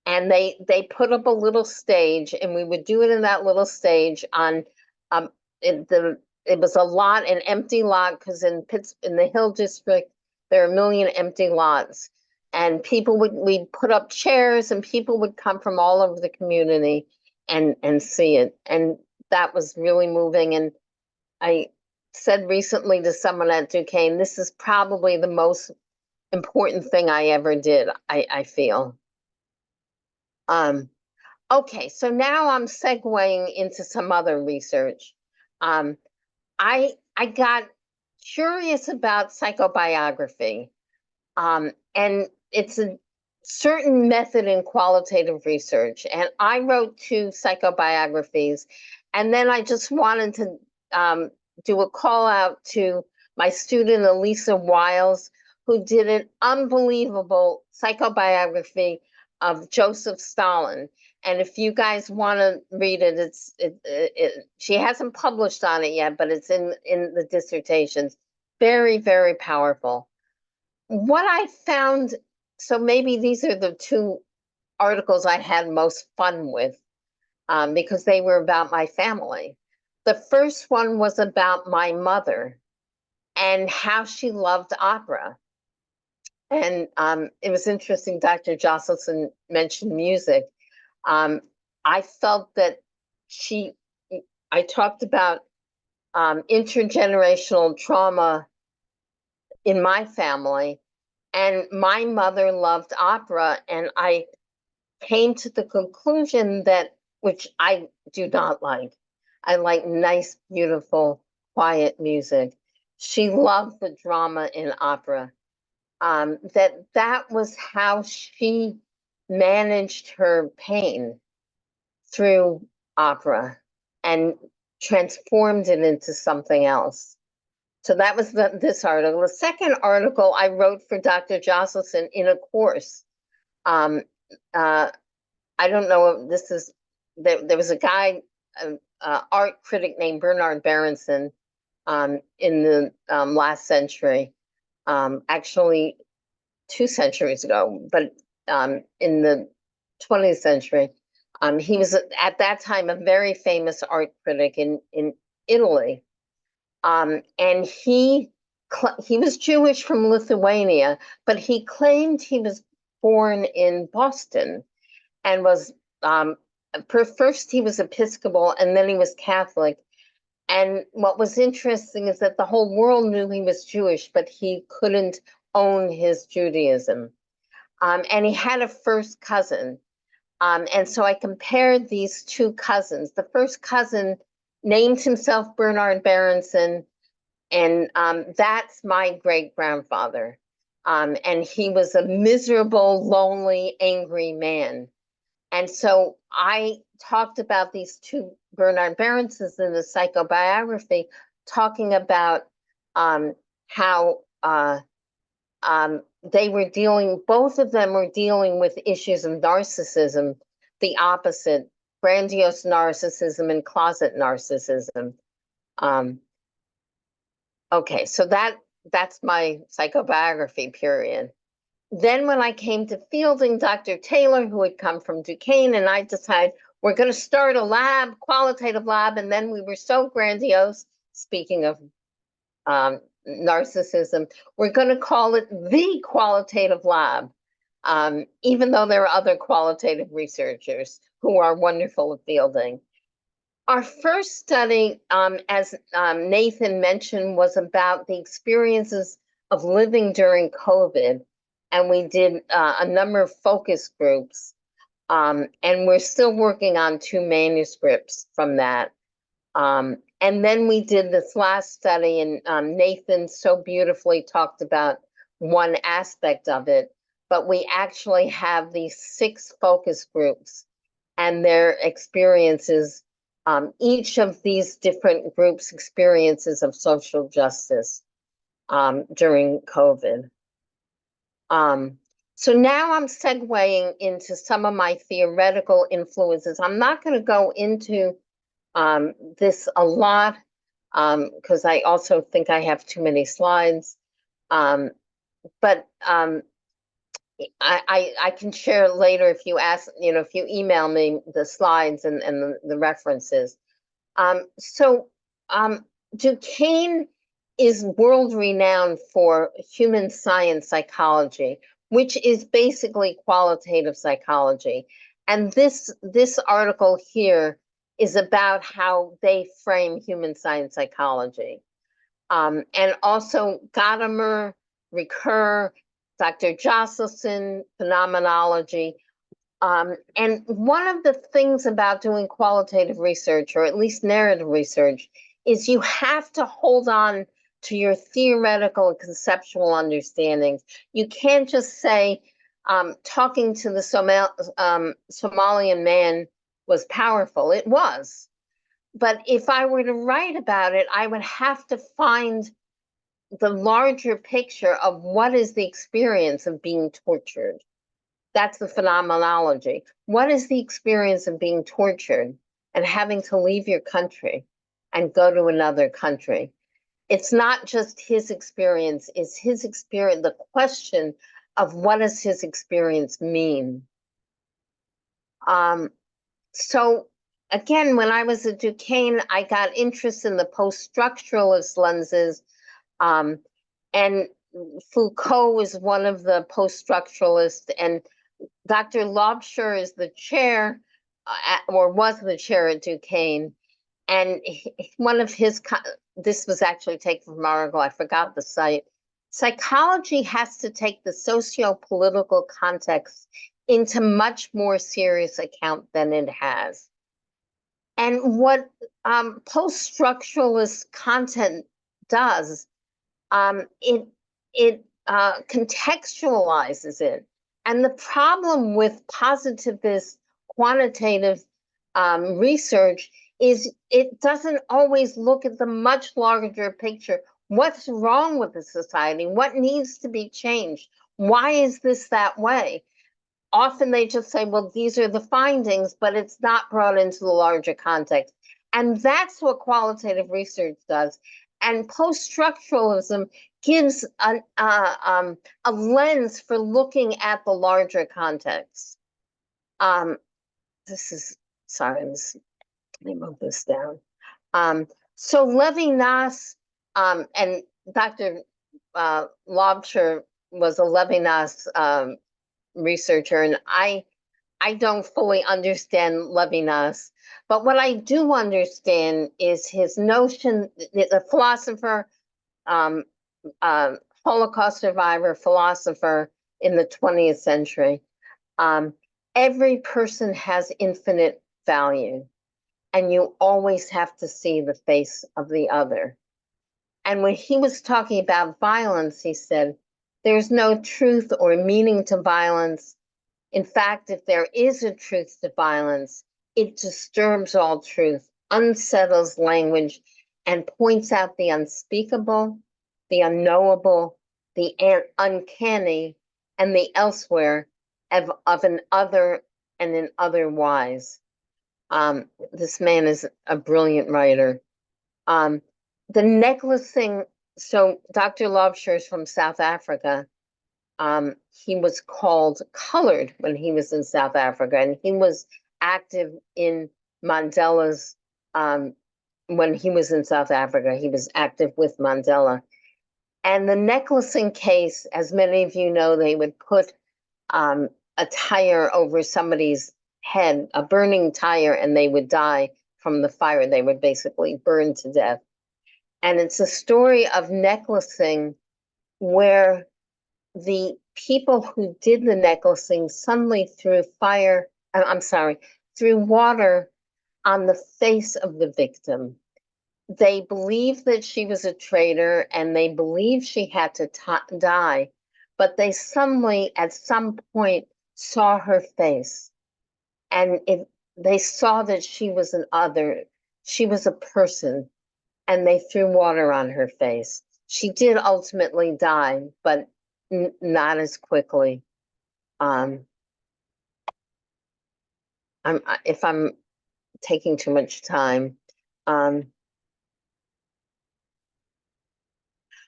and they put up a little stage, and we would do it in that little stage on it was a lot, an empty lot, because in the Hill District there are 1 million empty lots, and we'd put up chairs, and people would come from all over the community and see it, and that was really moving. And I said recently to someone at Duquesne, this is probably the most important thing I ever did, I feel. Okay, so now I'm segueing into some other research. I got curious about psychobiography, and it's a certain method in qualitative research. And I wrote 2 psychobiographies, and then I just wanted to do a call out to my student Elisa Wiles, who did an unbelievable psychobiography of Joseph Stalin. And if you guys want to read it, she hasn't published on it yet, but it's in the dissertations. Very, very powerful. What I found, so maybe these are the 2 articles I had most fun with, because they were about my family. The first one was about my mother and how she loved opera. And it was interesting, Dr. Jocelyn mentioned music. I felt that I talked about intergenerational trauma in my family, and my mother loved opera, and I came to the conclusion that, which I do not like, I like nice, beautiful, quiet music. She loved the drama in opera. That was how she managed her pain, through opera, and transformed it into something else. So that was this article. The second article I wrote for Dr. Jocelyn in a course. I don't know if this is, there was a guy, art critic named Bernard Berenson, in the last century, actually 2 centuries ago, but in the 20th century. He was at that time a very famous art critic in Italy. And he was Jewish from Lithuania, but he claimed he was born in Boston, and was first he was Episcopal and then he was Catholic. And what was interesting is that the whole world knew he was Jewish, but he couldn't own his Judaism. And he had a first cousin. And so I compared these 2 cousins. The first cousin named himself Bernard Berenson, and that's my great-grandfather. And he was a miserable, lonely, angry man. And so I talked about these 2 Bernard Berensons in the psychobiography, talking about how they were both of them were dealing with issues of narcissism, the opposite, grandiose narcissism and closet narcissism. Okay, so that's my psychobiography period. Then when I came to Fielding, Dr. Taylor, who had come from Duquesne, and I decided we're going to start a lab, qualitative lab, and then we were so grandiose, speaking of narcissism, we're going to call it the Qualitative Lab, even though there are other qualitative researchers who are wonderful at Fielding. Our first study, as Nathan mentioned, was about the experiences of living during COVID. And we did a number of focus groups. And we're still working on 2 manuscripts from that. And then we did this last study, and Nathan so beautifully talked about one aspect of it. But we actually have these 6 focus groups and their experiences. Each of these different groups' experiences of social justice during COVID. So now I'm segueing into some of my theoretical influences. I'm not going to go into this a lot, because I also think I have too many slides. But I can share later if you ask, if you email me the slides and the references. So Duquesne is world renowned for human science psychology, which is basically qualitative psychology. And this article here is about how they frame human science psychology. And also Gadamer, Ricoeur, Dr. Jocelyn, phenomenology. And one of the things about doing qualitative research, or at least narrative research, is you have to hold on to your theoretical and conceptual understandings. You can't just say, talking to the Somalian man was powerful. It was. But if I were to write about it, I would have to find the larger picture of what is the experience of being tortured. That's the phenomenology. What is the experience of being tortured and having to leave your country and go to another country? It's not just his experience, it's his experience, the question of what does his experience mean? So again, when I was at Duquesne, I got interest in the post-structuralist lenses, and Foucault was one of the post-structuralists, and Dr. Lobsher is the chair, or was the chair at Duquesne, and one of his, this was actually taken from an article, I forgot the site. Psychology has to take the socio-political context into much more serious account than it has. And what post-structuralist content does, it contextualizes it. And the problem with positivist quantitative research is it doesn't always look at the much larger picture. What's wrong with the society? What needs to be changed? Why is this that way? Often they just say, well, these are the findings, but it's not brought into the larger context. And that's what qualitative research does. And post-structuralism gives a lens for looking at the larger context. Sorry, let me move this down. So Levinas, and Dr. Lobsher was a Levinas researcher, and I don't fully understand Levinas, but what I do understand is his notion, the philosopher, Holocaust survivor, philosopher in the 20th century. Every person has infinite value, and you always have to see the face of the other. And when he was talking about violence, he said, there's no truth or meaning to violence. In fact, if there is a truth to violence, it disturbs all truth, unsettles language, and points out the unspeakable, the unknowable, the uncanny, and the elsewhere of an other and an otherwise. This man is a brilliant writer. The necklacing, so Dr. Lobsher is from South Africa. He was called colored when he was in South Africa, and he was active in Mandela's, when he was in South Africa, he was active with Mandela. And the necklacing case, as many of you know, they would put a tire over somebody's head, a burning tire, and they would die from the fire. They would basically burn to death. And it's a story of necklacing where the people who did the necklacing suddenly threw threw water on the face of the victim. They believed that she was a traitor and they believed she had to die, but they suddenly at some point saw her face, and they saw that she was an other, she was a person, and they threw water on her face. She did ultimately die, but not as quickly. If I'm taking too much time.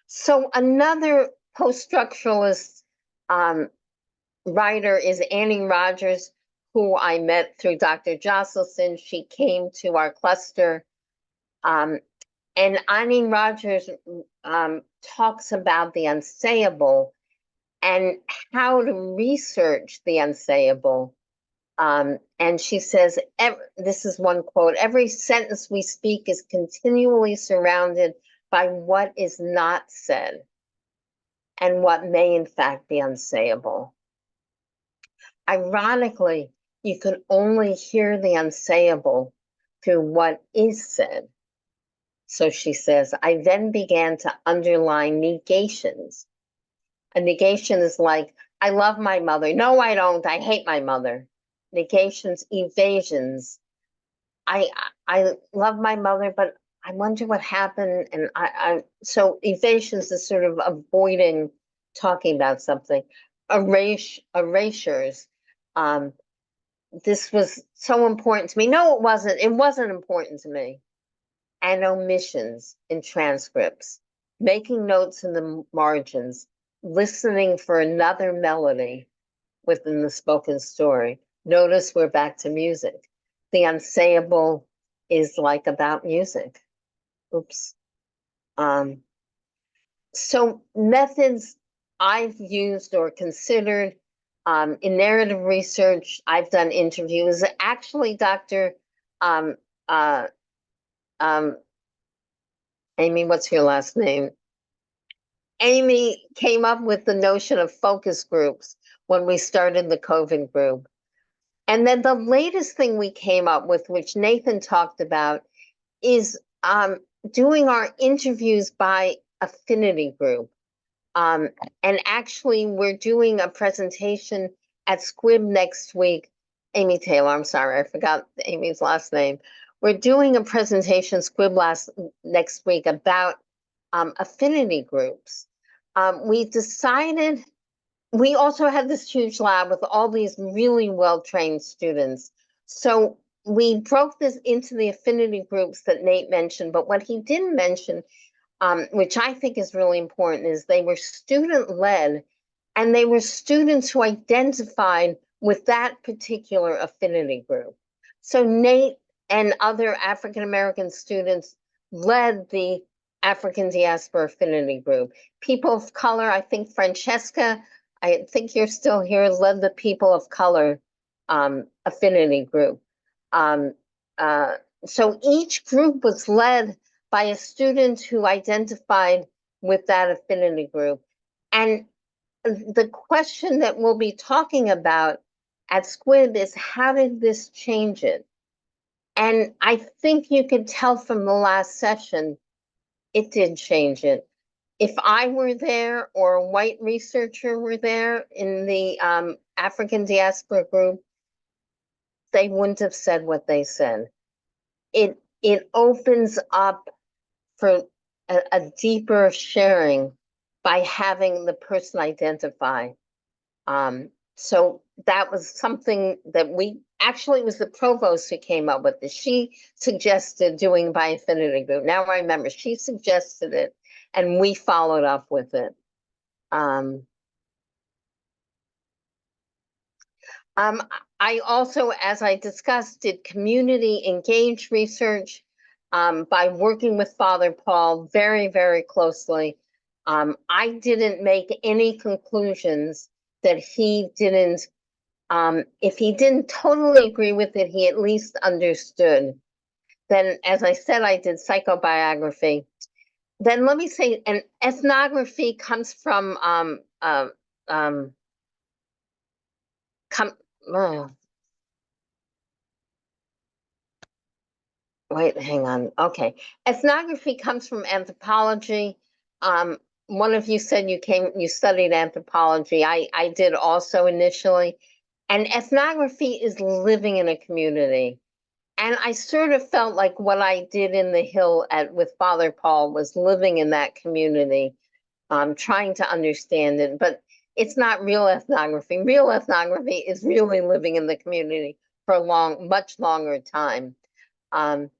So another post-structuralist writer is Annie Rogers, who I met through Dr. Josselson. She came to our cluster. And Annie Rogers talks about the unsayable and how to research the unsayable. And she says, this is one quote, every sentence we speak is continually surrounded by what is not said and what may in fact be unsayable. Ironically, you can only hear the unsayable through what is said. So she says, I then began to underline negations. A negation is like, I love my mother. No, I don't. I hate my mother. Negations, evasions. I love my mother, but I wonder what happened. And so evasions is sort of avoiding talking about something. Erasures. This was so important to me. No, it wasn't. It wasn't important to me. And omissions in transcripts, making notes in the margins, listening for another melody within the spoken story. Notice we're back to music. The unsayable is like about music. Oops. So methods I've used or considered in narrative research, I've done interviews. Actually, Dr. Amy, what's your last name? Amy came up with the notion of focus groups when we started the COVID group. And then the latest thing we came up with, which Nathan talked about, is doing our interviews by affinity group. And actually, we're doing a presentation at Squib next week. Amy Taylor, I'm sorry, I forgot Amy's last name. We're doing a presentation Squib next week about affinity groups. We decided, we also had this huge lab with all these really well-trained students. So we broke this into the affinity groups that Nate mentioned, but what he didn't mention, which I think is really important, is they were student-led, and they were students who identified with that particular affinity group. So Nate and other African-American students led the African Diaspora Affinity Group. People of color, I think Francesca, I think you're still here, led the People of Color Affinity Group. So each group was led by a student who identified with that affinity group. And the question that we'll be talking about at Squib is, how did this change it? And I think you could tell from the last session, it did change it. If I were there or a white researcher were there in the African diaspora group, they wouldn't have said what they said. It opens up for a deeper sharing by having the person identify. So that was something that actually it was the provost who came up with this. She suggested doing by affinity group. Now I remember, she suggested it and we followed up with it. I also, as I discussed, did community engaged research by working with Father Paul very, very closely. I didn't make any conclusions that he didn't, if he didn't totally agree with it, he at least understood. Then, as I said, I did psychobiography. Then let me say, an ethnography comes from, wait, hang on. Okay. Ethnography comes from anthropology. One of you said you studied anthropology. I did also initially. And ethnography is living in a community. And I sort of felt like what I did in the Hill with Father Paul was living in that community, trying to understand it. But it's not real ethnography. Real ethnography is really living in the community for a much longer time. And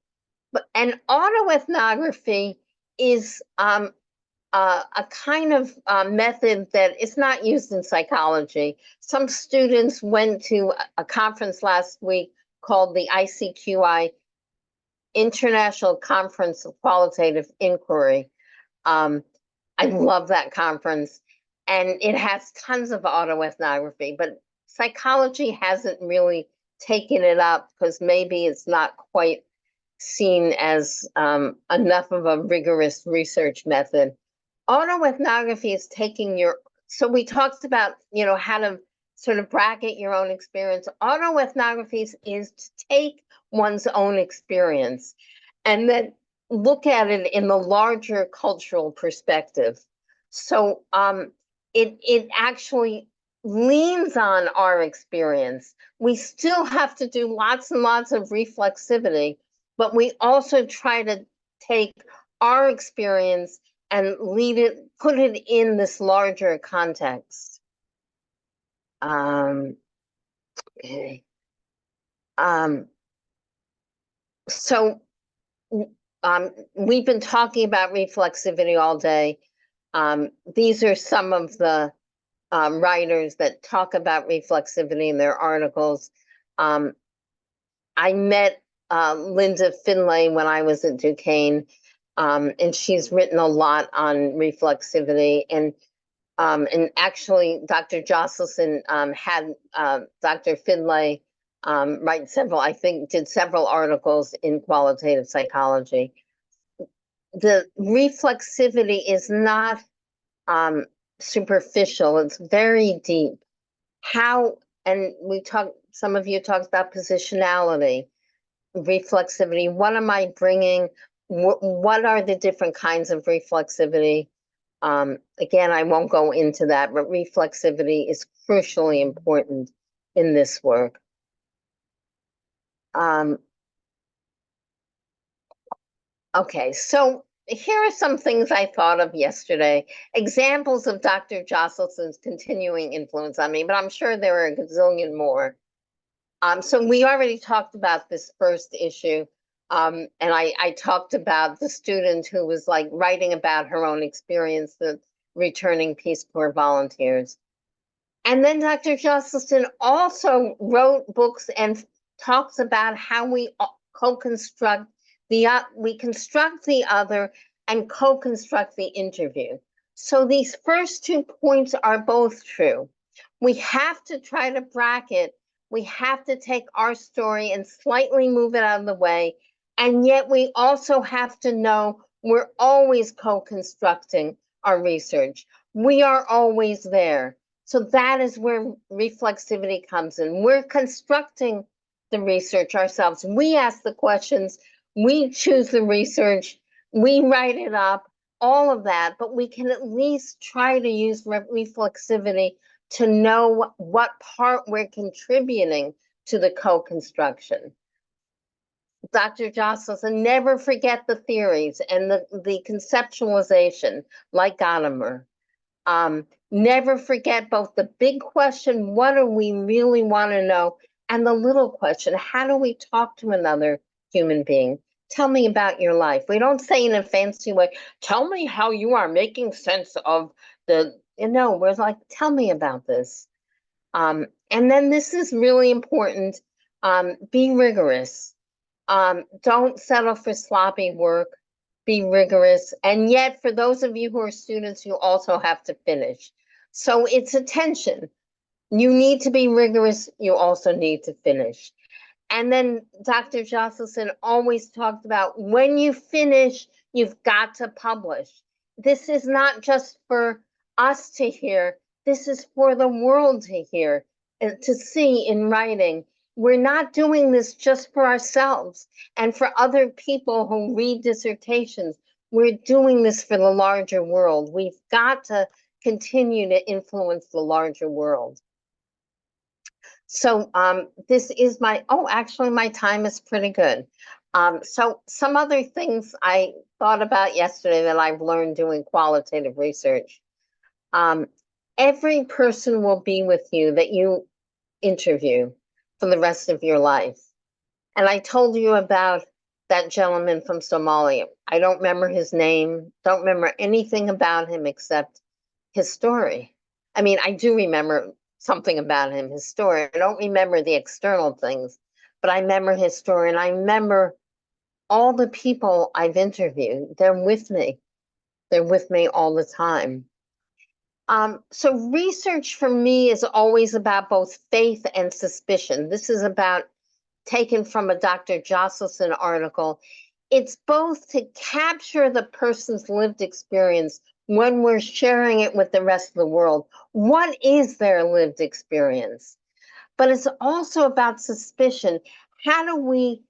autoethnography is a kind of method that is not used in psychology. Some students went to a conference last week called the ICQI, International Conference of Qualitative Inquiry. I love that conference, and it has tons of autoethnography, but psychology hasn't really taken it up because maybe it's not quite seen as enough of a rigorous research method. Autoethnography is taking so we talked about, how to sort of bracket your own experience. Autoethnography is to take one's own experience and then look at it in the larger cultural perspective. So it actually leans on our experience. We still have to do lots and lots of reflexivity, but we also try to take our experience and put it in this larger context. Okay. So we've been talking about reflexivity all day. These are some of the writers that talk about reflexivity in their articles. I met Linda Finlay when I was at Duquesne, and she's written a lot on reflexivity. And actually, Dr. Jocelyn had Dr. Finlay write did several articles in qualitative psychology. The reflexivity is not superficial, it's very deep. Some of you talked about positionality, reflexivity. What am I bringing? What are the different kinds of reflexivity? Again, I won't go into that, but reflexivity is crucially important in this work. Okay, so here are some things I thought of yesterday, examples of Dr. Jocelyn's continuing influence on me, but I'm sure there are a gazillion more. So we already talked about this first issue, and I talked about the student who was like writing about her own experience with returning Peace Corps volunteers. And then Dr. Jocelyn also wrote books and talks about how we co-construct we construct the other and co-construct the interview. So these first 2 points are both true. We have to try to bracket, we have to take our story and slightly move it out of the way, and yet we also have to know we're always co-constructing our research. We are always there. So that is where reflexivity comes in. We're constructing the research ourselves. We ask the questions, we choose the research, we write it up, all of that, but we can at least try to use reflexivity to know what part we're contributing to the co-construction. Dr. Jocelyn, never forget the theories and the conceptualization, like Gadamer. Never forget both the big question, what do we really want to know, and the little question, how do we talk to another human being? Tell me about your life. We don't say in a fancy way, tell me how you are making sense of we're like, tell me about this. And then this is really important, be rigorous. Don't settle for sloppy work, be rigorous. And yet, for those of you who are students, you also have to finish. So it's a tension. You need to be rigorous, you also need to finish. And then Dr. Jocelyn always talked about when you finish, you've got to publish. This is not just for us to hear, this is for the world to hear, to see in writing. We're not doing this just for ourselves and for other people who read dissertations. We're doing this for the larger world. We've got to continue to influence the larger world. So this is actually my time is pretty good. So some other things I thought about yesterday that I've learned doing qualitative research. Every person will be with you that you interview for the rest of your life. And I told you about that gentleman from Somalia. I don't remember his name, don't remember anything about him except his story. I mean, I do remember something about him, his story. I don't remember the external things, but I remember his story, and I remember all the people I've interviewed. They're with me. They're with me all the time. So research for me is always about both faith and suspicion. This is about taken from a Dr. Jocelyn article. It's both to capture the person's lived experience when we're sharing it with the rest of the world? What is their lived experience? But it's also about suspicion. How do we,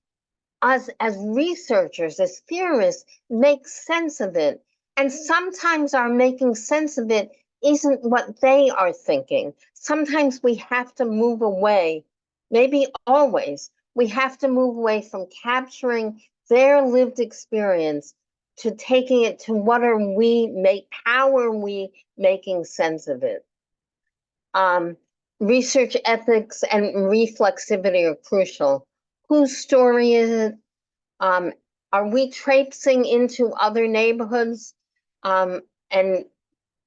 us as researchers, as theorists, make sense of it? And sometimes our making sense of it isn't what they are thinking. Sometimes we have to move away, maybe always, we have to move away from capturing their lived experience to taking it to how are we making sense of it? Research ethics and reflexivity are crucial. Whose story is it? Are we traipsing into other neighborhoods? And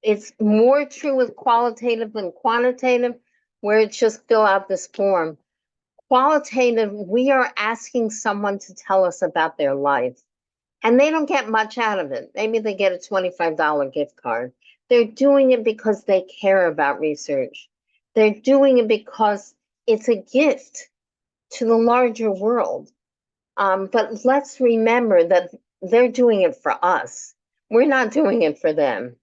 it's more true with qualitative than quantitative, where it's just fill out this form. Qualitative, we are asking someone to tell us about their life, and they don't get much out of it. Maybe they get a $25 gift card. They're doing it because they care about research. They're doing it because it's a gift to the larger world. But let's remember that they're doing it for us. We're not doing it for them.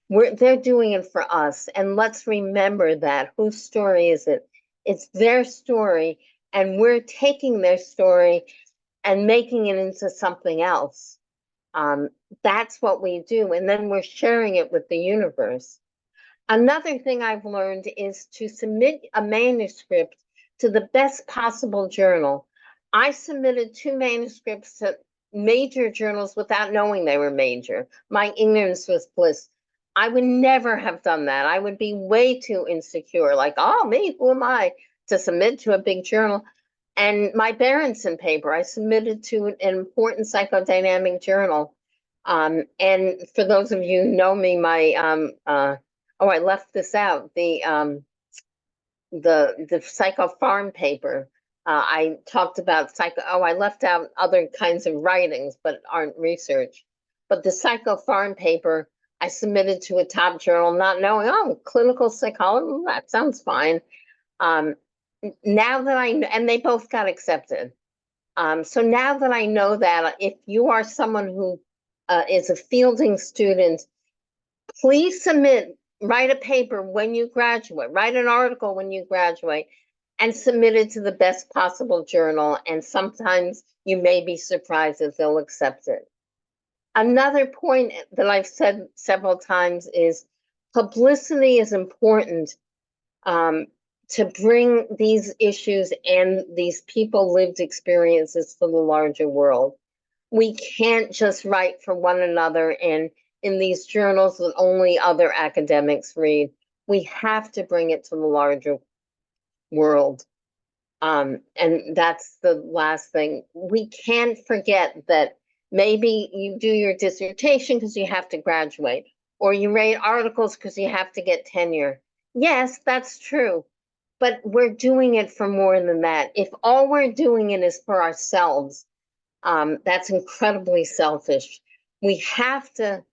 They're doing it for us. And let's remember that. Whose story is it? It's their story, and we're taking their story and making it into something else. That's what we do. And then we're sharing it with the universe. Another thing I've learned is to submit a manuscript to the best possible journal. I submitted 2 manuscripts to major journals without knowing they were major. My ignorance was bliss. I would never have done that. I would be way too insecure, like, oh, me, who am I to submit to a big journal? And my Berenson paper, I submitted to an important psychodynamic journal. And for those of you who know me, my I left this out. The psychopharm paper. I talked about I left out other kinds of writings, but aren't research. But the psychopharm paper, I submitted to a top journal, not knowing, oh, clinical psychology, that sounds fine. Now that and they both got accepted. So now that I know that, if you are someone who is a Fielding student, please write a paper when you graduate, write an article when you graduate, and submit it to the best possible journal. And sometimes you may be surprised if they'll accept it. Another point that I've said several times is publicity is important to bring these issues and these people lived experiences to the larger world. We can't just write for one another in these journals that only other academics read. We have to bring it to the larger world. And that's the last thing. We can't forget that maybe you do your dissertation because you have to graduate, or you write articles because you have to get tenure. Yes, that's true. But we're doing it for more than that. If all we're doing it is for ourselves, that's incredibly selfish. We have to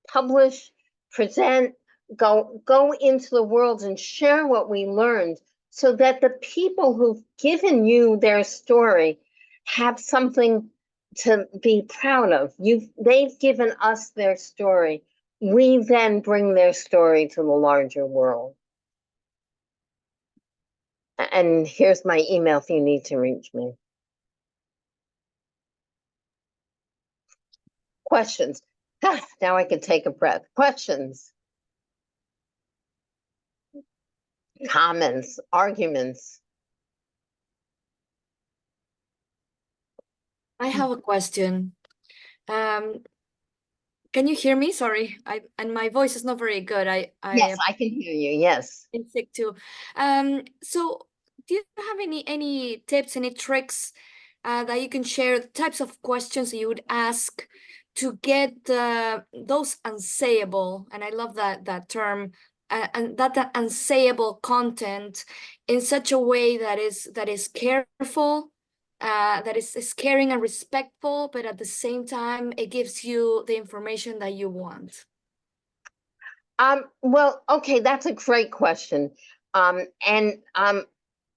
publish, present, go into the world and share what we learned, so that the people who've given you their story have something to be proud of. They've given us their story. We then bring their story to the larger world. And here's my email if you need to reach me. Questions? Now I can take a breath. Questions? Comments? Arguments? I have a question. Can you hear me? Sorry, and my voice is not very good. Yes, I can hear you. Yes. I'm sick too. So do you have any tips, any tricks that you can share, the types of questions you would ask to get those unsayable, and I love that term, and that unsayable content in such a way that is careful, that is caring and respectful, but at the same time it gives you the information that you want? Well, okay, that's a great question.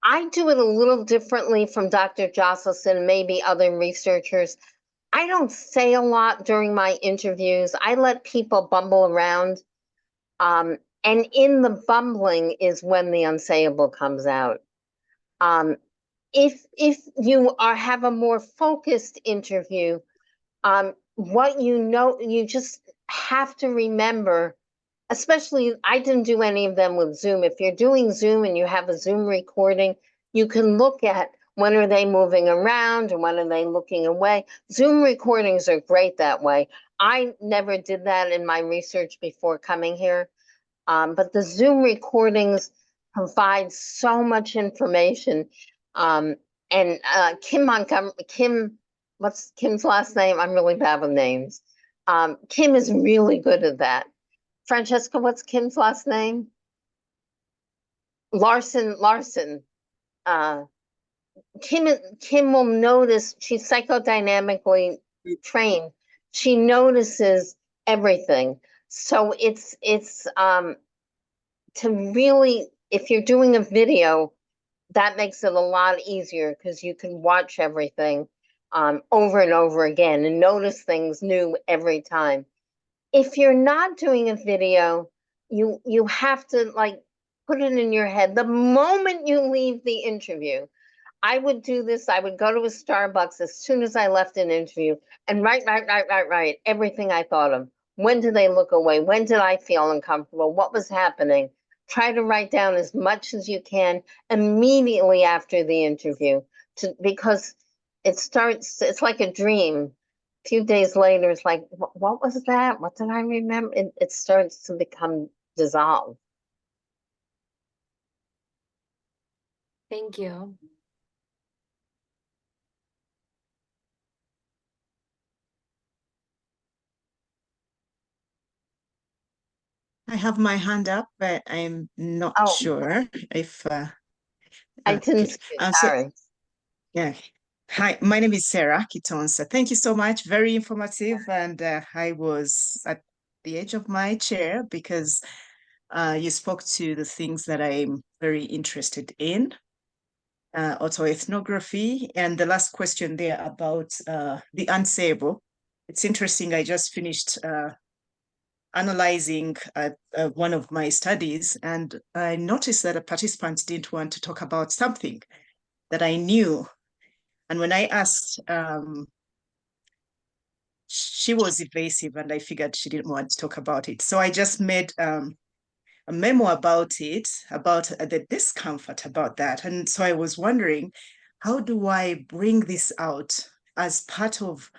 I do it a little differently from Dr. Jocelyn, maybe other researchers. I don't say a lot during my interviews. I let people bumble around. And in the bumbling is when the unsayable comes out. If you have a more focused interview, what you just have to remember, especially I didn't do any of them with Zoom. If you're doing Zoom and you have a Zoom recording, you can look at when are they moving around and when are they looking away. Zoom recordings are great that way. I never did that in my research before coming here. But the Zoom recordings provide so much information. And Kim Montgomery, what's Kim's last name? I'm really bad with names. Kim is really good at that. Francesca, what's Kim's last name? Larson. Kim will notice, she's psychodynamically trained. She notices everything. So it's to really, if you're doing a video, that makes it a lot easier because you can watch everything over and over again and notice things new every time. If you're not doing a video, you have to like put it in your head. The moment you leave the interview, I would do this. I would go to a Starbucks as soon as I left an interview and write everything I thought of. When did they look away? When did I feel uncomfortable? What was happening? Try to write down as much as you can immediately after the interview because it's like a dream. A few days later, it's like, what was that? What did I remember? It starts to become dissolved. Thank you. I have my hand up, but I'm not sure if I didn't okay. see it. Sorry. Yeah. Hi, my name is Sarah Kitonsa. Thank you so much. Very informative. And I was at the edge of my chair because you spoke to the things that I'm very interested in, autoethnography. And the last question there about the unsayable. It's interesting. I just finished analyzing one of my studies, and I noticed that a participant didn't want to talk about something that I knew. And when I asked, she was evasive, and I figured she didn't want to talk about it. So I just made a memo about it, about the discomfort about that. And so I was wondering, how do I bring this out as part of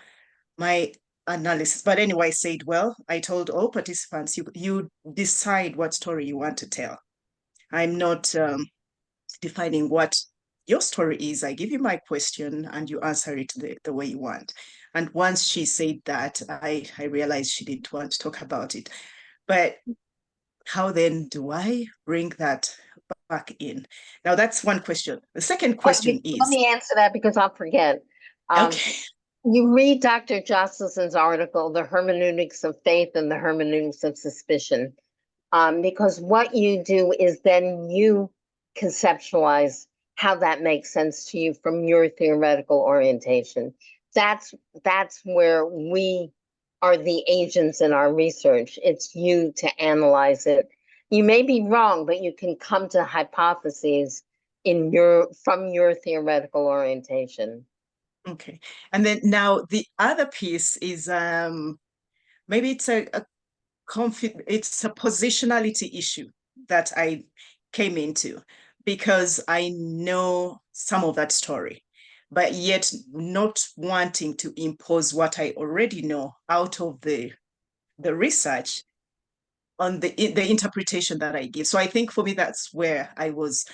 my analysis? But anyway, I said, well, I told all participants, you decide what story you want to tell. I'm not defining what your story is. I give you my question and you answer it the way you want. And once she said that, I realized she didn't want to talk about it. But how then do I bring that back in? Now, that's one question. The second question is... Let me answer that because I'll forget. Okay. You read Dr. Joselson's article, The Hermeneutics of Faith and the Hermeneutics of Suspicion, because what you do is then you conceptualize how that makes sense to you from your theoretical orientation. That's where we are the agents in our research. It's you to analyze it. You may be wrong, but you can come to hypotheses from your theoretical orientation. Okay. And then now the other piece is maybe it's it's a positionality issue that I came into because I know some of that story, but yet not wanting to impose what I already know out of the research on the interpretation that I give. So I think for me, that's where I was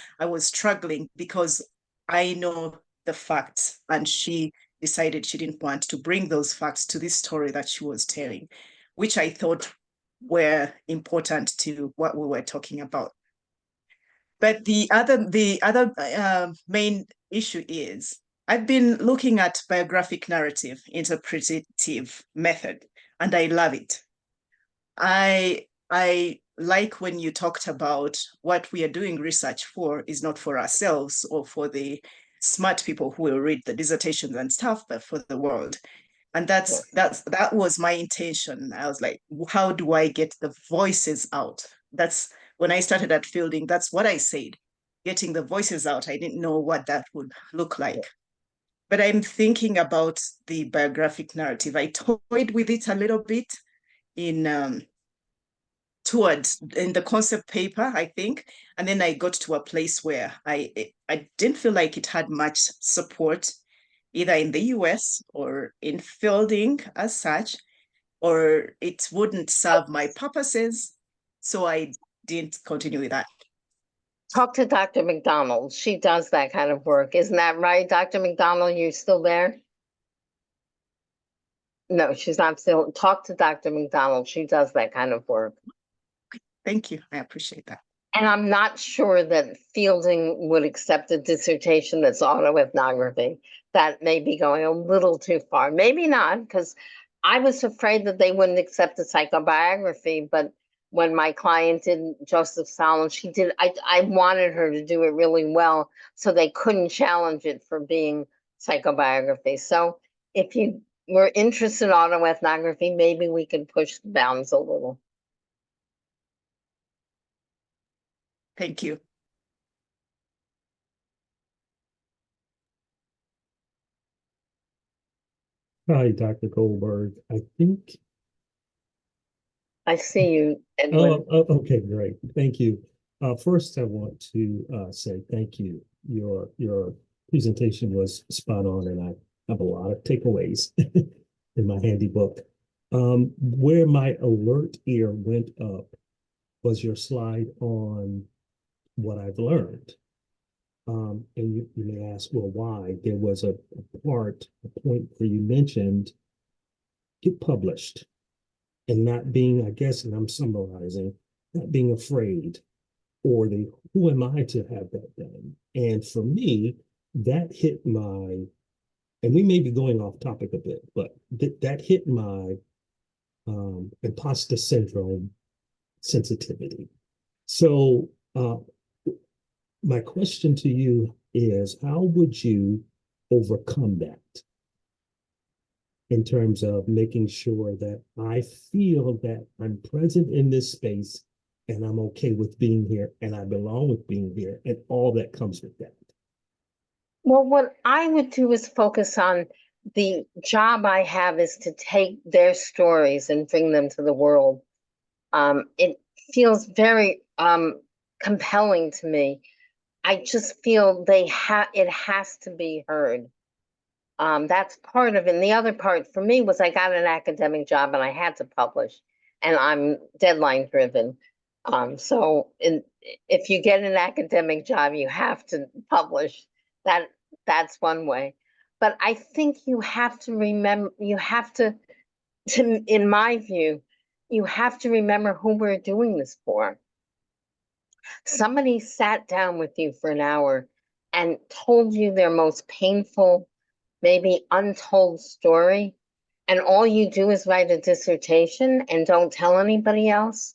struggling because I know the facts and she decided she didn't want to bring those facts to this story that she was telling, which I thought were important to what we were talking about. But the other main issue is I've been looking at biographic narrative interpretative method, and I love it. I like when you talked about what we are doing research for is not for ourselves or for the smart people who will read the dissertations and stuff, but for the world. And that was my intention. I was like, how do I get the voices out? That's when I started at Fielding, that's what I said, getting the voices out. I didn't know what that would look like. But I'm thinking about the biographic narrative. I toyed with it a little bit in the concept paper, I think. And then I got to a place where I didn't feel like it had much support, either in the US or in Fielding as such, or it wouldn't serve my purposes. So I didn't continue with that. Talk to Dr. McDonald. She does that kind of work. Isn't that right, Dr. McDonald? You still there? No, she's not still. Talk to Dr. McDonald. She does that kind of work. Thank you. I appreciate that. And I'm not sure that Fielding would accept a dissertation that's autoethnography. That may be going a little too far. Maybe not, because I was afraid that they wouldn't accept a psychobiography, but when my client did Joseph Stalin, she did, I wanted her to do it really well, so they couldn't challenge it for being psychobiography. So if you were interested in autoethnography, maybe we could push the bounds a little. Thank you. Hi, Dr. Goldberg. I think. I see you, Edwin. Okay, great. Thank you. First, I want to say thank you. Your presentation was spot on, and I have a lot of takeaways in my handy book. Where my alert ear went up was your slide on what I've learned. And you may ask, well, why? There was a point where you mentioned get published and not being, I guess, and I'm summarizing, not being afraid or who am I to have that done? And for me, that hit my, and we may be going off topic a bit, but that hit my imposter syndrome sensitivity. So my question to you is, how would you overcome that in terms of making sure that I feel that I'm present in this space and I'm okay with being here and I belong with being here and all that comes with that? Well, what I would do is focus on the job I have is to take their stories and bring them to the world. It feels very compelling to me. I just feel it has to be heard. That's part of it. And the other part for me was I got an academic job and I had to publish, and I'm deadline driven. So if you get an academic job, you have to publish. That's one way. But I think you have to remember, in my view, you have to remember who we're doing this for. Somebody sat down with you for an hour and told you their most painful, maybe untold story, and all you do is write a dissertation and don't tell anybody else.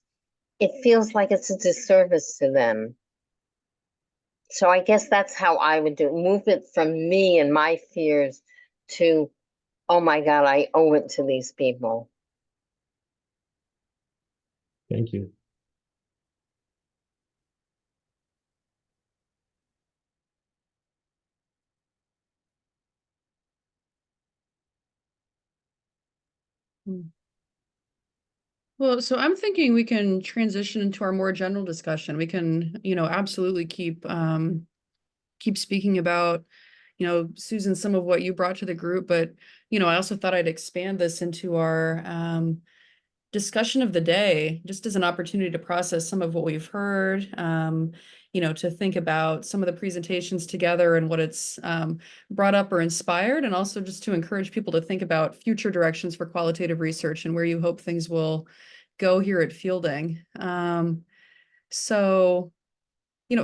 It feels like it's a disservice to them. So I guess that's how I would do it. Move it from me and my fears to, oh my God, I owe it to these people. Thank you. Well, so I'm thinking we can transition into our more general discussion. We can, absolutely keep speaking about, Susan, some of what you brought to the group, but, I also thought I'd expand this into our discussion of the day, just as an opportunity to process some of what we've heard, to think about some of the presentations together and what it's brought up or inspired, and also just to encourage people to think about future directions for qualitative research and where you hope things will go here at Fielding. So,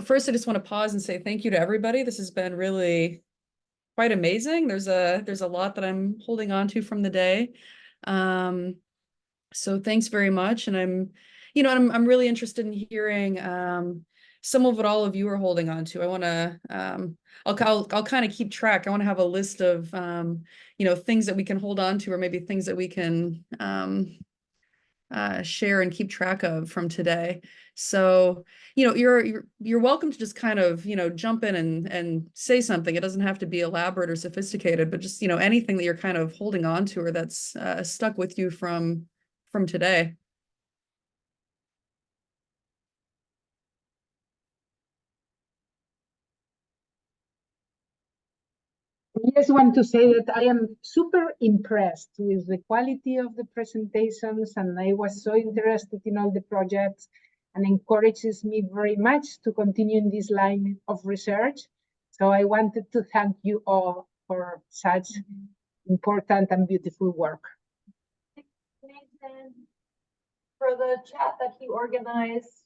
first I just want to pause and say thank you to everybody. This has been really quite amazing. There's a lot that I'm holding on to from the day. So thanks very much. And I'm really interested in hearing some of what all of you are holding on to. I want to, I'll kind of keep track. I want to have a list of, things that we can hold on to, or maybe things that we can share and keep track of from today. So, you're welcome to just kind of, jump in and say something. It doesn't have to be elaborate or sophisticated, but just, anything that you're kind of holding on to or that's stuck with you from today. I just want to say that I am super impressed with the quality of the presentations, and I was so interested in all the projects, and encourages me very much to continue in this line of research. So I wanted to thank you all for such important and beautiful work. Nathan, for the chat that he organized.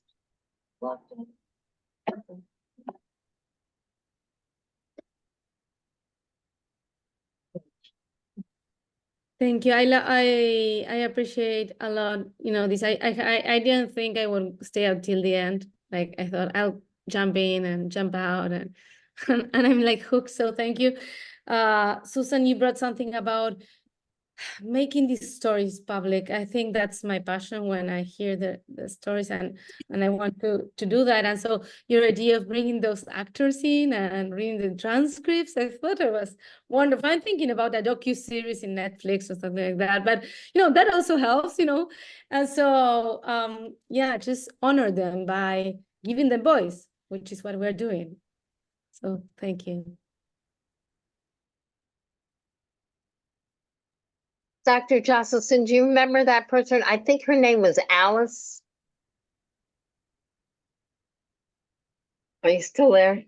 Thank you. I appreciate a lot, this. I didn't think I would stay out till the end. Like I thought I'll jump in and jump out and and I'm like hooked. So thank you. Susan, you brought something about making these stories public. I think that's my passion when I hear the stories, and I want to do that. And so your idea of bringing those actors in and reading the transcripts, I thought it was wonderful. I'm thinking about a docu-series in Netflix or something like that, but that also helps, and so yeah, just honor them by giving them voice, which is what we're doing. So thank you. Dr. Jocelyn, do you remember that person? I think her name was Alice. Are you still there?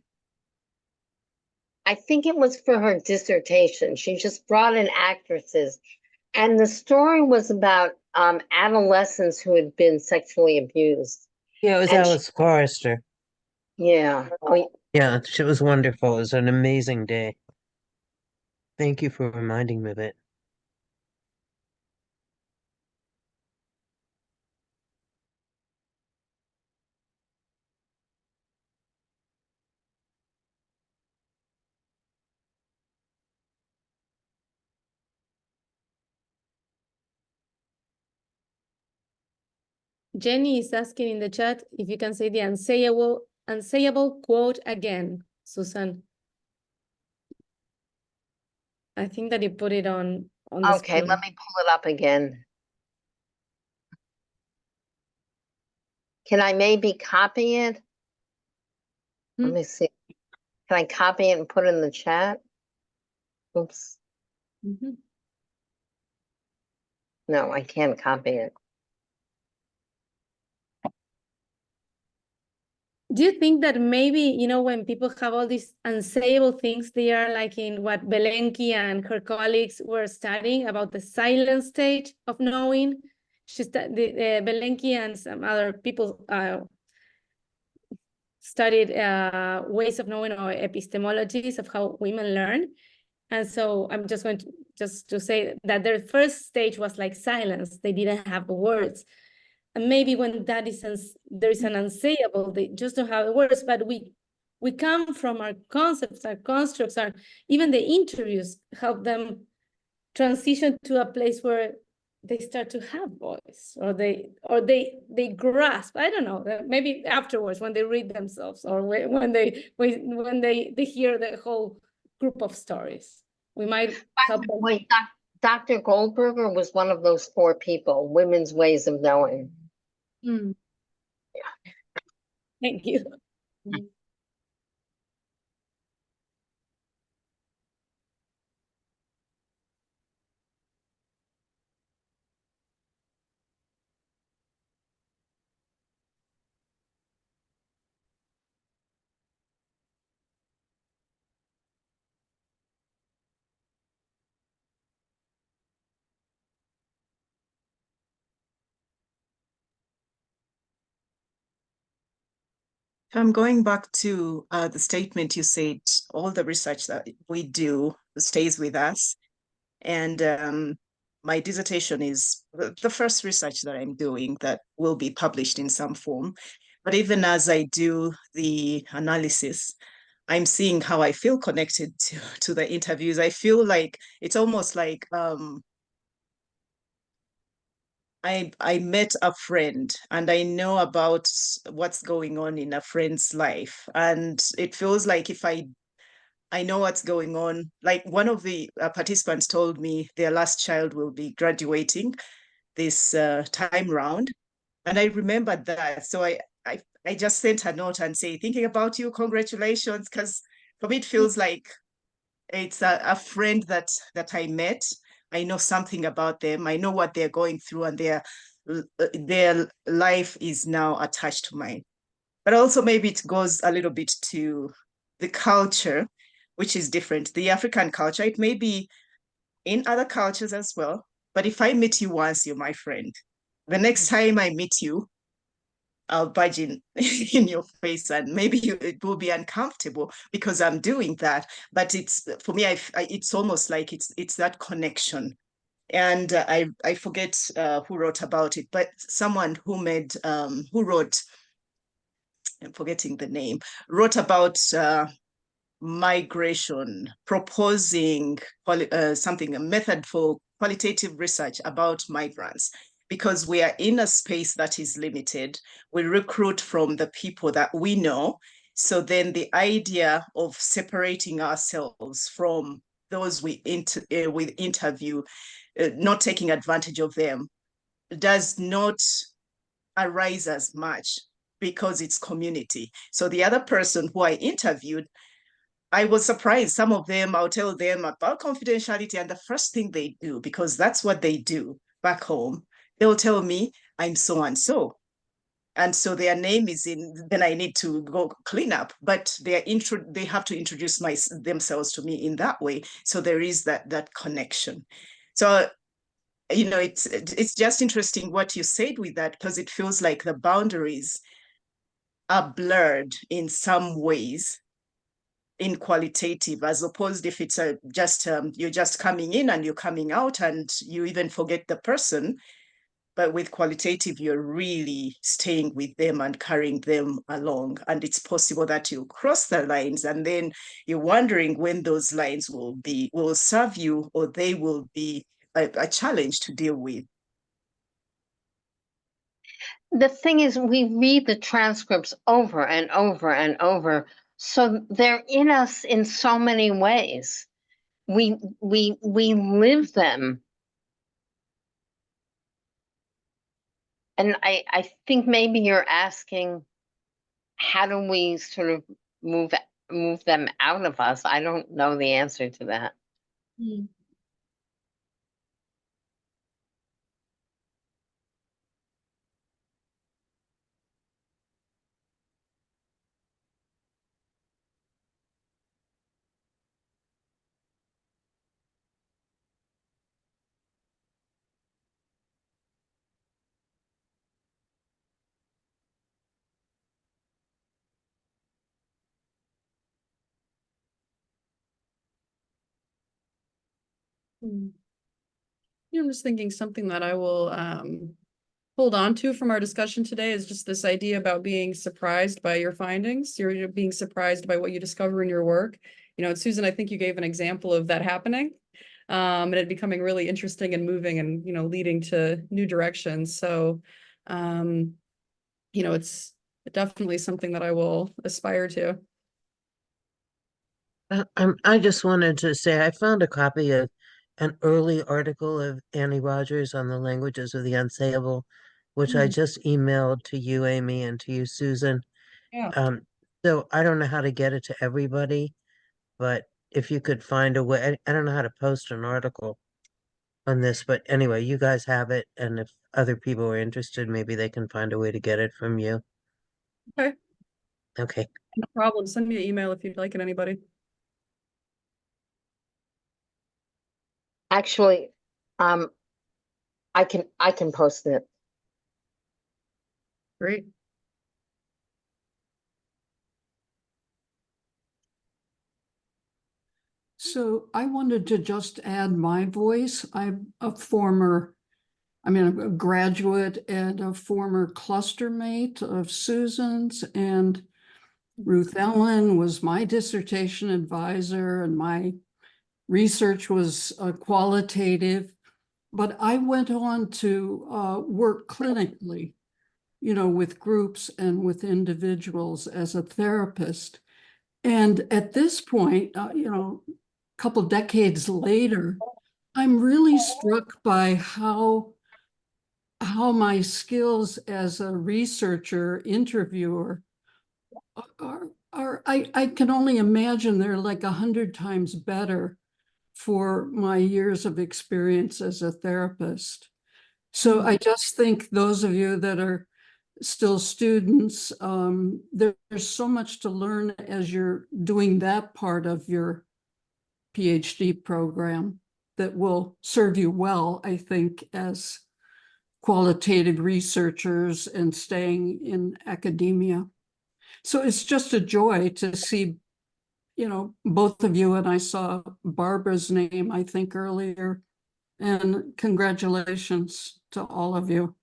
I think it was for her dissertation. She just brought in actresses. And the story was about adolescents who had been sexually abused. Yeah, it was And Alice Forrester. Yeah. Yeah, it was wonderful. It was an amazing day. Thank you for reminding me of it. Jenny is asking in the chat if you can say the unsayable quote again, Susan. I think that you put it on the Okay, screen. let me pull it up again. Can I maybe copy it? Let me see. Can I copy it and put it in the chat? Oops. No, I can't copy it. Do you think that maybe, when people have all these unsayable things, they are like in what Belenki and her colleagues were studying about the silent state of knowing? Belenki and some other people studied ways of knowing, or epistemologies of how women learn. And so I'm just going to say that their first stage was like silence. They didn't have words. And maybe when that is there is an unsayable, they just don't have words, but we come from our concepts, our constructs, even the interviews help them transition to a place where they start to have voice, or they grasp. I don't know, maybe afterwards when they read themselves, or when they hear the whole group of stories, we might help them. Wait, Dr. Goldberger was one of those 4 people, women's ways of knowing. Yeah. Thank you. I'm going back to the statement you said, all the research that we do stays with us. And my dissertation is the first research that I'm doing that will be published in some form. But even as I do the analysis, I'm seeing how I feel connected to the interviews. I feel like it's almost like I met a friend and I know about what's going on in a friend's life. And it feels like if I know what's going on. Like one of the participants told me their last child will be graduating this time round. And I remembered that. So I just sent a note and say, thinking about you, congratulations. Because for me, it feels like it's a friend that I met. I know something about them. I know what they're going through, and their life is now attached to mine. But also maybe it goes a little bit to the culture, which is different. The African culture, it may be in other cultures as well. But if I meet you once, you're my friend. The next time I meet you, I'll budge in your face, and maybe it will be uncomfortable because I'm doing that. But it's for me, it's almost like it's that connection. And I forget who wrote about it, but someone who wrote, I'm forgetting the name, wrote about migration, proposing something, a method for qualitative research about migrants, because we are in a space that is limited. We recruit from the people that we know. So then the idea of separating ourselves from those we interview, not taking advantage of them, does not arise as much because it's community. So the other person who I interviewed, I was surprised. Some of them, I'll tell them about confidentiality, and the first thing they do, because that's what they do back home, they'll tell me, I'm so and so. And so their name is in, then I need to go clean up, but they have to introduce themselves to me in that way. So there is that connection. So, it's just interesting what you said with that, because it feels like the boundaries are blurred in some ways in qualitative, as opposed if it's you're just coming in and you're coming out and you even forget the person. But with qualitative, you're really staying with them and carrying them along. And it's possible that you cross the lines, and then you're wondering when those lines will serve you, or they will be a challenge to deal with. The thing is, we read the transcripts over and over and over, so they're in us in so many ways. We live them. And I think maybe you're asking, how do we sort of move them out of us? I don't know the answer to that. I'm just thinking something that I will hold on to from our discussion today is just this idea about being surprised by your findings. You're being surprised by what you discover in your work. And Susan, I think you gave an example of that happening, and it becoming really interesting and moving and, leading to new directions. So, it's definitely something that I will aspire to. I just wanted to say I found a copy of an early article of Annie Rogers on the languages of the unsayable, which I just emailed to you, Amy, and to you, Susan. Yeah. So I don't know how to get it to everybody, but if you could find a way, I don't know how to post an article on this, but anyway, you guys have it, and if other people are interested, maybe they can find a way to get it from you. Okay. Okay. No problem. Send me an email if you'd like it, anybody. Actually, I can post it. Great. So I wanted to just add my voice. I'm a former I'm a graduate and a former cluster mate of Susan's, and Ruth Ellen was my dissertation advisor, and my research was qualitative. But I went on to work clinically, with groups and with individuals as a therapist. And at this point, a couple decades later, I'm really struck by how my skills as a researcher, interviewer I can only imagine they're like 100 times better for my years of experience as a therapist. So I just think those of you that are still students, there's so much to learn as you're doing that part of your PhD program that will serve you well, I think, as qualitative researchers and staying in academia. So it's just a joy to see, both of you, and I saw Barbara's name, I think, earlier, and congratulations to all of you.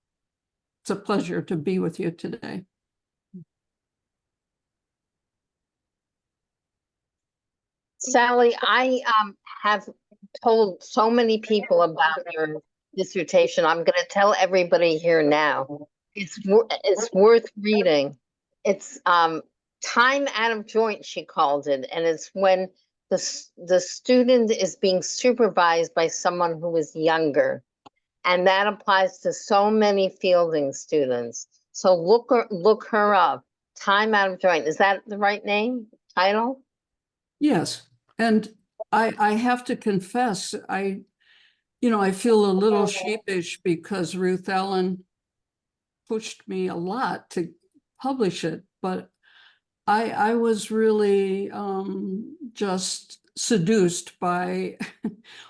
It's a pleasure to be with you today. Sally, I have told so many people about your dissertation. I'm going to tell everybody here now. It's worth reading. It's time out of joint, she called it, and it's when the student is being supervised by someone who is younger, and that applies to so many Fielding students. So look her up. Time out of joint. Is that the right name? Title? Yes, and I have to confess, I feel a little sheepish because Ruth Ellen pushed me a lot to publish it, but I was really just seduced by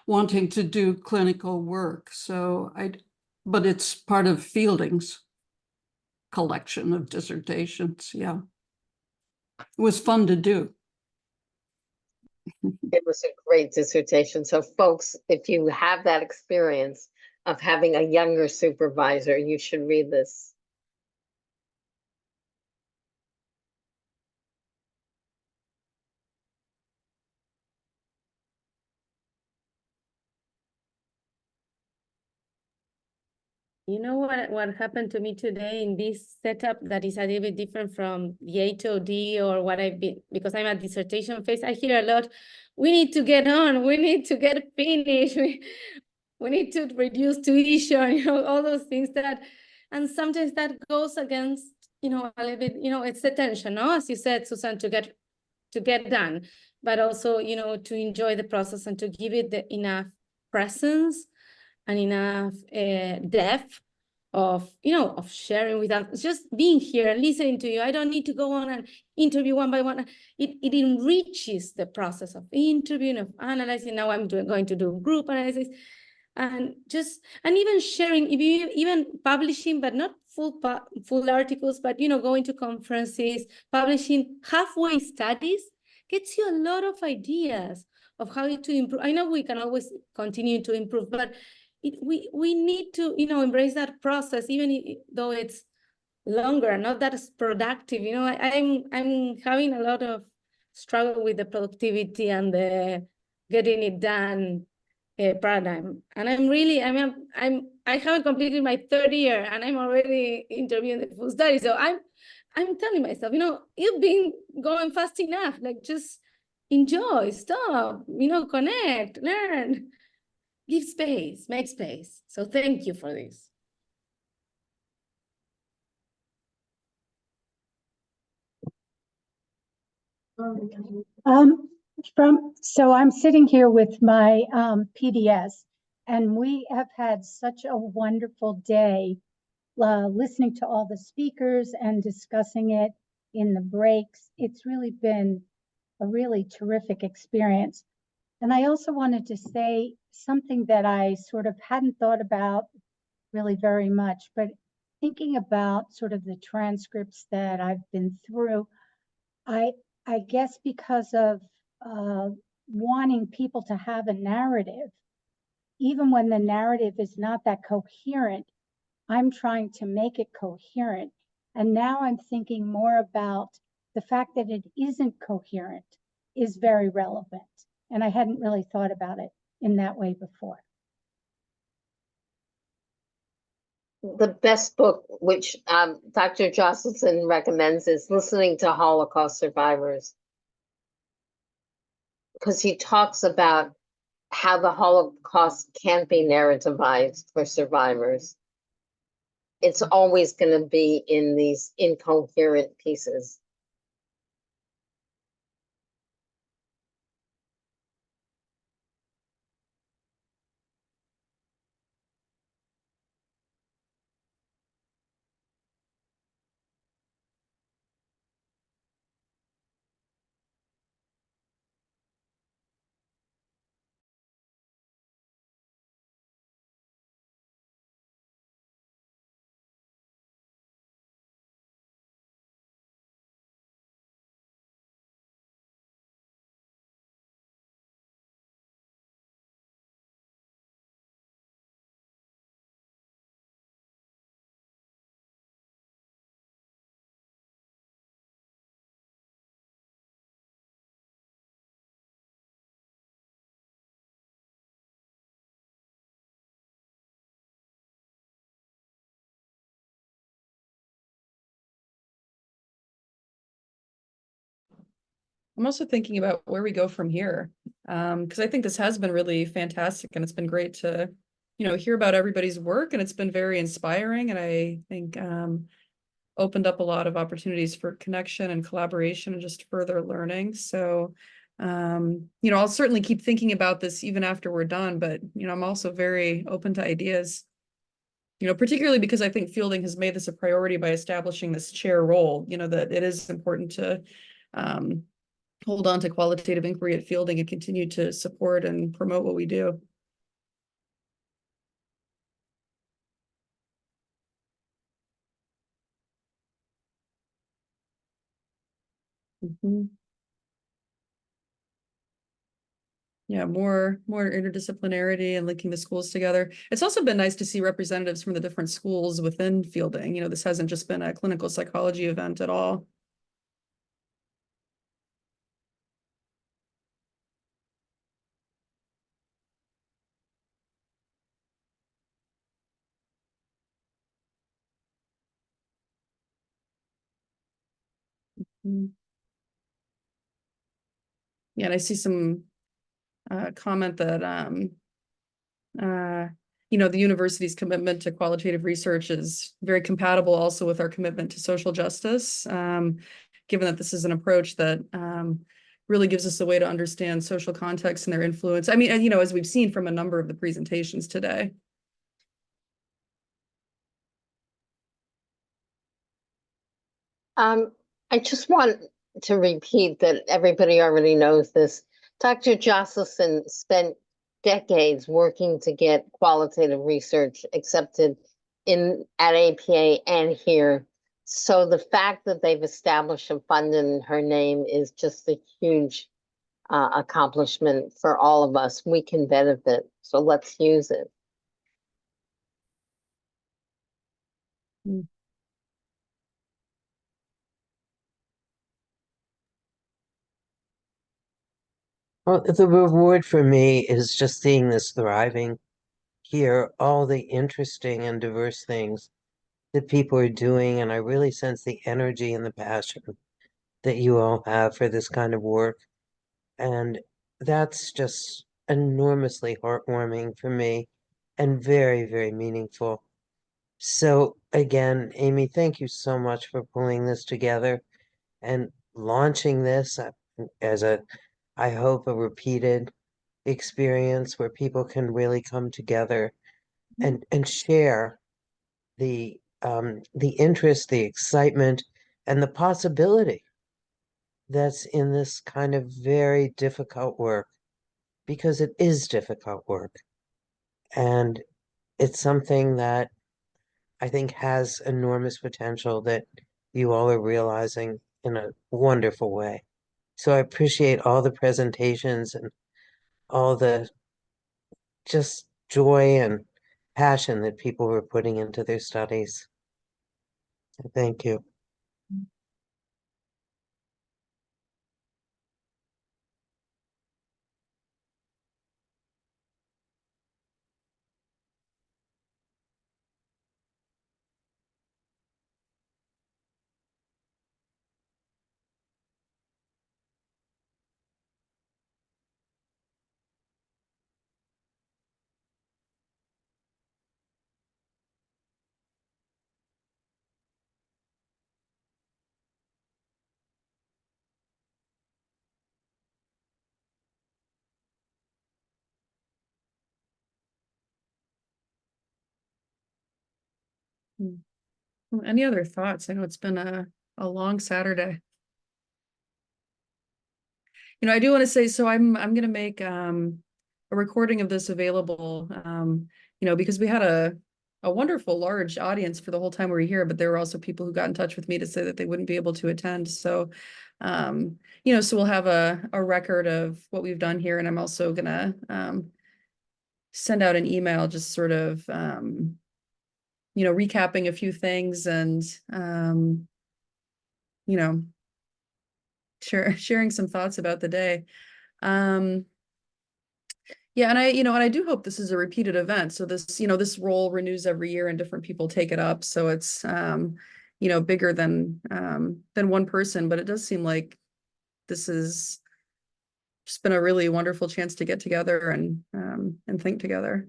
wanting to do clinical work. But it's part of Fielding's collection of dissertations. Yeah, it was fun to do. It was a great dissertation. So folks, if you have that experience of having a younger supervisor, you should read this. You know what happened to me today in this setup that is a little bit different from the HOD or what I've been, because I'm at dissertation phase, I hear a lot, we need to get on, we need to get finished, we need to reduce tuition, all those things and sometimes that goes against, a little bit, it's the tension, no? As you said, Susan, to get done, but also, to enjoy the process and to give it enough presence and enough depth of sharing with us, just being here, listening to you. I don't need to go on and interview one by one. It enriches the process of interviewing, of analyzing. Now I'm going to do group analysis, and even sharing, even publishing, but not full articles, but going to conferences, publishing halfway studies gets you a lot of ideas of how to improve. I know we can always continue to improve, but we need to embrace that process, even though it's longer, not that as productive. I'm having a lot of struggle with the productivity and the getting it done paradigm, and I haven't completed my third year and I'm already interviewing the full study. So I'm telling myself, you've been going fast enough, like just enjoy, stop, connect, learn. Give space, make space. So thank you for this. So I'm sitting here with my PDS, and we have had such a wonderful day listening to all the speakers and discussing it in the breaks. It's really been a really terrific experience. And I also wanted to say something that I sort of hadn't thought about really very much, but thinking about sort of the transcripts that I've been through, I guess because of wanting people to have a narrative, even when the narrative is not that coherent, I'm trying to make it coherent. And now I'm thinking more about the fact that it isn't coherent is very relevant. And I hadn't really thought about it in that way before. The best book, which Dr. Jocelyn recommends, is Listening to Holocaust Survivors, because he talks about how the Holocaust can't be narrativized for survivors. It's always going to be in these incoherent pieces. I'm also thinking about where we go from here. Because I think this has been really fantastic and it's been great to, hear about everybody's work, and it's been very inspiring, and I think opened up a lot of opportunities for connection and collaboration and just further learning. So, I'll certainly keep thinking about this even after we're done, but, I'm also very open to ideas. Particularly because I think Fielding has made this a priority by establishing this chair role, that it is important to hold on to qualitative inquiry at Fielding and continue to support and promote what we do. Yeah, more interdisciplinarity and linking the schools together. It's also been nice to see representatives from the different schools within Fielding. This hasn't just been a clinical psychology event at all. Yeah, and I see some comment that the university's commitment to qualitative research is very compatible also with our commitment to social justice, given that this is an approach that really gives us a way to understand social context and their influence. I mean, as we've seen from a number of the presentations today. I just want to repeat that everybody already knows this. Dr. Jocelyn spent decades working to get qualitative research accepted at APA and here. So the fact that they've established a fund in her name is just a huge accomplishment for all of us. We can benefit, so let's use it. Well, the reward for me is just seeing this thriving, hear all the interesting and diverse things that people are doing, and I really sense the energy and the passion that you all have for this kind of work. And that's just enormously heartwarming for me and very, very meaningful. So again, Amy, thank you so much for pulling this together and launching this as I hope, a repeated experience where people can really come together and share the interest, the excitement, and the possibility that's in this kind of very difficult work, because it is difficult work. And it's something that I think has enormous potential that you all are realizing in a wonderful way. So I appreciate all the presentations and all the just joy and passion that people were putting into their studies. Thank you. Well, any other thoughts? I know it's been a long Saturday. I do want to say, so I'm gonna make a recording of this available, because we had a wonderful large audience for the whole time we were here, but there were also people who got in touch with me to say that they wouldn't be able to attend. So, so we'll have a record of what we've done here, and I'm also gonna send out an email just sort of recapping a few things and sharing some thoughts about the day. Yeah, and I do hope this is a repeated event. So this role renews every year and different people take it up. So it's bigger than one person, but it does seem like this has just been a really wonderful chance to get together and think together.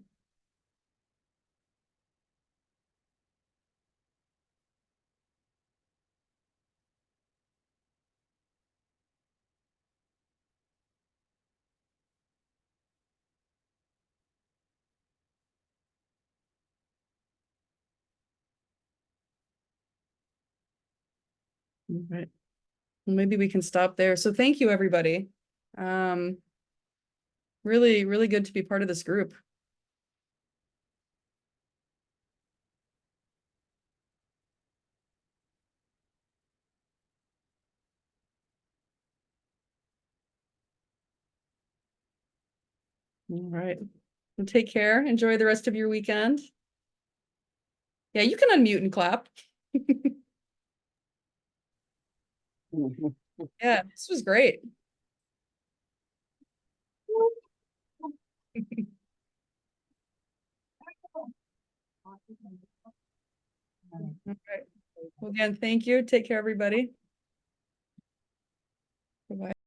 All right. Well, maybe we can stop there. So thank you, everybody. Really, really good to be part of this group. All right. Well, take care. Enjoy the rest of your weekend. Yeah, you can unmute and clap. Yeah, this was great. Okay. Well, again, thank you. Take care, everybody. Bye-bye.